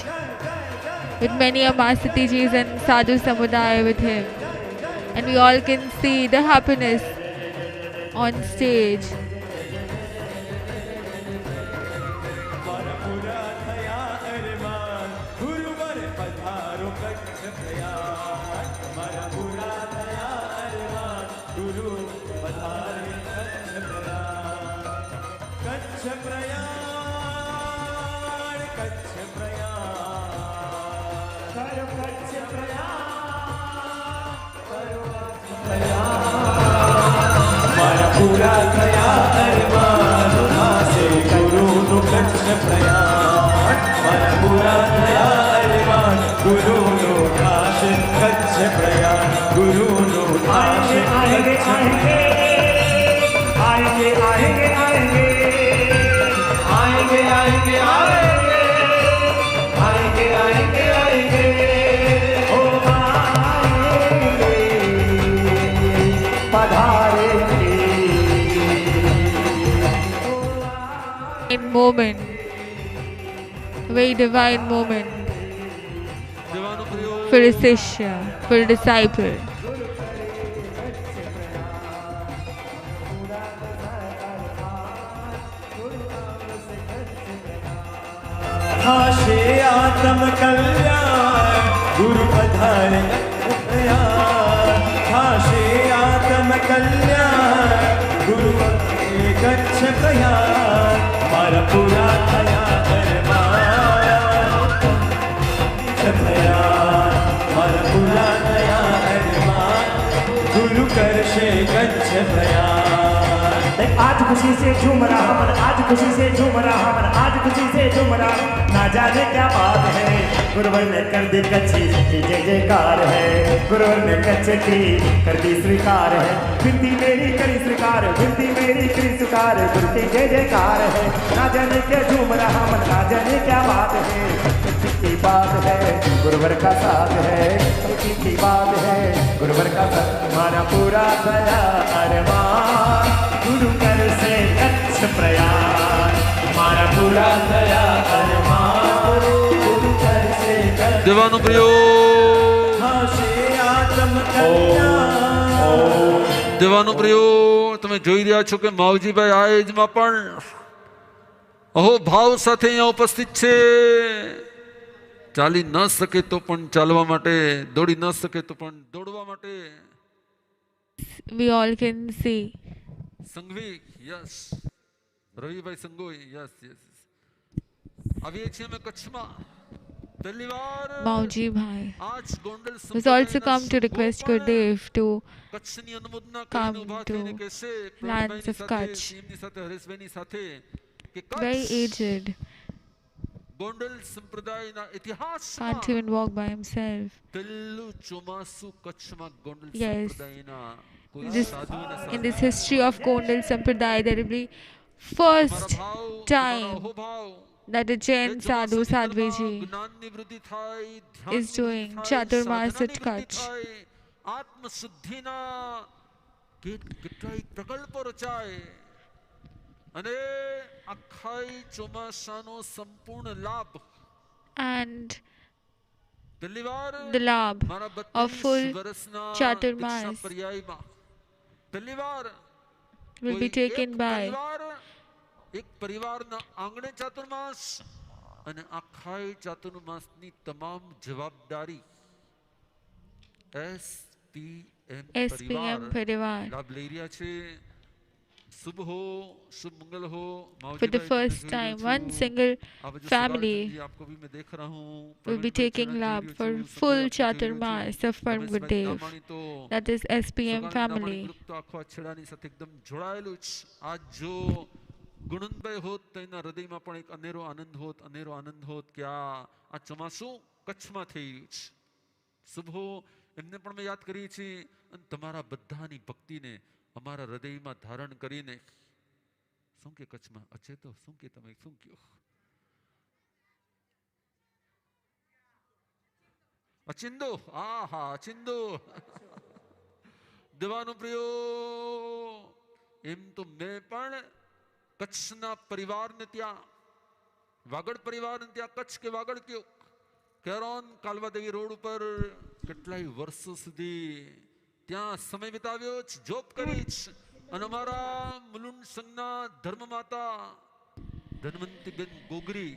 with many Amasatijis and Sadhu Samudaya with him. And we all can see the happiness on stage. પૂરા થયા અરમાન નાસે ગુરુનું કચ્છ પ્રયાણ. મારા પૂરા થયા અરમાન ગુરુનું નાશે કચ્છ પ્રયાણ. ગુરુનું નાશે આएंगे आएंगे आएंगे आएंगे आएंगे आएंगे आएंगे आएंगे आएंगे आएंगे ओ आएंगे पधारेंगे. Moment, very divine moment for a Shishya, for a disciple. हाशे आत्म कल्याण गुरु पधारे प्रयाण. हाशे आत्म कल्याण गुरु कच्छ प्रयाण. मारा पूरा थया अरमान प्रयाण. मारा पूरा थया अरमान गुरु करशे कच्छ प्रयाण. आज खुशी से झूम रहा मन, आज खुशी से झूम रहा मन, आज खुशी से झूम रहा. ना जाने क्या बात है गुरुवर ने कर दी कच्ची की जय जयकार है. गुरुवर ने कच्छ की कर दी स्वीकार है. विनती मेरी करी स्वीकार, विनती मेरी करी स्वीकार. गुरु की जय जयकार है. ना जाने क्या झूम रहा मन, ना जाने क्या बात है. खुशी की बात है गुरुवर का साथ है. खुशी की बात है गुरुवर का साथ. हमारा पूरा गया अरमान गुरु कर से कच्छ प्रयाण. हमारा पूरा गया अरमान गुरु कर से દેવાનો પ્રિયો દેવાનો પ્રિયો તમે જોઈ રહ્યા છો કે માવજીભાઈ આ એજમાં પણ અહો ભાવ સાથે અહીંયા ઉપસ્થિત છે. ચાલી ન શકે તો પણ ચાલવા માટે, દોડી ન શકે તો પણ દોડવા માટે. We all can see. Sanghvi, yes. Ravibhai Sanghoi, yes yes. આવીએ છીએ અમે કચ્છમાં. પહેલી વાર Mauji Bhai આજ Gondal has also come to request Gurudev to કચ્છની અનુમોદના કરીને come ઊભા to થઈને કહેશે lands પ્રવીણભાઈની of સાથે, Kutch. સીએમની સાથે, હરેશભાઈની સાથે કે Very કચ્છ aged, ગોંડલ સંપ્રદાયના can't ઇતિહાસમાં even walk by himself. પહેલું ચોમાસું કચ્છમાં ગોંડલ Yes. સંપ્રદાયના કોઈ This, સાધુના in સાથે. this history of Gondal Sampradaya, there will be first time that a Jain Sadhu Sadhviji જ્ઞાનની વૃદ્ધિ થાય, is ધ્યાનની doing વૃદ્ધિ થાય, Chaturmas at સાધનાની વૃદ્ધિ Kutch. થાય, આત્મશુદ્ધિના કેટલાય પ્રકલ્પો રચાય અને આખાય ચોમાસાનો સંપૂર્ણ લાભ And પહેલી વાર the labh મારા of 32 full વર્ષના Chaturmas દીક્ષા પર્યાયમાં પહેલી વાર will be કોઈ taken એક by પરિવાર, એક પરિવારના આંગણે ચાતુર્માસ અને આખાય ચાતુર્માસની તમામ જવાબદારી SPM SPM પરિવાર પરિવાર લાભ લઈ રહ્યા છે. શુભ હો, શુભ મંગલ હો. for the first time one single family आपको भी मैं देख रहा हूँ. will be taking labh for full Chaturmas of Param Gurudev, that is SPM family. તો આખો છેડાની સાથે એકદમ જોડાયેલું છે. આજ જો ગુણનભાઈ હોત તો એના હૃદયમાં પણ એક અનેરો આનંદ હોત કે આ ચોમાસું કચ્છમાં થઈ રહ્યું છે. શુભ હો, એમને પણ મેં યાદ કરીએ છીએ અને તમારા બધાની ભક્તિને અમારા હૃદયમાં ધારણ કરીને શું કે કચ્છમાં અચેતો શું કે તમે શું કયો અચિંદો, આહા અચિંદો દેવાનો પ્રિયો. એમ તો મેં પણ કચ્છના પરિવારને ત્યાં વાગડ પરિવારને ત્યાં કચ્છ કે વાગડ કયો કેરોન કાલવાદેવી રોડ ઉપર કેટલાય વર્ષો સુધી ત્યાં સમય વિતાવ્યો છે, જોબ કરી છે. અને અમારા મુલુંડ સંઘના ધર્મમાતા ધનવંતીબેન ગોગરી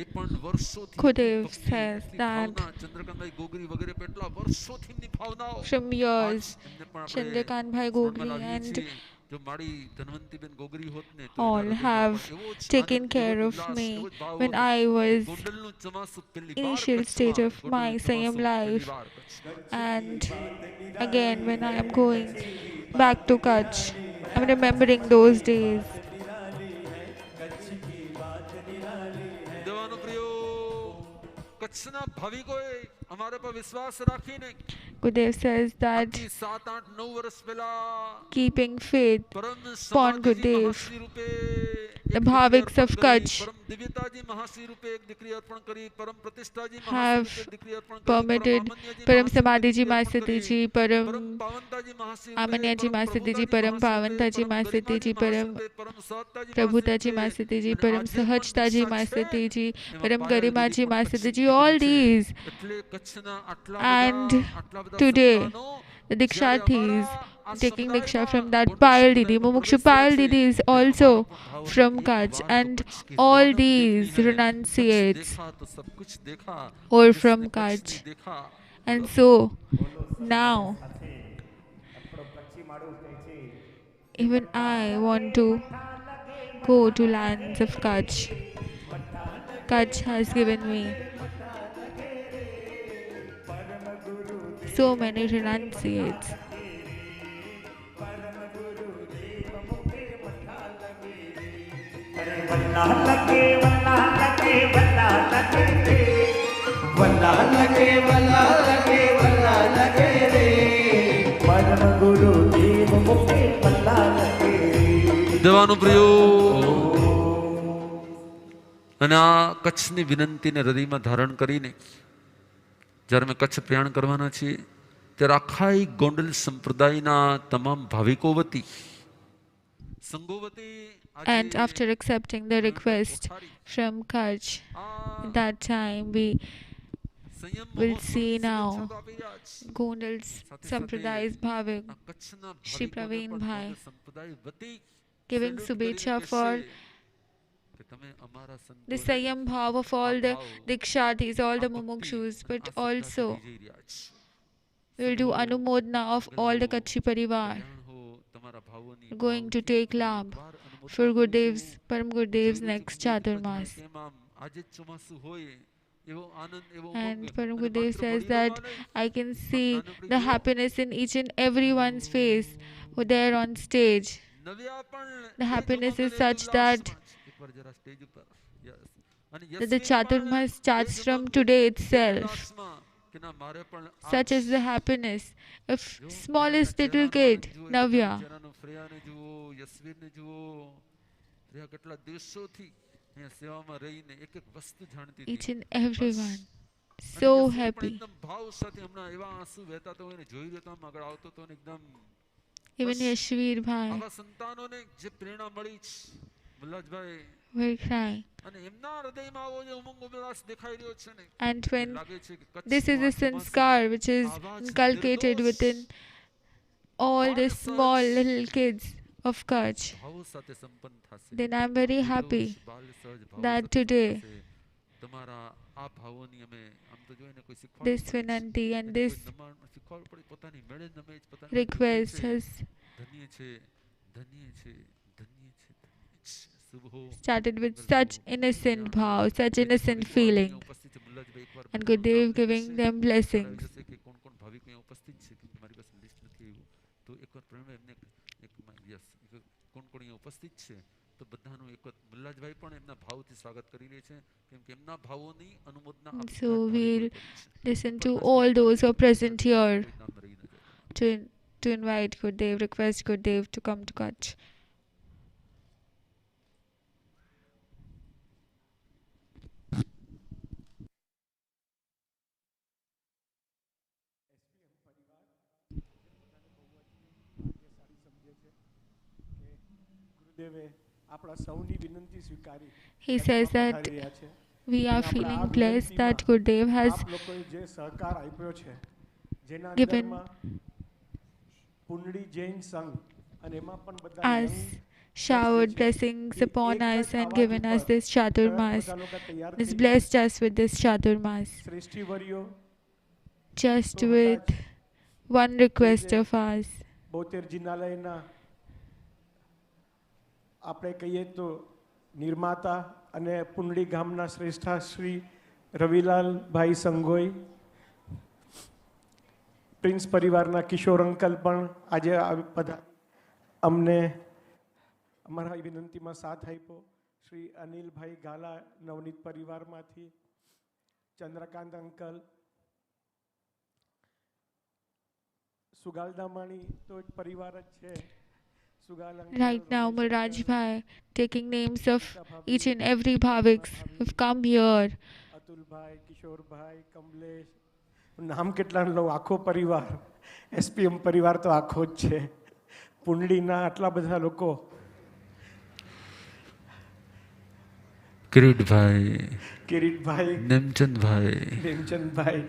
એ પણ વર્ષોથી Gurudev says that Chandrakantbhai Gogri વગેરે કેટલા વર્ષોથી એમની ભાવનાઓ from years એમને પણ આપણે Chandrakant Bhai Gogri લાવીએ and છીએ. જો મારી ધનવંતીબેન ગોગરી હોત ને તો all have taken care of me when I was ગોંડલનું ચોમાસું પહેલી વાર initial stage of my Saiyam life, and again when I am going back to Kutch, I'm remembering those days. દેવાનો પ્રિયો કચ્છના ભાવિકોએ અમારા પર વિશ્વાસ રાખીને Gurudev says that 7-8-9 વર્ષ પહેલા keeping faith પરમ upon સમાધિજી Gurudev, મહાશ્રી રૂપે the Bhaviks of Kutch પરમ દિવ્યતાજી મહાશ્રી રૂપે એક દીકરી અર્પણ કરી, પરમ પ્રતિષ્ઠાજી have મહાશ્રી રૂપે દીકરી અર્પણ કરી, permitted Param Samadhiji Masatiji, Param Amanyaji Masatiji, Param Pavantaji Masatiji, Param Prabhutaji Masatiji, Param Sahajtaji Masatiji, Param Garimaji Masatiji, all these. And today the Diksharthi is taking Diksha from that Payal Didi. Mumukshu Payal Didi is also from Kutch, and all these renunciates are from Kutch. And so now even I want to go to lands of Kutch. Kutch has given me so many renunciates. દેવાનો પ્રિયો અને આ કચ્છની વિનંતીને હૃદયમાં ધારણ કરીને જ્યારે અમે કચ્છ પ્રયાણ કરવાના છીએ ત્યારે આખાય ગોંડલ સંપ્રદાયના તમામ ભાવિકો વતી સંઘો વતી And after accepting the request from Kutch, at that time we will see now Gondal's Sampraday's Bhavik Shri Praveen Bhai giving Subhecha for the Saiyam bhav of all the Diksharthis, all the Mumukshus, but also we'll do anumodana of all the Kachi Parivar. Going to take labh for Gurudev's, Param Gurudev's next Chaturmas. And Param Gurudev says that I can see the happiness in each and everyone's face who there on stage. The happiness is such that the Chaturmas starts from today itself. Such is the happiness of smallest little kid, Navya. Each and everyone. So happy. Even Yashveer Bhai will cry. And when this is a sanskar which is inculcated within all the small little kids of Kutch, then I'm very happy that today this Vinanti and this request has started with such innocent bhav, such innocent feeling, and Gurudev giving them blessings. So we'll listen to all those who are present here to invite Gurudev, request Gurudev to come to Kutch. He says that we are feeling blessed that Gurudev has given us, showered blessings upon us and given us this Chaturmas, has blessed us with this Chaturmas, just with one request of ours. આપણે કહીએ તો નિર્માતા અને પુંડળી ગામના શ્રેષ્ઠા શ્રી રવિલાલ ભાઈ Sanghoi, prince પરિવારના કિશોર uncle પણ આજે અમને અમારા વિનંતીમાં સાથ આપ્યો. શ્રી અનિલભાઈ ગાલા નવનીત પરિવારમાંથી, ચંદ્રકાંત અંકલ, સુગાલદામાણી તો એક પરિવાર જ છે. Right now, Maharaj Bhai, taking names of each and every Bhaviks who've come here. નામ કેટલા લો, આખો પરિવાર, એસપીએમ પરિવાર તો આખો જ છે. પુંડળીના આટલા બધા લોકો, કિરીટભાઈ, નેમચંદભાઈ,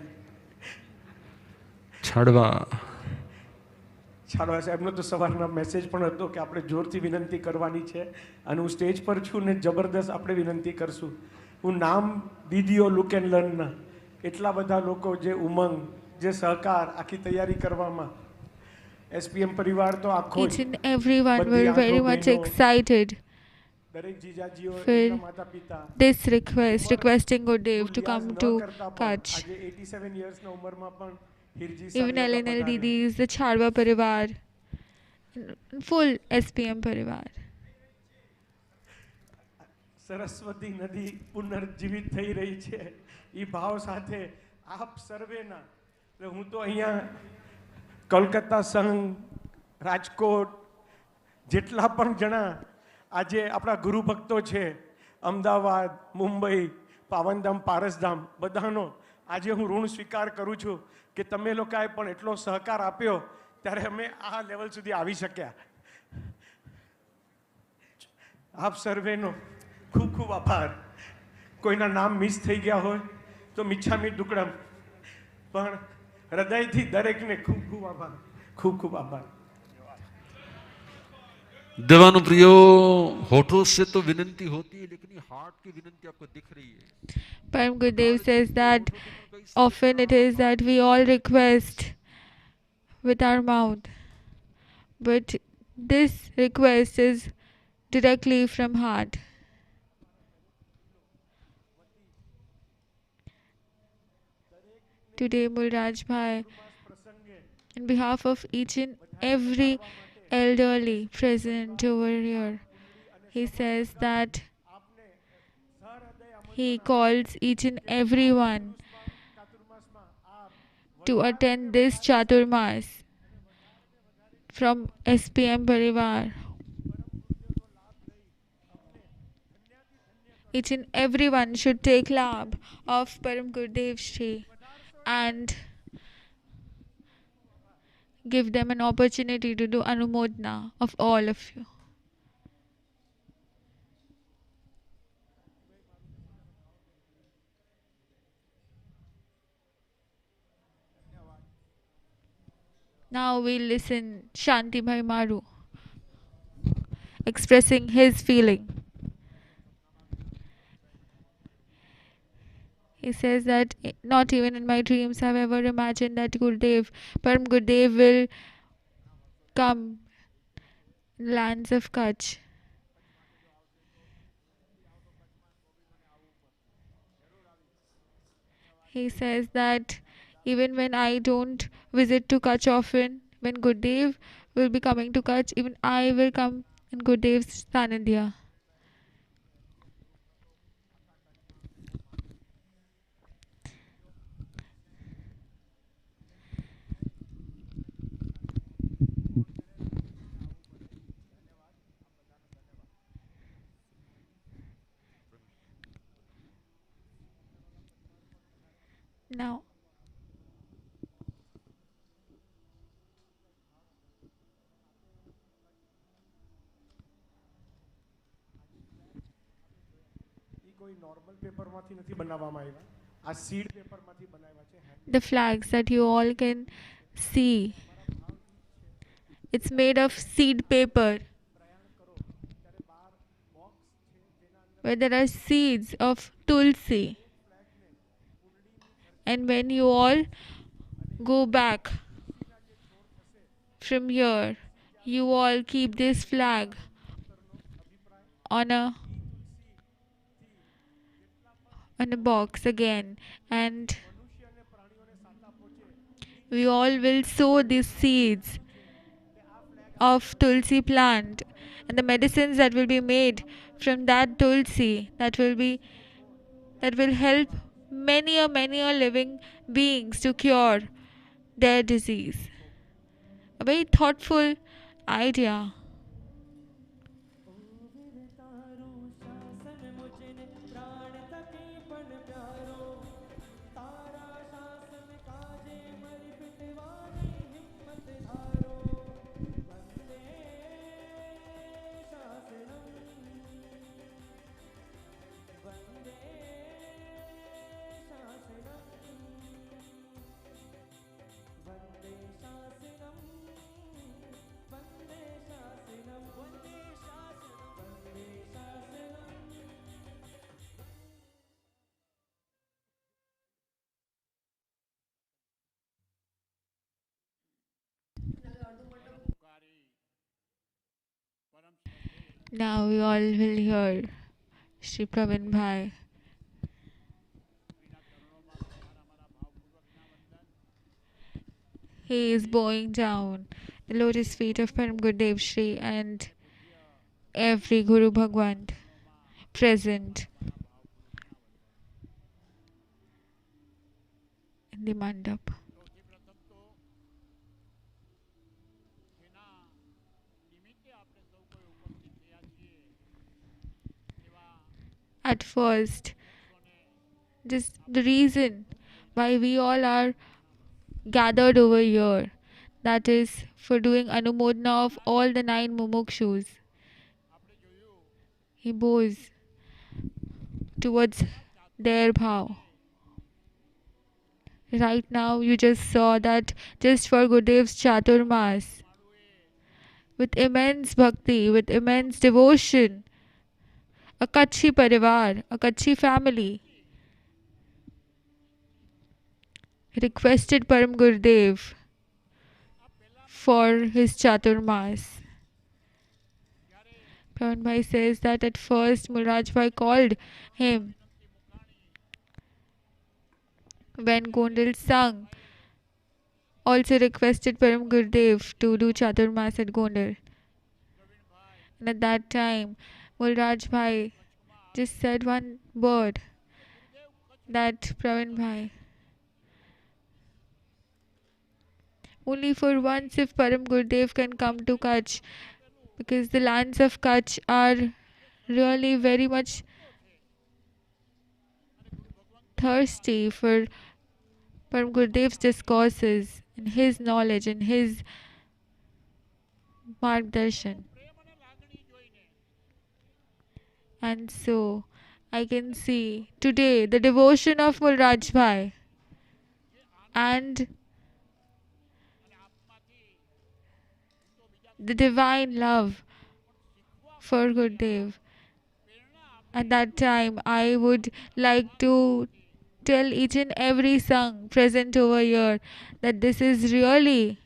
છાડવા સાહેબનો તો સવારના મેસેજ પણ હતો કે આપણે જોરથી વિનંતી કરવાની છે અને હું સ્ટેજ પર છું ને જબરદસ્ત આપણે વિનંતી કરશું. હું નામ દીદીઓ લુક એન્ડ લર્નના એટલા બધા લોકો જે ઉમંગ, જે સહકાર, આખી તૈયારી કરવામાં, એસપીએમ પરિવાર તો આખો each and everyone were very much excited for this request, requesting Gurudev to come to Kutch. Even LNL Didis, the Chharwa Parivar, full SPM Parivar. Saraswati નદી પુનર્જીવિત થઈ રહી છે એ ભાવ સાથે આપ સર્વેના, હું તો અહીંયા કોલકાતા સંઘ, રાજકોટ, જેટલા પણ જણા આજે આપણા ગુરુ ભક્તો છે, અમદાવાદ, મુંબઈ, પાવનધામ, પારસધામ, બધાનો આજે હું ઋણ સ્વીકાર કરું છું કે તમે લોકોએ પણ એટલો સહકાર આપ્યો ત્યારે અમે આ લેવલ સુધી આવી શક્યા. આપ સર્વેનો ખૂબ ખૂબ આભાર. કોઈના નામ મિસ થઈ ગયા હોય તો મિચ્છામી દુક્કડમ, પણ હૃદયથી દરેકને ખૂબ ખૂબ આભાર, ખૂબ ખૂબ આભાર. देवानुप्रियो, होठों से तो विनंती होती है लेकिन ये हार्ट की विनंती आपको दिख रही है। Param Gurudev says that often it is that we all request with our mouth, but this request is directly from heart. Today, Mulraj Bhai, on behalf of each and every elderly present over here, he says that he calls each and everyone to attend this Chaturmas from SPM Parivar. Each and everyone should take labh of Param Gurudev Shree and give them an opportunity to do anumodana of all of you. Now we listen Shanti Bhai Maru expressing his feeling. He says that not even in my dreams have I ever imagined that Gurudev, Param Gurudev will come in lands of Kutch. He says that even when I don't visit to Kutch often, when Gurudev will be coming to Kutch, even I will come in Gurudev's sanidhya. Now, the flags that you all can see, it's made of seed paper where there are seeds of tulsi. And when you all go back from here, you all keep this flag on a box again, and we all will sow these seeds of tulsi plant and the medicines that will be made from that tulsi that will help many a living beings to cure their disease. A very thoughtful idea. Now we all will hear Shri Pravin Bhai. He is bowing down the lotus feet of Param Gurudev Shri and every Guru Bhagwan present in the mandap. At first, just the reason why we all are gathered over here, that is for doing anumodana of all the 9 Mumukshus. He bows towards their bhav. Right now you just saw that just for Gurudev's Chaturmas, with immense bhakti, with immense devotion, a Kachhi parivar, a Kachhi family, requested Param Gurudev for his Chaturmas. Pawan Bhai says that at first Maharaj Bhai called him when Gondal sung, also requested Param Gurudev to do Chaturmas at Gondal. And at that time, Mulraj Bhai just said one word, that Pravin Bhai, only for once if Param Gurudev can come to Kutch, because the lands of Kutch are really very much thirsty for Param Gurudev's discourses and his knowledge and his margdarshan. And so I can see today the devotion of Mulraj Bhai and the divine love for Gurudev. At that time, I would like to tell each and every sung present over here that this is really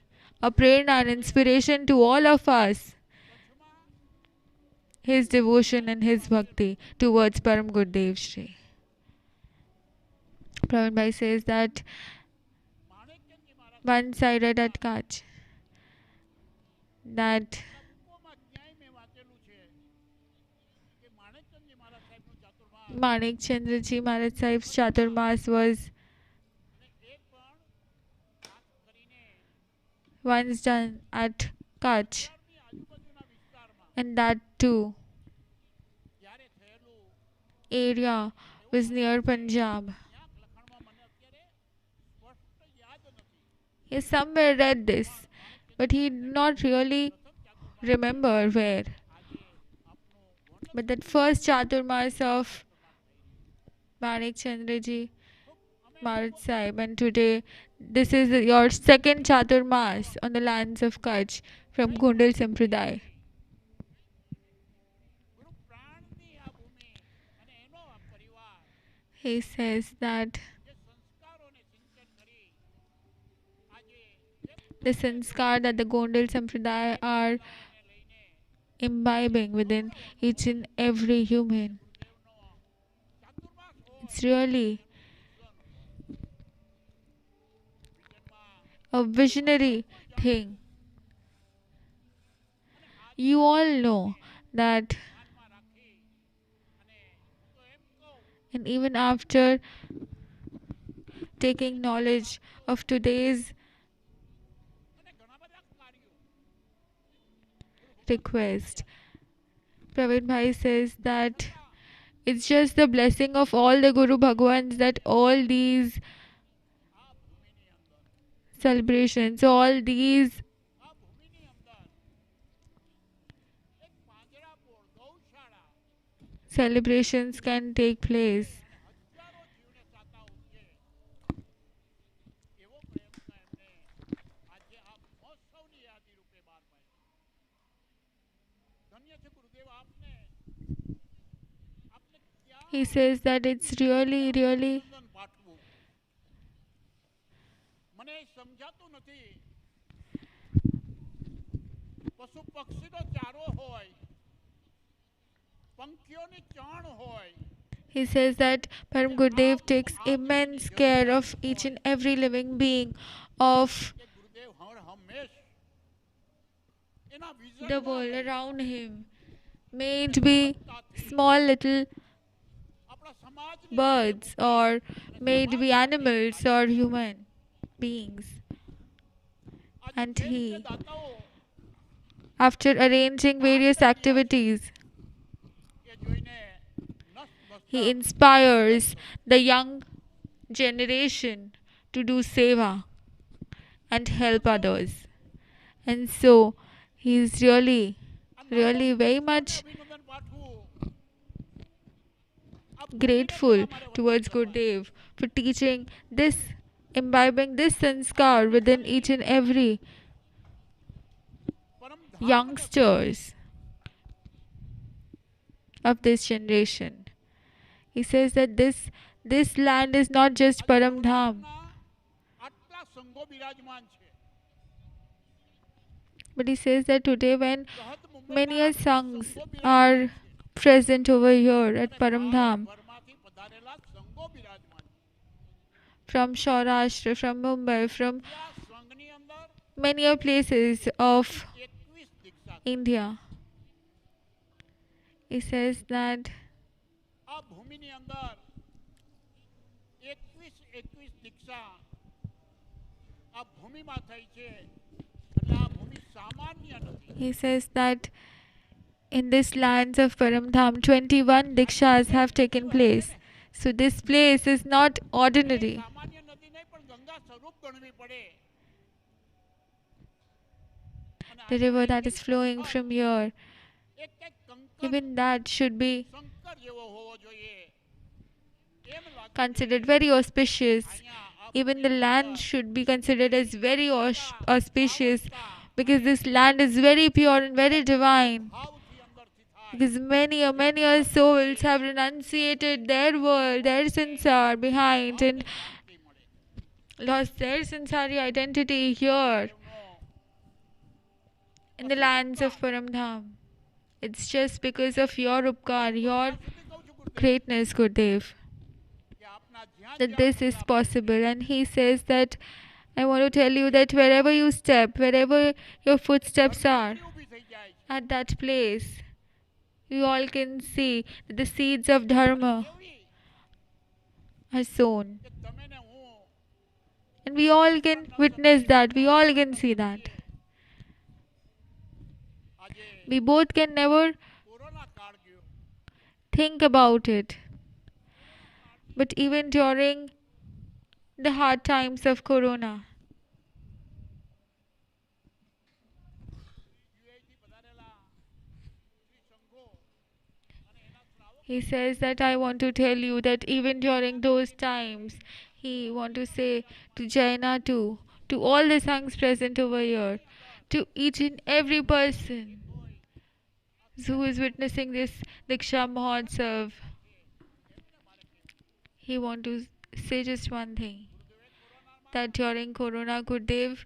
a prerna and inspiration to all of us. His devotion and his bhakti towards Param Gurudev Shree. Pravin Bhai says that once I read at Kutch that Manik Chandraji Maharaj Sahib's Chaturmas was once done at Kutch, and that too area was near Punjab. He somewhere read this, but he did not really remember where. But that first Chaturmas of Manik Chandraji Maharaj Sahib, and today this is your second Chaturmas on the lands of Kutch from Gondal Sampradaya. He says that the sanskar that the Gondal Sampradaya are imbibing within each and every human, it's really a visionary thing. You all know that, and even after taking knowledge of today's request, Praveen Bhai says that it's just the blessing of all the Guru Bhagwans that all these celebrations, all these celebrations can take place. He says that it's really, really he says that Param Gurudev takes immense care of each and every living being of the world around him. May it be small little birds, or may it be animals or human beings. And he, after arranging various activities, he inspires the young generation to do seva and help others. And so he is really, really very much grateful towards Gurudev for teaching this, imbibing this sanskar within each and every youngsters of this generation. He says that this land is not just Paramdham, but he says that today when many sanghs are present over here at Paramdham, from Saurashtra, from Mumbai, from many places of India. He says that in this lands of Paramdham, 21 Dikshas have taken place. So this place is not ordinary. The river that is flowing from here, even that should be considered very auspicious. Even the land should be considered as very auspicious, because this land is very pure and very divine. Because many souls have renunciated their world, their sansar behind, and lost their sansari identity here in the lands of Paramdham. It's just because of your upkar, your greatness, Gurudev, that this is possible. And he says that I want to tell you that wherever you step, wherever your footsteps are, at that place, you all can see that the seeds of dharma are sown. And we all can witness that, we all can see that. We both can never think about it. But even during the hard times of Corona, he says that I want to tell you that even during those times, he want to say to Jaina too, to all the sanghs present over here, to each and every person who is witnessing this Diksha Mahotsav, he want to say just one thing, that during Corona, Gurudev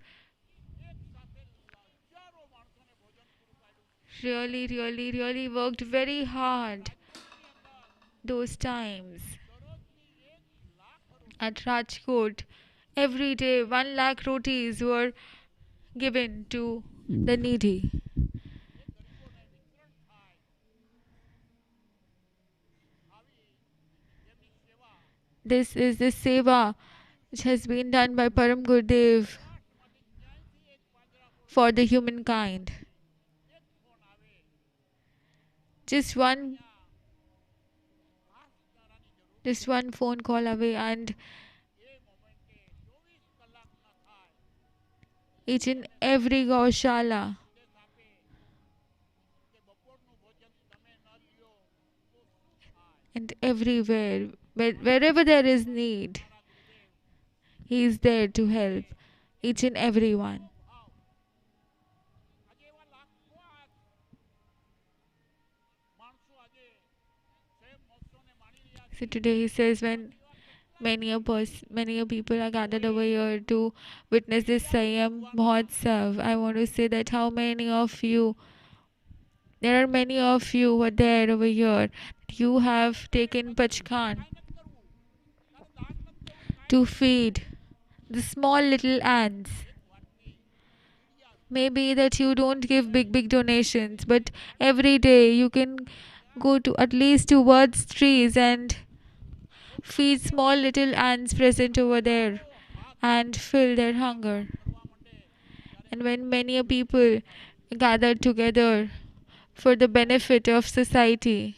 really worked very hard those times. At Rajkot, every day 1 lakh rotis were given to the needy. This is the seva which has been done by Param Gurudev for the humankind. Just one phone call away, and each and every Gaushala and everywhere, wherever there is need, he is there to help each and every one. So today he says, when many people are gathered over here to witness this Saiyam Mahotsav, I want to say that there are many of you who are there over here. You have taken Pachkan to feed the small little ants. Maybe that you don't give big donations, but every day you can go to at least towards trees and feed small little ants present over there and fill their hunger. And when many people gather together for the benefit of society,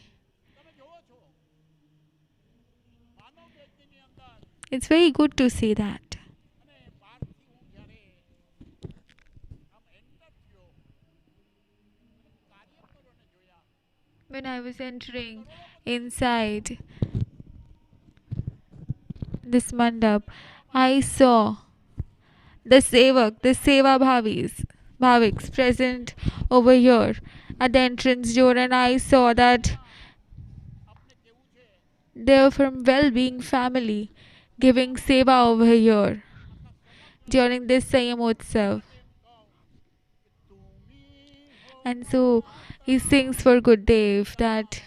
it's very good to see that. When I was entering inside this mandap, I saw the seva bhavis, Bhaviks present over here at the entrance door, and I saw that they're from well-being family giving seva over here during this Saiyam Utsav. And so he sings for Gurudev that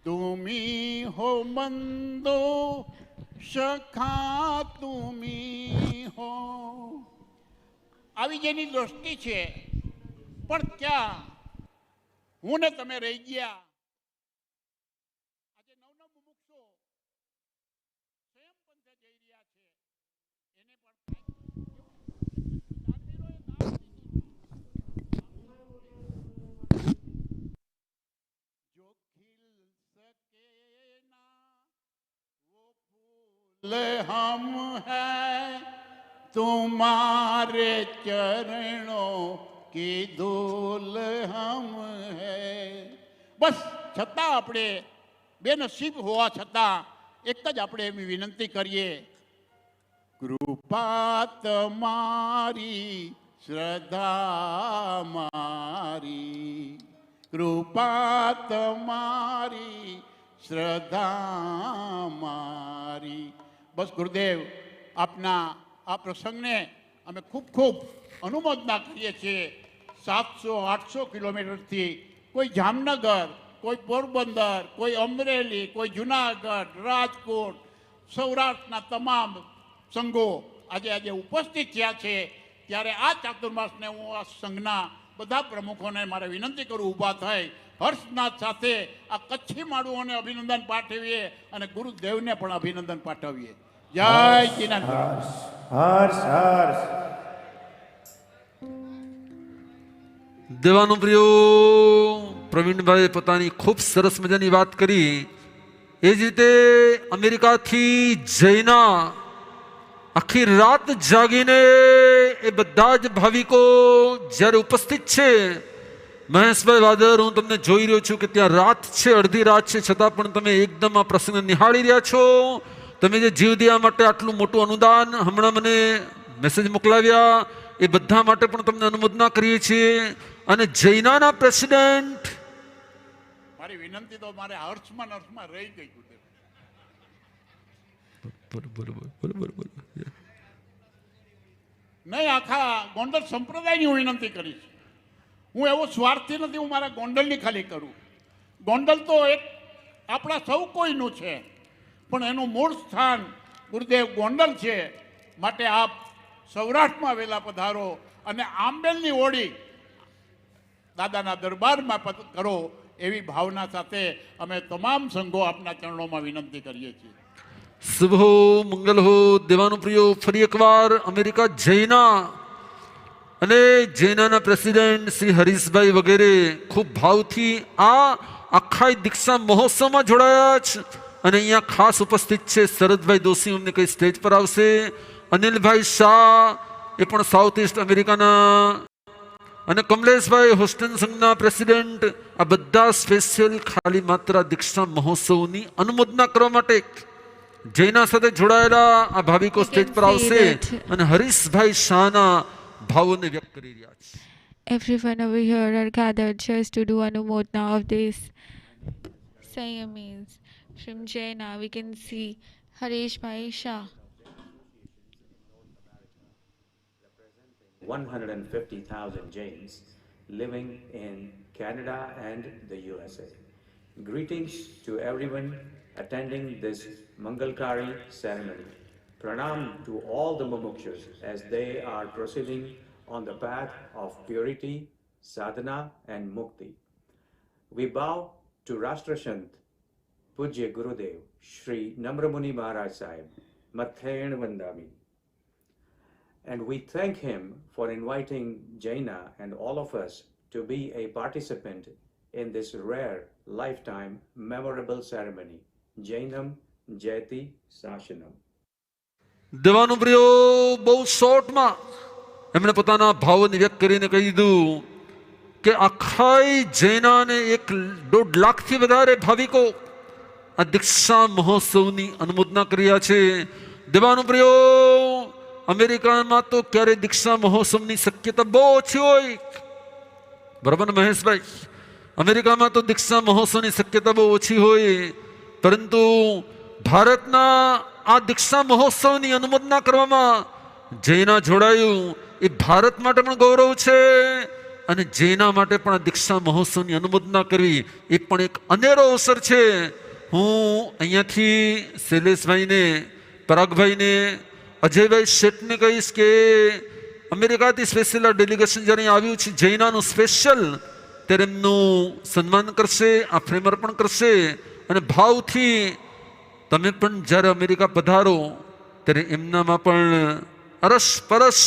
तुम्ही हो मंदो सखा तुम्ही हो આવી જેની દ્રષ્ટિ છે પણ ક્યાં હું ને તમે રહી ગયા. આજે નવ મુમુક્ષો સ્વયં પંથે જઈ રહ્યા છે એને પણ જો ખिल सके ना वो फूल हम हैं तुम्हारे चरणों की धूल हम है. બસ છતાં આપણે બેનસીબ હોવા છતાં એક જ આપણે એવી વિનંતી કરીએ, કૃપા તમારી શ્રદ્ધા મારી, કૃપા તમારી શ્રદ્ધા મારી. બસ ગુરુદેવ આપના આ પ્રસંગને અમે ખૂબ ખૂબ અનુમોદના કરીએ છીએ. 700-800 કિલોમીટરથી કોઈ જામનગર, કોઈ પોરબંદર, કોઈ અમરેલી, કોઈ જુનાગઢ, રાજકોટ, સૌરાષ્ટ્રના તમામ સંઘો આજે ઉપસ્થિત થયા છે. ત્યારે આ ચાતુર્માસને હું આ સંઘના બધા પ્રમુખોને મારે વિનંતી કરું ઊભા થઈ હર્ષનાદ સાથે આ કચ્છી માળુઓને અભિનંદન પાઠવીએ અને ગુરુદેવને પણ અભિનંદન પાઠવીએ. જય જીનાથ. હર્ષ હર્ષ. દેવાનુપ્રિયો પ્રવીણભાઈએ પોતાની ખૂબ સરસ મજાની વાત કરી. એ જ રીતે અમેરિકાથી જૈના આખી રાત જાગીને એ બધા જ ભાવિકો જ્યારે ઉપસ્થિત છે. મહેશભાઈ વાદર, હું તમને જોઈ રહ્યો છું કે ત્યાં રાત છે, અડધી રાત છે, છતાં પણ તમે એકદમ આ પ્રસંગને નિહાળી રહ્યા છો. તમે જે જીવદયા માટે આટલું મોટું અનુદાન હમણાં મને મેસેજ મોકલાવ્યા એ બધા માટે પણ તમને અનુમોદના કરીએ છીએ. અને જૈનાના પ્રેસિડેન્ટ, મારી વિનંતી તો મારે હર્ષમાં રહી ગઈ. નહીં, આખા ગોંડલ સંપ્રદાયની હું વિનંતી કરીશ. હું એવો સ્વાર્થી નથી, હું મારા ગોંડલની ખાલી કરું. ગોંડલ તો એક આપણા સૌ કોઈનું છે, પણ એનું મૂળ સ્થાન ગુરુદેવ ગોંડલ છે. માટે આપ સૌરાષ્ટ્રમાં વહેલા પધારો અને આંબેલની ઓળી દાદાના દરબારમાં કરો એવી ભાવના સાથે અમે તમામ સંઘો આપના ચરણોમાં વિનંતી કરીએ છીએ. શુભ હો, મંગલ હો. દેવાનુપ્રિયો ફરી એકવાર અમેરિકા જૈના અને જૈનાના પ્રેસિડેન્ટ શ્રી હરીશભાઈ વગેરે ખૂબ ભાવથી આ આખા દીક્ષા મહોત્સવમાં જોડાયા છે. અને અહીંયા ખાસ ઉપસ્થિત છે શરદભાઈ દોશી, અમને કઈ સ્ટેજ પર આવશે. અનિલભાઈ શાહ, એ પણ સાઉથ ઇસ્ટ અમેરિકાના, અને કમલેશભાઈ હોસ્ટન સંઘના પ્રેસિડેન્ટ. આ બધા સ્પેશિયલ ખાલી માત્ર દીક્ષા મહોત્સવની અનુમોદના કરવા માટે જૈના સાથે જોડાયેલા આ ભાવિકો સ્ટેજ પર આવશે અને હરીશભાઈ શાહના ભાવોને વ્યક્ત કરી રહ્યા છે. everyone over here are gathered just to do anumodana of this Saiyamese. From Jaina we can see Harish Bhai Shah. 150,000 Jains living in Canada and the USA. Greetings to everyone attending this Mangalkari ceremony. Pranam to all the Mumukshus as they are proceeding on the path of purity, sadhana and mukti. We bow to Rashtrasant, Pujya Gurudev, Shree Namramuni Maharaj Saheb, Mathayan Vandami. And we thank him for inviting Jaina and all of us to be a participant in this rare, lifetime, memorable ceremony. Jainam Jayati Sashanam. દેવાનુપ્રિયો બહુ શોર્ટમાં એમણે પોતાના ભાવોને વ્યક્ત કરીને કહી દીધું કે આખા જૈનાને 1.5 લાખથી વધારે ભાવિકો આ દીક્ષા મહોત્સવની અનુમોદના કર્યા છે. દેવાનુપ્રિયો અમેરિકામાં તો ક્યારે દીક્ષા મહોત્સવની શક્યતા બહુ ઓછી હોય. બરાબર ને મહેશભાઈ? અમેરિકામાં તો દીક્ષા મહોત્સવની શક્યતા બહુ ઓછી હોય, પરંતુ ભારતના આ દીક્ષા મહોત્સવની અનુમોદના કરવામાં જેના જોડાયું એ ભારત માટે પણ ગૌરવ છે, અને જેના માટે પણ આ દીક્ષા મહોત્સવની અનુમોદના કરવી એ પણ એક અનેરો અવસર છે. હું અહીંયાથી શૈલેષભાઈને, પરાગભાઈને, અજયભાઈ શેઠને કહીશ કે અમેરિકાથી સ્પેશિયલ આ ડેલિગેશન જ્યારે આવ્યું છે જૈનાનું સ્પેશિયલ, ત્યારે એમનું સન્માન કરશે, આ ફ્રેમ અર્પણ કરશે, અને ભાવથી તમે પણ જ્યારે અમેરિકા પધારો ત્યારે એમનામાં પણ અરસ પરસ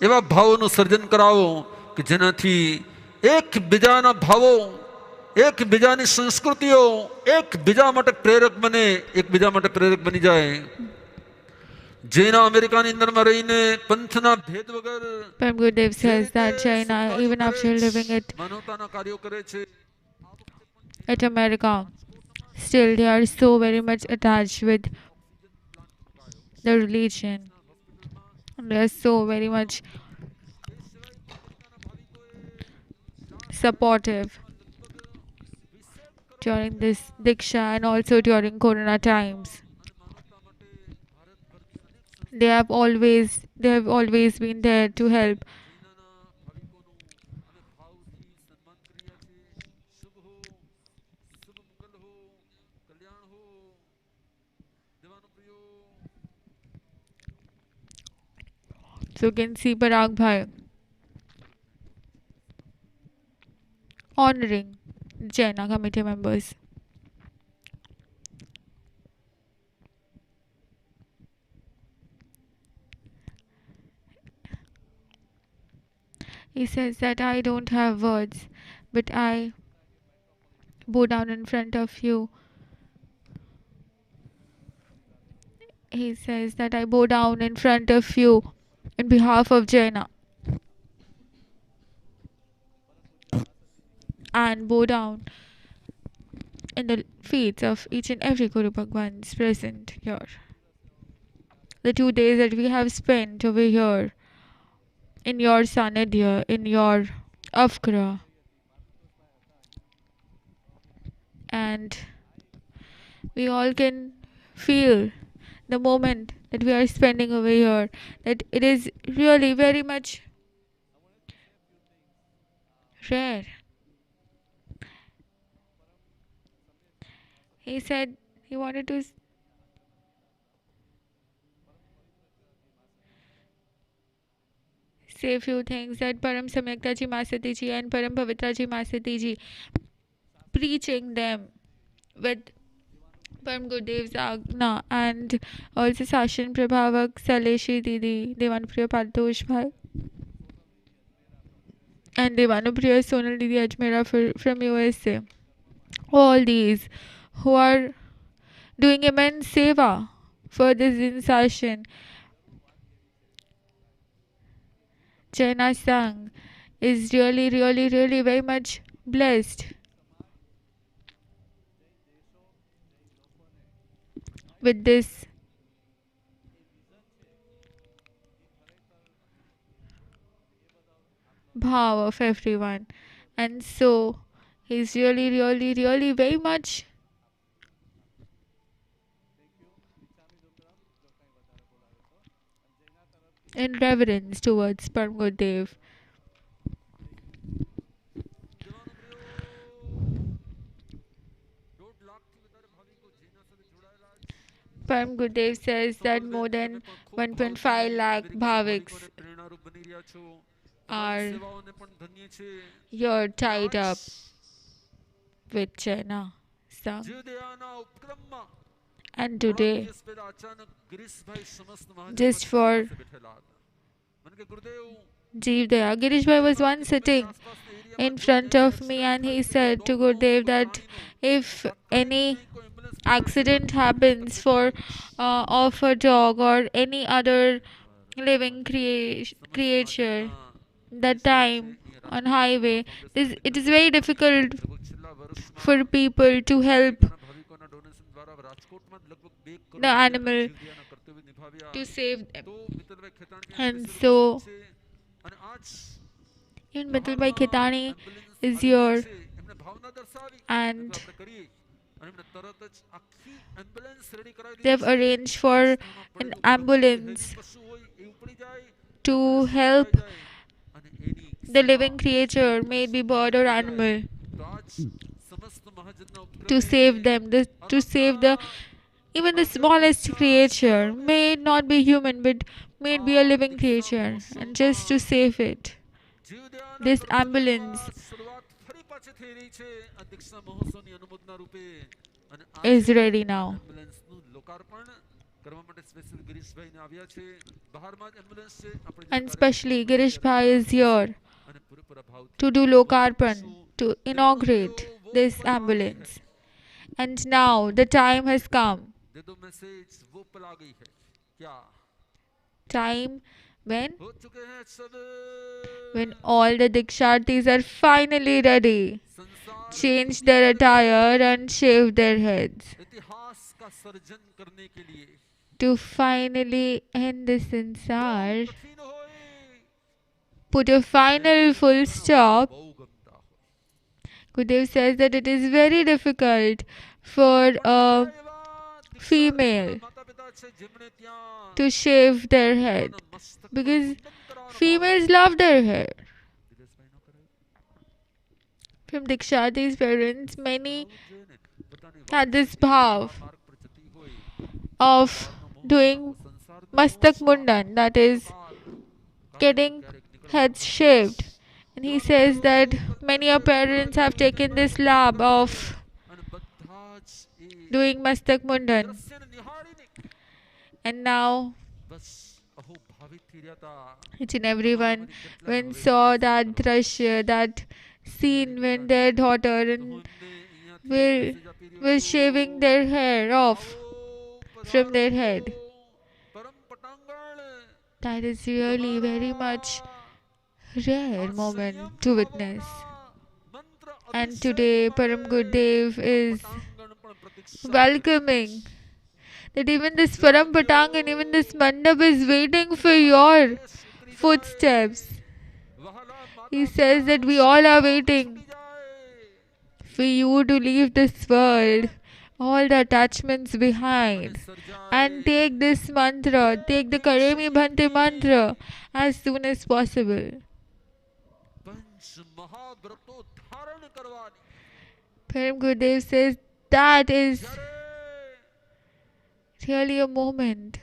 એવા ભાવોનું સર્જન કરાવો કે જેનાથી એકબીજાના ભાવો, એકબીજાની સંસ્કૃતિઓ એકબીજા માટે પ્રેરક બને, એકબીજા માટે પ્રેરક બની જાય. જેના અમેરિકાની અંદરમાં રહીને પંથના ભેદ વગર Param Gurudev says that China, even after living માનવતાના કાર્યો કરે છે. at America, still they are so very much attached with the religion. They are so very much supportive during this Diksha and also during Corona times. They have always been there to help. So you can see Parag Bhai honoring Jaina committee members. He says that I don't have words, but I bow down in front of you. He says that I bow down in front of you in behalf of Jaina, and bow down in the feet of each and every Guru Bhagwans present here. The 2 days that we have spent over here in your sanidhya, in your avkra, and we all can feel the moment that we are spending over here, that it is really very much rare. He said he wanted to say a few things, that Param Samyakta Ji Masati Ji and Param Pavitra Ji Masati Ji, preaching them with Param Gurudev's Agna, and also Sashan Prabhavak Saleshi Didi, Devanpriya Pardosh Bhai, and Devanupriya Sonal Didi Ajmera from USA. All these who are doing immense seva for this initiation. Jaina Sangh is really very much blessed with this bhav of everyone, and so he's really very much in reverence towards Param Gurudev. Param Gurudev says that more than 1.5 lakh bhaviks are here tied up with Jaina Sangh. And today, just for Jeev Daya, Girish Bhai was once sitting in front of me and he said to Gurudev that if any accident happens of a dog or any other living creature, that time on highway, it is very difficult for people to help the animal to save them. And so, even Mittalbhai Khitani is here, and they've arranged for an ambulance to help the living creature, may it be bird or animal, to save them, to save the even the smallest creature, may it not be human, but may it be a living creature, and just to save it. This ambulance is ready now. And especially Girish Bhai is here to do Lokarpan, to inaugurate this ambulance. And now the time has come. Time when all the Diksharthis are finally ready, change their attire and shave their heads, to finally end the sansar, put a final full stop. Gurudev says that it is very difficult for a female to shave their head, because females love their hair. From Diksharthi's parents, many had this bhav of doing mastak mundan, that is getting heads shaved. And he says that many of parents have taken this lab of doing mastak mundan, and now each and everyone when saw that drashya, that scene when their daughter and were shaving their hair off from their head. That is really very much rare moment to witness. And today Param Gurudev is welcoming that even this Param Patangan, even this mandap is waiting for your footsteps. He says that we all are waiting for you to leave this world, all the attachments behind, and take this mantra, take the Karemi Bhante mantra as soon as possible. Param Gurudev says that is really a moment.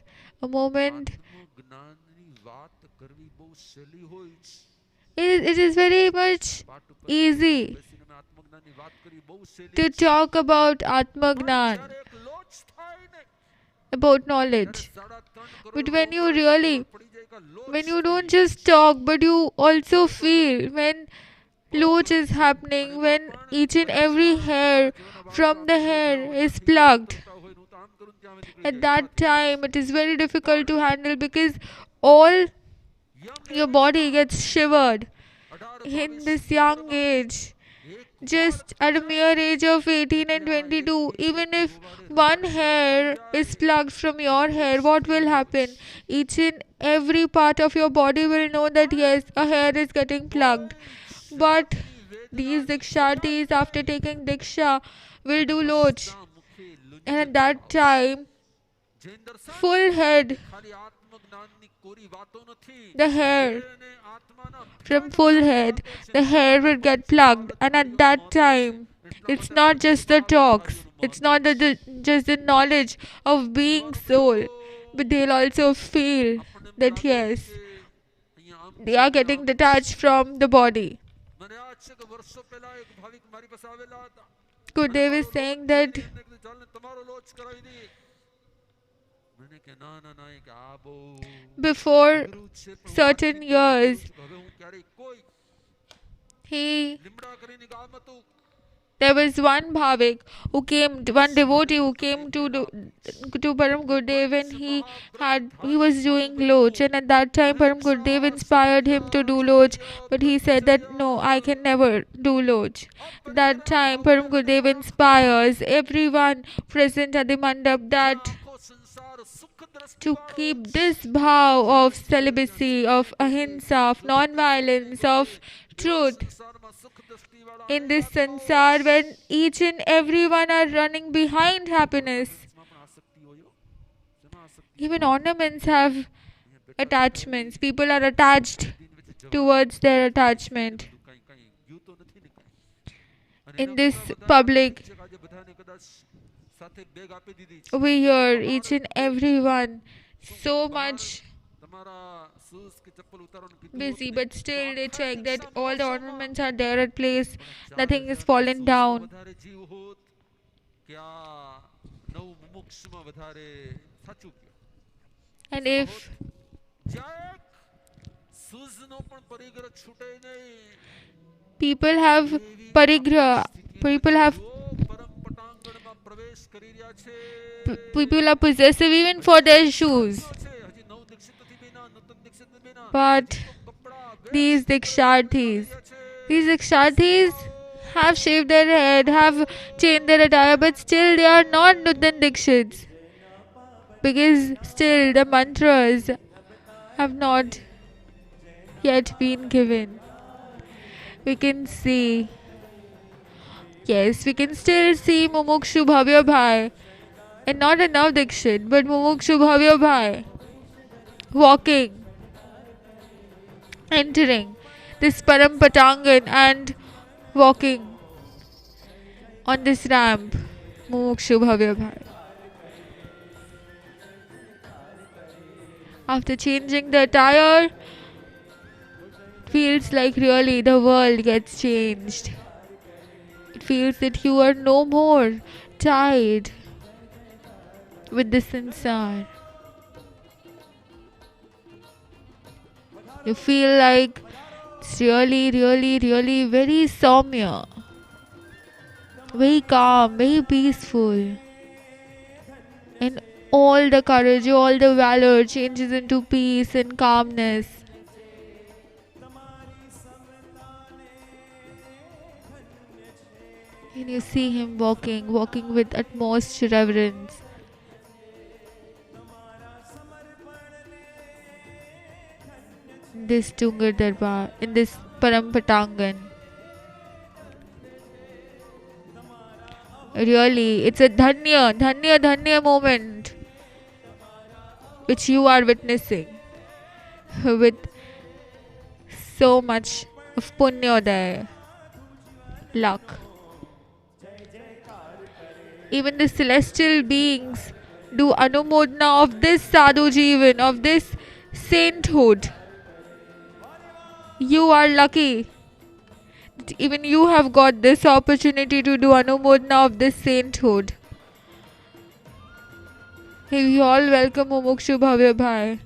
It is very much easy to talk about Atmagnan, about knowledge. But when you don't just talk, but you also feel, when loach is happening, when each and every hair from the hair is plucked, at that time it is very difficult to handle, because all your body gets shivered in this young age. Just at a mere age of 18 and 22, even if one hair is plucked from your hair, what will happen? Each and every part of your body will know that yes, a hair is getting plucked. But these Diksharthis, after taking Diksha, will do loch. And at that time, full head, the hair, from full head, the hair will get plucked. And at that time, it's not just the talks, it's not just the knowledge of being soul, but they'll also feel that yes, they are getting detached from the body. Gurudev is saying that before certain years, there was one bhavik who came, one devotee who came to Param Gurudev, and he was doing loch, and at that time Param Gurudev inspired him to do loch, but he said that no, I can never do loch. At that time Param Gurudev inspires everyone present at the mandap that to keep this bhav of celibacy, of ahimsa, of non-violence, of truth in this sansar, when each and everyone are running behind happiness. Even ornaments have attachments. People are attached towards their attachment. In this public, we hear each and everyone so much busy, but still they check that all the ornaments are there at place, nothing is fallen down. And if people have parigraha, people are possessive even for their shoes. But these Diksharthis have shaved their head, have changed their attire, but still they are not Nutan Dikshits. Because still the mantras have not yet been given. We can see, yes, we can still see Mumukshu Bhavya Bhai, and not enough Dikshit, but Mumukshu Bhavya Bhai walking, entering this Param Patangan and walking on this ramp, Mumukshu Bhavya Bhai. After changing the attire, feels like really the world gets changed. It feels that you are no more tied with the sansar. You feel like it's really very soumya, very calm, very peaceful. And all the courage, all the valor changes into peace and calmness. And you see him walking with utmost reverence. In this Tungar Darbar, in this Param Patangan. Really, it's a dhanya moment which you are witnessing with so much of punyodaya, luck. Even the celestial beings do anumodana of this sadhu jivan, of this sainthood. You are lucky that even you have got this opportunity to do anumodana of this sainthood. You all welcome Mumukshu Bhavya Bhai.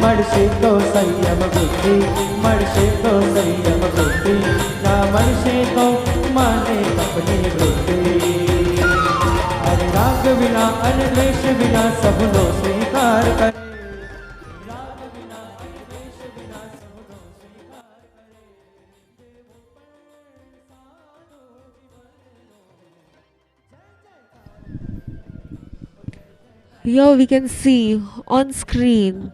मर्षे तो संयम बुद्धि मर्षे तो संयम बुद्धि ना मर्षे तो माने अपनी बुद्धि हरि राग बिना अनद्वेष बिना सब लो स्वीकार करे राग बिना अनद्वेष बिना सब लो स्वीकार करे Here we can see on screen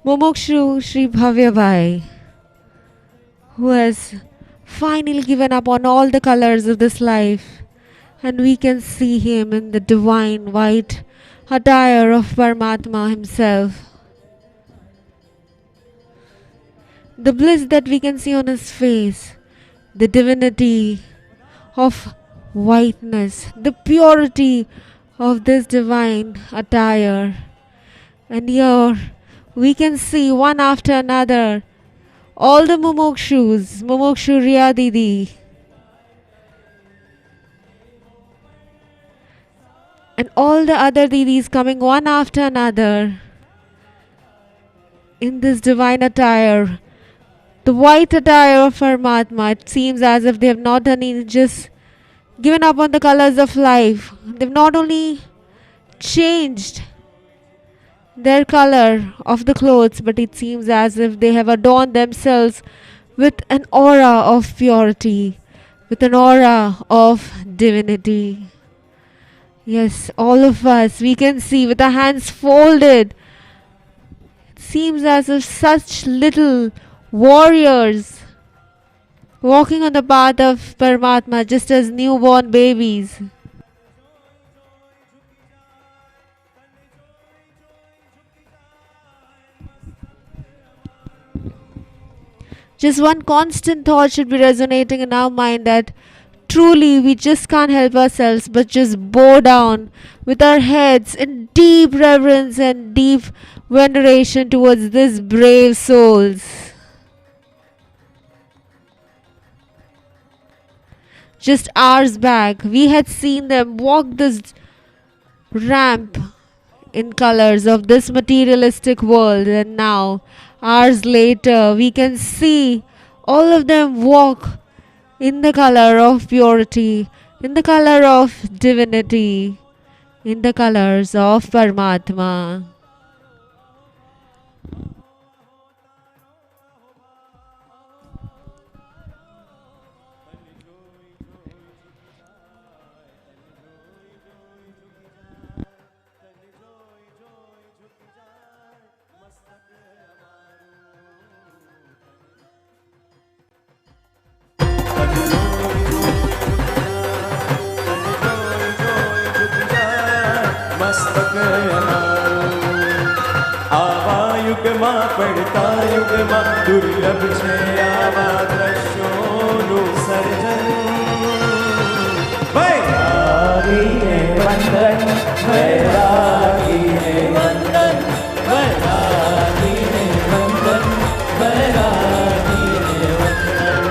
Mumukshu Sri Bhavya Bhai, who has finally given up on all the colors of this life, and we can see him in the divine white attire of Paramatma himself. The bliss that we can see on his face, the divinity of whiteness, the purity of this divine attire. And here we can see one after another all the Mumukshus, Mumukshu Riya Didi, and all the other Didis coming one after another. in this divine attire, the white attire of Paramatma. It seems as if they have not only just given up on the colors of life, they've not only changed their color of the clothes, but it seems as if they have adorned themselves with an aura of purity, with an aura of divinity. Yes, all of us, we can see with our hands folded. It seems as if such little warriors walking on the path of Paramatma just as newborn babies. Just one constant thought should be resonating in our mind, that truly we just can't help ourselves but just bow down with our heads in deep reverence and deep veneration towards these brave souls. Just hours back, we had seen them walk this ramp in colors of this materialistic world, and now, hours later, we can see all of them walk in the color of purity, in the color of divinity, in the colors of Paramatma. મસ્તક અમારું આવા યુગમાં પડતા યુગમાં દુર્લભ છે આવા દ્રશ્યોનું સર્જન. વૈરાગીને વંદન, વૈરાગીને વંદન, વૈરાગીને વંદન, વૈરાગીને વંદન,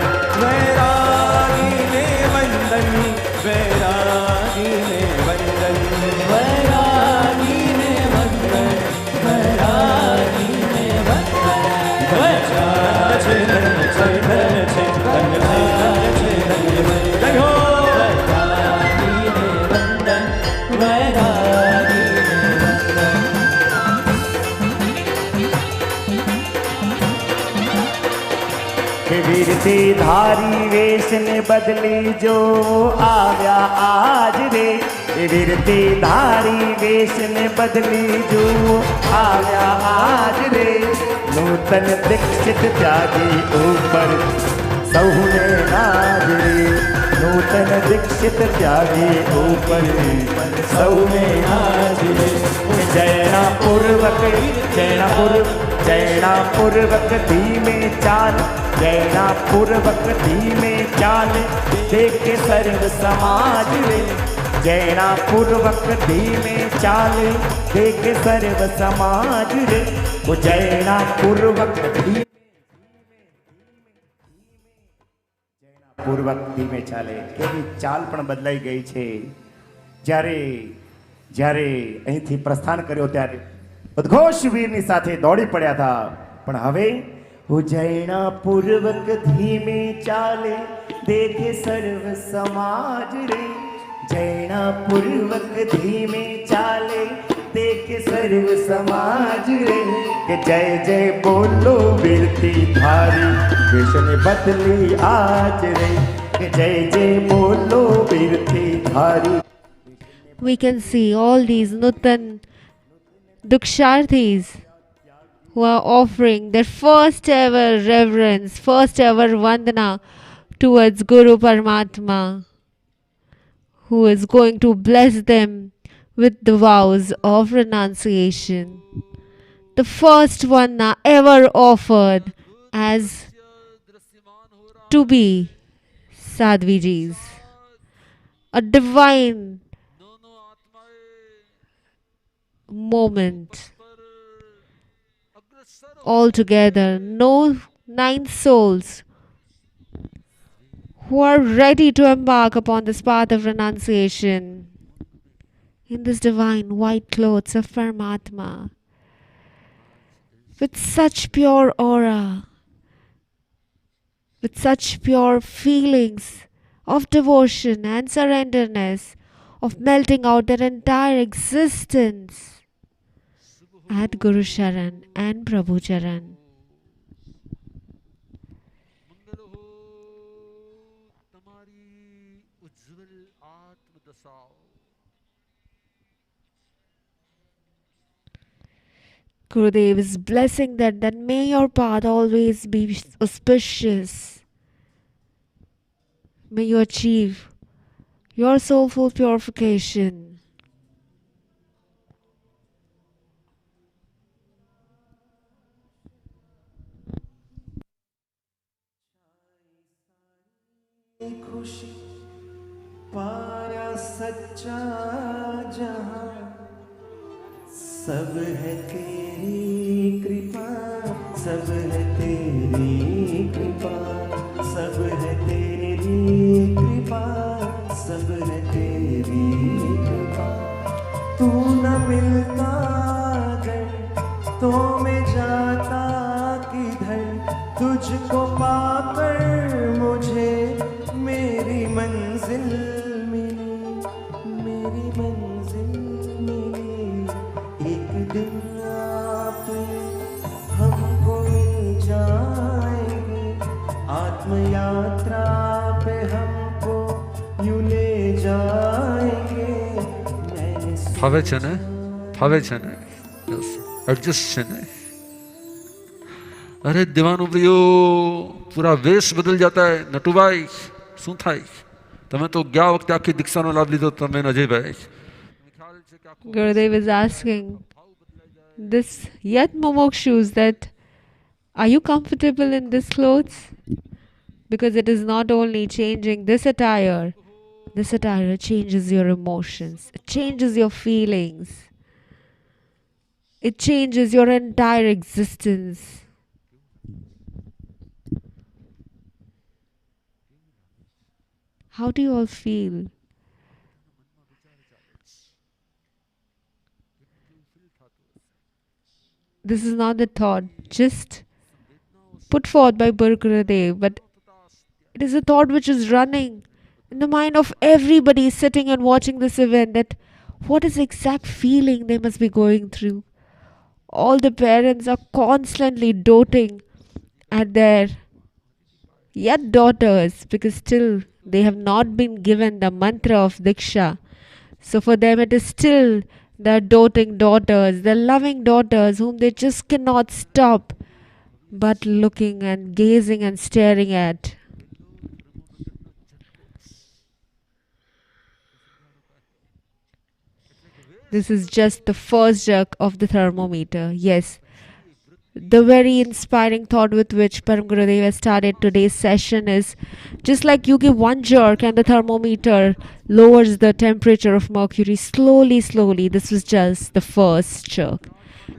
વૈરાગીને વંદન, વૈરાગીને વંદન, વૈરાગીને વંદન, વૈરાગીને વંદન. ધન્ય છે, ધન્ય છે, ધન્ય છે, ધન્ય છે, ધન્ય છે, ધન્ય વંદન. જય હો. વૈરાગીને વંદન, વૈરાગીને વંદન. કે વીરતી ધારી વેશને બદલી જો આવ્યા આજ રે, એ વીરતી ધારી વેશને બદલી જો આવ્યા આજ રે, નૂતન દીક્ષિત ત્યાગી ઉપર સૌને નાજ રે, નૂતન દીક્ષિત ત્યાગી ઉપર સૌને નાજ રે. જૈના પૂર્વક જૈના પૂર્વક ધીમે ચાલ, જૈના પૂર્વક ધીમે ચાલ, દેખે સર્વ સમાજ રે, જૈના પૂર્વક ધીમે ચાલ, દેખે સર્વ સમાજ રે. જૈના પૂર્વક પૂર્વક ધીમે ચાલે. એની ચાલ પણ બદલાઈ ગઈ છે. જ્યારે જ્યારે અહીંથી પ્રસ્થાન કર્યો ત્યારે ઉદ્ઘોષ વીરની સાથે દોડી પડ્યા હતા, પણ હવે જૈના પૂર્વક ધીમે ચાલે, દેખે સર્વ સમાજ રે, જૈના પૂર્વક ધીમે ચાલે, દેખે સર્વ સમાજ રે. કે જય જય બોલો વીરતી ધારી વેશને બદલી આજ રે, કે જય જય બોલો વીરતી ધારી. We can see all these Nutan Diksharthis who are offering their first ever reverence, first ever Vandana towards Guru Paramatma, who is going to bless them with the vows of renunciation. The first Vandana ever offered as to be Sadhviji's. A divine moment. Altogether, no 9 souls who are ready to embark upon this path of renunciation in this divine white clothes of Paramatma. with such pure aura, with such pure feelings of devotion and surrenderness, of melting out their entire existence at Guru Sharan and Prabhu Charan. Gurudev is blessing that may your path always be auspicious. May you achieve your soulful purification. खुशी पाया सच्चा जहां सब है तेरी कृपा सब है तेरी कृपा सब है तेरी कृपा सब है तेरी कृपा तू न मिलता अगर तो मैं जाता किधर तुझको पाकर मुझे मेरी मंजिल मिली मेरी मंजिल मिली एक दिन आप हमको मिल जाएंगे आत्मयात्रा पे हमको यूं ले जाएंगे फावे छे ने यस एडजस्ट छे ने अरे दीवानो प्रियो पूरा वेश बदल जाता है नटुभाई શું થાય તમે તો ગયા વખતે આખી દીક્ષાનો લાભ લીધો તમે Ajaybhai Gurudev is asking this yet Mumukshus that are you comfortable in this clothes? Because it is not only changing this attire changes your emotions, it changes your feelings, it changes your entire existence. How do you all feel? This is not the thought just put forth by Param Gurudev, but it is a thought which is running in the mind of everybody sitting and watching this event, that what is the exact feeling they must be going through. All the parents are constantly doting at their yet daughters, because still they have not been given the mantra of Diksha. So for them it is still their doting daughters, their loving daughters whom they just cannot stop but looking and gazing and staring at. This is just the first jerk of the thermometer. Yes, the very inspiring thought with which Param Gurudev has started today's session is just like you give one jerk and the thermometer lowers the temperature of mercury slowly, slowly. This was just the first jerk.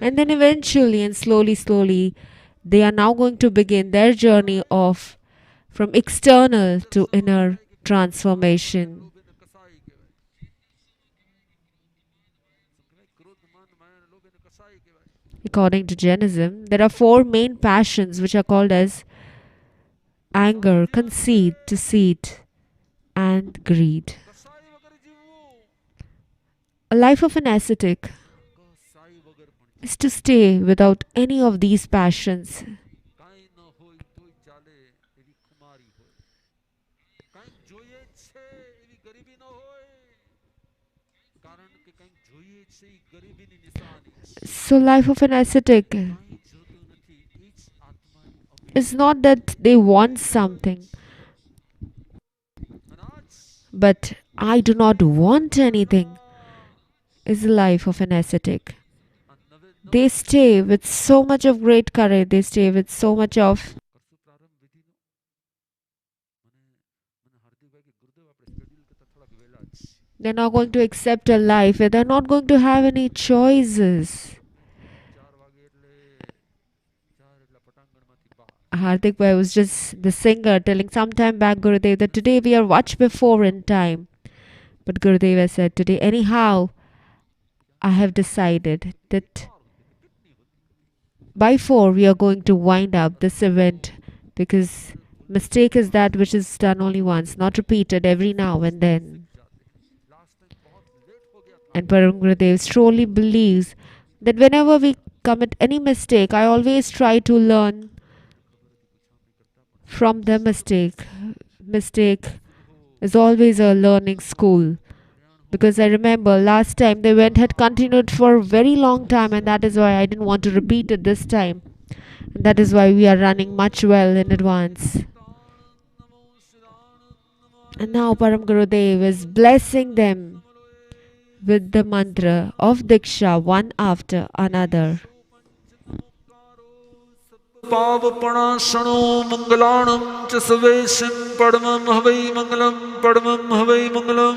And then eventually and slowly, they are now going to begin their journey of from external to inner transformation. According to Jainism, there are 4 main passions which are called as anger, conceit, deceit, and greed. A life of an ascetic is to stay without any of these passions. So life of an ascetic is not that they want something, but I do not want anything is the life of an ascetic. They stay with so much of great courage, they stay with so much of they're not going to accept a life where they're not going to have any choices. Hardik Bhai was just the singer telling some time back Gurudev that today we are much before in time. But Gurudev has said today, anyhow, I have decided that by 4 we are going to wind up this event, because mistake is that which is done only once, not repeated every now and then. And Param Gurudev truly believes that whenever we commit any mistake, I always try to learn from the mistake. Mistake is always a learning school. Because I remember last time the event had continued for a very long time, and that is why I didn't want to repeat it this time. And that is why we are running much well in advance. And now Param Gurudev is blessing them with the mantra of Diksha one after another. पावपणाशणो मङ्गलाणं च सवेशं परमं हवै मङ्गलं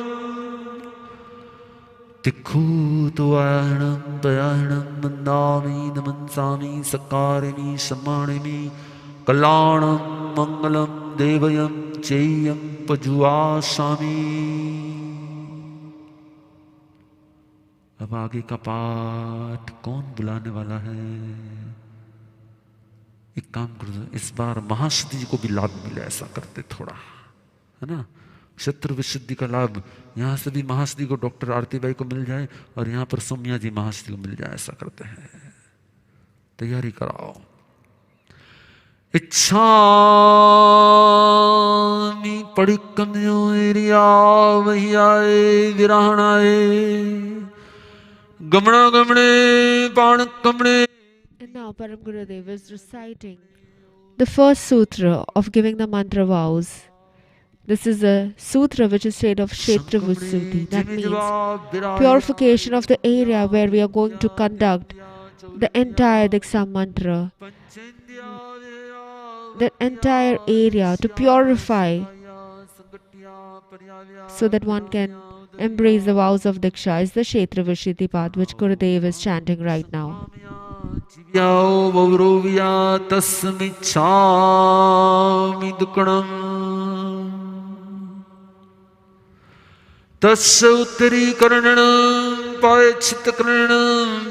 तिक्खूतवायणं दयायणं मन्दामि नमन्सामि सकारिमि सम्मानिमि कल्याणं मङ्गलं देवयं चेयं पजुआसामि। अब आगे का पाठ कौन बुलाने वाला है? एक काम करो, इस बार महासिद्धि जी को भी लाभ मिले, ऐसा करते थोड़ा, है ना। शत्रु विशुद्धि का लाभ यहाँ से भी महासिद्धि को, डॉक्टर आरती बाई को मिल जाए, और यहाँ पर सौम्या जी महासिद्धि को मिल जाए, ऐसा करते हैं। तैयारी कराओ। इच्छामि पडिक्कम्योरिया वही आए विरहणाए गमना गमने पाण कमने। And now Param Gurudev is reciting the first sutra of giving the mantra vows. This is a sutra which is said of Kshetra Visuddhi. That means purification of the area where we are going to conduct the entire Diksha mantra. The entire area to purify so that one can embrace the vows of Diksha is the Kshetra Visuddhi path which Gurudev is chanting right now. तस्य उत्तरीकरणं पायच्छित्तकरणं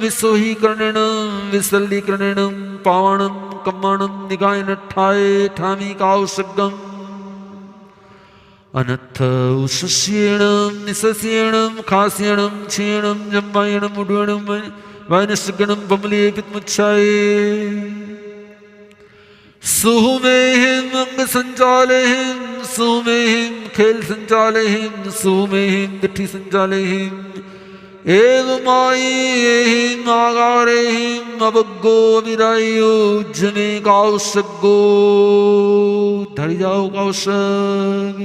विसोहीकरणं विसल्लीकरणं पावनं कम्मणं निगायनठाय ठामि काउसगं अनथ उशस्येणं निसस्येणं खास्येणं क्षीणं जम्बायणं उड्वणं वायनसगणं बमलेपितमुच्छाये सुमेहिं अंग संचालेहिं सुमेहिं खेल संचालेहिं सुमेहिं दिठि संचालेहिं एवमायेहिं आगारेहिं अवग्गो विरायो जमे कौशगो। धरि जाओ कौशग,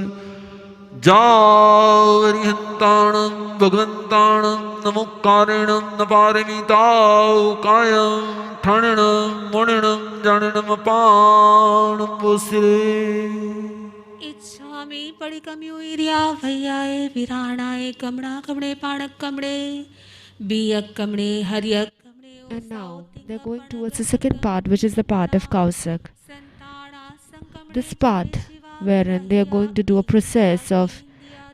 जाओ अरिहंताणं भगवंताणं नमोकारेणं नपारमिताओ कायं ठणणं मुणणं जानणं अपाणं वोसिरे। इच्छामि पडिकम्यूर्या भैयाए विराणाए कमड़ा कमड़े पाणक कमड़े बियक कमड़े हरियक कमड़े। And now they're going towards the second part, which is the part of Kausak. This part wherein they are going to do a process of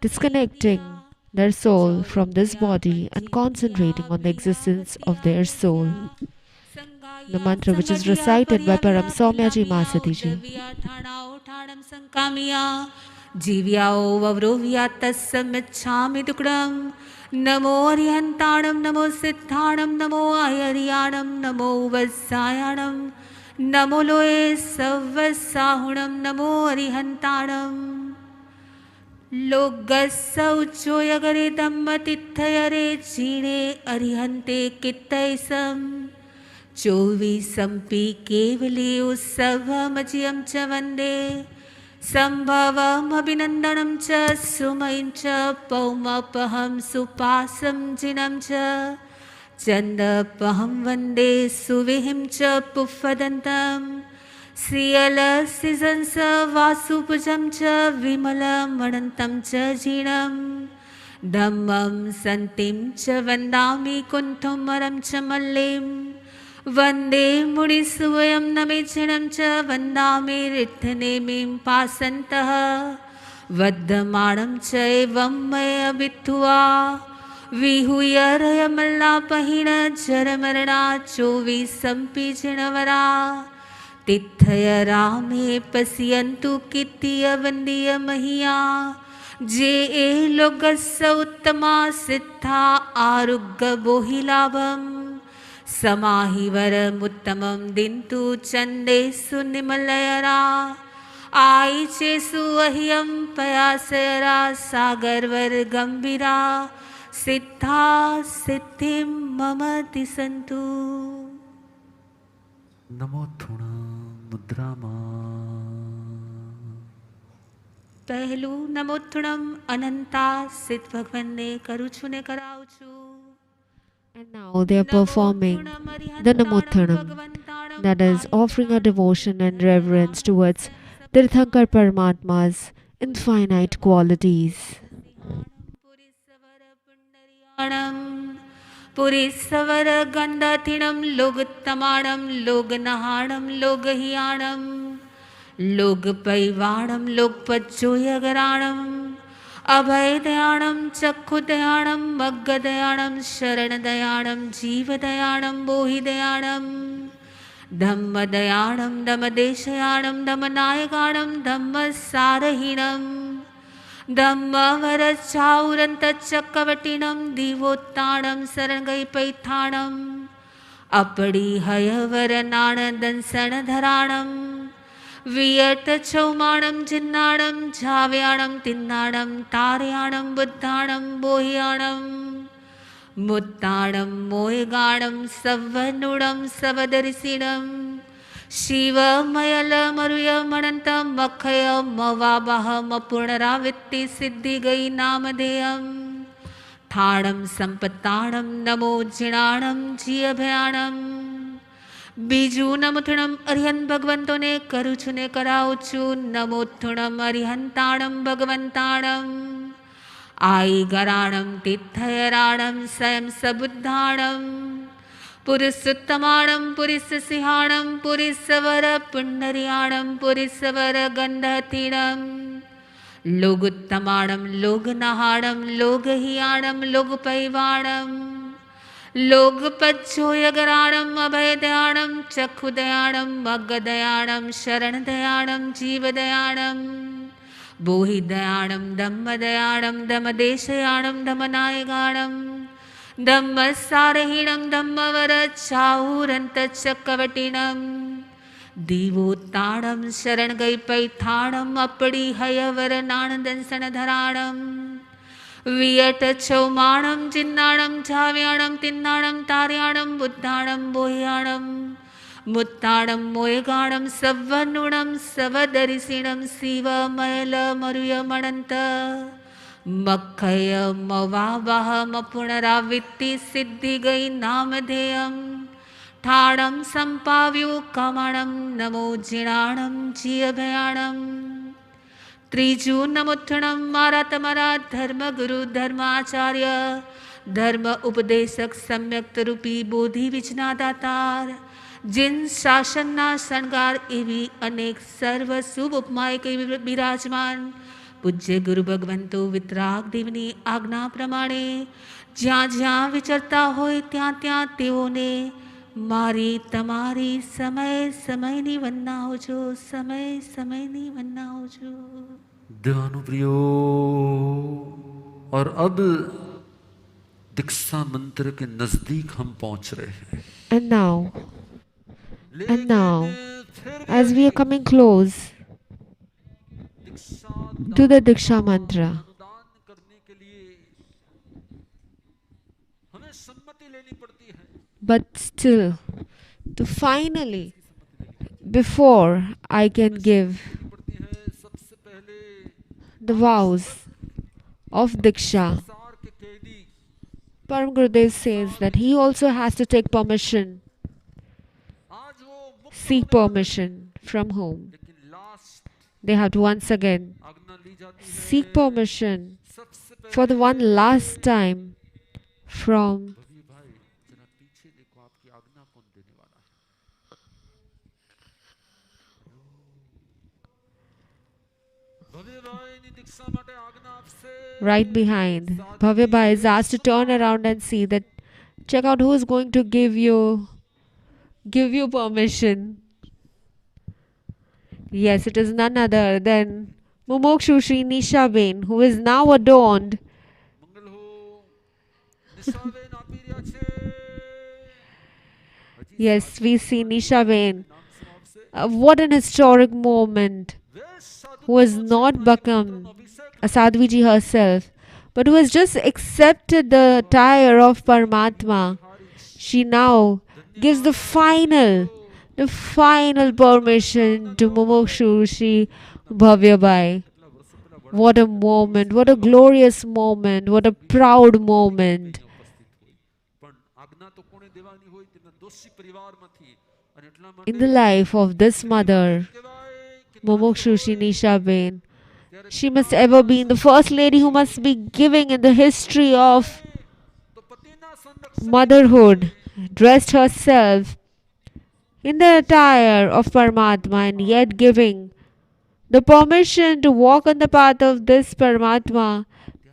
disconnecting their soul from this body and concentrating on the existence of their soul. The mantra which is recited by Param Soumyaji Masatiji. जीव्याओ वव्रोव्या तस्समिच्छामि दुक्कडं नमो अरिहन्ताणं नमो सिद्धाणं नमो आयर्याणं नमो वत्सायाणं नमो लोये सव्वसाहुणं नमो अरिहन्ताणं लोकस्य उच्चोयगरे दम्मतिथयरे चीणे अरिहन्ते कित्तैसं चोविसंपि केवले उत्सवमजियं च वन्दे संभवम् अभिनन्दनं च सुमयं च पौमपहं सुपासं जिनं च चन्दपहं वन्दे सुविहिं च पुष्पदन्तं श्रियलसिजं स वासुभुजं च विमलमनन्तं च जीर्णं धम्मं सन्तिं च वन्दामि कुण्ठमरं च मल्लिं वन्दे मुनिसुवयं नमेचिनं च वन्दामि रिद्धनेमिं पासन्तः वद्धमाणं च एवं मया वित्त्वा विहुयरयमल्ला पहिण जरमरणा चोवीसंपीजनवरा तिथय रामे पश्यन्तु कित्य वन्द्य महिया जे ए लोकस्य उत्तमा सिद्धा आरुग्य बोहिलाभम् समाहिवरमुत्तमं दिन्तु चन्देषु निमलयरा आयिचेषु अह्यं पयासयरा सागरवर गम्भीरा सिद्धा सिद्धिं मम दिशन्तु। नमो थुण मुद्रामा પહેલું નમોત્થુણમ અનંતા સિદ્ધ ભગવાનને કરું છું ને કરાવું છું. And now they are performing the Namothanam, that is, offering a devotion and reverence towards Tirthankar Paramatma's infinite qualities. પુરીસવર ગંધતિણમ લોગતમાણમ લોગનહાણમ લોગહિયાણમ लोकपैवाणं लोकपज्जोयगराणम् अभयदयाणं चक्षुदयाणं मग्गदयाणं शरणदयाणं जीवदयाणं बोहिदयाणं धम्मदयाणं धम्मदेशयाणं धम्मनायकाणं धम्मसारहीणं धम्मवरचाउरन्तचक्रवटिनं दिवोत्ताणं शरणगैपैथाणम् अपडिहयवरनाणदंसनधराणम् वियत चौमाणं जिन्नाणं झाव्याणं तिन्नाणं तार्याणं बुद्धाणं बोह्याणं मुत्ताणं मोयगाणं सवनुणं सवदर्शिणं शिवमयलमरुयमनन्तं मखयमवाबहमपुनरावृत्ति सिद्धिगै नामधेयं थाणं संपत्ताणं नमो जिणाणं जियभयाणं બીજું નમોથુણમ અરિહંત ભગવંતોને કરું છું ને કરાવું છું. નમોથુણમ અરિહંતાણમ ભગવંતાણમ આઈ ગરાણમ તિથયરાણમ સ્વયં સબુદ્ધાણમ પુરુષોત્તમાણમ પુરુષસિંહાણમ પુરુષવર પુંડરિયાણમ પુરુષવર ગંધતીણમ લોગુત્તમાણમ લોગનહાણમ લોગહિયાણમ લોગપૈવાણમ लोकपज्जोयगराणम् अभयदयाणं चक्षुदयाणं मग्गदयाणं शरणदयाणं जीवदयाणं बोहिदयाणं धम्मदयाणं धम्मदेशयाणं धम्मनायकाणं धम्मसारहीणं धम्मवरचाहुरन्तचक्रवटिनं दिवोत्ताणं शरणगैपैथाणम् अपडिहयवरनाणदंसनधराणम् वियत चौमाणं जिन्नाणं झाव्याणं तिन्नाणं तार्याणं बुद्धाणं बोह्याणं मुत्ताणं मोयगाणं सवनुणं सवदर्शिणं शिवमयलमरुयमणन्त मखयमवावहमपुनरावृत्ति सिद्धिगै नामधेयं ठाणं सम्पाव्यो कामाणं नमो जिणाणं जियभयाणं ત્રીજું નમોથુણમ મારા તમારા ધર્મગુરુ ધર્માચાર્ય ધર્મ ઉપદેશક સમ્યક્ત રૂપી બોધિ વિજ્ઞાદાતાર जिन શાસનના શણગાર એવી અનેક સર્વ શુભ ઉપમાય કઈ બિરાજમાન પૂજ્ય ગુરુ ભગવંતો વિતરાગ દેવની આજ્ઞા પ્રમાણે જ્યાં જ્યાં વિચરતા હોય ત્યાં ત્યાં તેઓને મારી તમારી સમય સમયની વંદના હોજો સમય સમયની વંદના હોજો. देवानुप्रियो और अब दीक्षा मंत्र के नजदीक हम पहुंच रहे हैं. And now, as we are coming close to the Diksha mantra, but still, to finally, before I can give the vows of Diksha, Param Gurudev says that he also has to take permission, seek permission from whom? They have to once again seek permission for the one last time from Right behind, Bhavyabai is asked to turn around and see that, check out who is going to give you permission. Yes, it is none other than Mumukshu Shree Nishaben, who is now adorned. Yes, we see Nishaben. What an historic moment. Who has not become a Sadhviji herself, but who has just accepted the attire of Paramatma. She now gives the final permission to Mumukshu Shri Bhavyabai. What a moment, what a glorious moment, what a proud moment. In the life of this mother, Mumukshu Shri Nishaben, she must ever be the first lady who must be giving in the history of motherhood, dressed herself in the attire of Paramatma and yet giving the permission to walk on the path of this Paramatma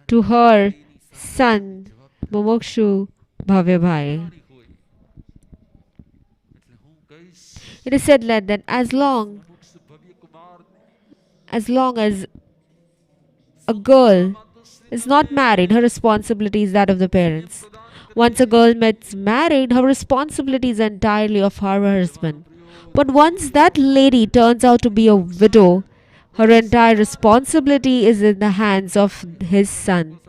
to her son, Mumukshu Bhavyabhai. It is said that as long as a girl is not married, her responsibility is that of the parents. Once a girl gets married, her responsibility is entirely of her husband. But once that lady turns out to be a widow, her entire responsibility is in the hands of his son.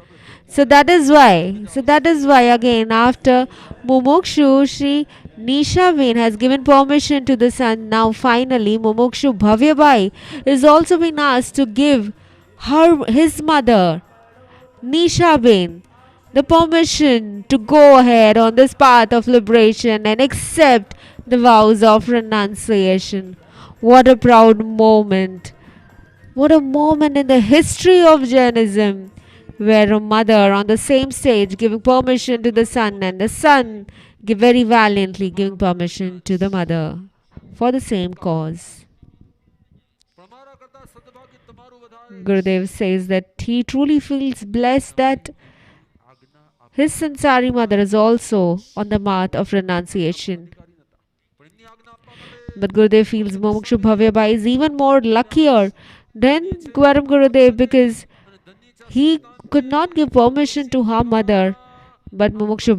So that is why again after Mumukshu Shri Nishaben has given permission to the son, now finally Mumukshu Bhavyabai is also being asked to give his mother Nishaben the permission to go ahead on this path of liberation and accept the vows of renunciation. What a proud moment. What a moment in the history of Jainism, where a mother on the same stage giving permission to the son and the son very valiantly giving permission to the mother for the same cause. Gurudev says that he truly feels blessed that his Sansari mother is also on the path of renunciation. But Gurudev feels Mumukshu Bhavyabai is even more luckier than Param Gurudev because he could not give permission to her mother. But Mumukshu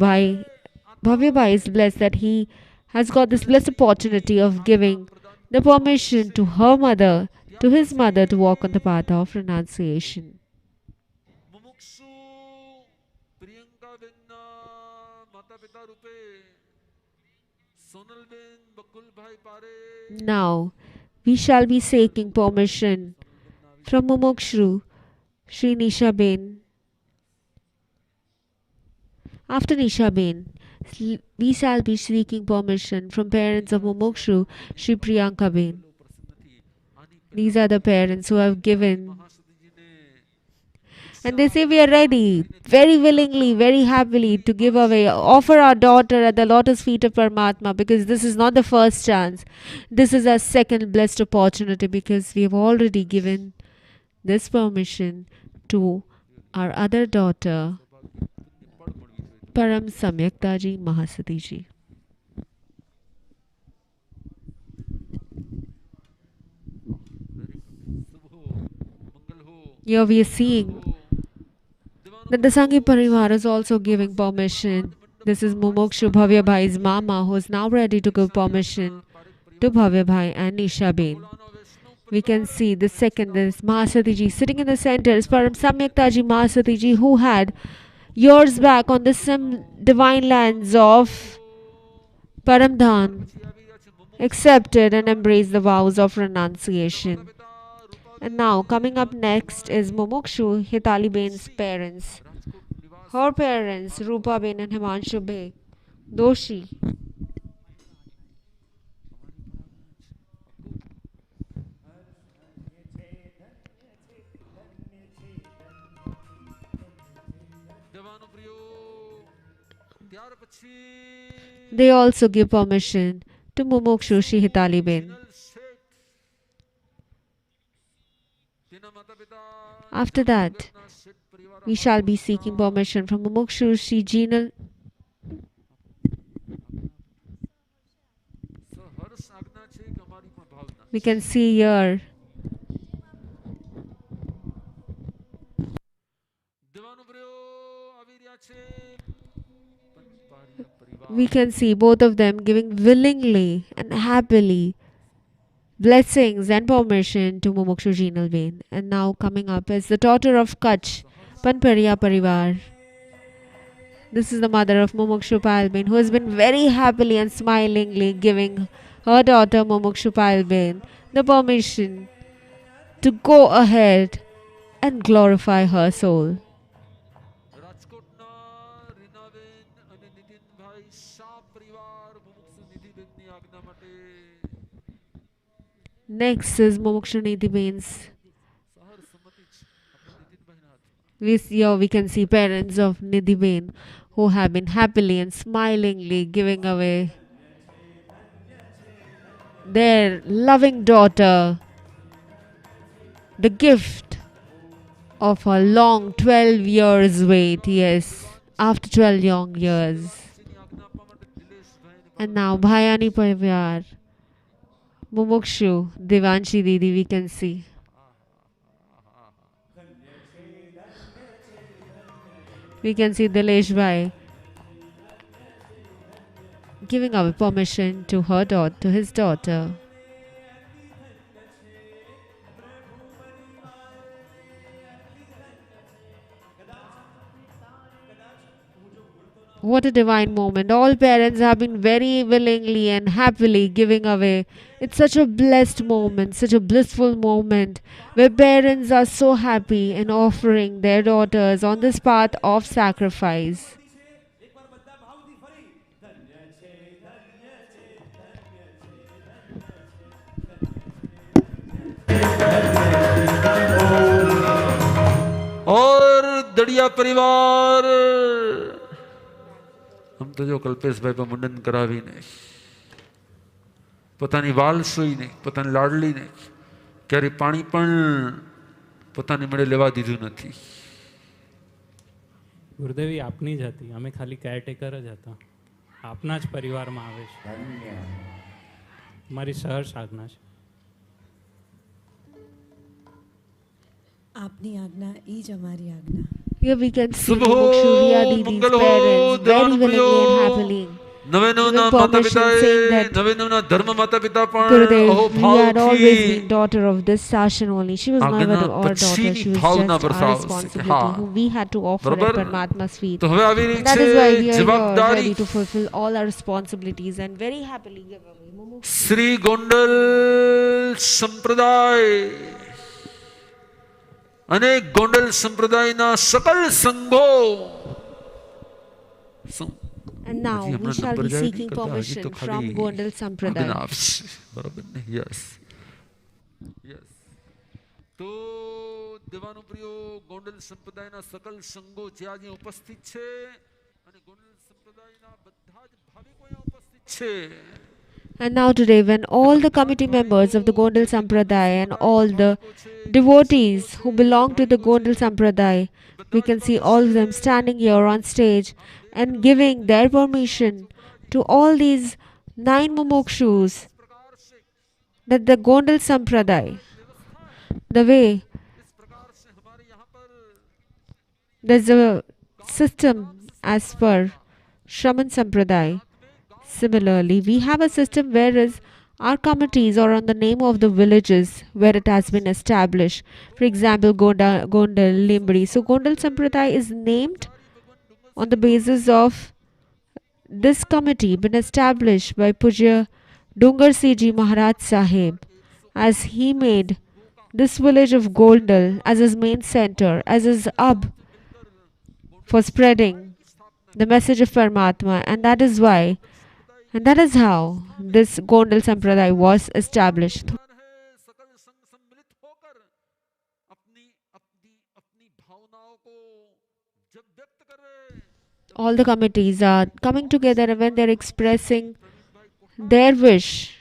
Bhavyabai is blessed that he has got this blessed opportunity of giving the permission to her mother, to his mother, to walk on the path of renunciation. Now, we shall be seeking permission from Mumukshu Shri Nishaben. After Nishaben, we shall be seeking permission from parents of Mumukshu Shri Priyankaben. These are the parents who have given, and they say we are ready, very willingly, very happily to give away, offer our daughter at the lotus feet of Paramatma, because this is not the first chance. This is our second blessed opportunity because we have already given this permission to our other daughter, Param Samyakta ji Mahasati ji. Here we are seeing that the Sanghi Parivar is also giving permission. This is Mumukshu Bhavyabhai's mama who is now ready to give permission to Bhavyabhai and Nishaben. We can see the second, this Mahasati ji sitting in the center is Param Samyakta ji Mahasati ji, who had years back on the divine lands of Parasdham accepted and embraced the vows of renunciation. And now coming up next is Mumukshu Hitaliben's parents. Her parents, Rupa Ben and Himanshu Bey Doshi. They also give permission to Mumukshu Shri Hitaliben. After that, we shall be seeking permission from Mumukshu Shree Jinal. We can see here we can see both of them giving willingly and happily blessings and permission to Mumukshu Jinalben. And now coming up is the daughter of Kutch, Panpariya Parivar. This is the mother of Mumukshu Palben, who has been very happily and smilingly giving her daughter Mumukshu Palben the permission to go ahead and glorify her soul. Next is Mumukshu Nidhiben's. Here we can see parents of Nidhiben who have been happily and smilingly giving away their loving daughter the gift of a long 12 years wait. Yes, after 12 long years. And now Bhayani Parivar, Mumukshu, Devanshi Didi, we can see. We can see Dilesh Bhai giving away permission to her daughter, to his daughter. What a divine moment. All parents have been very willingly and happily giving away. It's such a blessed moment, such a blissful moment where parents are so happy in offering their daughters on this path of sacrifice. और दड़िया परिवार हम तो जो कल्पेशભાઈ પર મુંડન કરાવીને પોતાની વાલ સોઈને પોતાની લાડલી ને ક્યારે પાણી પણ પોતાની મળે લેવા દીધું નથી. ગુરુદેવી આપની જ હતી, અમે ખાલી કેરટેકર જ હતા. આપના જ પરિવારમાં આવે છે. મારી સહર્ષ આજ્ઞા છે. આપની આજ્ઞા એ જ અમારી આજ્ઞા. Here we can see Mumukshu Didis parents very willingly and happily નવેનવના માતા પિતાએ નવેનવના ધર્મ માતા પિતા પણ Gurudev, we had ભાવથી always been daughter of this session only. She was never આજ્ઞા our daughter. She પછીની was Bhavna just our વરસાવશે. responsibility, હા. whom we had to offer બરોબર? at Paramatma's feet. તો હવે આવી રહી And that છે is why we are here જવાબદારી. ready to fulfill all our responsibilities and very happily give away. Shri Gondal સંપ્રદાય અને ગોંડલ સંપ્રદાયના सकल સંઘો And now we shall be seeking permission from Gondal Sampradaya. બરાબર ને? Yes yes. તો દેવાનો પ્રિયો ગોંડલ સંપ્રદાયના सकल સંઘો જે આજે ઉપસ્થિત છે અને ગોંડલ સંપ્રદાયના બધા જ ભાવિકો અહીંયા ઉપસ્થિત છે. And now today, when all the committee members of the Gondal Sampradaya and all the devotees who belong to the Gondal Sampradaya, we can see all of them standing here on stage and giving their permission to all these 9 Mumukshus that the Gondal Sampradaya, the way there's a system as per Shraman Sampradaya. Similarly, we have a system whereas our committees are on the name of the villages where it has been established. For example, Gondal, Limbri. So Gondal Sampradaya is named on the basis of this committee been established by Pujya Dungar Ji Maharaj Saheb, as he made this village of Gondal as his main center, as his hub for spreading the message of Paramatma, and that is why and that is how this Gondal Sampradaya was established. All the committees are coming together and when they're expressing their wish.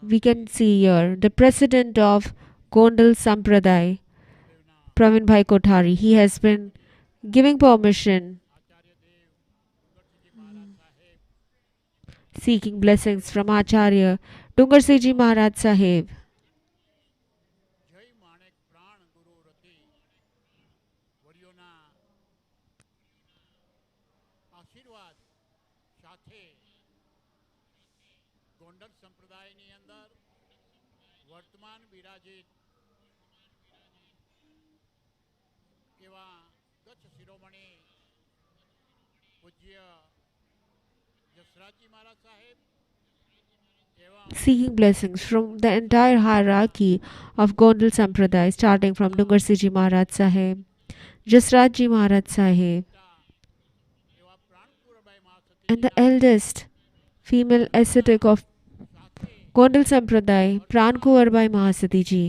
We can see here the president of Gondal Sampradaya, Pravin Bhai Kothari. He has been giving permission, seeking blessings from Acharya Dungarsiji Maharaj Saheb. આશીર્વાદ સાથે ગોંડલ સંપ્રદાયની અંદર વર્તમાન બિરાજિત એવા ગચ્છ શિરોમણી પૂજ્ય જસરાજી મહારાજ સાહેબ seeking blessings from the entire hierarchy of Gondal Sampradaya, starting from Dungarsiji Maharaj Saheb, Jasrajji Maharaj Saheb, and the eldest female ascetic of Gondal Sampradaya, Prankuvarbai Mahasati Ji,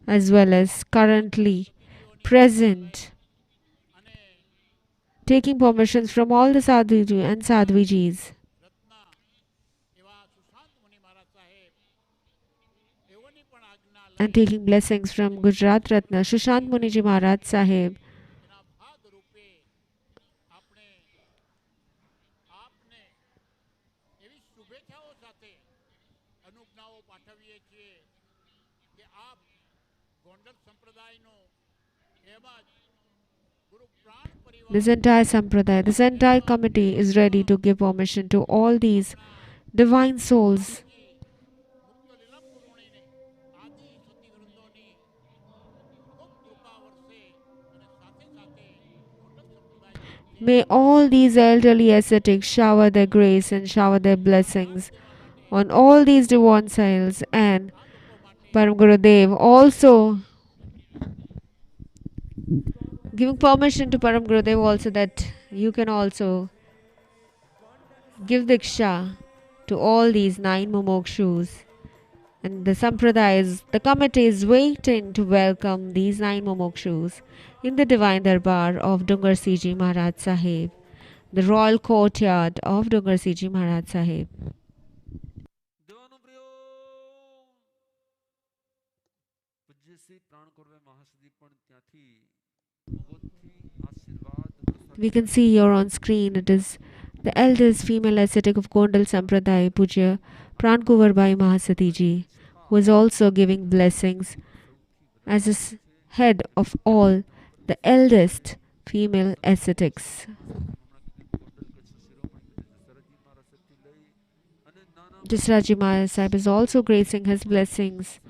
as well as currently present, taking permissions from all the Sadhuji and Sadhvijis, and taking blessings from Gujarat Ratna Sushant Muniji Maharaj Saheb, this entire sampradaya, this entire committee is ready to give permission to all these divine souls. May all these elderly ascetics shower their grace and shower their blessings on all these divine souls, and Param Gurudev also giving permission to Param Gurudev also that you can also give Diksha to all these 9 Mumukshus. And the Sampradayas, the committee is waiting to welcome these 9 Mumukshus in the divine darbar of Dungarsiji Maharaj Saheb, the royal courtyard of Dungarsiji Maharaj Saheb. We can see here on screen it is the eldest female ascetic of Gondal Sampradaya, Pujya Prankuvarbai Mahasati Ji, who is also giving blessings as the head of all the eldest female ascetics. Jasraji Maharaj Sahib is also gracing his blessings,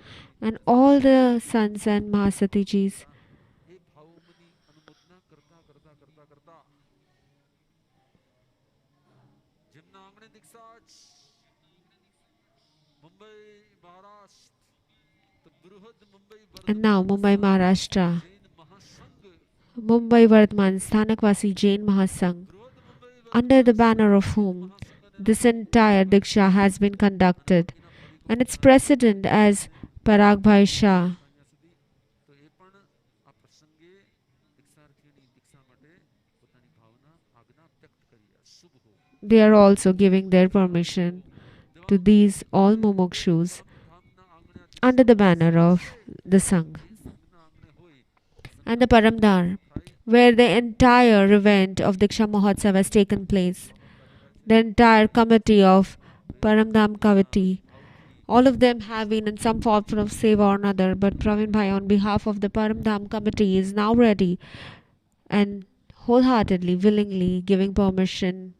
and all the sons and Mahasati Jis. And now Mumbai, Maharashtra, Mumbai Vardhman Sthanakvasi Jain Mahasangh, under the banner of whom this entire Diksha has been conducted, and its president as Parag Bhai Shah. They are also giving their permission to these all Mumukshus under the banner of the Sangh. And the Paramdham, where the entire event of Diksha Mahotsav has taken place. The entire committee of Paramdham committee, all of them have been in some form of seva or another, but Pravin Bhai on behalf of the Paramdham committee is now ready and wholeheartedly, willingly giving permission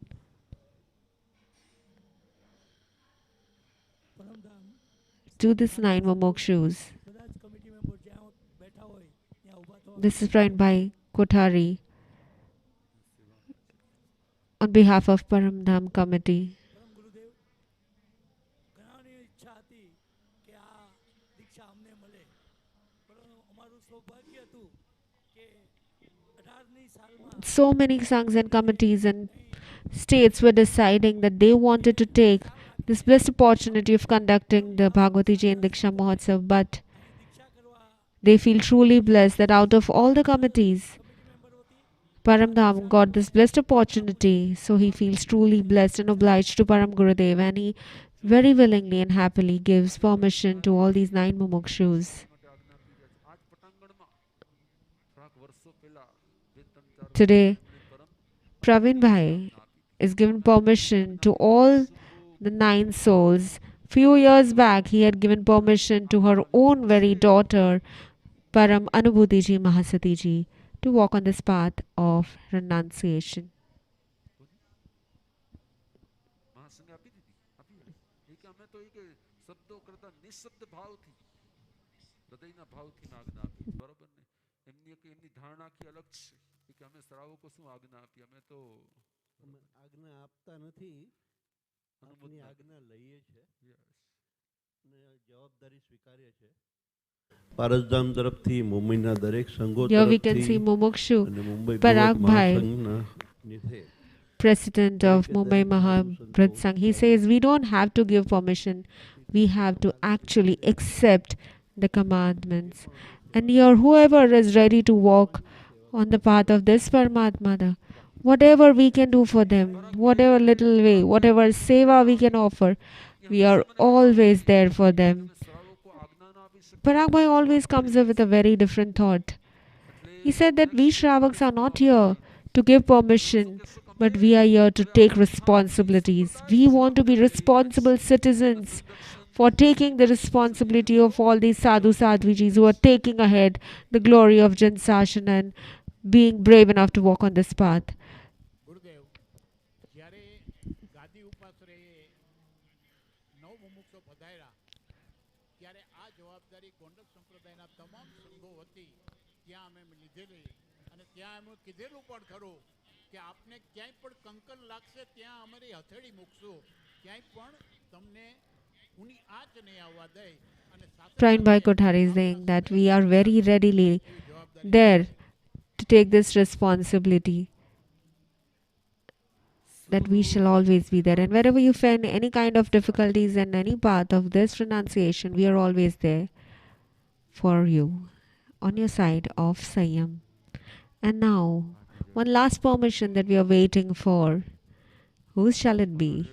to this 9 Mumukshus. This is Pravin Bhai Kothari on behalf of Paramdham committee. So many sanghs and committees and states were deciding that they wanted to take this blessed opportunity of conducting the Bhagavati Jain Diksha Mahotsav, but they feel truly blessed that out of all the committees, Paramdham got this blessed opportunity, so he feels truly blessed and obliged to Param Gurudev, and he very willingly and happily gives permission to all these 9 Mumukshus. Today, Praveen Bhai is given permission to all the 9 souls. Few years back, he had given permission to her own very daughter, Param Anubhuti Mahasati ji, to walk on this path of renunciation. નિશબ્દ ભાવથી હૃદયના ભાવથી આજ્ઞા આપી બરોબર ને એમની ધારણા આખી અલગ છે કે અમે શ્રાવકો શું આજ્ઞા આપી અમે તો આજ્ઞા આપતા નથી આપની આજ્ઞા લઈએ છે અને જવાબદારી સ્વીકારીએ છે પારસધામ તરફથી મુંબઈના દરેક સંઘો Here we can તરફથી see Mumukshu અને મુંબઈ Parag બૃહદ Bhai, મહાસંઘના નિધે President of Mumbai Mahabharat Sangh. He says we don't have to give permission. We have to actually accept the commandments. And here, whoever is ready to walk on the path of this Paramatma, whatever we can do for them, whatever little way, whatever seva we can offer, we are always there for them. Parag Bhai always comes up with a very different thought. He said that we Shravaks are not here to give permission, but we are here to take responsibilities. We want to be responsible citizens for taking the responsibility of all these sadhu sadhvijis who are taking ahead the glory of Jan Sashan and being brave enough to walk on this path. ગુરુદેવ જ્યારે ગાદી ઉપાસરે નવ મુમુક્ષો પધાર્યા ત્યારે આ જવાબદારી ગોંડલ સંપ્રદાયના તમામ સંઘો વતી ત્યાં અમે લીધેલી અને ત્યાં અમે કીધેલું પણ ખરું કે આપને ક્યાંય પણ કંકન લાગશે ત્યાં અમારી હથેળી મૂકશું ક્યાંય પણ તમને ઉની આંચ નહીં આવવા દે અને Praveen Bhai Kothari is saying that we are very readily there to take this responsibility, that we shall always be there. And wherever you find any kind of difficulties in any path of this renunciation, we are always there for you, on your side of Saiyam. And now, one last permission that we are waiting for. Whose shall it be?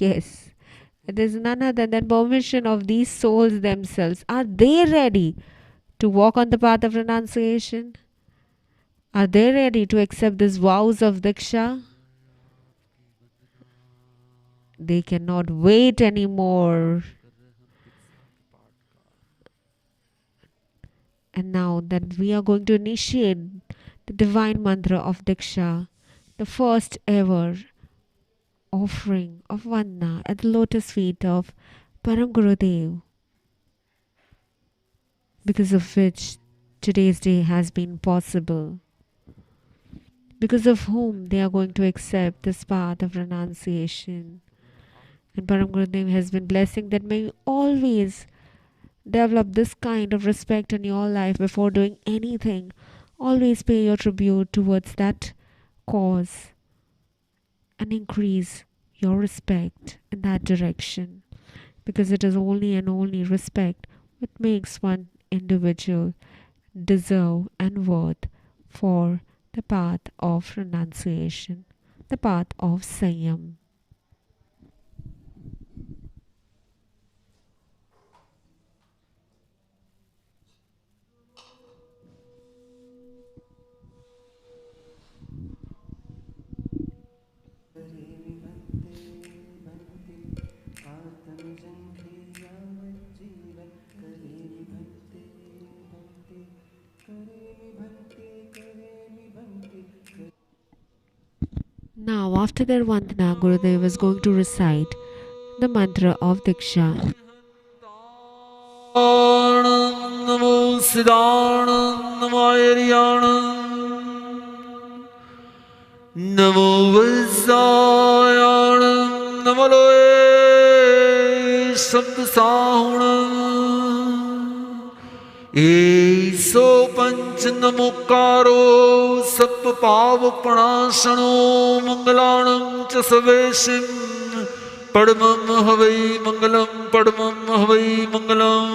Yes, it is none other than permission of these souls themselves. Are they ready to walk on the path of renunciation? Are they ready to accept these vows of Diksha? They cannot wait anymore. And now that we are going to initiate the divine mantra of Diksha, the first ever offering of Vandana at the lotus feet of Param Gurudev, because of which today's day has been possible, because of whom they are going to accept this path of renunciation. And Param Gurudev has been blessing that may you always develop this kind of respect in your life before doing anything. Always pay your tribute towards that cause and increase your respect in that direction, because it is only and only respect that makes one individual deserve and worth for the path of renunciation, the path of Saiyam. Now, after their Vandana, Gurudev is going to recite the mantra of Diksha. Namo Siddhanam Namo Aryanam Namo Vasayanam Namo Loe Shabd Sahunam Eso Panch Namokaro Sap Pav Pranashano Mangalanam Chasaveshim Padmam Havai Mangalam Padmam Havai Mangalam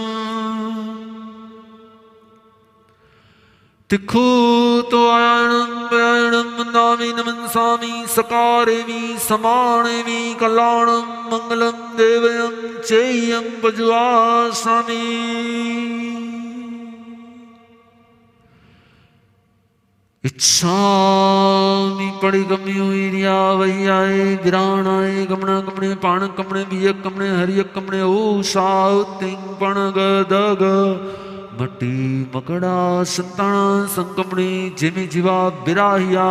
Tikhutoyanam Prayanam Nami Namansami Sakaremi Samanemi Kalanam Mangalam Devayam Cheyam Pajvasami इच्छामि पड़िगम्यूर्या वैयाय विराणाय गमना गमने पाण कमने बियक कमने हरियक कमने ओ साउतिंग पण गदग मटी मकड़ा संताना संकमणे जेमे जीवा बिराहिया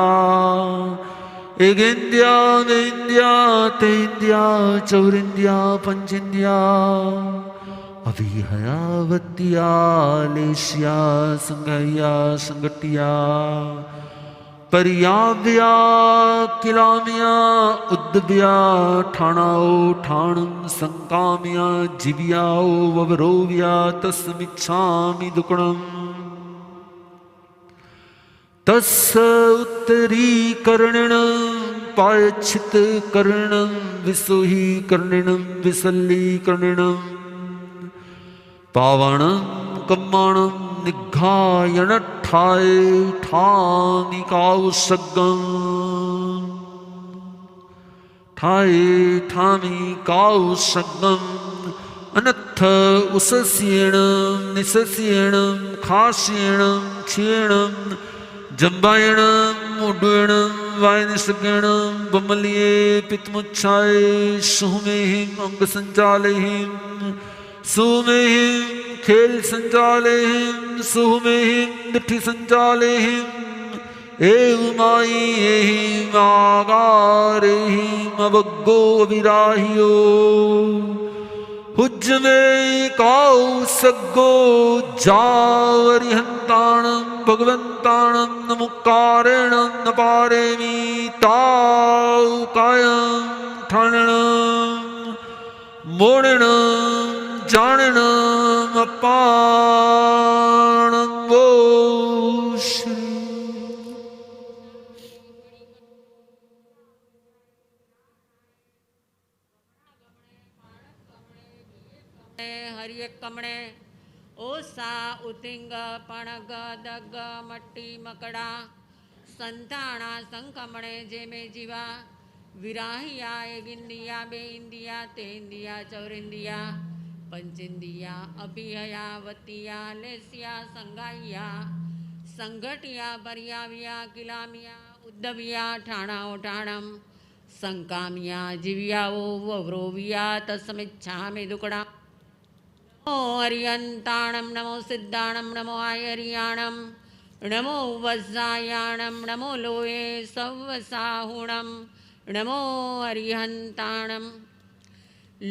एक इंडिया में इंडिया ते इंडिया चौरिंडिया पंचिंडिया अभी हयावतिया लेशिया संगया संगटिया परियाव्या किलामिया उद्व्या ठाणाओ ठाणं संकाम्या जीव्याओ ववरोव्या तस्मिच्छामि दुक्कडम् तस्य उत्तरीकरणं पायच्छितकरणं विसुहीकरणं विसल्लीकरणं पावनं कम्माणं निघायनठाय ठामिकाउसग्गं ठाय ठामिकाउसग्गं अनत्थ उसस्येणं निसस्येणं खास्येणं क्षीणं जम्बायणं उड्डयणं वायनिसगणं बमलिये पित्मुच्छाय सुमेहिं अंगसञ्चालयिं सुमेहिं खेल संचालयिं सुमेहिं दिठि संचालयिं एवमायि एहिं आगारेहिं अवग्गो विराहियो हुज्जमे काउ सग्गो जावरिहंताणं भगवंताणं नमुकारेणं नपारेमि ताउ कायं ठाणणं मोणणं जानणं अपाणं वो श्री हरिय कमणे ओसा उतिंग पणग दग मट्टी मकड़ा संताणा संकमणे जेमे जीवा विराहिया एगिंदिया बेइंदिया तेंदिया चौरिंदिया पंचिंदिया अभिहया वतिया लेसिया संगाइया संघटिया परियाविया किलामिया उद्दविया ठाणाओ ठाणम संकामिया जीव्याओ वव्रोविया तस्मिच्छामि दुक्कडा नमो हरियंताणं नमो सिद्धाणं नमो आयरियाणं नमो वज्रायाणं नमो लोये सव्वसाहुणं नमो हरिहंताणं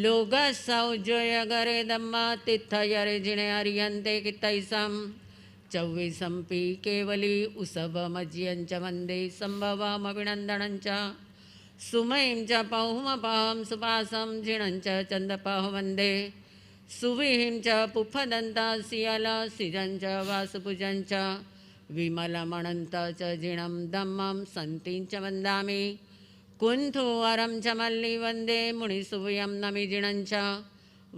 लोगसौजय गरे दम्म तिथयरे जिणे हरियन्ते कितैसं चौवीसंपि केवली उसभमज्यञ्च वन्दे सम्भवमभिनन्दनं च सुमयीं च पौमपहं सुपासं जिणं च चन्दपः वन्दे सुविहिं च पुफदन्तासियल सिजं च वासुपुजं च विमलमणन्त च जिणं दम्मं सन्तीं च वन्दामि कुन्थु वरं च मल्लि वन्दे मुनिसुवयं नमि जिणं च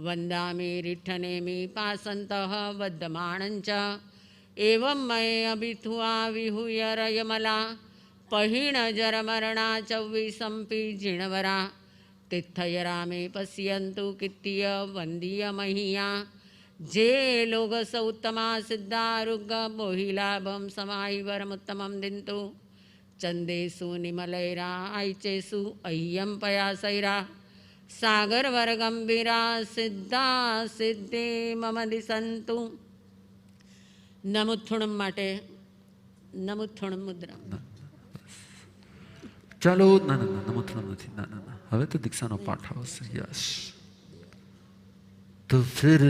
वन्दामि रिठ्ठनेमि पासन्तः वद्यमाणं च एवं मये अभिथुआ विहूय रयमला पहिण जरमरणा चौवीसंपि जिणवरा तिथयरा मे पश्यन्तु कित्तीय वन्दीय महीया जे लोकसौत्तमा सिद्धारुग मोहिलाभं समाहिवरमुत्तमं दिन्तु चंदेसु निमलैरा आयचेसु अह्यं पयासैरा सागरवर गंभीरा सिद्धा सिद्धि मम दिसंतु नमुत्थुणम माटे नमुत्थुणम मुद्रा चलो ना ना ना नमुत्थुणम નથી ના ના ના હવે તો દીક્ષાનો પાઠ આવશે યસ तो फिर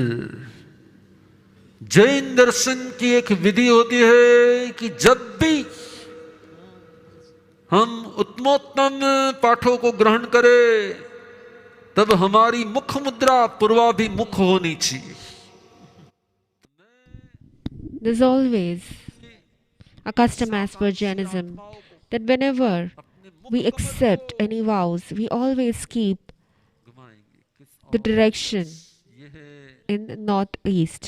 जैन दर्शन की एक विधि होती है कि जब भी हम उत्तमोत्तम पाठों को ग्रहण करें तब हमारी मुख मुद्रा पूर्वाभिमुख होनी चाहिए. There's always a custom as per Jainism that whenever we accept any vows, we always keep the direction in northeast.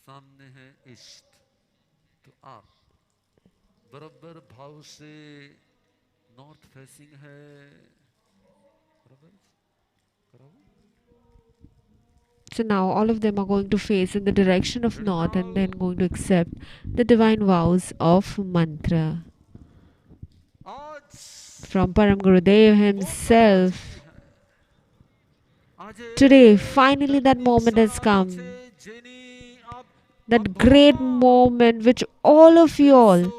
सामने है इष्ट तो आप बराबर भाव से नॉर्थ फेसिंग है बराबर So now all of them are going to face in the direction of north and then going to accept the divine vows of mantra from Param Gurudev himself. Today, finally that moment has come. That great moment which all of you all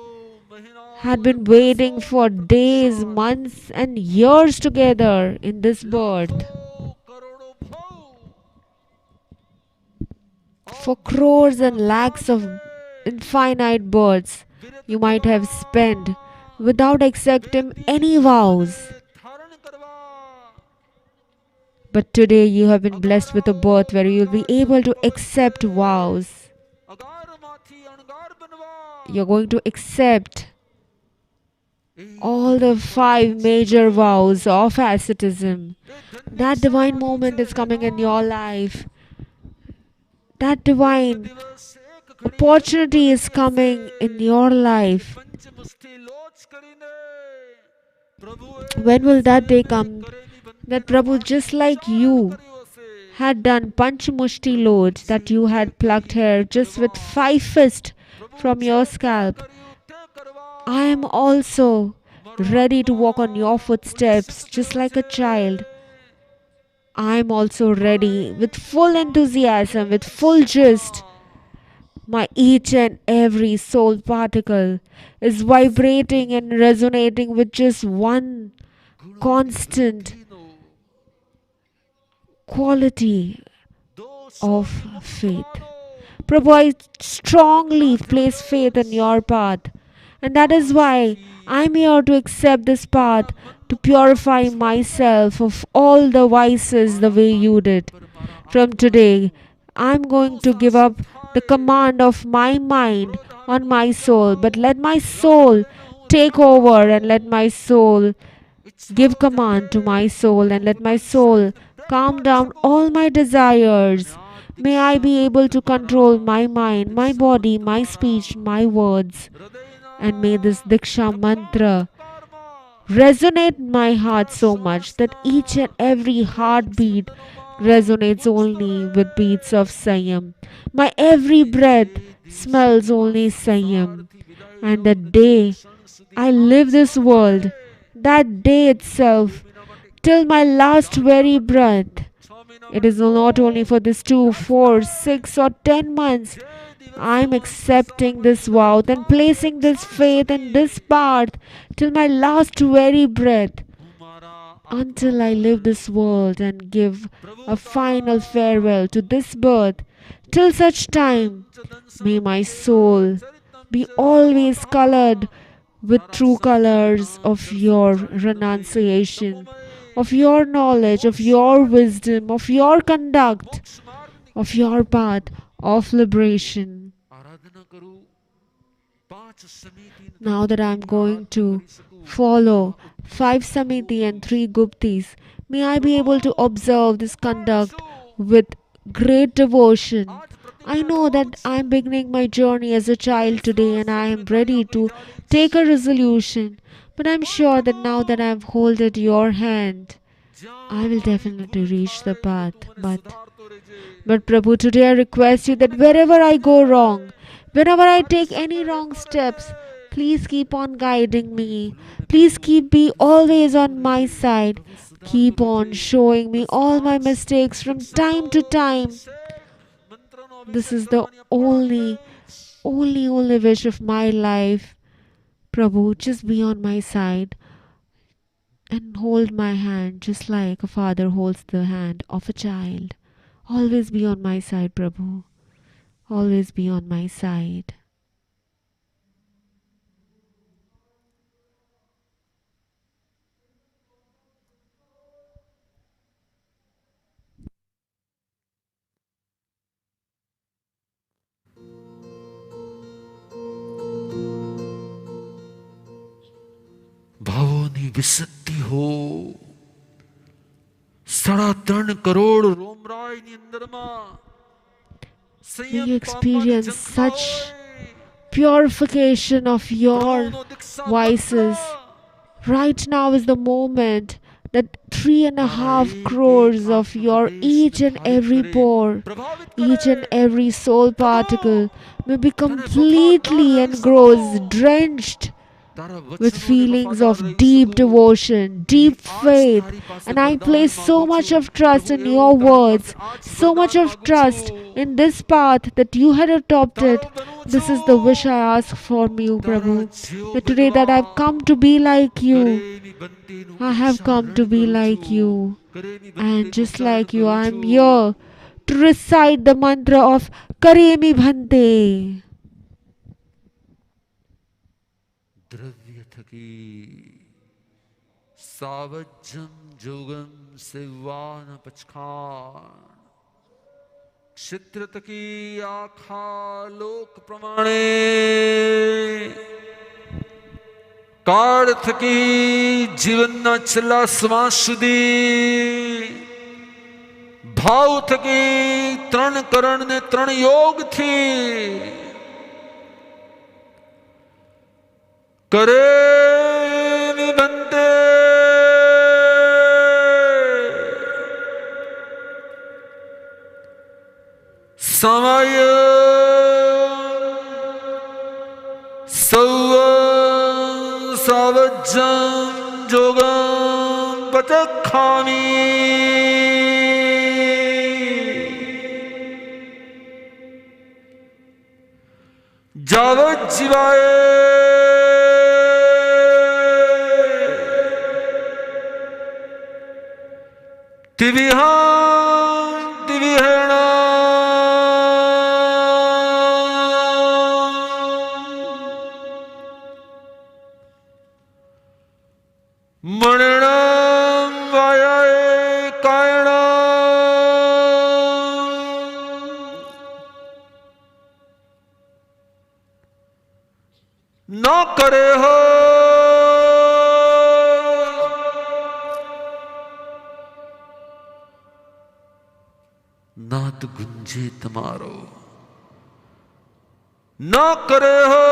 had been waiting for days, months and years together in this birth. For crores and lakhs of infinite births you might have spent without accepting any vows. But today you have been blessed with a birth where you will be able to accept vows. You're going to accept all the 5 major vows of asceticism. That divine moment is coming in your life. That divine opportunity is coming in your life. When will that day come? That Prabhu, just like you had done Panchamushti load, that you had plucked hair just with 5 fists from your scalp, I am also ready to walk on your footsteps just like a child. I am also ready with full enthusiasm, with full gist. My each and every soul particle is vibrating and resonating with just one constant quality of faith. Prabhu, I strongly place faith in your path, and that is why I'm here to accept this path, to purify myself of all the vices the way you did. From today, I'm going to give up the command of my mind on my soul, but let my soul take over and let my soul give command to my soul and let my soul calm down all my desires. May I be able to control my mind, my body, my speech, my words. And may this Diksha mantra resonate in my heart so much that each and every heartbeat resonates only with beats of Saiyam. My every breath smells only Saiyam. And the day I leave this world, that day itself, till my last very breath, it is not only for this 2, 4, 6 or 10 months. I am accepting this vow and placing this faith in this path till my last very breath, until I leave this world and give a final farewell to this birth. Till such time, may my soul be always colored with true colors of your renunciation, of your knowledge, of your wisdom, of your conduct, of your path of liberation. Now that I am going to follow 5 Samiti and 3 Guptis, may I be able to observe this conduct with great devotion. I know that I am beginning my journey as a child today and I am ready to take a resolution. But I am sure that now that I have holded your hand, I will definitely reach the path. But Prabhu, today I request you that wherever I go wrong, whenever I take any wrong steps, please keep on guiding me. Please be always on my side. Keep on showing me all my mistakes from time to time. This is the only wish of my life. Prabhu, just be on my side and hold my hand just like a father holds the hand of a child. Always be on my side, Prabhu. Always be on my side. ભાવોની વિશુદ્ધિ હો 3.5 કરોડ રોમરાયની અંદરમાં May you experience such purification of your vices. Right now is the moment that 3.5 crores of your each and every pore, each and every soul particle may be completely engrossed, drenched with feelings of deep devotion, deep faith. And I place so much of trust in your words, so much of trust in this path that you had adopted. This is the wish I ask from you, Prabhu. That today that I've come to be like you, I have come to be like you. And just like you, I am here to recite the mantra of Karemi Bhante. द्रव्य थकी सावज्जम जोगम सेवान पचखान क्षेत्र तकी आखा लोक प्रमाणे काળ થકી જીવનના છેલ્લા શ્વાસ સુધી ભાવ થકી ત્રણ કરણ ને ત્રણ યોગ થી કરે નિબંધે સમય સૌ સાવજ્જં જોગં પચખામી જાવત જીવાય दिव्यां दिव्येणा मणिणां वायाय कायणा न करे हो नाद गुंजे तुम्हारो न करे हो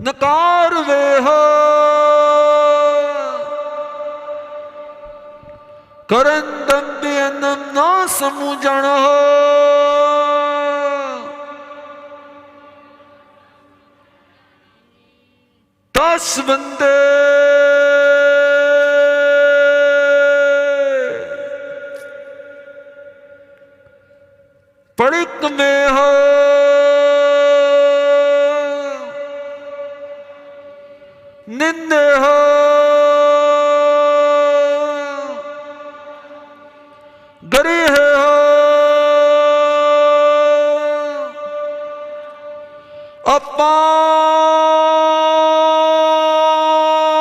नकार वे हो करंदम बेनम न समूजण हो दस बंदे पड़िक में हो निंदे हो गरीहे हो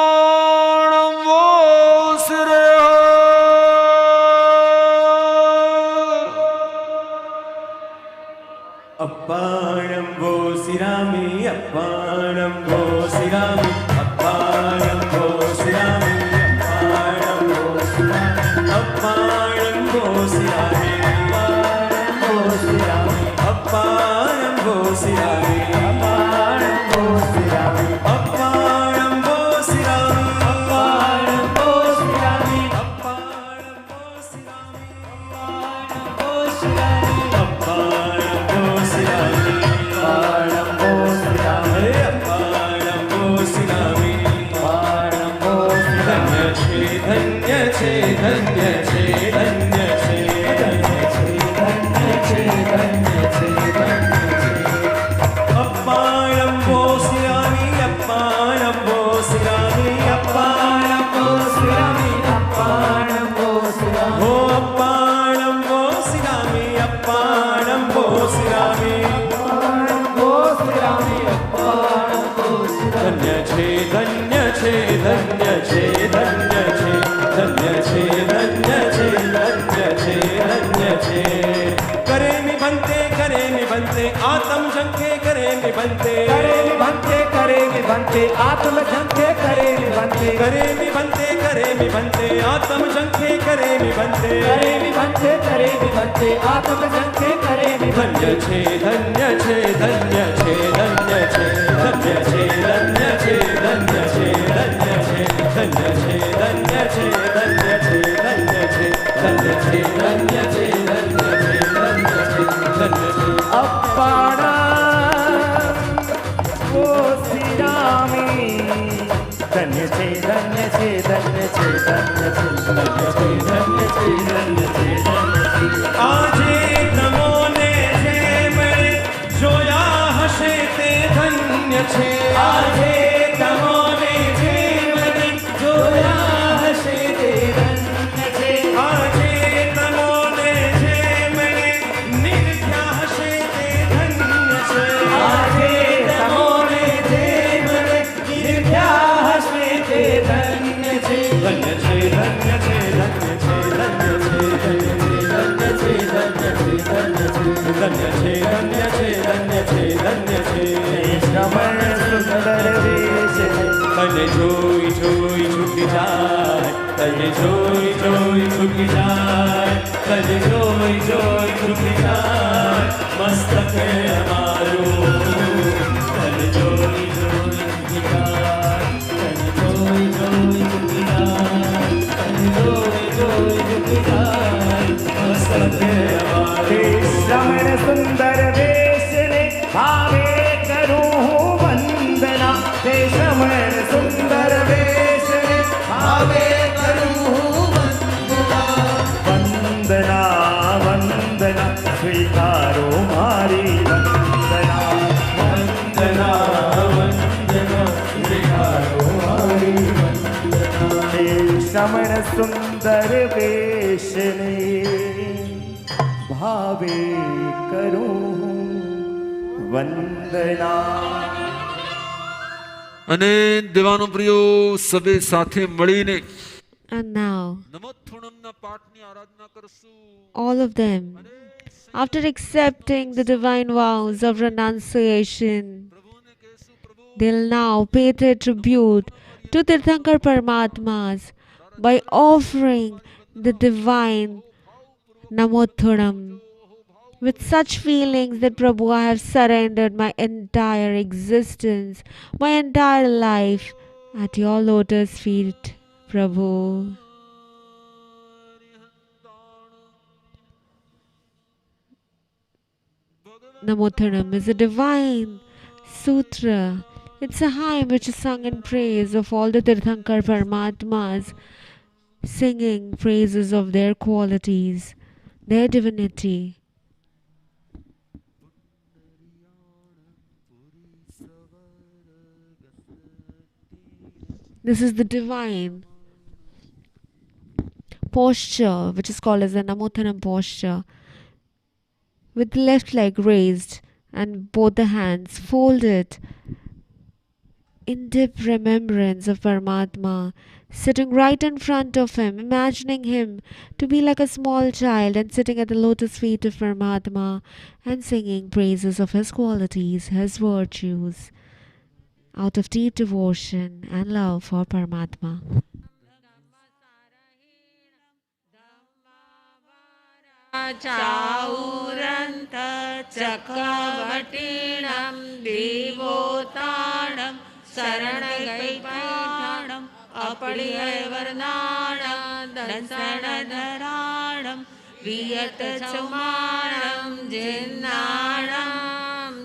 अपाण वो सिरे हो अप्पाणं वो सिरामि अप्पाणं वो सिरामि अप्पाणं वो सिरामि अप्पाणं वो सिरामि अप्पाणं वो सिरामि अप्पाणं वो सिरामि अप्पाणं वो सिरामि अप्पाणं वो सिरामि अप्पाणं वो सिरामि अप्पाणं वो सिरामि अप्पाणं वो सिरामि धन्य छे धन्य छे धन्य छे धन्य छे धन्य छे धन्य छे धन्य छे अप्पाणं वो सिरामि अप्पाणं वो सिरामि अप्पाणं वो सिरामि अप्पाणं वो सिरामि हो अप्पाणं वो सिरामि अप्पाणं वो सिरामि अप्पाणं वो सिरामि अप्पाणं वो सिरामि धन्य छे धन्य छे धन्य छे धन्य छे धन्य छे धन्य छे धन्य छे धन्य छे करे निबंते आत्म शंके करे निबंते बनते आत्म झंखे करे मी बनते करे मी बनते आत्म झंखे करे मी बनते आत्म झंखे करे मी धन्य छे धन्य छे धन्य छे धन्य छे धन्य छे धन्य छे धन्य छे धन्य छे धन्य छे धन्य छे धन्य छे धन्य छे धन्य छे धन्य छे धन्य छे धन्य छे धन्य छे अप्पाणा ओ श्रीरामी धन्य छे धन्य छे धन्य छे धन्य छे धन्य छे धन्य छे धन्य छे આજે તમોને જે મળે જોયા હશે તે ધન્ય છે આજે તમોને જે મળે જોયા હશે તે ધન્ય છે આજે તમોને જે મળે નિર્ખ્યા હશે તે ધન્ય છે આજે તમોને જે મળે નિર્ખ્યા હશે તે ધન્ય છે ધન્ય છે ધન્ય છે ધન્ય છે ધન્ય છે ધન્ય છે ધન્ય છે ધન્ય છે ધન્ય છે શ્રમણ સુંદર વેશ તને જોઈ જોઈ છૂટી જાય તને જોઈ જોઈ છૂટી જાય તને જોઈ જોઈ છૂટી જાય મસ્તક અમારું તને જોઈ જોઈ છૂટી જાય તને જોઈ જોઈ છૂટી જાય તને જોઈ જોઈ છૂટી જાય મસ્તક અમારું શ્રમણ સુંદર વેશ ને ભાવે કરું હું વંદના તે શ્રમણ સુંદર વેશ ને ભાવે કરું હું વંદના વંદના સ્વીકારો મારી વંદના વંદના વંદના સ્વીકારો મારી વંદના તે શ્રમણ સુંદર વેશ ને ભાવે કરું વંદના અને દેવાનો પ્રિયો સબે સાથે મળીને And now, નમોથુણમના પાઠની આરાધના કરશું. all of them, after accepting the divine vows of renunciation, they'll now pay their tribute to Tirthankar Paramatmas by offering the divine Namothunam with such feelings that Prabhu, I have surrendered my entire existence, my entire life at your lotus feet, Prabhu. Namothunam is a divine sutra. It's a hymn which is sung in praise of all the Tirthankar Paramatmas, singing praises of their qualities, their divinity. This is the divine posture, which is called as the Namothanam posture, with the left leg raised and both the hands folded in deep remembrance of Paramatma, sitting right in front of him, imagining him to be like a small child and sitting at the lotus feet of Paramatma and singing praises of his qualities, his virtues, out of deep devotion and love for Paramatma. चाउरन्त चक्रवटीणं देवोताणं शरणगैपाणं अपडियवर्णाणं दंसणधराणं वियतचमाणं जिन्नाणं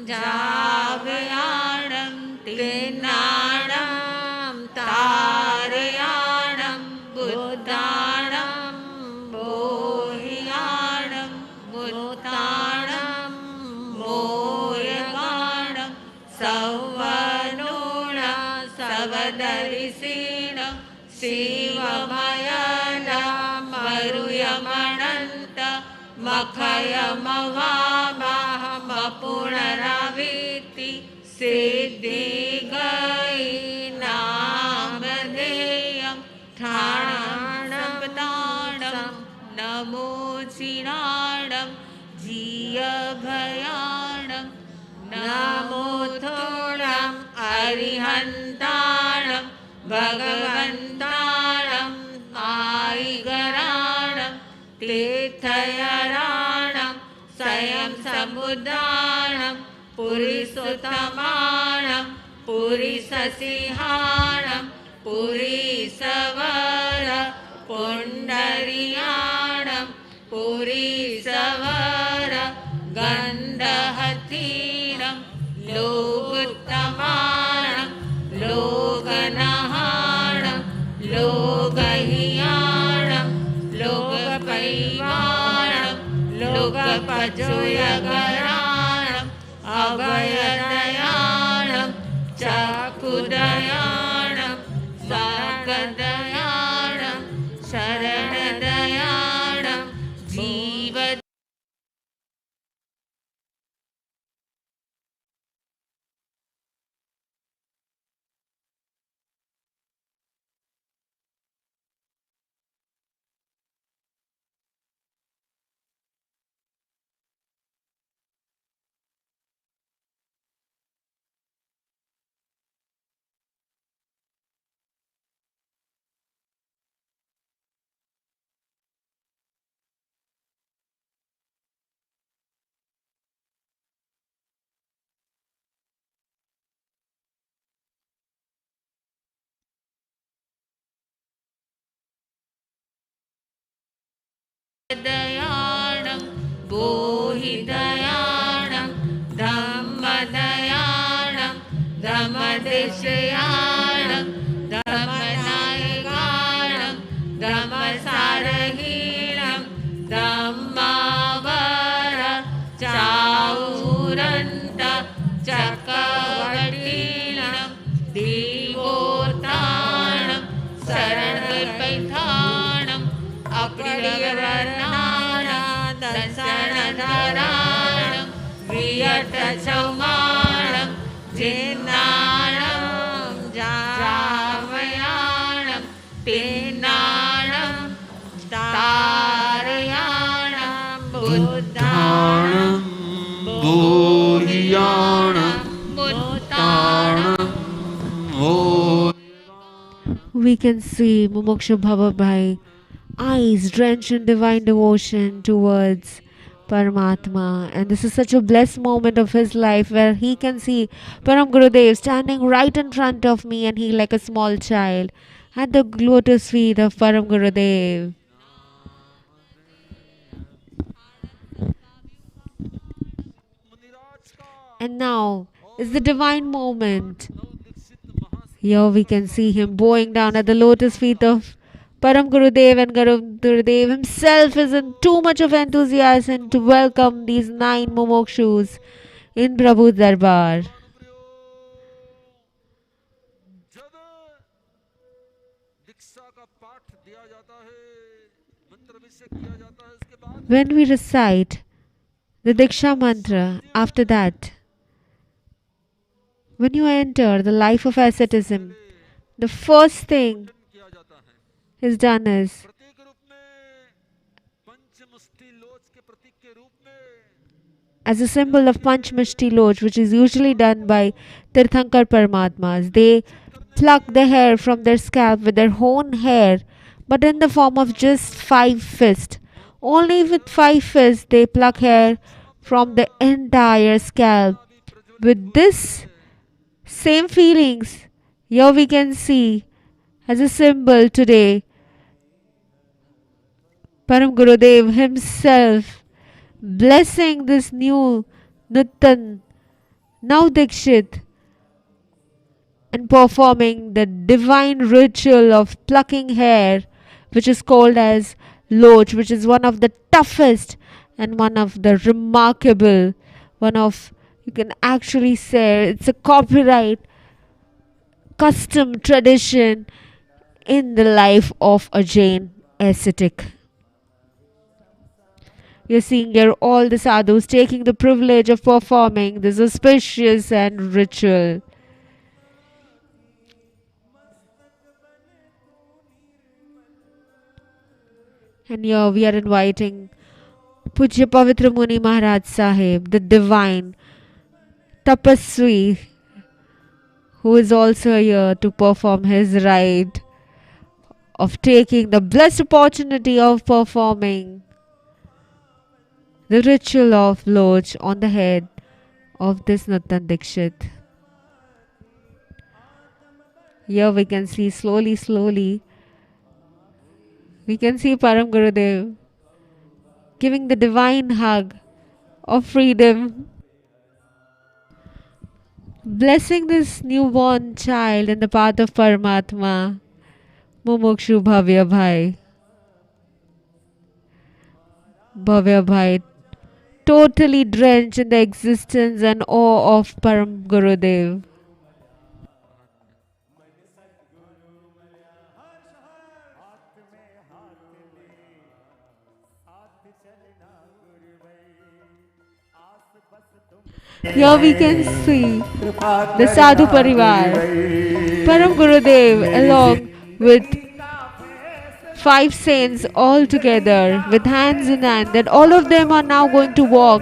जाभयाणं तिन्नाणं तारयाणं बुद्धाणं बोहियाणं बुद्धाणं मोयगाणं सवनूण सवदरिसीण शिवमयन मरुयमणन्त मखयमवामहमपुनरवीति सिद्धि गई नामधेयं ठाणपताणं नमो चिराणं जीयभयाणं नमो थोणं अरिहन्ताणं भगवन्ताणं आयिगराणं तीर्थयराणं सयं समुदाणं पुरीसुतमाणं पुरीससिंहाणं पुरीसवर पुण्डरीयाणं पुरीसवर गन्धहतीनं लोकोत्तमाणं लोकनहाणं लोकहियाणं लोकपैवाणं लोकपजोयगराणं अभयदयाणं चाकुदयाणं साकदयाणं शरणदयाणं जीव दयाणं बोहिदयाणं धम्मदयाणं धम्मदेशयाणं धम्मनायकाणं धम्मसारहीणं धम्मावर चाऊरन्त चक्रवर्तीणं दीवोत्ताणं शरणपैठाणं अप्रियवर्णानं दर्शनधराणं वियतचौमाणं जिन्नाणं जावयाणं पिन्नाणं तारयाणं बुद्धाणं बोहियाणं मुत्ताणं We can see Mumukshu Bhava Bhai eyes drenched in divine devotion towards Paramatma, and this is such a blessed moment of his life where he can see Param Gurudev standing right in front of me, and he like a small child at the lotus feet of Param Gurudev. And now is the divine moment. Here we can see him bowing down at the lotus feet of Param Gurudev, and Gurudev himself is in too much of enthusiasm to welcome these 9 Mumukshus in Prabhu Darbar. When we recite the Diksha mantra, after that, when you enter the life of asceticism, the first thing is done is as a symbol of Panchmushti Loch, which is usually done by Tirthankar Paramatmas. They pluck the hair from their scalp with their own hair, but in the form of just 5 fists. Only with 5 fists they pluck hair from the entire scalp. With this same feelings, here we can see as a symbol today Param Gurudev himself blessing this new Nutan now Dikshit and performing the divine ritual of plucking hair, which is called as Loch, which is one of the toughest and one of the remarkable, one of, you can actually say it's a copyright custom tradition in the life of a Jain ascetic. You're seeing here all the sadhus taking the privilege of performing this auspicious and ritual. And here we are inviting Pujya Pavitra Muni Maharaj Saheb, the divine tapasvi, who is also here to perform his rite of taking the blessed opportunity of performing the ritual of Loch on the head of this Natan Dikshit. Here we can see slowly, we can see Param Gurudev giving the divine hug of freedom, blessing this newborn child in the path of Paramatma, Mumukshu Bhavya Bhai. Bhavya Bhai, totally drenched in the existence and awe of Param Gurudev. Here we can see the Sadhu Parivar, Param Gurudev along with 5 saints all together with hands in hand, that all of them are now going to walk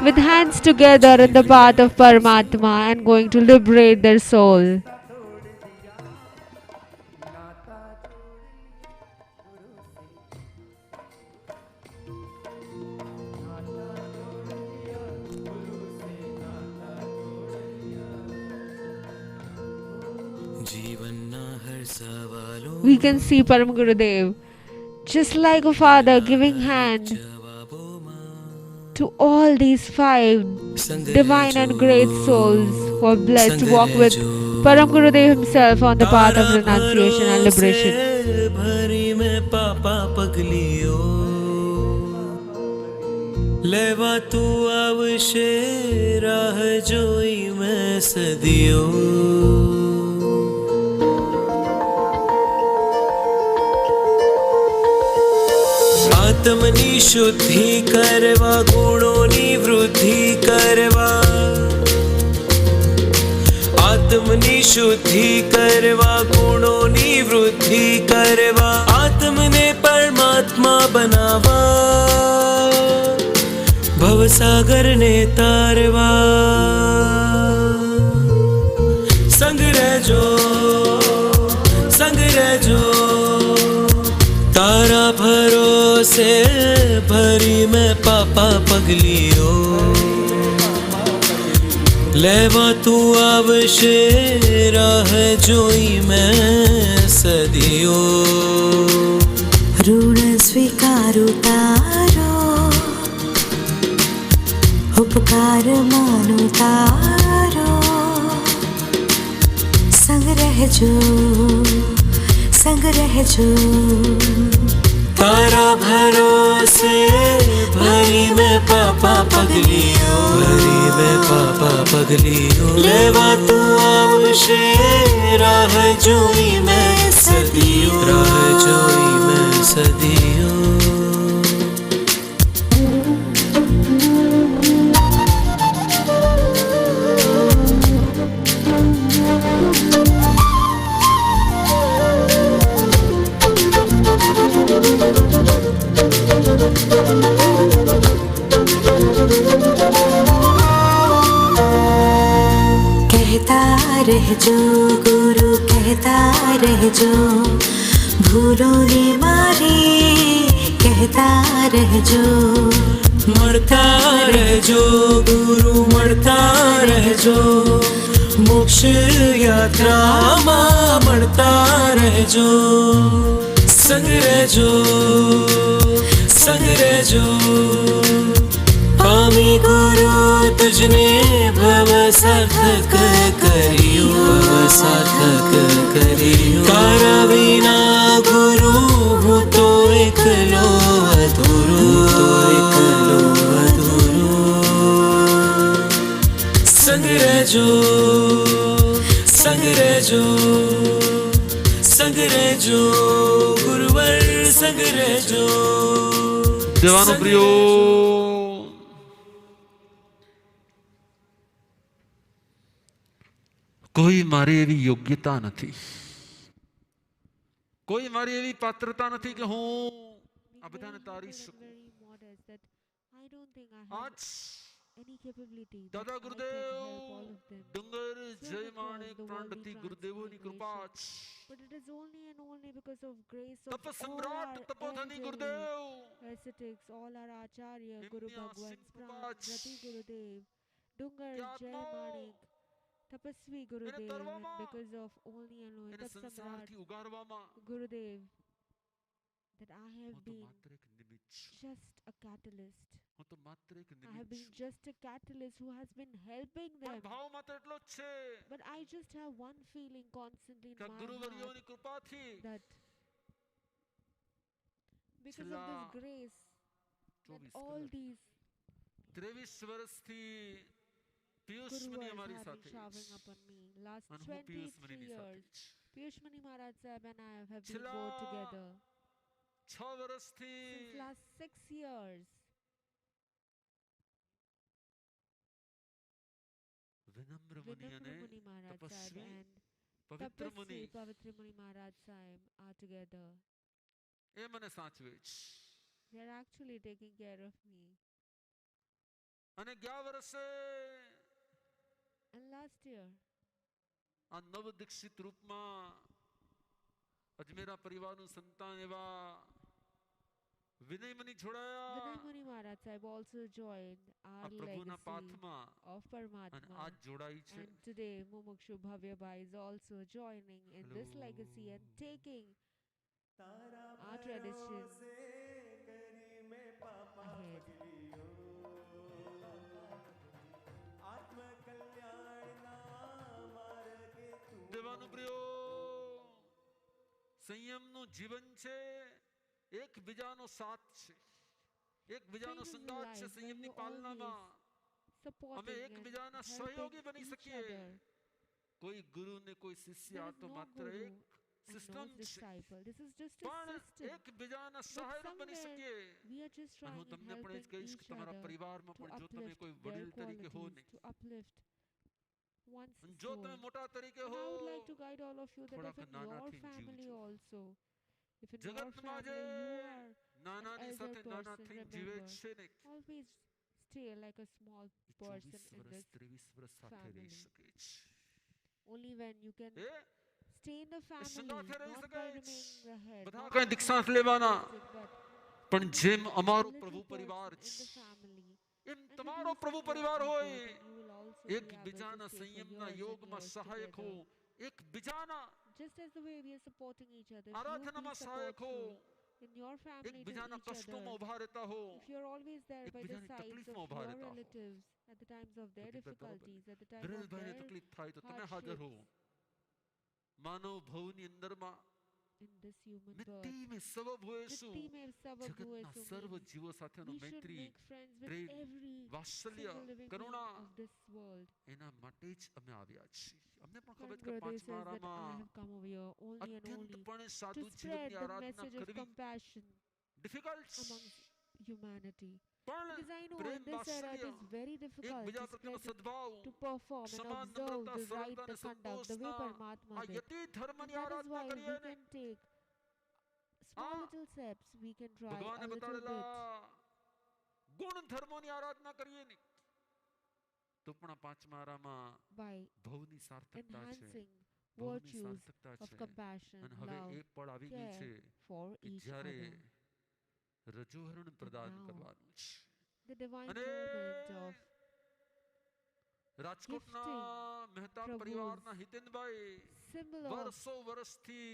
with hands together in the path of Paramatma and going to liberate their soul. We can see Param Gurudev just like a father giving hand to all these 5 divine and great souls who are blessed to walk with Param Gurudev himself on the path of renunciation and liberation. लेवा तू आवशे राह जोई मैं सदियो आत्मनि शुद्धि करवा गुणोनी वृद्धि करवा आत्मनि शुद्धि करवा गुणोनी वृद्धि करवा आत्मने परमात्मा बनावा भवसागर ने तारवा संग रह जो तारा भरोसे भरी में पापा पगलियो लेवा तू आवशे राह जोई मैं सदियो ऋण स्वीकारू तारो उपकार मानो तारो संग रह जो तारा भरोसे भरी में पापा पगलियो लेवा तू आवशे राह जोई मैं सदियो कहता रह जो गुरु कहता रह जो भूलों ने मारी कहता रह जो मरता रह जो गुरु मरता रह जो मोक्ष यात्रा मां मरता रह जो संग रह जो पामी गुरु तुझने भव सार्थक करियो तारा बिना गुरु हूँ तो एकलो अधूरो संग रह जो गुरुवर संग रह जो जवानों प्रियो कोई मारी एवी योग्यता नहीं कोई मारी एवी पात्रता नहीं कि हूँ आ बधाने तारी सकूं आज any capability that દાદા I can help all Gurudev of them. ડુંગર So જય because Manek the worldly પ્રાણપતિ ગુરુદેવોની Krupa transmigration. But it is only and only because of grace of તપ all સમ્રાટ our તપોધની elderly Gurudev ascetics, all our acharya, Guru એમની Bhagwan, અસીમ કૃપા જ. Prati Gurudev, Dungar કે Jai આત્માઓ Manik, Tapasvi Gurudev, and તરવામાં, because of only and only એને Tap Samrat સંસારથી ઉગારવામાં Gurudev, that I have હું તો been માત્ર એક નિમિત્ત છું. just a catalyst. હું તો માત્ર એક I have નિમિત્ત been છું. just a catalyst who has been helping પણ them. ભાવ માત્ર એટલો જ છે But I just have one feeling constantly in કે my ગુરુવર્યોની heart કૃપાથી that because of છેલ્લા this grace, that 24 all કલાક, these 23 વર્ષથી પિયુષ Gurus મુનિ have અમારી been સાથે showering upon me. Last અને હું પિયુષ 23 મુનિની સાથે years, Piyush Mani Maharaj Saheb and I have been છેલ્લા both together. 6 વર્ષથી Since last 6 years, વિનમ્ર મુનિ અને Vinamra Muni Maharaj Saheb Tapasvi and પવિત્ર મુનિ Tapasvi Pavitra Muni Maharaj Saheb are together. એ મને સાચવે છે. They are actually taking care of me. અને ગયા વર્ષે And last year, આ નવ દીક્ષિત રૂપમાં અજમેરા પરિવારનું સંતાન એવા વિનય મુનિ જોડાયા Vinay Muni Maharaj Sahib also joined આ our પ્રભુના legacy પાથમાં of અને Paramatma. આજ જોડાઈ છે. And today, Mumukshu Bhavya Bhai is also joining in this legacy and taking our tradition ahead. દેવાનું પ્રિયો સંયમનું જીવન છે, એકબીજાનો સાથ છે, એકબીજાનો Freedom is સંગાત છે. life when સંયમની you પાલનામાં અમે supporting and એકબીજાના helping સહયોગી બની each શકીએ. other. કોઈ ગુરુ ને કોઈ શિષ્ય, There આ is તો no માત્ર guru એક and સિસ્ટમ no છે. disciple. This is just a પણ system. એકબીજાના But સહાયરૂપ બની somewhere શકીએ. we are just અને હું trying and તમને પણ એ જ helping કહીશ કે each તમારા other પરિવારમાં to પણ જો તમે uplift કોઈ their વડીલ તરીકે હો qualities, ને, to uplift one's જો soul. તમે મોટા તરીકે And હો, I would like to guide all of you that થોડાક if in your નાનાથી family જીવજો. also, if in your જગતમાં જે family you are an નાનાની elder સાથે નાના person, થઈને જીવે remember, છે ને, always stay like a small person 24 in વર્ષ this 23 વર્ષ સાથે રહી family. શકે છે. Only when you can A stay in the family, સંગાથે રહી not by શકાય છે. remaining ahead, બધા not કઈ by દીક્ષાંત being લેવાના, but પણ જેમ અમારો little પ્રભુ person પરિવાર in છે, the family. એમ And તમારો with પ્રભુ you પરિવાર support હોય. people, then you will also be able to એકબીજાના stay for સંયમના years and યોગમાં years સહાયક હો, together. એકબીજાના Just as the way we are supporting each other, if you આરાધનામાં be સહાયક હો, supportful in your family to એકબીજાના each કષ્ટોમાં other, ઉભા રહેતા હો, if you're always there by the એકબીજાની sides તકલીફમાં of ઉભા your રહેતા હો. relatives at the times of their હકીકત બરાબર. difficulties, at the time of વિરલભાઈને their તકલીફ થાય તો તમે હાજર હો. hardships, માનવ ભવની અંદરમાં in this human birth, મિટ્ટી में સવબ હોઈશું. मिट्टी में सब જગતના हुए સર્વ means જીવો સાથેનો we should Maitri, make friends with Prem, every Vatsalya, single living being Karuna, of this world. એના માટે જ અમે આવ્યા છીએ. અમને પણ ખબર Param છે કે Gurudev says that I પાંચમારામાં have come over here only and only અત્યંતપણે to સાધુ spread જીવનની the આરાધના message of કરવી compassion ડિફિકલ્ટ. amongst humanity. પણ Because I know Prem, in this era it Vatsalya, is very difficult એકબીજા to પ્રત્યેનો spread સદભાવ, to perform and ક્ષમા, observe Namrata, the right, સરળતા the અને conduct, the way સંતોષના Paramatma આ did. Yati And ધર્મની that is Aradhana why we કરીએ ને, can take small little steps, we can try ભગવાને a little બતાડેલા bit ગુણ ધર્મોની આરાધના કરીએ ને, તો પણ આ પાંચમારામાં by ભવની સાર્થકતા છે, enhancing ભવની virtues સાર્થકતા of છે. compassion, અને હવે love, એ પળ આવી ગઈ care છે for કે each જ્યારે other. રજોહરણ પ્રદાન now કરવાનું છે. The divine અને moment of રાજકોટના મહેતા Prabhu's પરિવારના હિતેનભાઈ symbol of વર્ષો વર્ષથી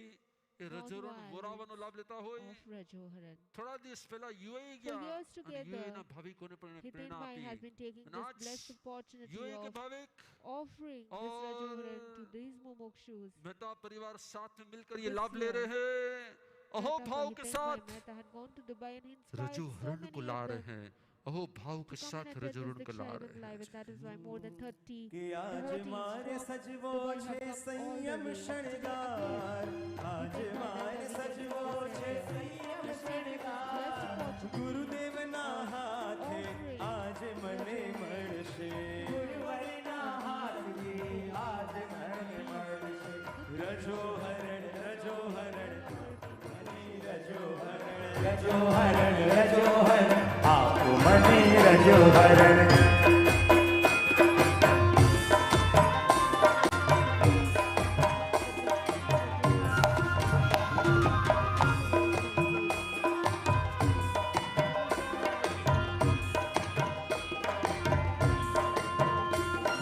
એ રજોહરણ વોરાવાનો લાભ લેતા હોય. of Rajoharan. થોડા દિવસ પહેલા યુએઈ For ગયા years અને together, યુએઈના ભાવિકોને પણ એને Hiten પ્રેરણા Bhai આપી. has been taking અને this આજ blessed opportunity યુએઈ કે of ભાવિક offering this और Rajoharan to these Mumukshus. Mehta પરિવાર साथ में मिलकर ये This लाभ ले year, रहे हैं. अहो Mehta भाव Bhai के Hiten Bhai साथ Mehta had gone to Dubai and he inspired so रजोहरण को many ला of रहे them हैं. अहो भाव के to come साथ and attend this रजोहरण को ला Diksha रहे event हैं. live, and that is why more than 30 કે આજ devotees મારે from સજવો Dubai have છે come all the સંયમ way to શણગાર આજ મારે સજવો છે સંયમ શણગાર ગુરુદેવના હાથે આજ મને મળશે ગુરુવરના હાથે આજ મને મળશે રજોહરણ રજોહરણ રજોહરણ રજોહરણ રજોહરણ આપો મને રજોહરણ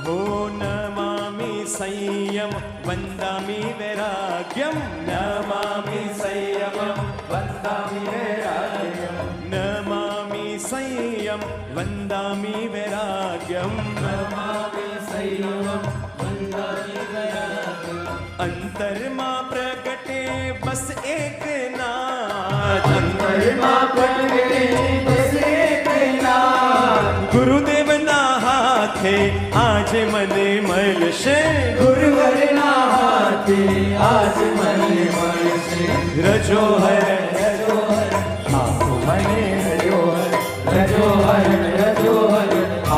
हो नमामि संयम वन्दामि वैराग्यं नमामि संयमं वन्दामि वैराग्यं नमामि संयम वन्दामि वैराग्यं नमामि संयमं वन्दामि वैराग्यं अंतरमा प्रगटे बस एक नाथ अंतरमा प्रगटे बस एक नाथ गुरुदेव ना हाथे आज मने मलशे गुरुवर ना हाथे आज मने मलशे रजो हर आप मने रजो हर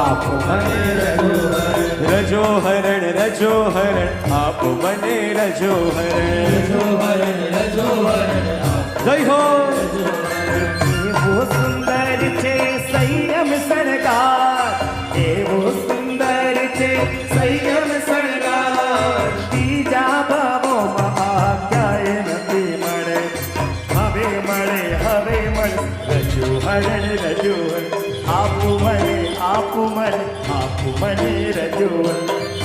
आप मने रजो हरण आप मने रजो हरण जय हो वो सुंदर छे संयम सरकार एवो सुंदर छे संयम सरकार तीजा भावो महाक्याय नथी मळे हवे मळे रजो हरण आपू मने रजो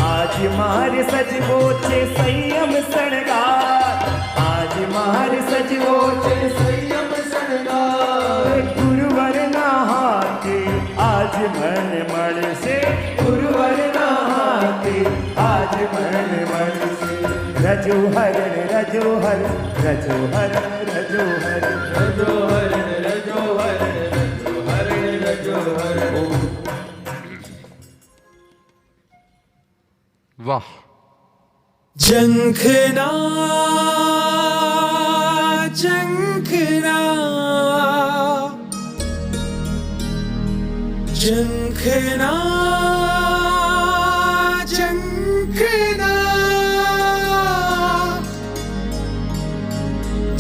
आज मार सजवो छे संयम सरकार आज मार सजवो छे संयम सरकार गुरुवर ना हाथे आज मन मळशे गुरुवर ना हाथे आज मन मळशे रजो हरण वाह जंखना जंखना जंखना जंखना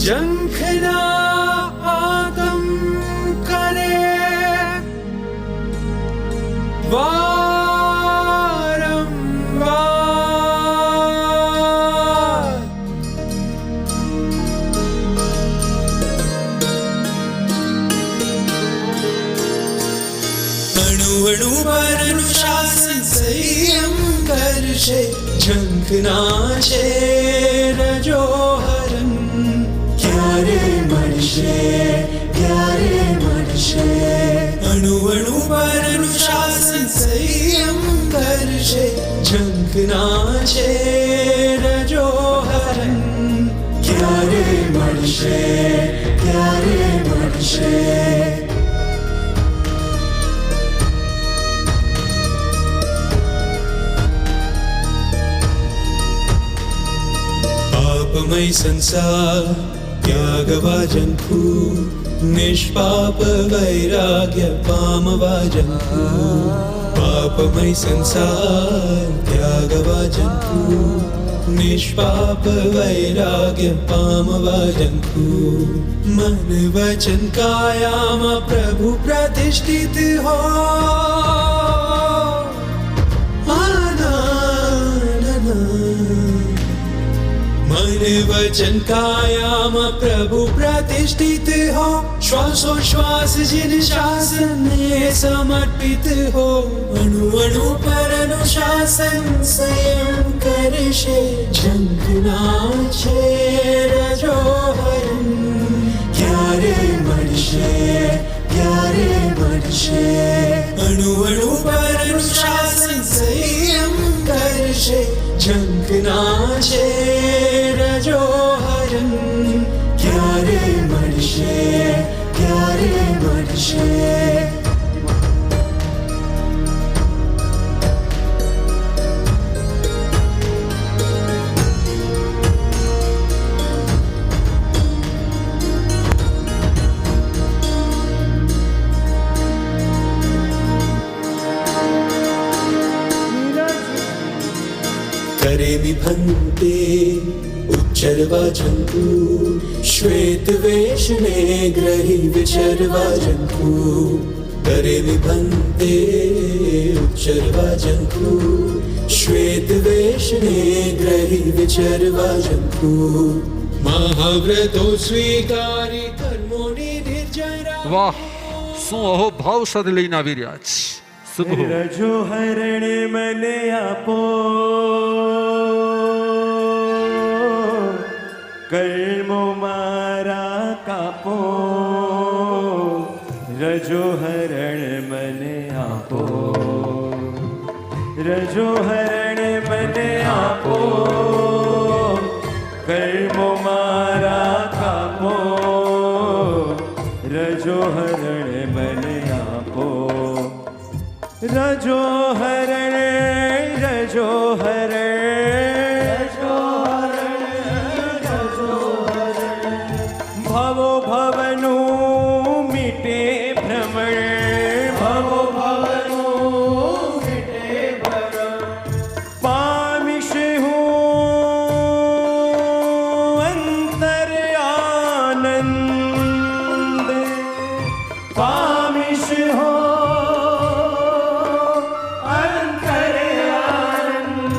जंखना आगम करे संयम करशे झंखना छे रजो हरण क्यारे मळशे अणु पर अनुशासन संयम करशे झंखना छे रजो हरण क्यारे मळशे पापमय संसार त्यागवा जंतु निष्पाप वैराग्य पामवा जंतु पापमय संसार त्यागवा जंतु निष्पाप वैराग्य पामवा जंतु मन वचन कायाम प्रभु प्रतिष्ठित हो मन वचन कायाम प्रभु प्रतिष्ठित हो श्वासोश्वास जिन शासन में समर्पित हो अणु पर अनुशासन संयम करशे झंखना छे रजो हरण क्यारे मळशे अणु पर अनुशासन संयम करशे झंखना छे रजो हरण क्यारे मळशे करे विभन्ते उच्चरवा जन्तु श्वेत वेशने ग्रही विचरवा जन्तु करे विभन्ते उच्चरवा जन्तु श्वेत वेशने ग्रही विचरवा जन्तु महाव्रतो स्वीकारी कर्मोनि निर्जरा वाह શું અહોભાવ સાથે લઈને આવી રહ્યા છે સુખ હો. રજો હરણ મને આપો, કર્મો મારા કાપો, રજો હરણ મને આપો, રજો હરણ મને આપો, કર્મો મારા કાપો, રજો હરણ મને આપો, રજો હરણ, રજો હરણ, રજો હરણ, ભવો ભવનું મીટે ભ્રમણ, ભવો ભવનું મીટે ભ્રમણ, પામીશ હું અંતર આનંદ, પામીશ હો અંતર આનંદ,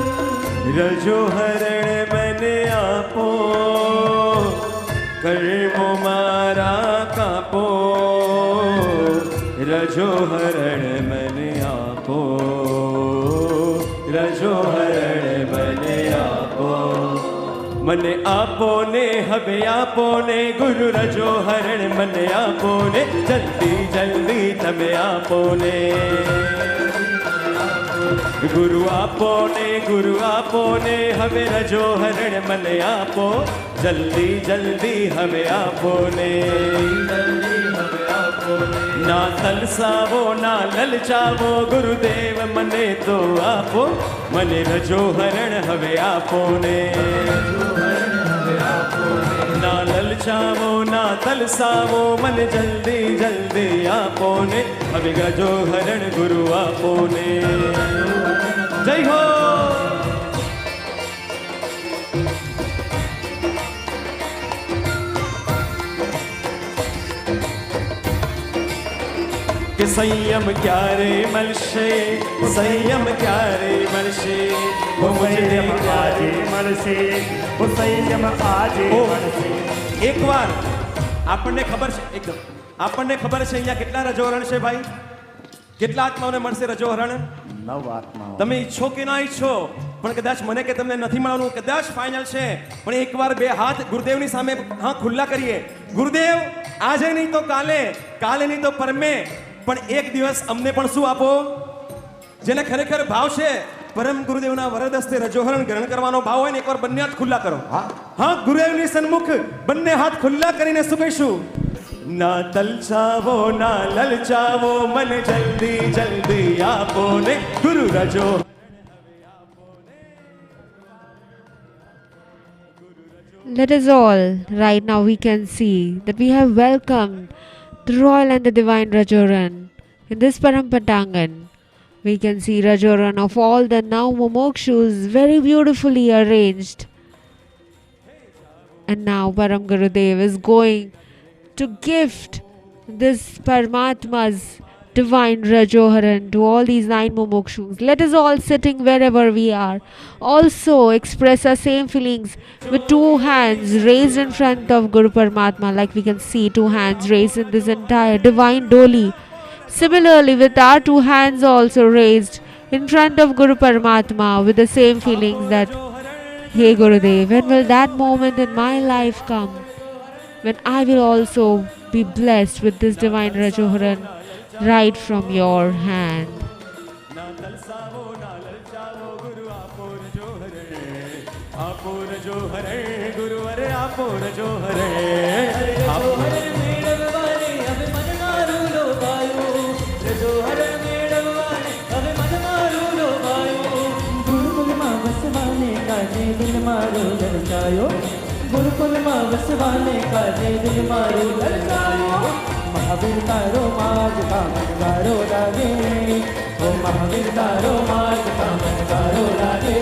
રજો હરણ મને આપો, કર્મો મારા કાપો, રજો હરણ મને આપો, રજો હરણ મને આપો, મને આપો ને હવે આપો ને ગુરુ, રજો હરણ મને આપો ને, જલ્દી જલ્દી તમે આપો ને, ગુરુ આપો ને, ગુરુ આપો ને, હવે રજો હરણ મને આપો, જલ્દી જલ્દી હવે આપો ને, ના તલસાવો ના લલચાવો ગુરુદેવ મને તો આપો, મને રજો હરણ હવે આપો ને, ના લલચાવો ના તલસાવો મને જલ્દી જલ્દી આપો ને, હવે રજો હરણ ગુરુ આપો ને. જય હો. કે સંયમ ક્યારે મળશે, સંયમ ક્યારે મળશે, સંયમ આજે મળશે, સંયમ આજે મળશે. એકવાર આપણને ખબર છે, એકદમ આપણને ખબર છે અહીંયા કેટલા રજોહરણ છે ભાઈ, કેટલા આત્માઓને મળશે રજોહરણ? 9 આત્માઓ. તમે ઈચ્છો કે ના ઈચ્છો, પણ કદાચ મને કે તમને નથી મળવાનું, કદાચ ફાઇનલ છે, પણ એકવાર બે હાથ ગુરુદેવની સામે હા ખુલ્લા કરીએ, ગુરુદેવ આજે નહીં તો કાલે, કાલે નહીં તો પરમે, પણ એક દિવસ અમને પણ શું આપો, જેને ખરેખર ભાવ છે પરમ ગુરુદેવના વરદ હસ્તે રજોહરણ ગ્રહણ કરવાનો ભાવ હોય ને, એકવાર બંને હાથ ખુલ્લા કરો. હા ગુરુદેવની સન્મુખ બંને હાથ ખુલ્લા કરીને શું કહીશું? ના તલચાવો ના લલચાવો મને જલ્દી જલ્દી આપો ને ગુરુ રજો. Let us all, right now we can see that we have welcomed the royal and the divine Rajoran. In this Param Patangan, we can see Rajoran of all the now Mumukshus very beautifully arranged. And now Param Gurudev is going to gift this Paramatma's divine Rajoharan to all these 9 Mumukshus. Let us all sitting wherever we are also express our same feelings with 2 hands raised in front of Guru Paramatma, like we can see 2 hands raised in this entire divine doli. Similarly, with our 2 hands also raised in front of Guru Paramatma with the same feelings that, hey Gurudev, when will that moment in my life come when I will also be blessed with this divine Rajoharan right from your hand? Gurukul माँ बसवाने का दिल मारो ललचायो, महावीर तारो मार्ग का मनगारो लागे, ओ महावीर तारो मार्ग का मनगारो लागे,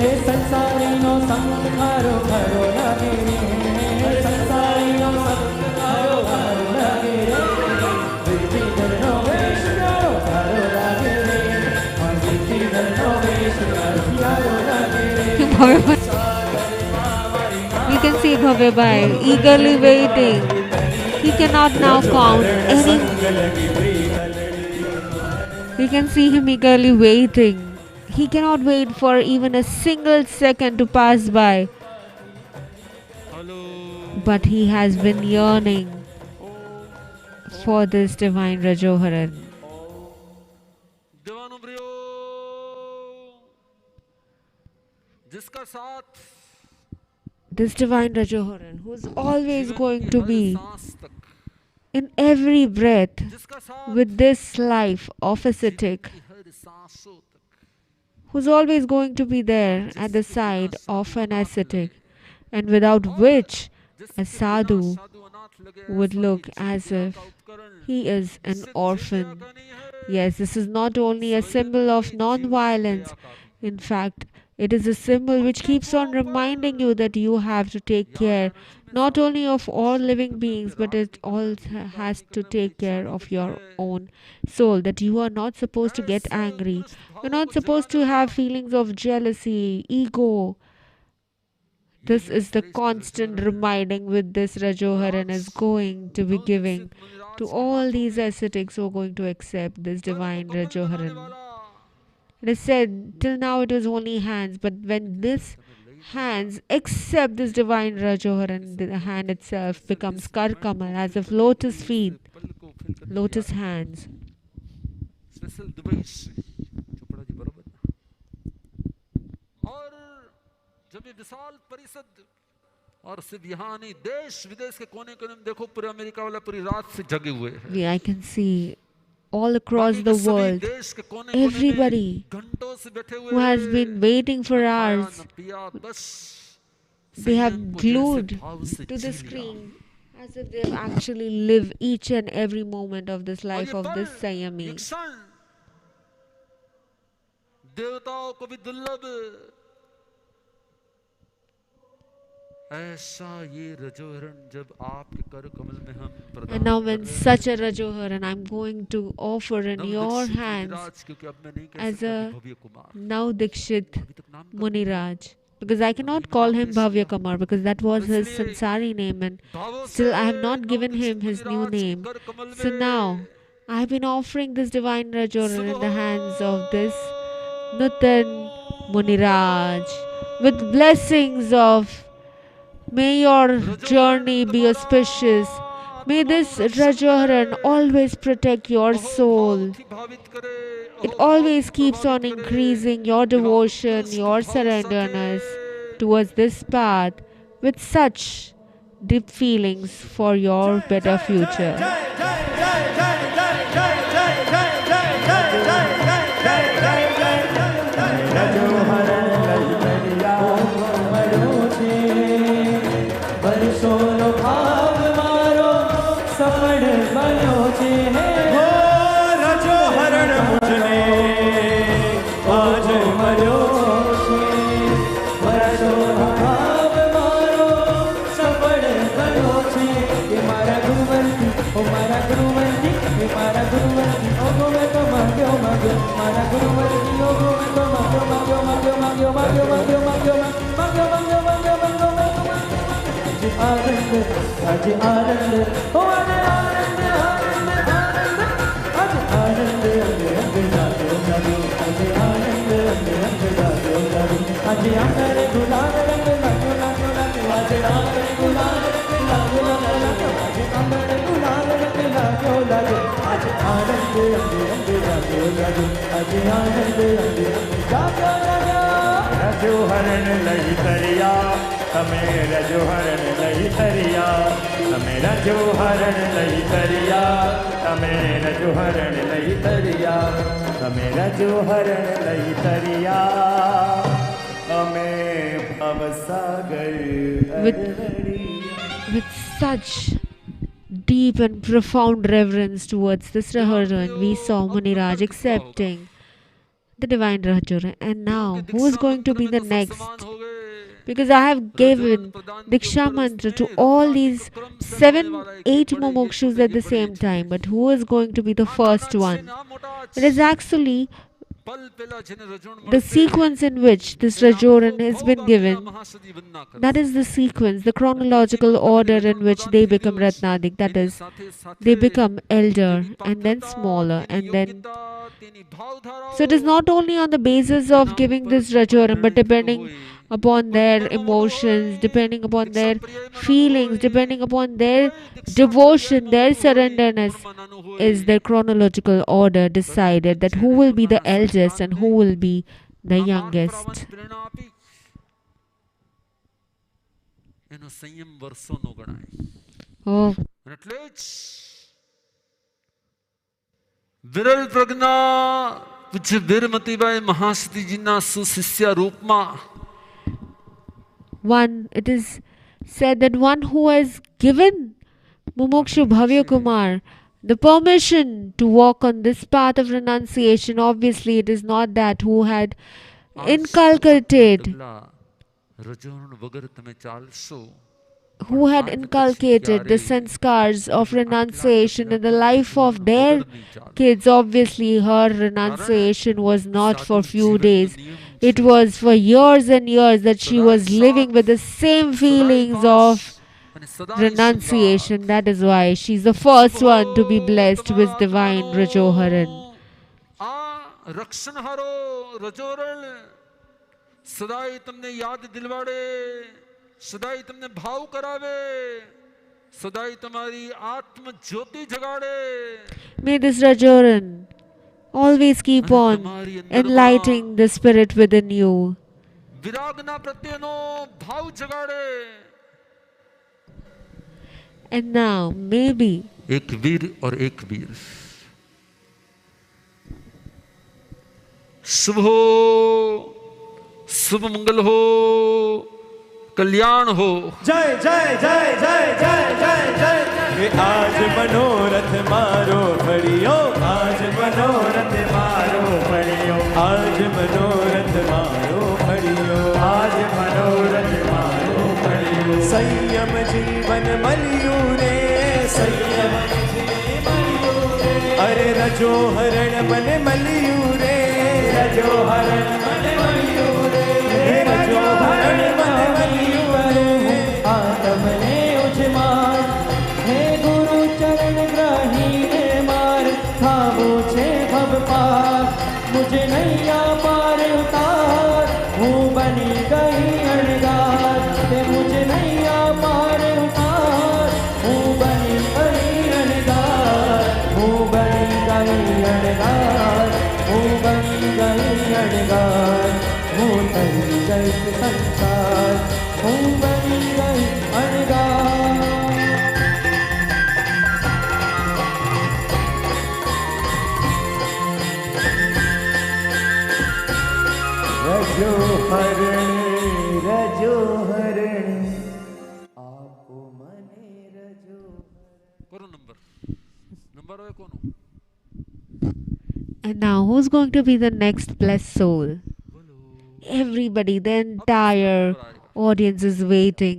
हे संसारी नो संग खारो खारो लागे, हे संसारी नो संग खारो खारो लागे, विधि धरनो वेश खारो खारो लागे, विधि धरनो वेश खारो लागे. You can see Bhavya Bhai eagerly waiting. He cannot now count any. We can see him eagerly waiting. He cannot wait for even a single second to pass by. But he has been yearning for this divine Rajoharan. This divine Rajoharan who's always going to be in every breath with this life of ascetic, who's always going to be there at the side of an ascetic, and without which a sadhu would look as if he is an orphan. Yes, this is not only a symbol of non-violence. In fact, it is a symbol which keeps on reminding you that you have to take care not only of all living beings, but it also has to take care of your own soul, that you are not supposed to get angry. You're not supposed to have feelings of jealousy, ego. This is the constant reminding with this Rajoharan is going to be giving to all these ascetics who are going to accept this divine Rajoharan. It is said till now it was only hands, but when this hands accept this divine Rajoharan, the hand itself becomes Karkamal, as if lotus feet, lotus hands. जब ये विशाल परिषद और सिर्फ यहाँ नहीं देश विदेश के कोने कोने में देखो पूरे अमेरिका वाला पूरी रात से जगे हुए हैं. Yeah, I can see all across the world, everybody who has been waiting for hours, they have glued to the screen as if they actually live each and every moment of this life of this Saiyami. देवताओं को भी दुर्लभ ऐसा ये रजोहरण जब आपके कर कमल में हम प्रदान. And now when such a Rajoharan I'm going to offer in your hands as a now Dikshit Muniraj, because I cannot call him Bhavya Kumar because that was his Sansari name, and still I have not given him his new name. So now I have been offering this divine Rajoharan in the hands of this Nutan Muniraj with blessings of may your journey be auspicious. May this Rajoharan always protect your soul. It always keeps on increasing your devotion, your surrenderness towards this path with such deep feelings for your better future. रजोहरण लही तरिया तमे रजोहरण लही तरिया तमे रजोहरण लही तरिया तमे रजोहरण लही तरिया तमे रजोहरण लही तरिया अमे भवसागर with such deep and profound reverence towards this Rajoharan, we saw Muniraj accepting the divine Rajoharan. And now, who is going to be the next? Because I have given Diksha mantra to all these 7-8 Mumukshus at the same time. But who is going to be the first one? It is actually the sequence in which this Rajoharan has been given. That is the sequence, the chronological order in which they become Ratnadik. That is, they become elder and then smaller and then So it is not only on the basis of giving this Rajoram, but depending upon their emotions, depending upon their feelings, depending upon their devotion, their surrenderness, is their chronological order decided that who will be the eldest and who will be the youngest. Oh. Viral પ્રજ્ઞા પૂજ્ય વીરમતીબાઈ મહાસતીજીના સુશિષ્ય રૂપમાં one, it is said that one who has given Mumukshu Bhavya Kumar the permission to walk on this path of renunciation, obviously it is not that who had inculcated the sanskars of renunciation in the life of their kids. Obviously her renunciation was not for few days, it was for years and years that she was living with the same feelings of renunciation. That is why she's the first one to be blessed with divine Rajoharan. સદાય તમને યાદ દિલવાડે, સદાય તમને ભાવ કરાવે, સદાય તમારી આત્મ જ્યોતિ જગાડે. May this Rajoran always keep on enlightening the spirit within you. વિરાગના પ્રત્યેનો ભાવ જગાડે. And now maybe એક વીર और एक वीर. शुभ हो, शुभ मंगल हो, कल्याण हो. जय जय जय जय जय जय जय. आज मनोरथ मारो फड़ियो, आज मनोरथ मारो फड़ियो, आज मनोरथ मारो फड़ियो, आज मनोरथ मारो फड़ियो. संयम जीवन मलियू रे, संयम जीवन मलियू रे. अरे रजो हरण मन मलियू रे, रजो हरण मन मलियू रे, रजो हरण मन मलियू रे. आत्मने उजमार हे गुरु चरण ग्राही रे मार. खाबो छे भव पार मुझे नैया पार उतार. हूँ बनी गई अणगार ते मुझे नैया पार उतार. हूँ बनी गई अणगार, हूँ बनी गई अणगार, हूँ बनी गई अणगार. हूँ तरी गई संसार, हूँ बनी गई अणगार. रजो हरणे आपो मने रजो. કોનો નંબર નંબર હોય કોનો? And now who's going to be the next blessed soul? Everybody, the entire audience is waiting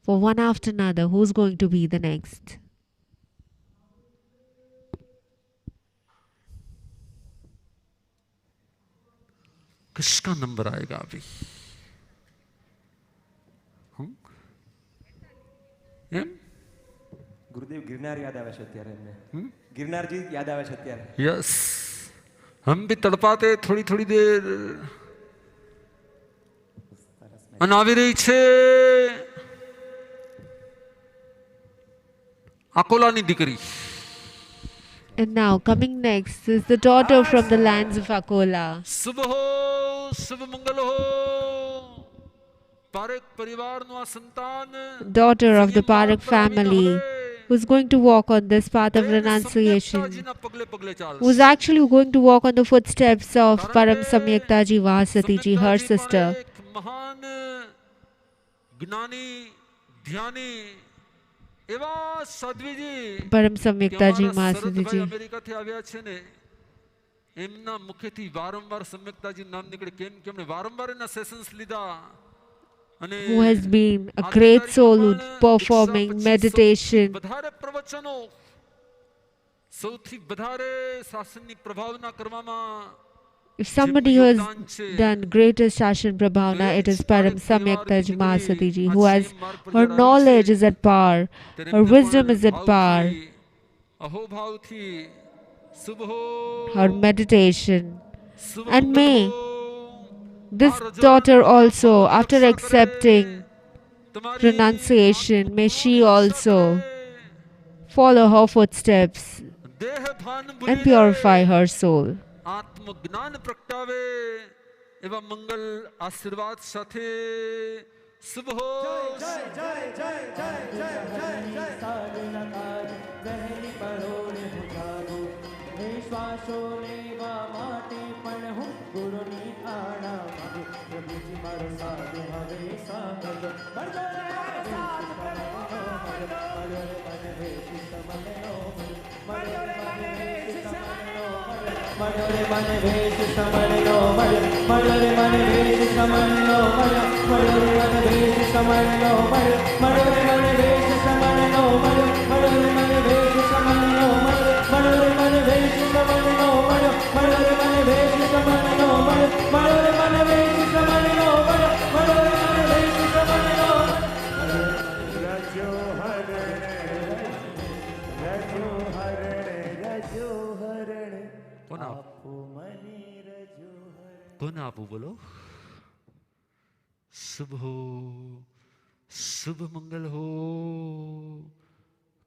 for one after another. Who's going to be the next? किसका नंबर आएगा अभी? એમ ગુરુદેવ ગિરનાર યાદ આવે છે અત્યારે એમને. ગિરનારજી યાદ આવે છે અત્યારે. यस, हम भी तड़पाते थोड़ी थोड़ी देर. અને આવી રહી છે અકોલાની દીકરી. And now coming next is the daughter from the lands of Akola. શુભ હો, શુભ મંગલ હો. પારેખ પરિવારનો આ સંતાન, daughter of the Parak family, who's going to walk on this path of renunciation, who's actually going to walk on the footsteps of Param Samyaktaji Vasatiji, her sister. મહાન જ્ઞાની ધ્યાની એવા સાધ્વીજી Param Samyaktaji Vasatiji, અમેરિકાથી આવ્યા છે ને, એમના મુખેથી વારંવાર સમ્યક્તાજી નામ નીકળે. કેમ કે એમણે વારંવાર એના સેશન્સ લીધા. who has been a great soul who's performing meditation. વધારે પ્રવચનો, સૌથી વધારે શાસનની પ્રભાવના કરવામાં. If somebody who has done greatest Shashan Prabhavna, it is Param Samyaktaji Mahasatiji, who has, her knowledge is at par, her wisdom is at par. her meditation. And may this daughter also, after accepting renunciation, may she also follow her footsteps and purify her soul. આત્મજ્ઞાન પ્રગટાવે એવા મંગલ આશીર્વાદ સાથે શુભ હો. જય જય જય જય જય જય જય શ્વાસો લેવા માટે પણ હું ગુરુની આણા માંગુ પ્રભુજી મારો સાથ હવે સાંભળો મળજો રે સાથ મળજો રે મને વેશિષ્ટ મળ્યો મળજો રે મને વેશિષ્ટ મળ્યો મળજો રે મને વેશિષ્ટ મળ્યો મળજો રે મને વેશિષ્ટ મળ્યો મળજો રે મને વેશિષ્ટ મળ્યો મળજો રે મને વેશિષ્ટ મળ્યો મળજો રે મને વેશિષ્ટ મળ્યો મળજો રે મને વેશિષ્ટ મળ્યો મળજો રે મને વેશિષ્ટ મળ્યો મળજો રે મને વેશિષ્ટ મળ્યો મળજો રે મને વેશિષ્ટ મળ્યો રજો હરણે આપો મને રજો કોને આપું બોલો? શુભ હો, શુભ મંગલ હો,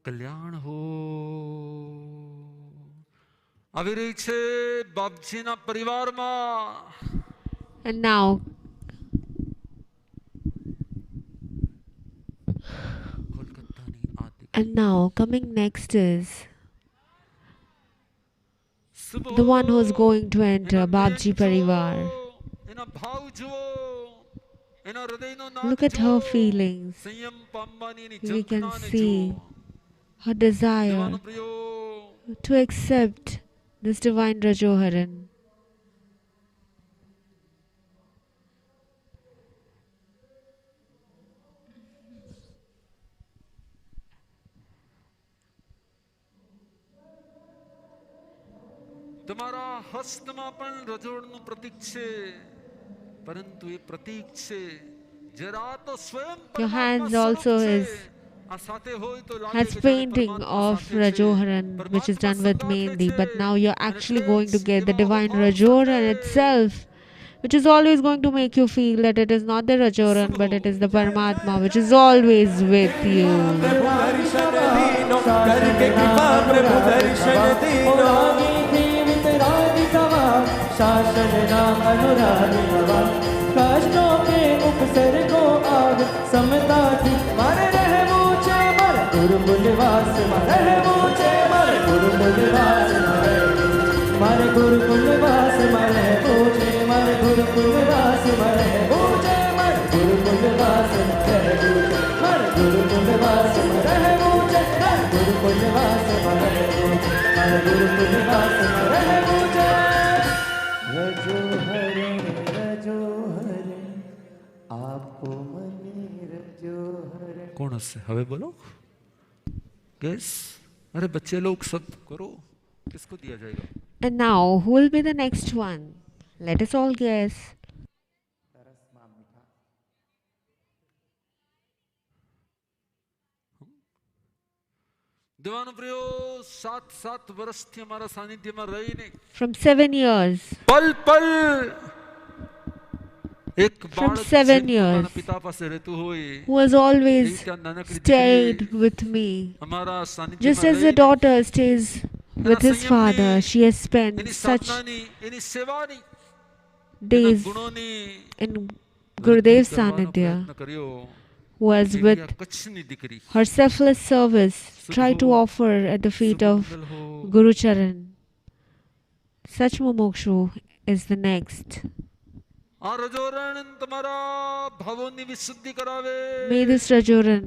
કલ્યાણ હો. આવી રહી છે બાપજીના પરિવારમાં. And now coming next is the one who is going to enter Babji Parivar. Look at her feelings. We can see her desire to accept this divine Rajoharan. તમારા હસ્તમાં પણ રજોડનું પ્રતીક છે, પરંતુ એ પ્રતીક છે જરા તો સ્વયં Your hands also has painting of Rajoharan, which is done with Mehndi, but now you're actually going to get the divine Rajoharan itself, which is always going to make you feel that it is not the Rajoharan, but it is the Paramatma, which is always with you. शासन नाम अनुरागी भवा कष्टों के उपसर को आग समता थी मारे रहे मूचे मर गुरुकुलवास मारे रहे मूचे मर गुरुकुलवास मारे गुरुकुलवास मारे मूचे मारे गुरुकुलवास मारे मूचे मर गुरुकुलवास मारे मूचे मर गुरुकुलवास मारे मूचे मर गुरुकुलवास मारे मूचे मर गुरुकुलवास मारे मूचे रजो हरे आपको मने रजो हरे. कौन हसे हवे बोलो? गेस. अरे बच्चे लोग सब करो, किसको दिया जाएगा? And now who will be the next one? Let us all guess. દેવાનો પ્રિયો 7 વર્ષથી અમારા સાનિધ્યમાં રહીને from 7 years પલ પલ એક from બાળક 7 years પિતા પાસે રહેતું હોય who has always stayed with me, અમારા just સાનિધ્યમાં as a daughter stays with his father. She has spent such એની સેવાની days in Gurudev's sanidhya, who has with her selfless service tried to offer at the feet of Guru Charan. Such Mumukshu is the next. May this Rajoran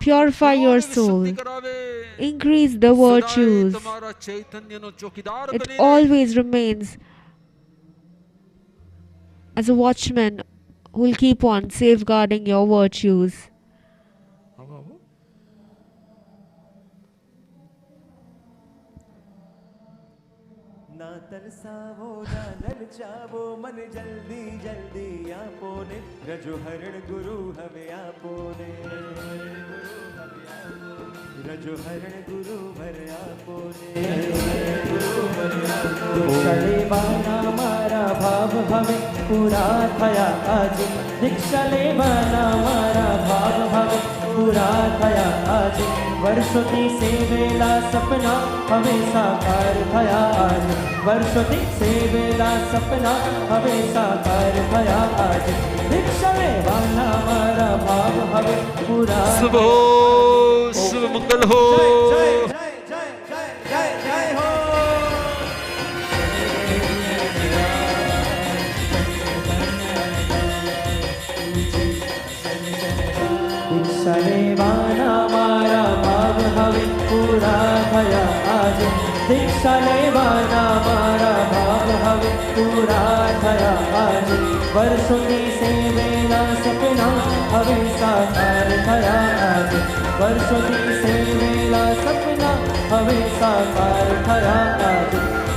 purify your soul, increase the virtues. It always remains as a watchman who will keep on safeguarding your virtues. ना तरसावो ना ललचावो मन जल्दी जल्दी आपो ने रजो हरण गुरु हवे आपो ने रजो हरण गुरु भर आपो ने चले बाना मारा भाव हवे पूरा थया आज दीक्षा लेवाना मारा भाव हवे पूरा थया आज वर्षोથી સેવેલા સપના હવે સાકાર થયા આજ વર્ષોથી સેવેલા સપના હવે સાકાર થયા આજ દીક્ષા લેવાના મારા ભાવ હવે પૂરા શુભ હો શુભ મંગલ હો જય જય જય જય જય જય હો દીક્ષા લેવાના મારા ભાવ હવે પૂરા થયા આજ દીક્ષા લેવાના મારા ભાવ હવે પૂરા થયા આજ વર્ષોથી સેવેલા સપના હવે સાકાર થયા આજ વર્ષોથી સેવેલા સપના હવે સાકાર થયા આજ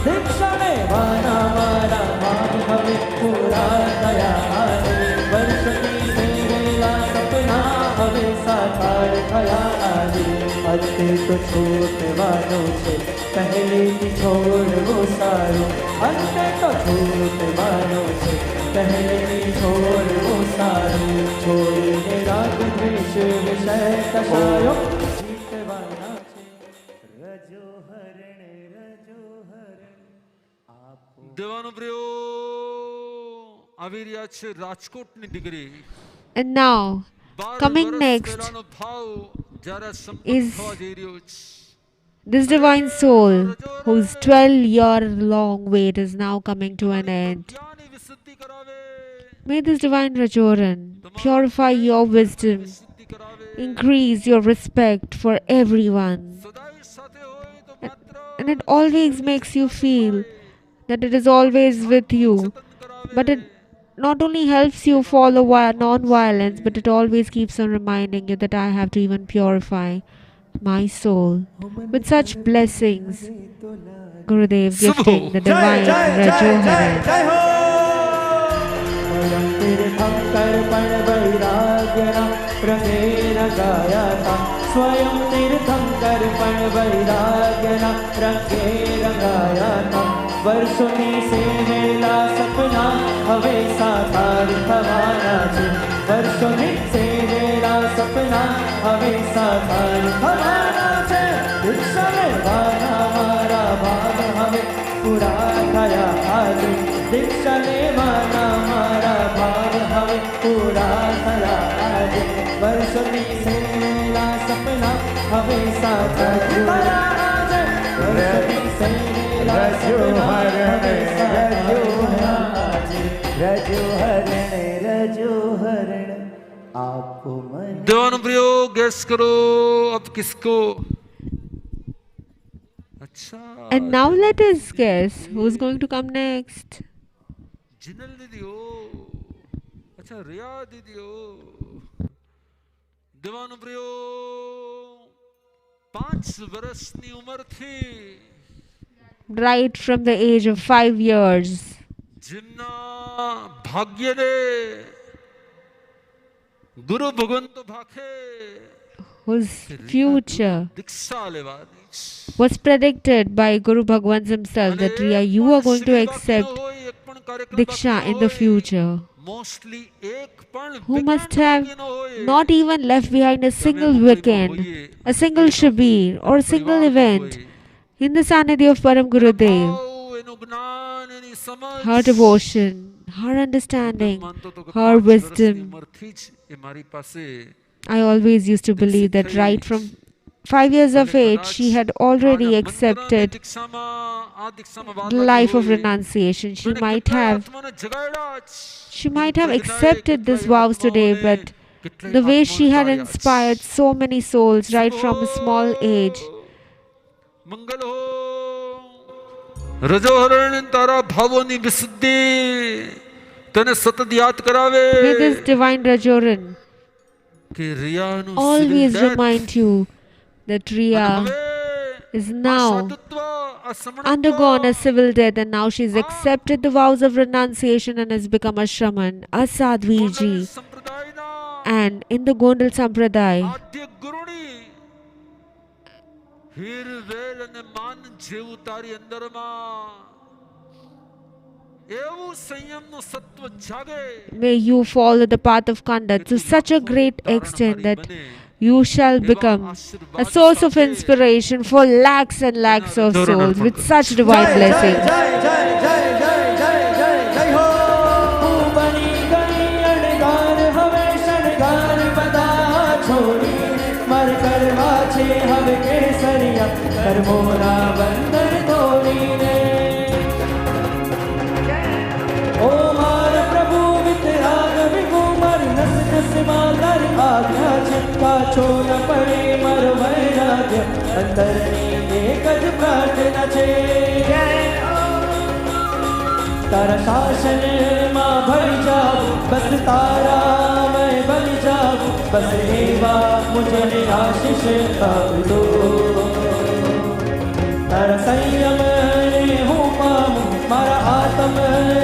દીક્ષા લેવાના મારા ભાવ હવે પૂરા થયા આજ વર્ષોથી સેવેલા સપના હવે સાકાર થયા આજે અંતે તો છૂટવાનો છે પહેલેથી છોડવો સારો અંતે તો છૂટવાનો છે પહેલેથી છોડવો સારો છોડીને રાગ દ્વેષ વિષય કશાયો જીતવાના છે રજો હરણ દેવાનો પ્રિયો આવી રહ્યા છે રાજકોટની દીકરી. And now, coming next is this divine soul whose 12-year-long wait is now coming to an end. May this divine Rajoran purify your wisdom, increase your respect for everyone, and it always makes you feel that it is always with you, but it not only helps you follow non-violence, but it always keeps on reminding you that I have to even purify my soul with such blessings. Gurudev gifting the divine Rajoharan. स्वयं तीर्थंकर पण वैराग्यना रंगे रंगाया था वर्षोनी सेवेला सपना हवे साकार थवाना छे वर्षोनी सेवेला सपना हवे साकार थवाना छे दीक्षा लेवाना मारा भाव हवे पूरा थया आज दीक्षा लेवाना मारा भाव हवे पूरा थया आज वर्षोनी सेवेला सपना हवे साकार थया आज वर्षोनी सेवेला सपना हवे साकार रजो हरण आपको मन देवान प्रियो गैस करो अब किसको. अच्छा And now let us guess who's going to come next. Jinal दीदी हो. अच्छा रिया दीदी हो. देवान प्रियो 5 વર્ષની ઉંમર थी. Right from the age of 5 years. Jinnah भाग्यने Guru Bhagwant भाखे whose future दीक्षा लेवानी was predicted by Guru Bhagwan himself that Riya, you are going to accept Diksha in the future. Who must have not even left behind a single weekend, a single Shabir or a single event in the sanidhya of Param Gurudev. Her devotion, her understanding, her wisdom. I always used to believe that right from 5 years of age, she had already accepted the life of renunciation. She might have accepted these vows today, but the way she had inspired so many souls right from a small age. રજોહરણ તારા ભાવોની વિશુદ્ધિ તને સતત યાદ કરાવે. May this divine Rajoran કે રિયાનું always remind you that Riya is now undergone a civil death, and now she's accepted the vows of renunciation and has become a shaman, a sadhviji. And in the Gondal Sampradaya, may you follow the path of conduct to such a great extent that you shall become a source of inspiration for lakhs and lakhs of souls with such divine blessings. छोड़ पड़े मर वैराग्य अंतरनी एकज प्रार्थना छे तारा शासन मां भरी जाओ बस तारा मैं बन जाओ बस एवा मुझे आशीष आप दो तारा संयम ने हूँ पाऊं मारा आत्म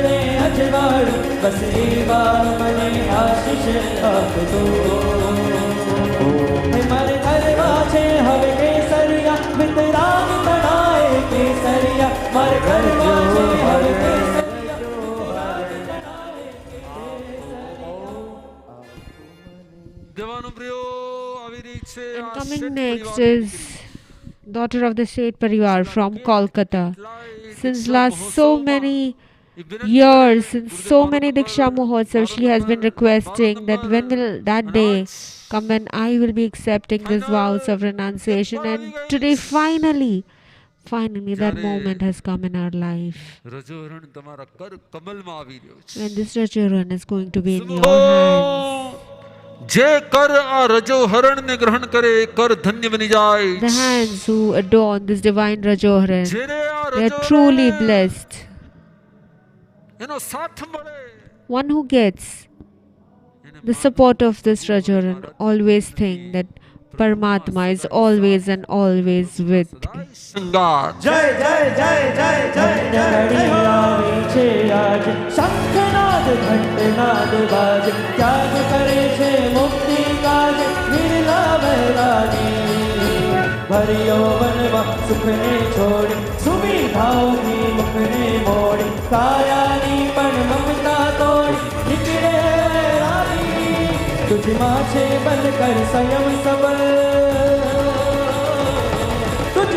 ने अजवाड़ बस एवा मने आशीष आप दो मर करवा छे हवे केसरिया वितराग तणाए केसरिया मर करवा छे हवे And coming next is daughter of the state Parivar from Kolkata. Since last so many years, since so many Diksha Mahotsav, she has been requesting that when will that day come when I will be accepting these vows of renunciation, and today finally that moment has come in our life. When this Rajoharan is going to be in your hands. The hands who adorn this divine Rajoharan, they are truly blessed. One who gets the support of this Rajoharan always think that Paramatma is always and always with. Jai Jai Jai Jai Jai Jai Shankhanad Ghantanad Baj Tyag Kare Che Mukti Kaj Virla Vairagi Bhariyo Vanva Sukhne Chodi Suvidhao Ki Mukhne Modi Kaya Ni Pan Mamta Todi Nikre Ragi Tujh Maache Ban Kar Sayam Sabal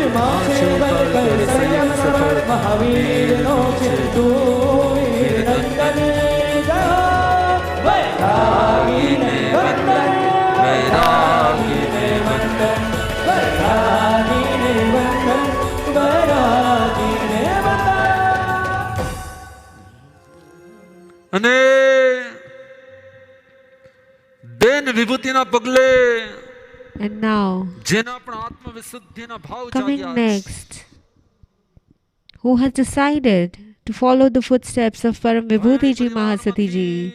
माचे बल कर संयम सफल महावीर नोचे तू नंदन जा वैरागी ने वंदन वैरागी ने वंदन वैरागी ने वंदन वैरागी ने वंदन अने देन विभूतिना पगले. And now, coming next, who has decided to follow the footsteps of Param Vibhutiji Mahasati Ji,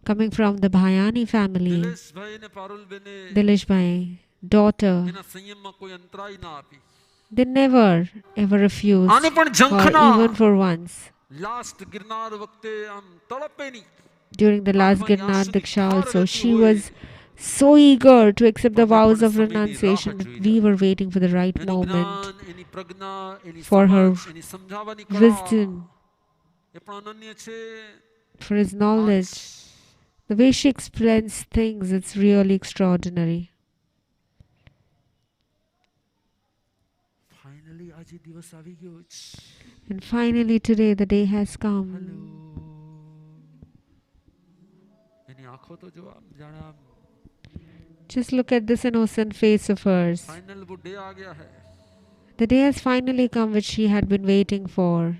coming from the Bhayani family, Dilesh Bhai, daughter, they never ever refused, or even for once. During the last Girnar Diksha also, she was so eager to accept the vows of renunciation that we were waiting for the right moment for her wisdom, for his knowledge. The way she explains things, it's really extraordinary. And finally today the day has come. Just look at this innocent face of hers. The day has finally come which she had been waiting for.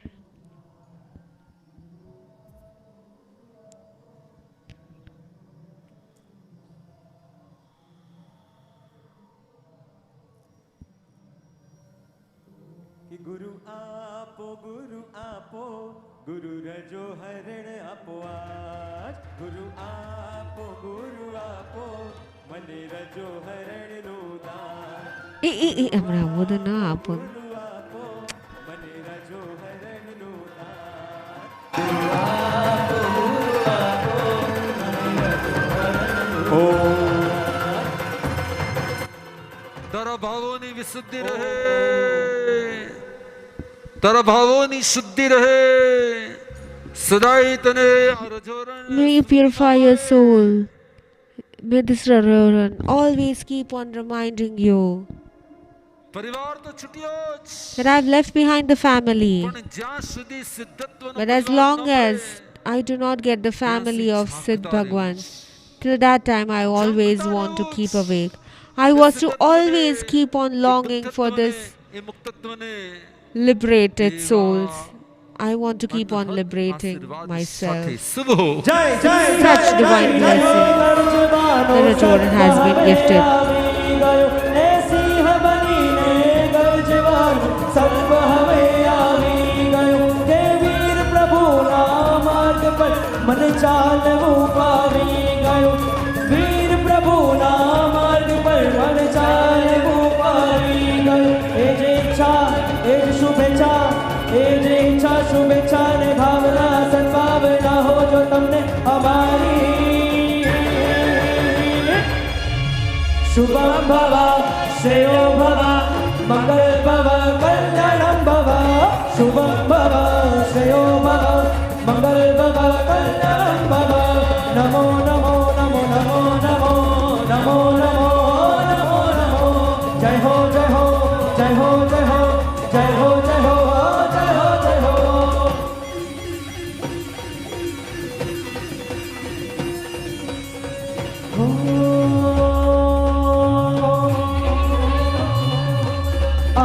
Guru Apo, Guru Rajoharan Apo aaj, Guru Apo, Mane Rajoharan no daan. Amramodana Apo. શુદ્ધિ રહે, તારા ભાવોની શુદ્ધિ રહે, સદાય તને આ રજોરણ. May you purify your soul. May this Rajoran always keep on reminding you પરિવાર તો છૂટ્યો જ, that I've left behind the family. પણ જ્યાં સુધી સિદ્ધત્વનો But as long as I do not get the family of Siddh Bhagwan, till that time I always want to keep awake. I was to always keep on longing for this liberated souls. I want to keep on liberating myself. Such divine blessing the Rajoran has been gifted. मन चालवू पावी गयो, वीर प्रभु ना मार्ग पर मन चालवू पावी गयो. ए जे इच्छा ए शुभेच्छा, ए जे इच्छा शुभेच्छा ने भावना सद्भावना हो जो तमने हमारी. शुभम भवा श्रेयो भवा मंगल भवा कल्याणम भवा. शुभम भवा श्रेयो भवा मंगल भवा कल्याणम भवा. नमो नमो नमो नमो नमो नमो नमो नमो नमो. जय हो जय हो जय हो जय हो जय हो जय हो जय हो जय हो.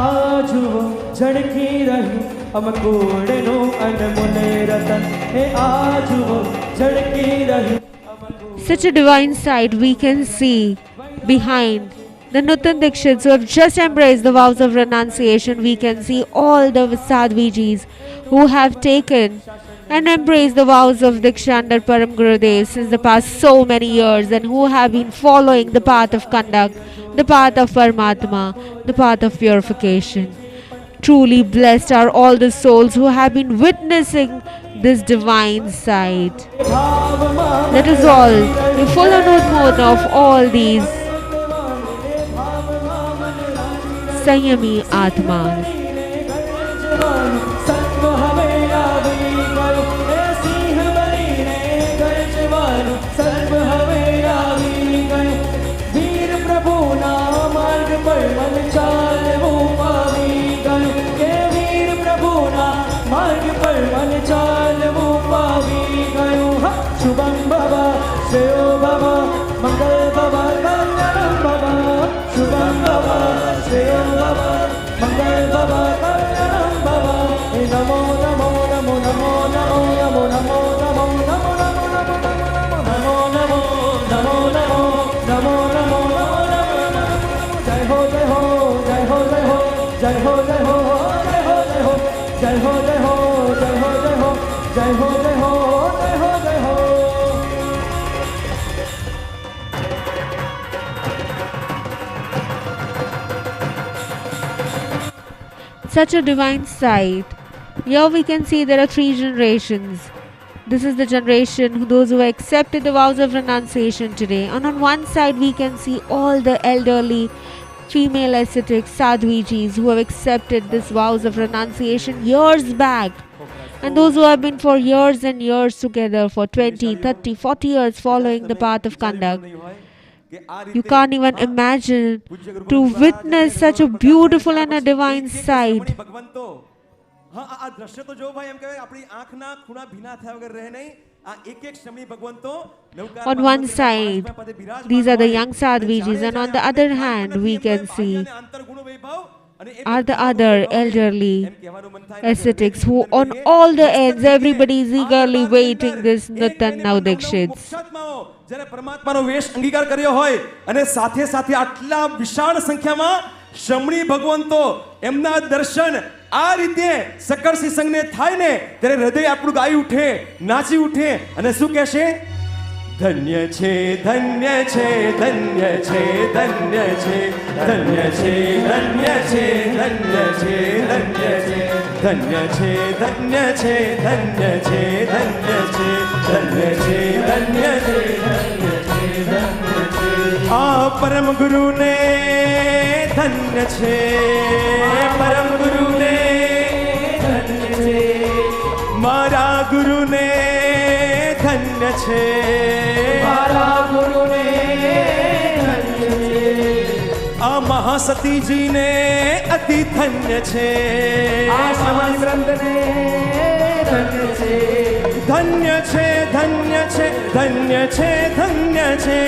आज वो झड़की रही अमकूड़नो अनमुने रतन हे आज वो झड़की रही. Such a divine sight we can see behind the Nutan Dikshits who have just embraced the vows of renunciation. We can see all the Sadhvijis who have taken and embraced the vows of Diksha under Param Gurudev since the past so many years, and who have been following the path of conduct, the path of Paramatma, the path of purification. Truly blessed are all the souls who have been witnessing this divine sight. Let us all be full anumodana of all these Saiyami Atmas. Shubham भवा श्रेयो भवा मंगल भवा कल्याणम भवा. शुभम भवा श्रेयो भवा मंगल भवा कल्याणम भवा. नमो नमो नमो नमो नमो नमो नमो नमो नमो नमो नमो नमो नमो नमो नमो नमो नमो नमो. जय हो जय हो जय हो जय हो जय हो जय हो जय हो जय हो जय हो जय हो जय हो जय हो जय हो जय हो जय हो जय हो. Such a divine sight. Here we can see there are 3 generations. This is the generation, those who accepted the vows of renunciation today. And on one side we can see all the elderly female ascetics, sadhvijis, who have accepted this vows of renunciation years back. And those who have been for years and years together, for 20, 30, 40 years following the path of conduct. You can't even imagine to witness such a beautiful and a divine sight. On one side, these are the young sadhvijis, and on the other hand, we can see are the other elderly ascetics who on all the ends, everybody is eagerly waiting this Nutan now Dikshits. જ્યારે પરમાત્માનો વેશ અંગીકાર કર્યો હોય અને સાથે સાથે આટલા વિશાળ સંખ્યામાં શમણી ભગવંતો એમના દર્શન આ રીતે સકળસી સંગને થાય ને ત્યારે હૃદય આપણું ગાઈ ઉઠે, નાચી ઉઠે અને શું કહેશે? ધન્ય છે ધન્ય છે ધન્ય છે ધન્ય છે ધન્ય છે ધન્ય છે ધન્ય છે ધન્ય છે ધન્ય છે ધન્ય છે ધન્ય છે ધન્ય છે ધન્ય છે ધન્ય છે આ પરમ ગુરુને ધન્ય છે પરમ ગુરુને ધન્ય છે મારા ગુરુને ધન્ય છે મારા ગુરુને ધન્ય છે આ મહાસતીજીને અતિ ધન્ય છે આ શ્રવણ ગ્રંથને ધન્ય છે ધન્ય છે ધન્ય છે ધન્ય છે ધન્ય છે ધન્ય છે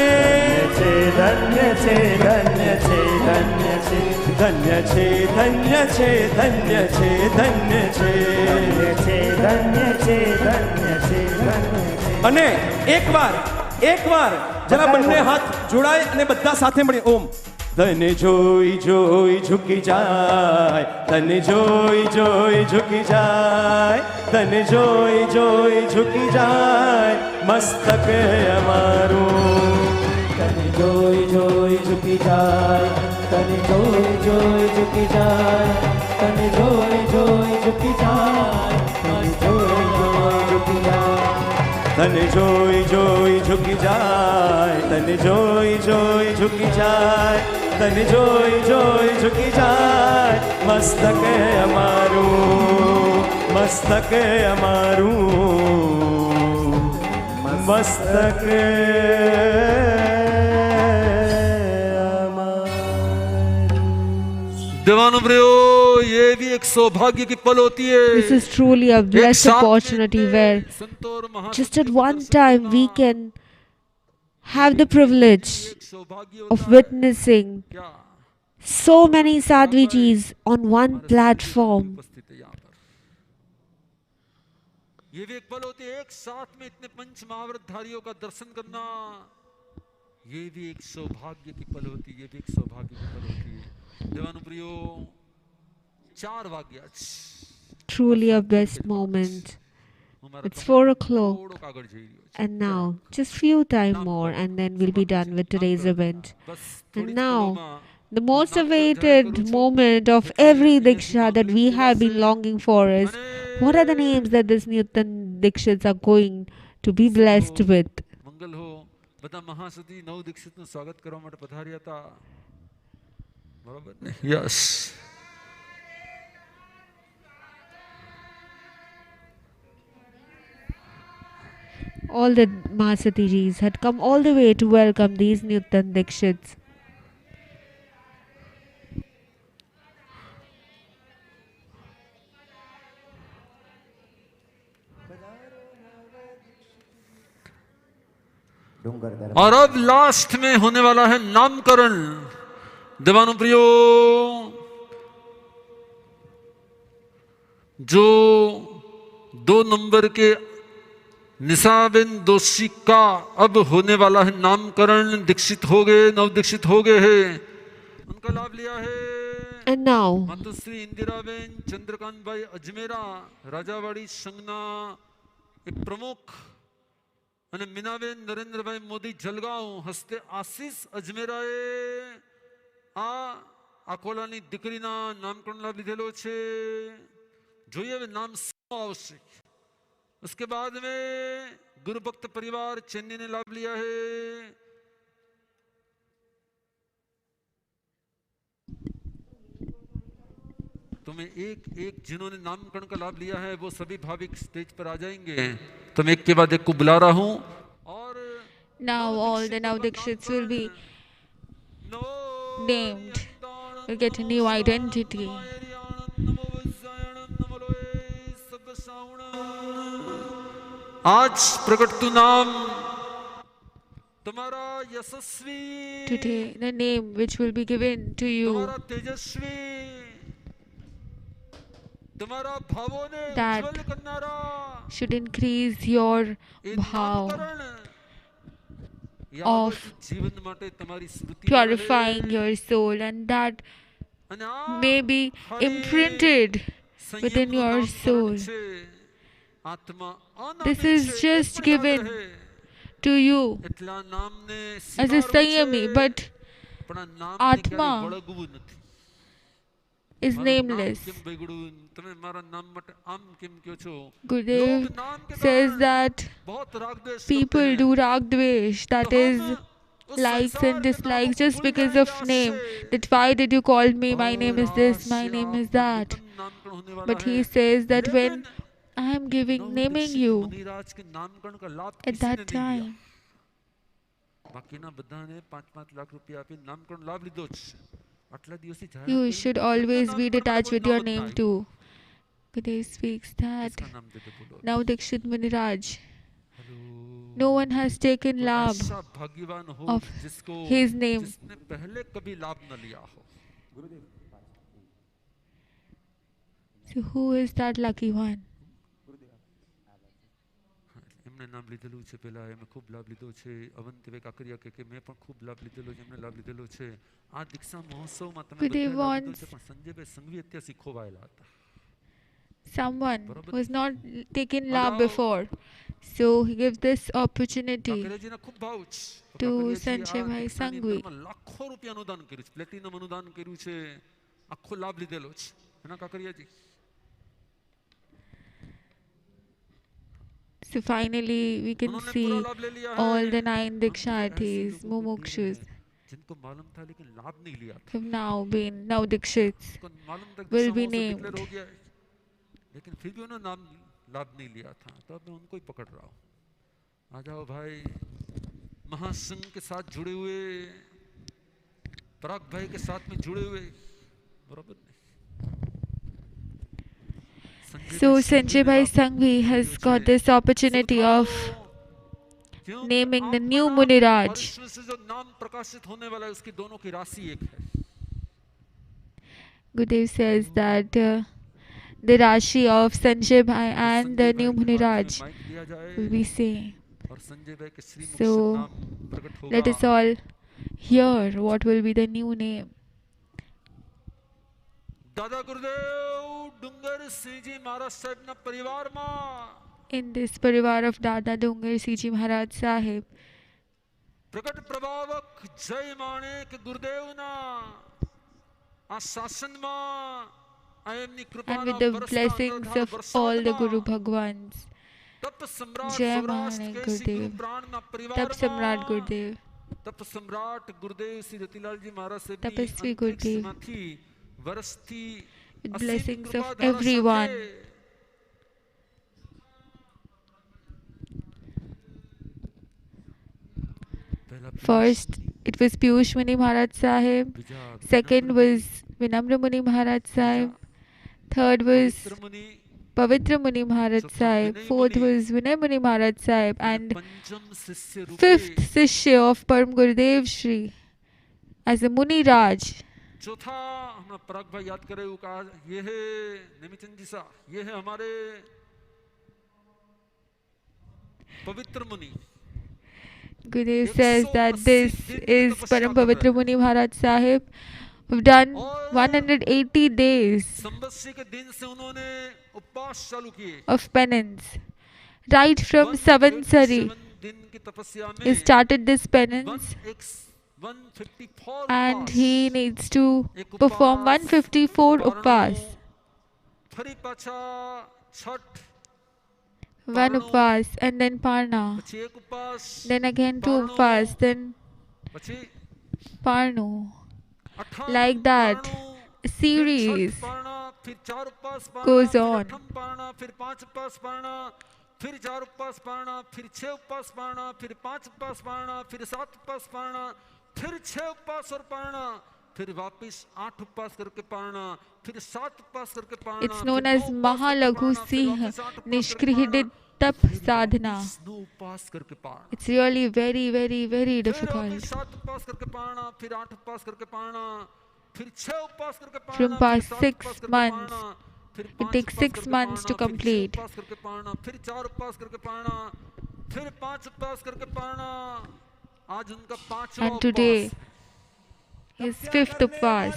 ધન્ય છે ધન્ય છે ધન્ય છે ધન્ય છે ધન્ય છે ધન્ય છે ધન્ય છે ધન્ય છે ધન્ય છે અને એકવાર જરા બંને હાથ જોડાય અને બધા સાથે મળી ઓમ તને જોઈ જોઈ ઝૂકી જાય તને જોઈ જોઈ ઝૂકી જાય તને જોઈ જોઈ ઝૂકી જાય મસ્તક અમારું તને જોઈ જોઈ ઝૂકી જાય તને જોઈ જોઈ ઝૂકી જાય તને જોઈ જોઈ ઝૂકી જાય તને જોઈ જોઈ ઝૂકી જાય તને જોઈ જોઈ ઝૂકી જાય તને જોઈ જોઈ ઝૂકી જાય તને જોઈ જોઈ ઝૂકી જાય મસ્તક અમારું મસ્તક અમારું મસ્તક देवानुप्रियो ये भी एक सौभाग्य की पल होती है This is truly a blessed opportunity where just at one time we can have the privilege of witnessing so many sadhvijis on one platform. ये भी एक पल होती है एक साथ में इतने पंच महाव्रतधारियों का दर्शन करना ये भी एक सौभाग्य की पल होती है ये भी एक सौभाग्य की पल होती है देवानुप्रियो 4 वाग्य Truly a best moment. It's 4 o'clock and now just few time more and then we'll be done with today's event. And now the most awaited moment of every Diksha that we have been longing for is what are the names that this Newton Dikshits are going to be blessed with. મંગલ હો બધા મહાસતી નવ દીક્ષિતનું સ્વાગત કરવા માટે પધાર્યા હતા બરાબર ને yes All the Mahasatijis had come all the way to welcome these Newton Dikshits. और अब लास्ट में होने वाला है नामकरण देवानुप्रियो जो 2 नंबर के निशाबेन दोषी का अब होने वाला है नामकरण दीक्षित हो गए नव दीक्षित हो गए हैं उनका लाभ लिया है And now मातुश्री इंदिराबेन चंद्रकांत भाई अजमेरा राजावाड़ी संघना एक प्रमुख અને મીનાબેન નરેન્દ્રભાઈ મોદી જલગાંવ હસ્તે આશીષ અજમેરાએ આ આકોલાની દીકરીના નામકરણ લાભ લીધેલો છે જોઈએ હવે નામ શું આવશે उसके बाद में गुरुभक्त परिवार चेन्नई ने लाभ लिया है तो मैं एक जिन्होंने नामकरण का लाभ लिया है वो सभी भाविक स्टेज पर आ जाएंगे तो मैं एक के बाद एक को बुला रहा हूं और now all the now Dikshits will be named, will get a new identity. आज प्रकट तू नाम तुम्हारा यशस्वी Today the name which will be given to you तुम्हारा तेजस्वी तुम्हारा भावों ने that ज्वल करनारा should increase your bhav of purifying your soul, and that may be imprinted within your soul. This is just given to you as a Saiyami, but Atma is nameless. Gurudev says that people do rag dvesh, that is likes and dislikes just because of name. That why did you call me? My name is this, my name is that. But he says that when I am naming you at that time, you should always be detached with your name too. Gurudev speaks that now Dikshit Muniraj, no one has taken labh of his name. So who is that lucky one? એમને નામ લીધેલું છે પહેલા એમે ખૂબ લાભ લીધો છે અવંતિવે કાકરિયા કે મેં પણ ખૂબ લાભ લીધેલો છે એમને લાભ લીધેલો છે આ દીક્ષા મહોત્સવમાં તમે બધા લાભ લીધો છે પણ સંજયભાઈ સંઘવી અત્યારથી ખોવાયેલા હતા someone who has not taken labh before, so he gives this opportunity to Sanjay Bhai Sanghvi. લાખો રૂપિયા અનુદાન કર્યું છે પ્લેટિનમ અનુદાન કર્યું છે આખો લાભ લીધેલો છે એના કાકરિયાજી. So finally we can see all the 9 Diksharthis, Mumukshus, have now Dikshits will be named. लेकिन फिर भी उन्होंने नाम लाभ नहीं लिया था तो अब मैं उनको ही पकड़ रहा हूँ. आ जाओ भाई महासंघ के साथ जुड़े हुए पराग भाई के साथ में जुड़े हुए बराबर नहीं. So Sanjay Bhai Sanghvi has got this opportunity of naming the new Muniraj. जो नाम प्रकाशित होने वाला है उसकी दोनों की राशि एक है. Gurudev says that the Rashi of Sanjay Bhai and the new Muniraj will be same. So let us all hear what will be the new name. दादा गुरुदेव डूंगर सिंह जी महाराज साहब ना परिवार मा In this parivar of Dada Dungar Siji Maharaj Saheb, प्रकट प्रभावक जय माने के गुरुदेव ना आ शासन मा and with the blessings of all the Guru Bhagwans, Jai Maharaj Gurudev, Tap Samrat Gurudev, तप सम्राट गुरुदेव श्री रतिलाल जी महाराज से Tapasvi Gurudev, वरस्ती with blessings of everyone. First, it was Piyush Muni Maharaj Saheb. Second was Namramuni Maharaj Saheb. Third was Pavitra Muni Maharaj Saheb. Fourth was Vinay Muni Maharaj Saheb. And fifth Sishya of Param Gurudev Shree as a Muni Raj. चौथा हम पराग भाई याद करे वो कहा ये है नेमिचंद जी सा ये है हमारे पवित्र मुनि. Gurudev says that this is Param Pavitra Muni Maharaj Sahib, who've done 180 days of penance. Right from Savansari, he started this penance and he needs to perform 154 upvas. One upvas and then parna, then again 2 upvas, then parno. Like that, a series goes on. फिर 4 उपवास पाना, फिर 6 उपवास पाना, फिर 5 उपवास पाना, फिर 7 उपवास पाना, फिर 6 उपवास और पाना, फिर वापस 8 उपवास करके पाना, फिर 7 उपवास करके पाना. It's known as Mahalaghu Singh Nishkrihidit Tap Sadhana. It's really very, very, very difficult. From past 6 months, it takes 6 months to complete. And today is 5th upvas.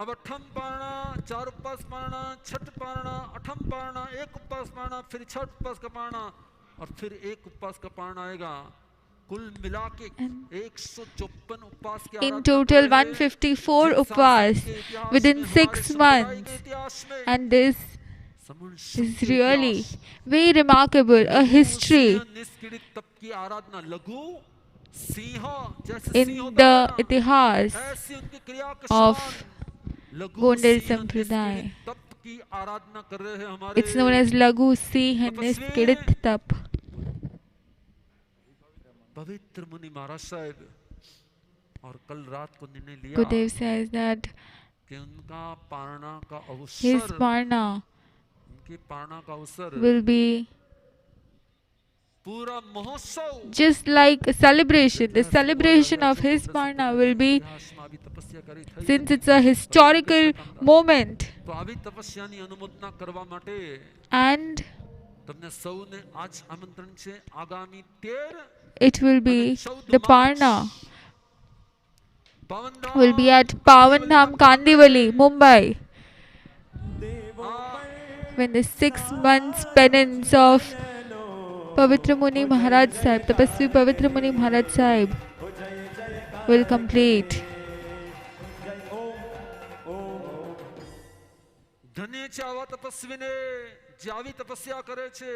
अब 8म पारना, 4 उपवास पारना, 6 पारना, 8म पारना, 1 उपवास पारना, फिर 6 उपवास का पारना और फिर 1 उपवास का पारना आएगा. कुल मिला के 154 उपवास के in total 154 upvas within 6 months, and this is really very remarkable, a history in the itihas of Gondal Sampradaya. It's known as Lagu Singh Niskirit Tap. पवित्र मुनि महाराज साहब और कल रात को निर्णय लिया Gurudev says that कि उनका पारणा का his अवसर parna उनकी पारणा का अवसर will be पूरा महोत्सव just like a celebration. The celebration of his parna will be, since it's a historical moment, तो આવી તપસ્યાની અનુમોદના કરવા માટે and તમને સૌને આજ આમંત્રણ છે આગામી 13 it will be, the parna will be at Pavandham Kandivali, Mumbai, when the 6 months penance of Pavitra Muni Maharaj Sahib, Tapasvi Pavitra Muni Maharaj Sahib, will complete. ધન્ય છે આવા તપસ્વીને જે આવી તપસ્યા કરે છે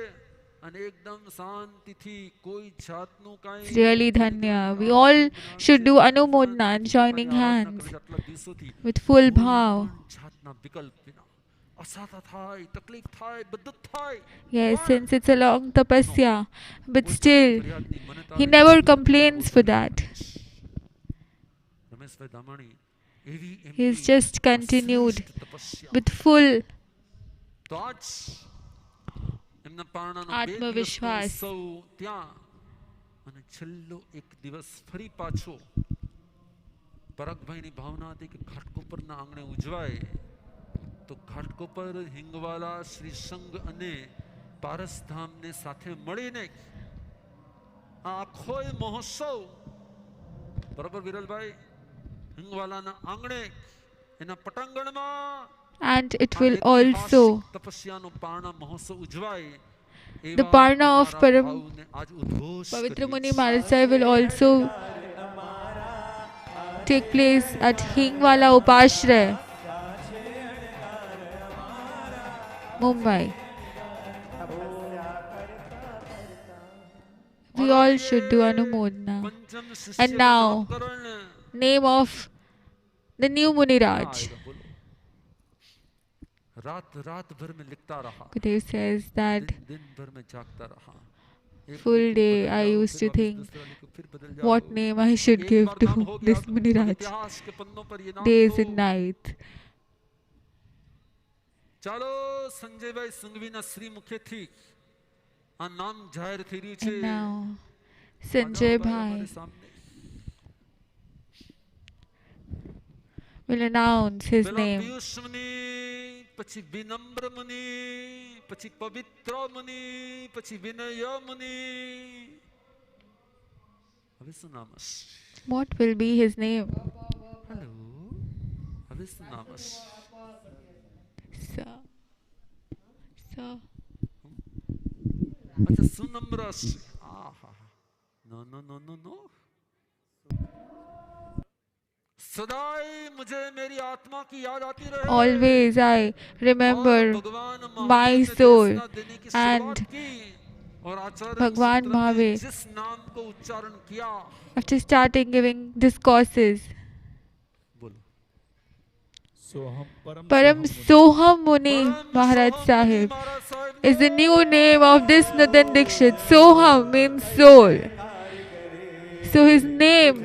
અને એકદમ શાંતિથી કોઈ જાતનું કાંઈ It's really dhanya. We all should do anumodana and joining hands with full bhav. જાતના વિકલ્પ વિના અસાધા થાય તકલીફ થાય બધું થાય Yes, since it's a long tapasya, but still, he never complains for that. Rameshbhai Damani એવી He's just continued with full તો આજ એમના પારણાનો Atmavishwas. સૌ ત્યાં અને છેલ્લો એક દિવસ ફરી પાછો પરગભાઈની ભાવના હતી કે ઘાટકોપરના આંગણે ઉજવાય તો ઘાટકોપર હિંગવાલા શ્રી સંઘ અને પારસધામને સાથે મળીને આ આખો મહોત્સવ બરાબર વિરલભાઈ હિંગવાલાના આંગણે એના પટાંગણમાં And it will also, તપસ્યાનો પારણા મહોત્સવ ઉજવાય the parna of Param Pavitra Muni Maharaj Sahib will also take place at Hingwala Upashray, Mumbai. We all should do anumodana. And now, name of the new Muniraj. Gurudev says that full day I used to think what name I should give to this Muniraj. Days and nights. ચાલો સંજયભાઈ સંઘવીના શ્રી મુખેથી આ નામ જાહેર થઈ રહ્યું છે And now, Sanjay Bhai will announce his name. Piyush મુનિ પછી વિનમ્ર મુનિ પછી પવિત્ર મુનિ પછી વિનય મુનિ હવે શું નામ હશે What will be his name? Hello હવે શું નામ હશે अच्छा सुनम्र no no no no no सदाई मुझे मेरी आत्मा की याद आती रहे Always I remember my soul and Bhagwan Bhave जिस नाम को उच्चारण किया after starting giving discourses. Param Soham Muni Maharaj Sahib is the new name of this Jain Diksha. Soham means soul. So his name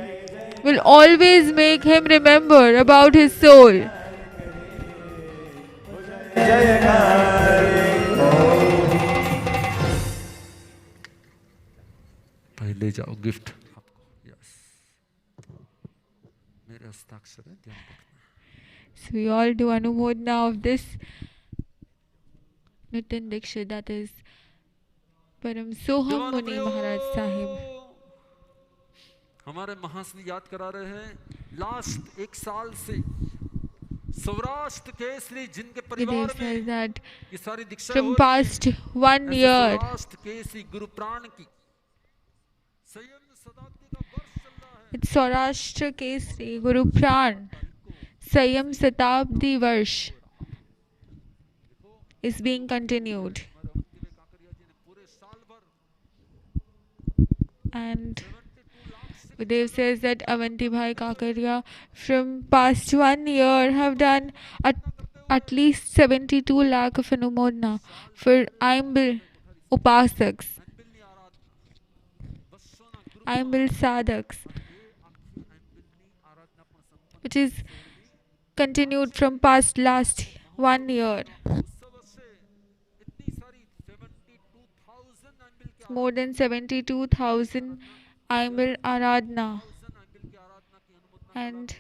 will always make him remember about his soul. पहले जाओ gift आपको yes मेरे हस्ताक्षर है ध्यान रखना So we all do anumodana of this Jain Diksha, that is Param Soham Muni Maharaj Sahib. हमारे महाश्री याद करा रहे हैं लास्ट एक साल से सौराष्ट्र केसरी जिनके परिवार Gurudev says में that ये सारी दीक्षा from past 1 year, Saurashtra Kesari गुरु प्राण की संयम शताब्दी का वर्ष चल रहा है it's Saurashtra Kesri Guru Pran Saiyam Satabdi Varsh. is being continued. And Gurudev says that Avanti Bhai Kakaria from past 1 year have done at least 72 lakh of anumodana for Aimbil Upasaks, Aimbil Sadhaks, which is continued from past last 1 year. More than 72,000 Aimbil Aradhana. And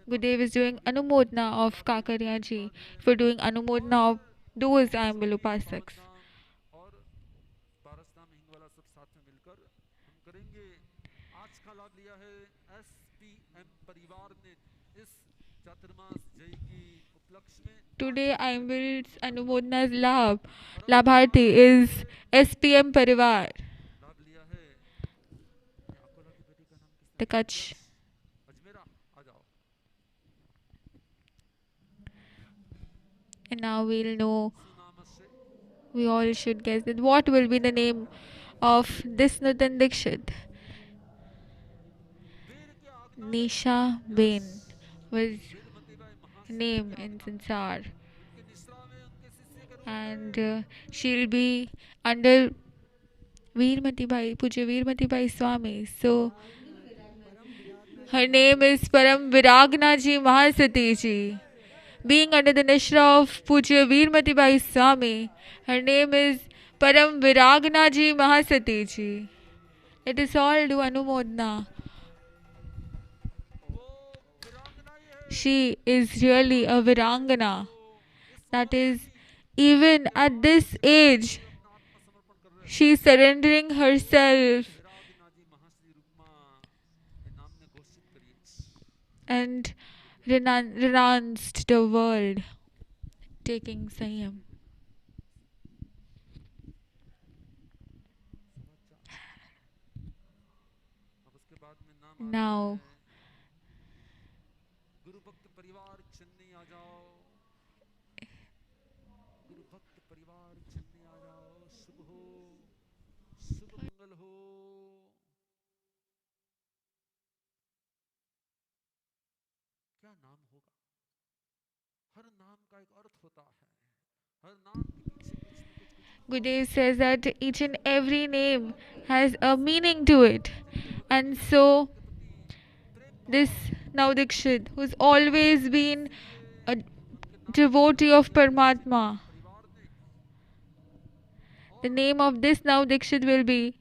Gurudev is doing anumodana of Kakaria ji for doing anumodana of those Aimbil Upasaks. Today Aimbil's anumodana's Labharthi is SPM Parivar. The Kutch. And now we'll know, we all should guess that what will be the name of this Nutan Dikshit. Nisha Bain was name in Sansar. And she'll be under Veermati Bhai, Puja Veermati Bhai Swami. So her name is Param Viragna Ji Mahasati Ji. Being under the Nishra of Puja Veermati Bhai Swami, her name is Param Viragna Ji Mahasati Ji. Let us all do anumodana. She is really a Virangana. That is, even at this age, she is surrendering herself and renounced the world, taking Saiyam. Now, Gurudev says that each and every name has a meaning to it. And so, this Navdikshit, who's always been a devotee of Paramatma, the name of this Navdikshit will be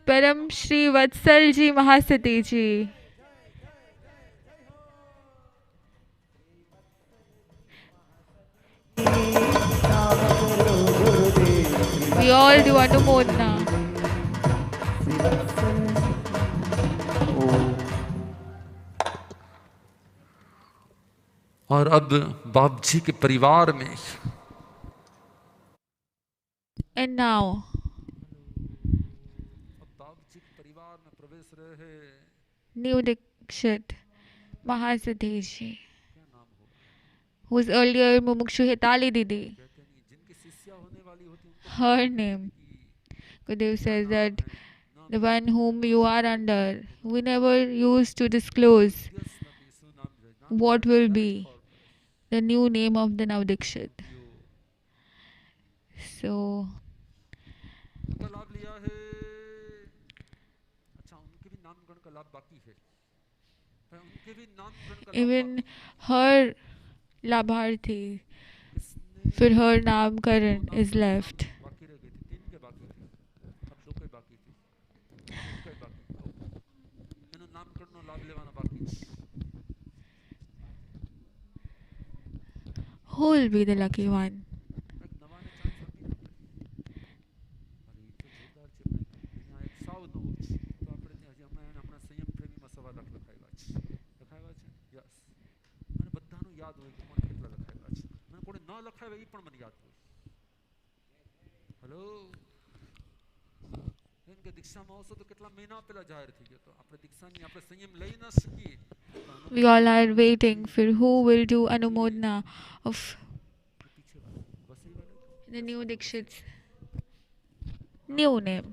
Param Shri Vatsal Ji Mahasati Ji. We all do anumodana. और अब बाप जी के परिवार में And now, new Dikshit Mahasati Ji, who was earlier Mumukshu Hitali Didi. Her name, Gurudev says that the one whom you are under, we never used to disclose what will be the new name of the Navdikshit. So, even her Labharthi for her Namkaran is left. Who will be the lucky one? We all are waiting for who will do anumodana of the new Dikshit's new name.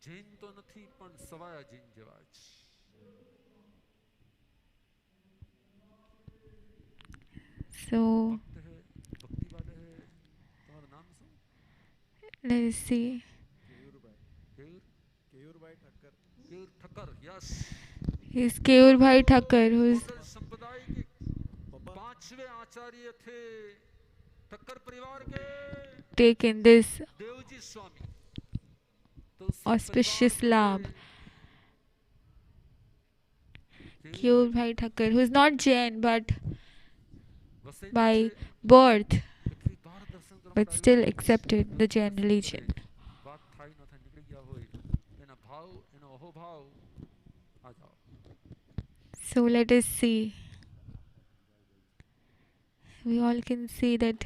Jain તો નથી પણ સવાયા જૈન જેવા જ. So let's see. He's Keyur Bhai Thakkar, who's taken this auspicious lab. Keyur Bhai Thakkar, who is not Jain but by birth, but still accepted the Jain religion. So let us see. We all can see that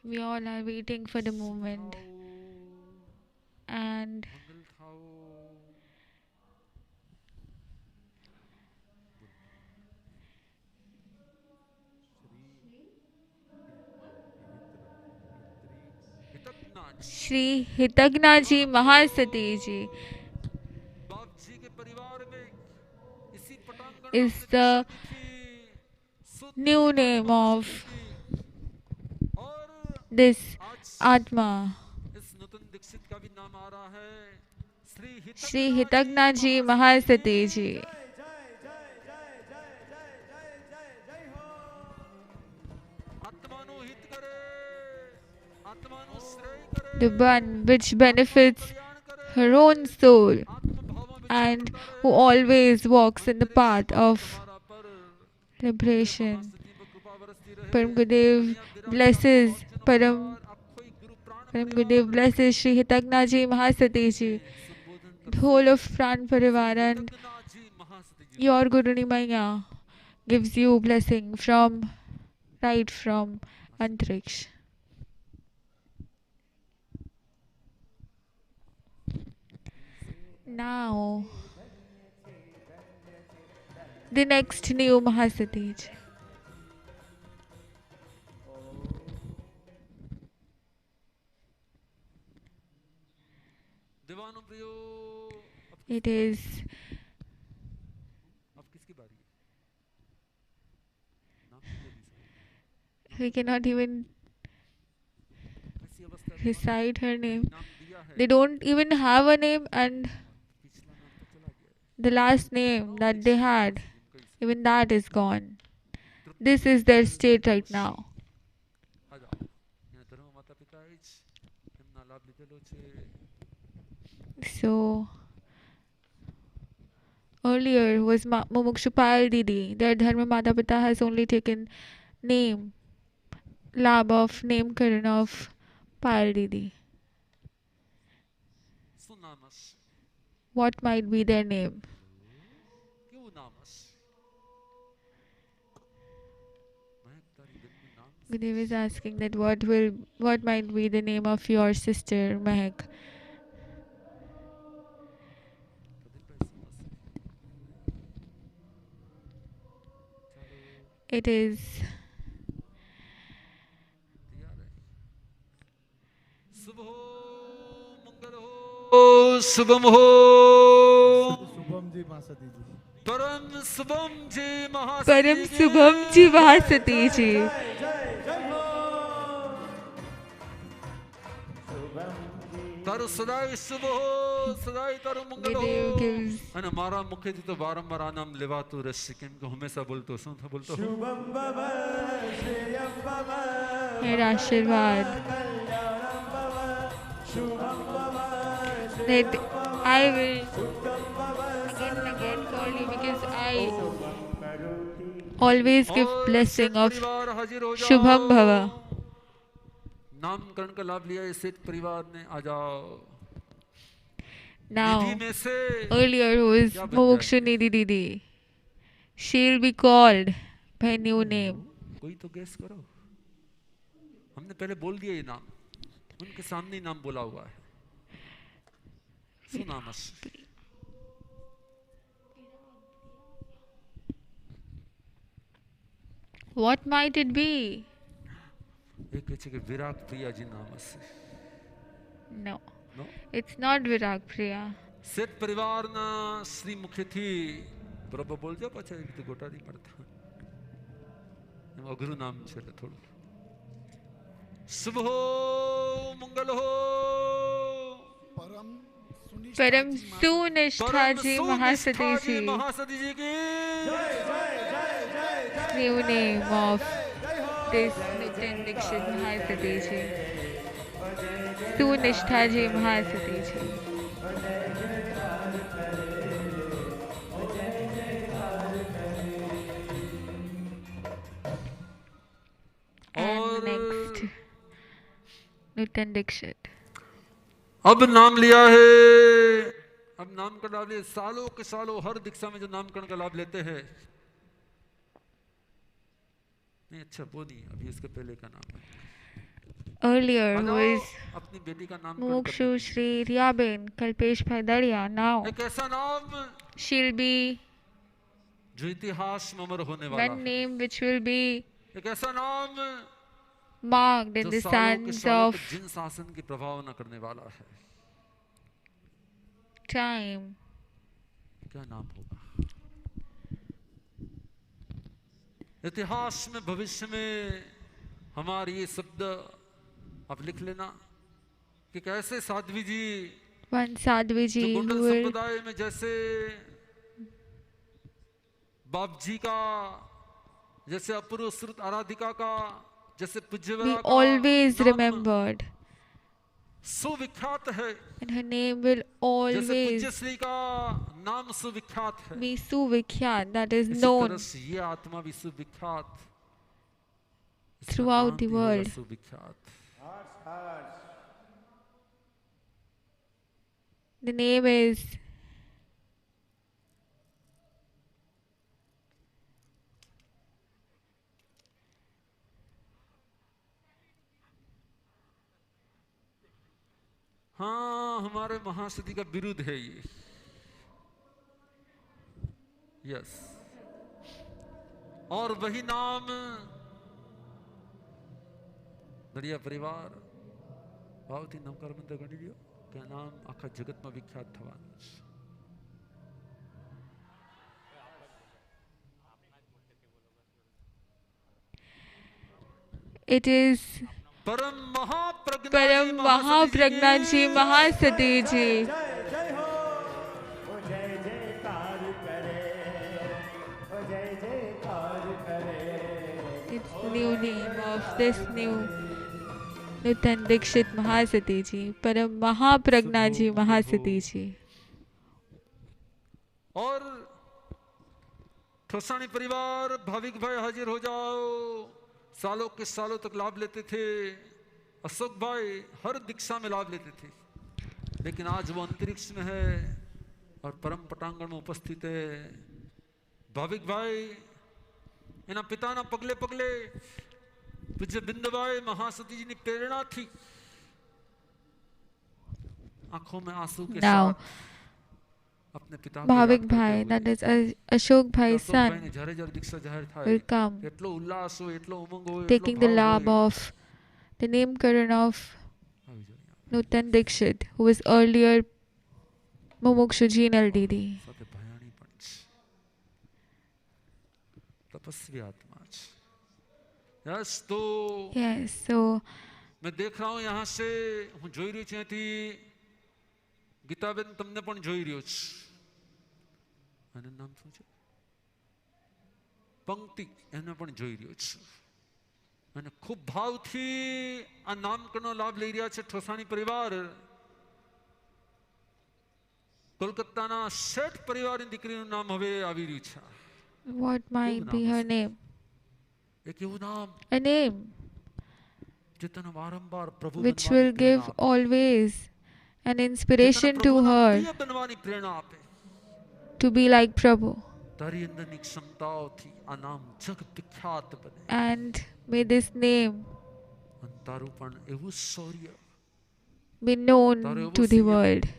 we all are waiting for the moment, and Shree Hitagna ji Mahasati ji is the new name of this Atma. Shree Hitagna ji Mahasati ji, the one which benefits her own soul and who always walks in the path of liberation. Param Gurudev blesses Param Gurudev blesses Shree Hitagna ji Mahasati ji, the whole of Pran Parivar, and your Guru Nimaya gives you blessing from right from Antriksh. Now, the next new Mahasati ji. It is we cannot even recite her name. They don't even have a name, and the last name that they had, even that is gone. This is their state right now. So earlier was Mumukshu Payal Didi. Their Dharma Mata Pita has only taken name, lab of name Karan of Payal Didi. What might be their name? Gurudev is asking that what might be the name of your sister Mehak. It is Subham ho Param Subham ji Mahasati ji. તારું સદાય શુભ હો, સદાય તારું મંગલ હો. અને મારા મુખેથી તો વારંવાર આ નામ લેવાતું રહેશે, કેમ કે હંમેશા બોલતો શું બોલતો Her Ashirvad. That I will again and again call you because I always give blessing of Shubham Bhava. नामकरण का लाभ लिया इस परिवार ने. आ जाओ. Now, earlier who is Mumukshu Nidhi Didi, she'll be called by a new name. कोई तो गैस करो। हमने पहले बोल दिया ये नाम, उनके सामने ही नाम बोला हुआ है। सुनामस। What might it be? एक कहते कि विराग प्रिया जी नाम से। No, it's not Virag Priya. सेठ परिवार ना श्री मुखे थी, बराबर बोल जा पाछा एक तो गोटा नहीं पड़ता। अघरू नाम चले थोड़ा। शुभ हो, मंगल हो। परम सुनिष्ठा जी महासती जी. महासती जी की New name of this Jain Diksha Mahasati ji. Sunishtha ji Mahasati ji. And next, Newton Dikshit. अब नाम लिया है, अब नाम का लाभ लिया। सालों के सालों हर दीक्षा में जो नामकरण का लाभ लेते हैं, नहीं अच्छा वो नहीं, अभी इसके पहले का नाम है। Earlier was अपनी बेटी का नाम Mumukshu Shree Riyaben Kalpesh Bhadaria. Now एक ऐसा नाम she'll be जो इतिहास में अमर होने वाला one name which will be एक ऐसा नाम marked in जो the सालों के sands सालों of तक जिन शासन की प्रभाव न करने वाला है। time. क्या नाम होगा? इतिहास में भविष्य में हमारे ये शब्द आप लिख लेना कि कैसे साध्वी जी One Sadhvi जो ji गुंडल who will संप्रदाय में जैसे बाप जी का, जैसे अपूर्व श्रुत आराधिका का, जैसे be पूज्यवरा का always नाम remembered. सुविख्यात है, And her name will जैसे always पूज्य श्री का नाम सुविख्यात है, be Suvikhyat, that is इसी known तरह से ये आत्मा भी सुविख्यात, इसका throughout नाम the भी होगा world. सुविख्यात। The name is हाँ, हमारे महासती का विरुद्ध है ये। यस, और वही नाम दरिया परिवार भावती नमकार मंदिर गणी लियो क्या नाम आखा जगत में विख्यात थवानुं छे। it is परम Param Mahapragna ji Mahasati ji. It's the new name of this new Newton Dikshit Mahasati ji, Param Mahapragna ji Mahasati ji. और ठोसानी परिवार भाविक भाई हाजिर हो जाओ। सालों के सालों तक लाभ लेते थे, अशोक भाई हर दीक्षा में लाभ लेते थे, लेकिन आज वो अंतरिक्ष में है और परम पटांगण में उपस्थित है। भाविक भाई इना पिता ना पगले पगले पूज्य बिंदुभाई महासती जी ने प्रेरणा थी, आंखों में आंसू के Now, साथ अपने पिता को Bhavik याद करते Bhai, हुए that is Ashok Bhai's Ashok भाई son, ने जरे जरे दीक्षा जाहिर था, will come એટલો ઉલ્લાસ હોય, એટલો ઉમંગ હોય, એટલો taking the ભાવ lab હોય। of the name Karan of Newton Dikshit, who was earlier Mumukshu Jain LDD. સાથે ભયાણી પણ છે, તપસ્વી આત્મા છે। यस, तो Yes, so मैं देख रहा हूं यहाँ से, હું જોઈ રહ્યો છું અહીંથી ગીતાબેન તમને પણ જોઈ રહ્યો છું। આનું નામ શું છે? પંક્તિ, એને પણ જોઈ રહ્યો છું અને ખૂબ ભાવથી આ નામકરણનો લાભ લઈ રહ્યા છે ઠોસાણી પરિવાર। કોલકાતાના શેઠ પરિવારની દીકરીનું નામ હવે આવી રહ્યું છે। what might be her name? એક એવું નામ A name જે તને વારંવાર પ્રભુ which બનવાની will give પ્રેરણા આપે। always an inspiration to her બનવાની પ્રેરણા આપે to be like Prabhu. તારી અંદરની ક્ષમતાઓથી આ નામ જગ વિખ્યાત બને And may this name તારું પણ એવું શૌર્ય be known to the world.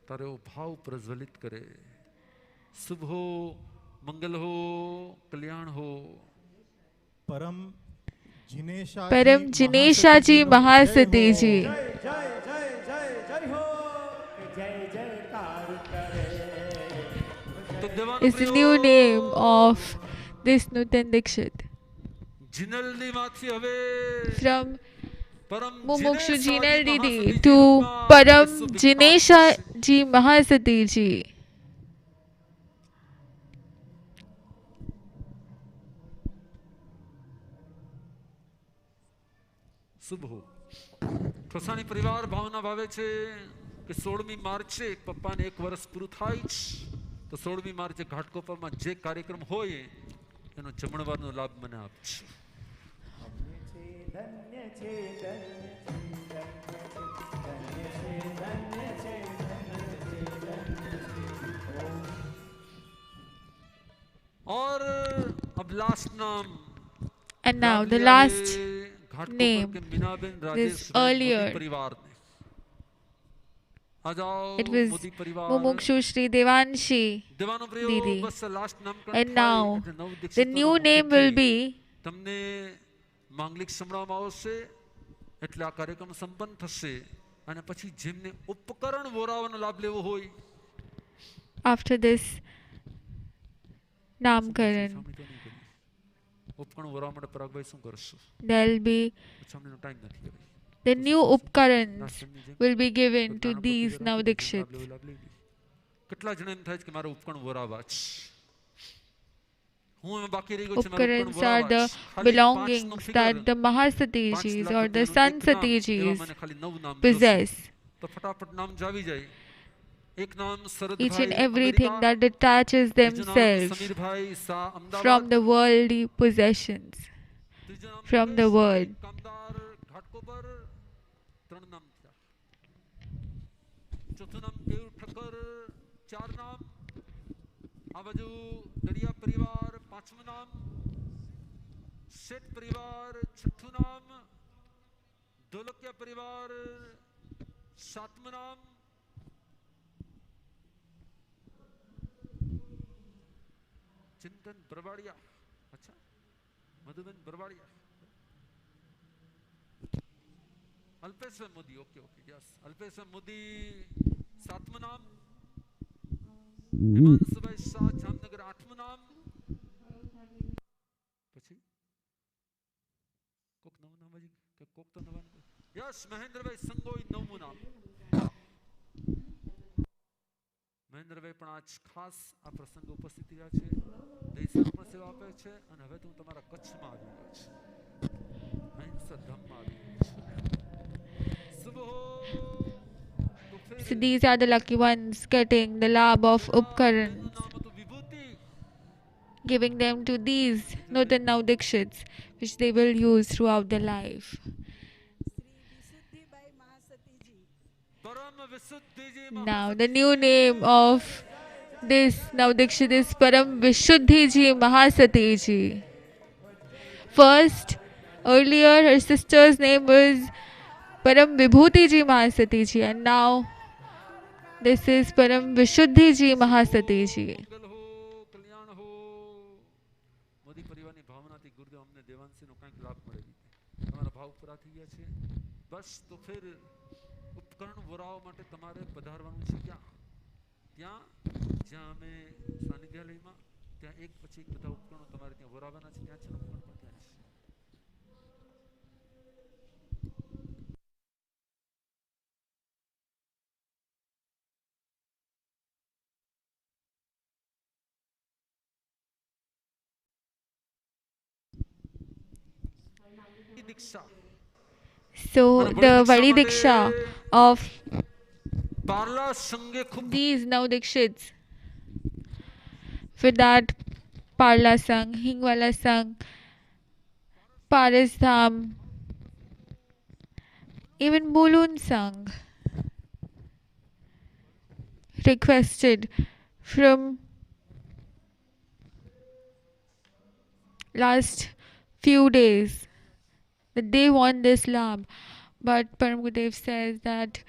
તારો એવો ભાવ પ્રજ્વલિત કરે શુભ હો મંગલ હો કલ્યાણ હો परम Param Jinesha Ji Mahasati Ji. Is the new name of this Nutan Dikshit. From Mumukshu Jinal Didi to Param Jinesha Ji Mahasati Ji. શુભ હો ઠોસાણી પરિવાર ભાવના ભાવે છે કે 16મી માર્ચે પપ્પાને 1 વર્ષ પૂરું થાય છે તો 16મી માર્ચે ઘાટકોપરમાં જે કાર્યક્રમ હોય એનો જમણવારનો લાભ મને આપજો और अब लास्ट नाम And now the last name, this earlier, it was Mumukshu Shree Devanshi Didi. And now the new name will be તમને માંગલિક સંભળાવવામાં આવશે એટલે આ કાર્યક્રમ સંપન્ન થશે અને પછી જેમને ઉપકરણ વોરાવાનો લાભ લેવો હોય after this Namkaran. There'll be the new upkarans will be given to these now Dikshits. Upkarans are the belongings that the Mahasatijis or the Sansatijis possess. Each and everything that detaches themselves from the worldly possessions, from the world. Chintan Barwadia अच्छा Madhuban Barwadia Alpeshwar Modi okay okay yes Alpeshwar Modi 7वां नाम हिमांशुभाई शाह जामनगर 8वां नाम પછી કોક નવું નામ હજી કે કોક તો નવા યસ મહેન્દ્રભાઈ સંગોઈ 9મું નામ મહેન્દ્રભાઈ પણ આજ ખાસ આ પ્રસંગે ઉપસ્થિત રહ્યા છે દેશમાં પણ સેવા આપે છે અને હવે તો હું તમારા કચ્છમાં આવી ગયો છું અહિંસાધામમાં આવી ગયો છું So these are the lucky ones getting the labh of upkarans, giving them to these Nutan now Dikshits, which they will use throughout their life. Now the new name of this now Dikshit is Param Vishuddhi Ji Mahasati Ji. First, earlier her sister's name was Param Vibhuti Ji Mahasati Ji, and now this is Param Vishuddhi Ji Mahasati Ji. Modi પરિવારની ભાવનાથી ગુરુદેવ અમને દેવાંશીનો કંઈક લાભ મળે તમારા ભાવ પૂરા થઈ ગયા છે બસ તો ફિર ઉપકરણ વોરાવા માટે તમારે પધારવાનું છે ક્યાં ત્યાં જ્યાં અમે સાનિધ્યાલયમાં ત્યાં એક પછી એક બધા ઉપકરણો તમારે ત્યાં વોરાવાના છે ત્યાં છે ઉપકરણ પણ ત્યાં છે So the Vadi Diksha of these now Dikshits, for that Parla Sang, Hingwala Sang, Parasdham, even Bulun Sang, requested from last few days that they want this lab, but Param Gurudev says that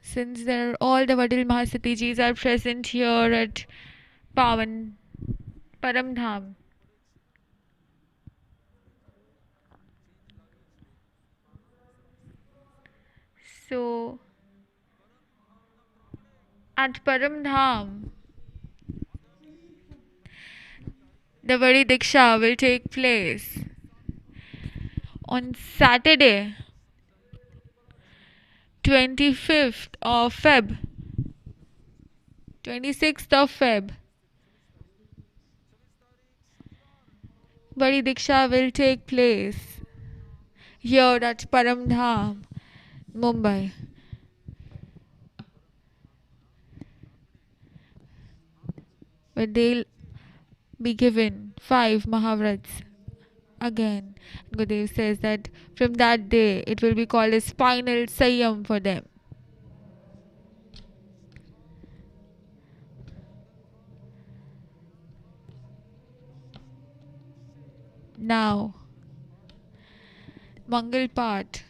since there all the Vadil Mahasatijis are present here at Pavan Paramdham, so at Paramdham the Vadi Diksha will take place on Saturday 25th of Feb, 26th of Feb. Vadi Diksha will take place here at Paramdham, Mumbai. Where they'll be given 5 Mahavrats again. Gurudev says that from that day it will be called as final Saiyam for them. Now, Mangal part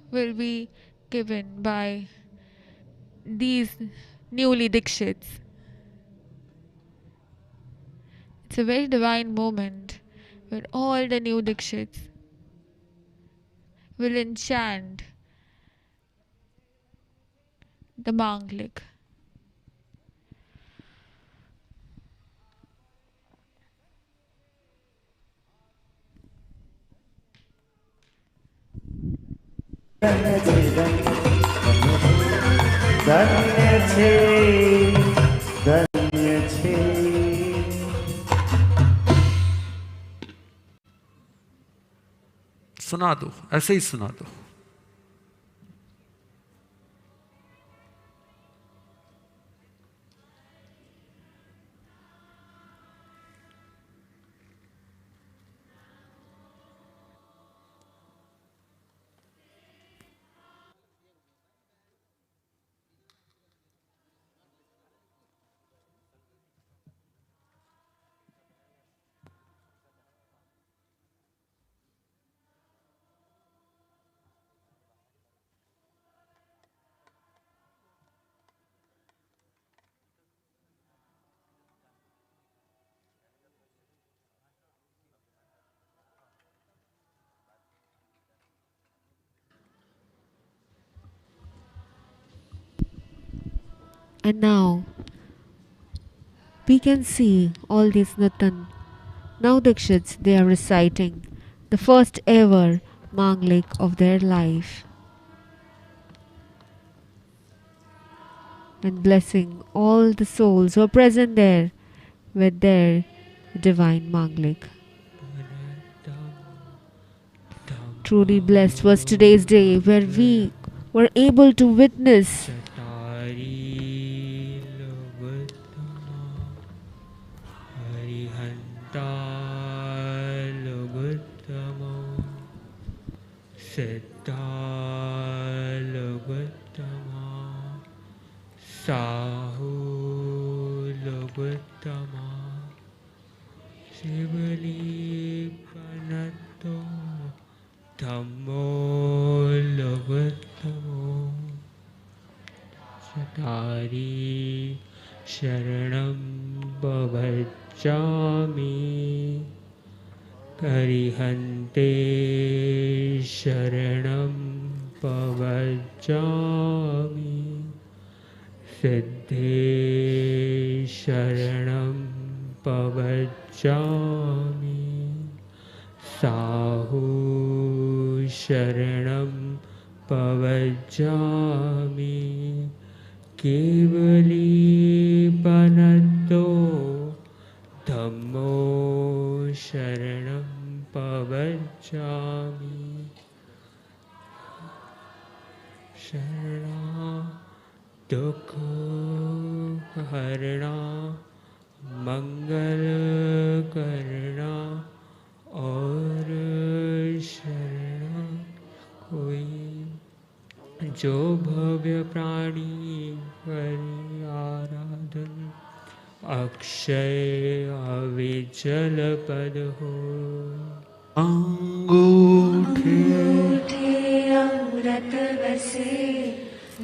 will be given by these newly Dikshits. It's a very divine moment where all the new Dikshits will enchant the Manglik. सुना दो, ऐसे ही सुना दो। And now we can see all these Natan now Dikshits, they are reciting the first ever Manglik of their life and blessing all the souls who are present there with their divine Manglik. Truly blessed was today's day where we were able to witness Sahu Loguttama Shivali Panato Dhammo Loguttamo Satari Sharanam Bhavajami Karihante Sharanam Bhavajami Siddhe Sharanam Pavajami Sahu Sharanam Pavajami Kevali Panato Dhammo Sharanam Pavajami Sharanam Dukha Harana Mangal Karna और शरण कोई जो भव्य प्राणी करी आराधन अक्षय अविचल पद हो। अंगूठे अमृत बसे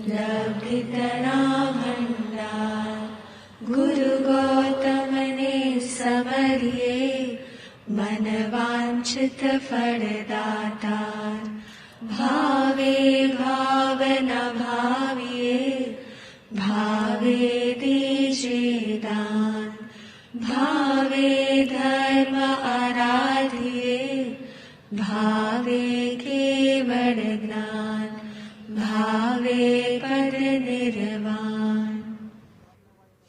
लब्धितना भंडार गुरु गौतम ने समरिए मन वांछित फलदातार भावे भावना भाविए भावे दीजिए दान भावे धर्म आराधिए भावे केवल ज्ञान भावे पद निर्वाण।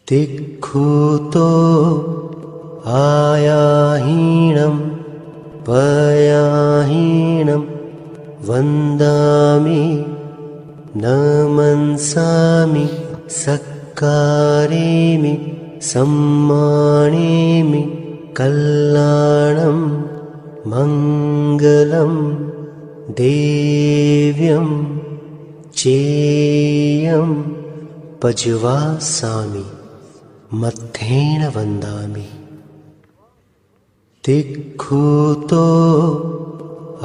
तिक्खुतो आयाहीनं पयाहीनं वन्दामि न मनसामि सक्कारेमि सम्मानेमि कल्याणं मङ्गलं देव्यं चेयं पज्वासामि मत्थेन वन्दामि। तिक्खुतो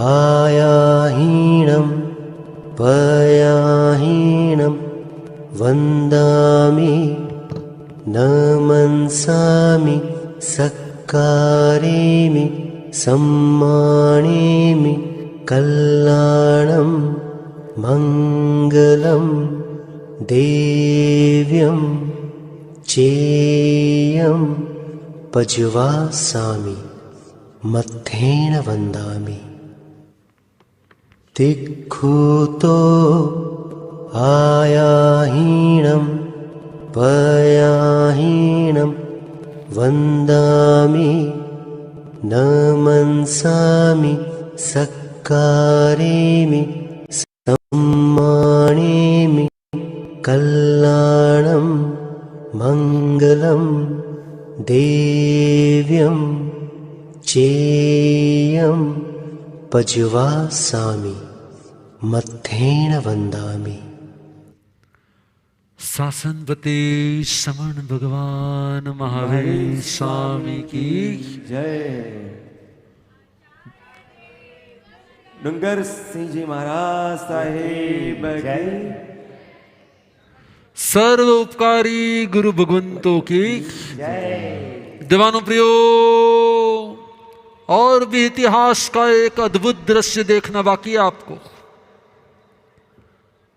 आयाहीनं पयाहीनं वन्दामि न मनसामि सक्कारेमि सम्मानेमि कल्याणं मङ्गलं देव्यं चेयं पज्वासामि मत्थेन वन्दामि। तिक्खुतो आयाहीनं पयाहीनं वन्दामि न मनसामि सक्कारेमि सम्मानेमि कल्याणं मङ्गलं देव्यं चेयं पज्वासामि मत्थेन वन्दामि। शासनपते श्रवण भगवान महावीर स्वामी की जय। डूंगर सिंह जी महाराज साहेब की सर्व उपकारी गुरु भगवंतों की जय। दीवानों प्रियो, और भी इतिहास का एक अद्भुत दृश्य देखना बाकी है आपको।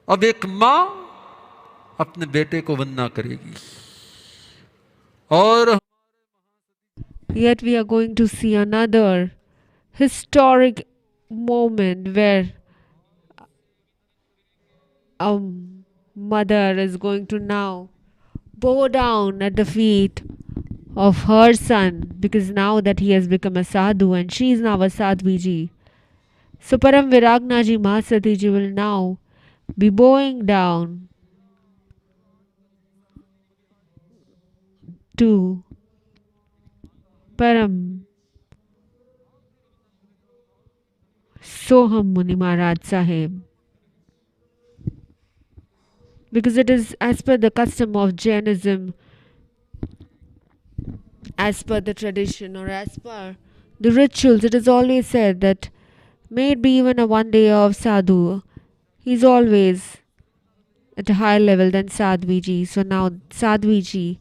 अब एक मां अपने बेटे को वंदना करेगी और Yet we are going to see another historic moment where a mother is going to now bow down at the feet of her son, because now that he has become a sadhu and she is now a sadhviji. So Param Viragnaji Mahasatiji will now be bowing down to Param Soham Muni Maharaj Saheb, because it is as per the custom of Jainism, as per the tradition or as per the rituals, it is always said that may it be even a one day of sadhu, he is always at a higher level than sadhviji. So now sadhviji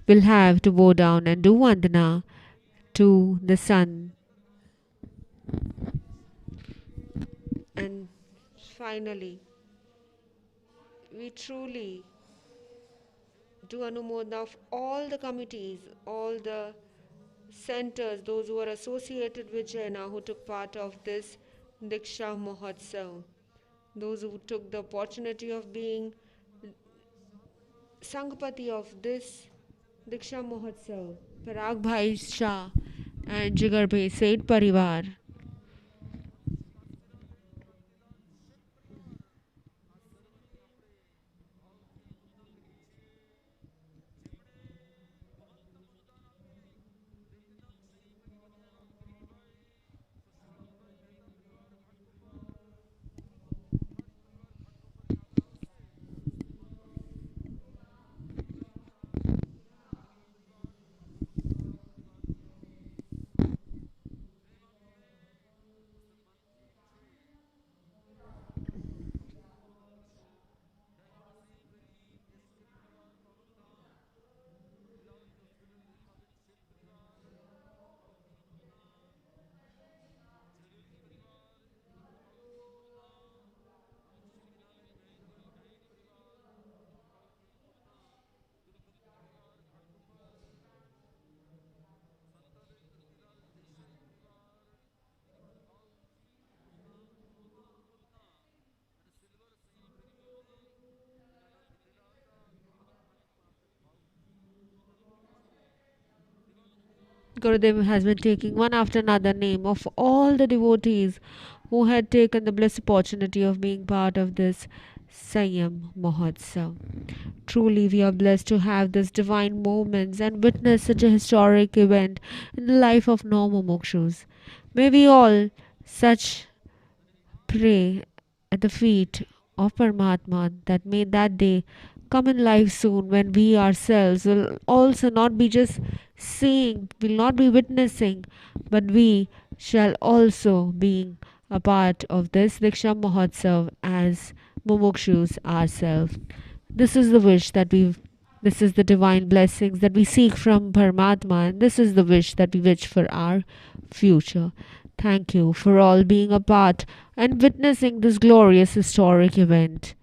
will have to bow down and do vandana to the son. And finally, we truly do anumodana of all the committees, all the centers, those who are associated with Jaina, who took part of this Diksha Mahotsav, those who took the opportunity of being Sanghpati of this Diksha Mahotsav, Parag Bhai Shah and Jigar Bhai Seth Parivar. Gurudev has been taking one after another name of all the devotees who had taken the blessed opportunity of being part of this Saiyam Mahotsav. Truly, we are blessed to have these divine moments and witness such a historic event in the life of no Mumukshus. May we all such pray at the feet of Paramatma that may that day come in life soon when we ourselves will also not be just seeing, will not be witnessing, but we shall also be a part of this Diksha Mahotsav as Mumukshus ourselves. This is the wish that this is the divine blessings that we seek from Paramatma, and this is the wish that we wish for our future. Thank you for all being a part and witnessing this glorious historic event.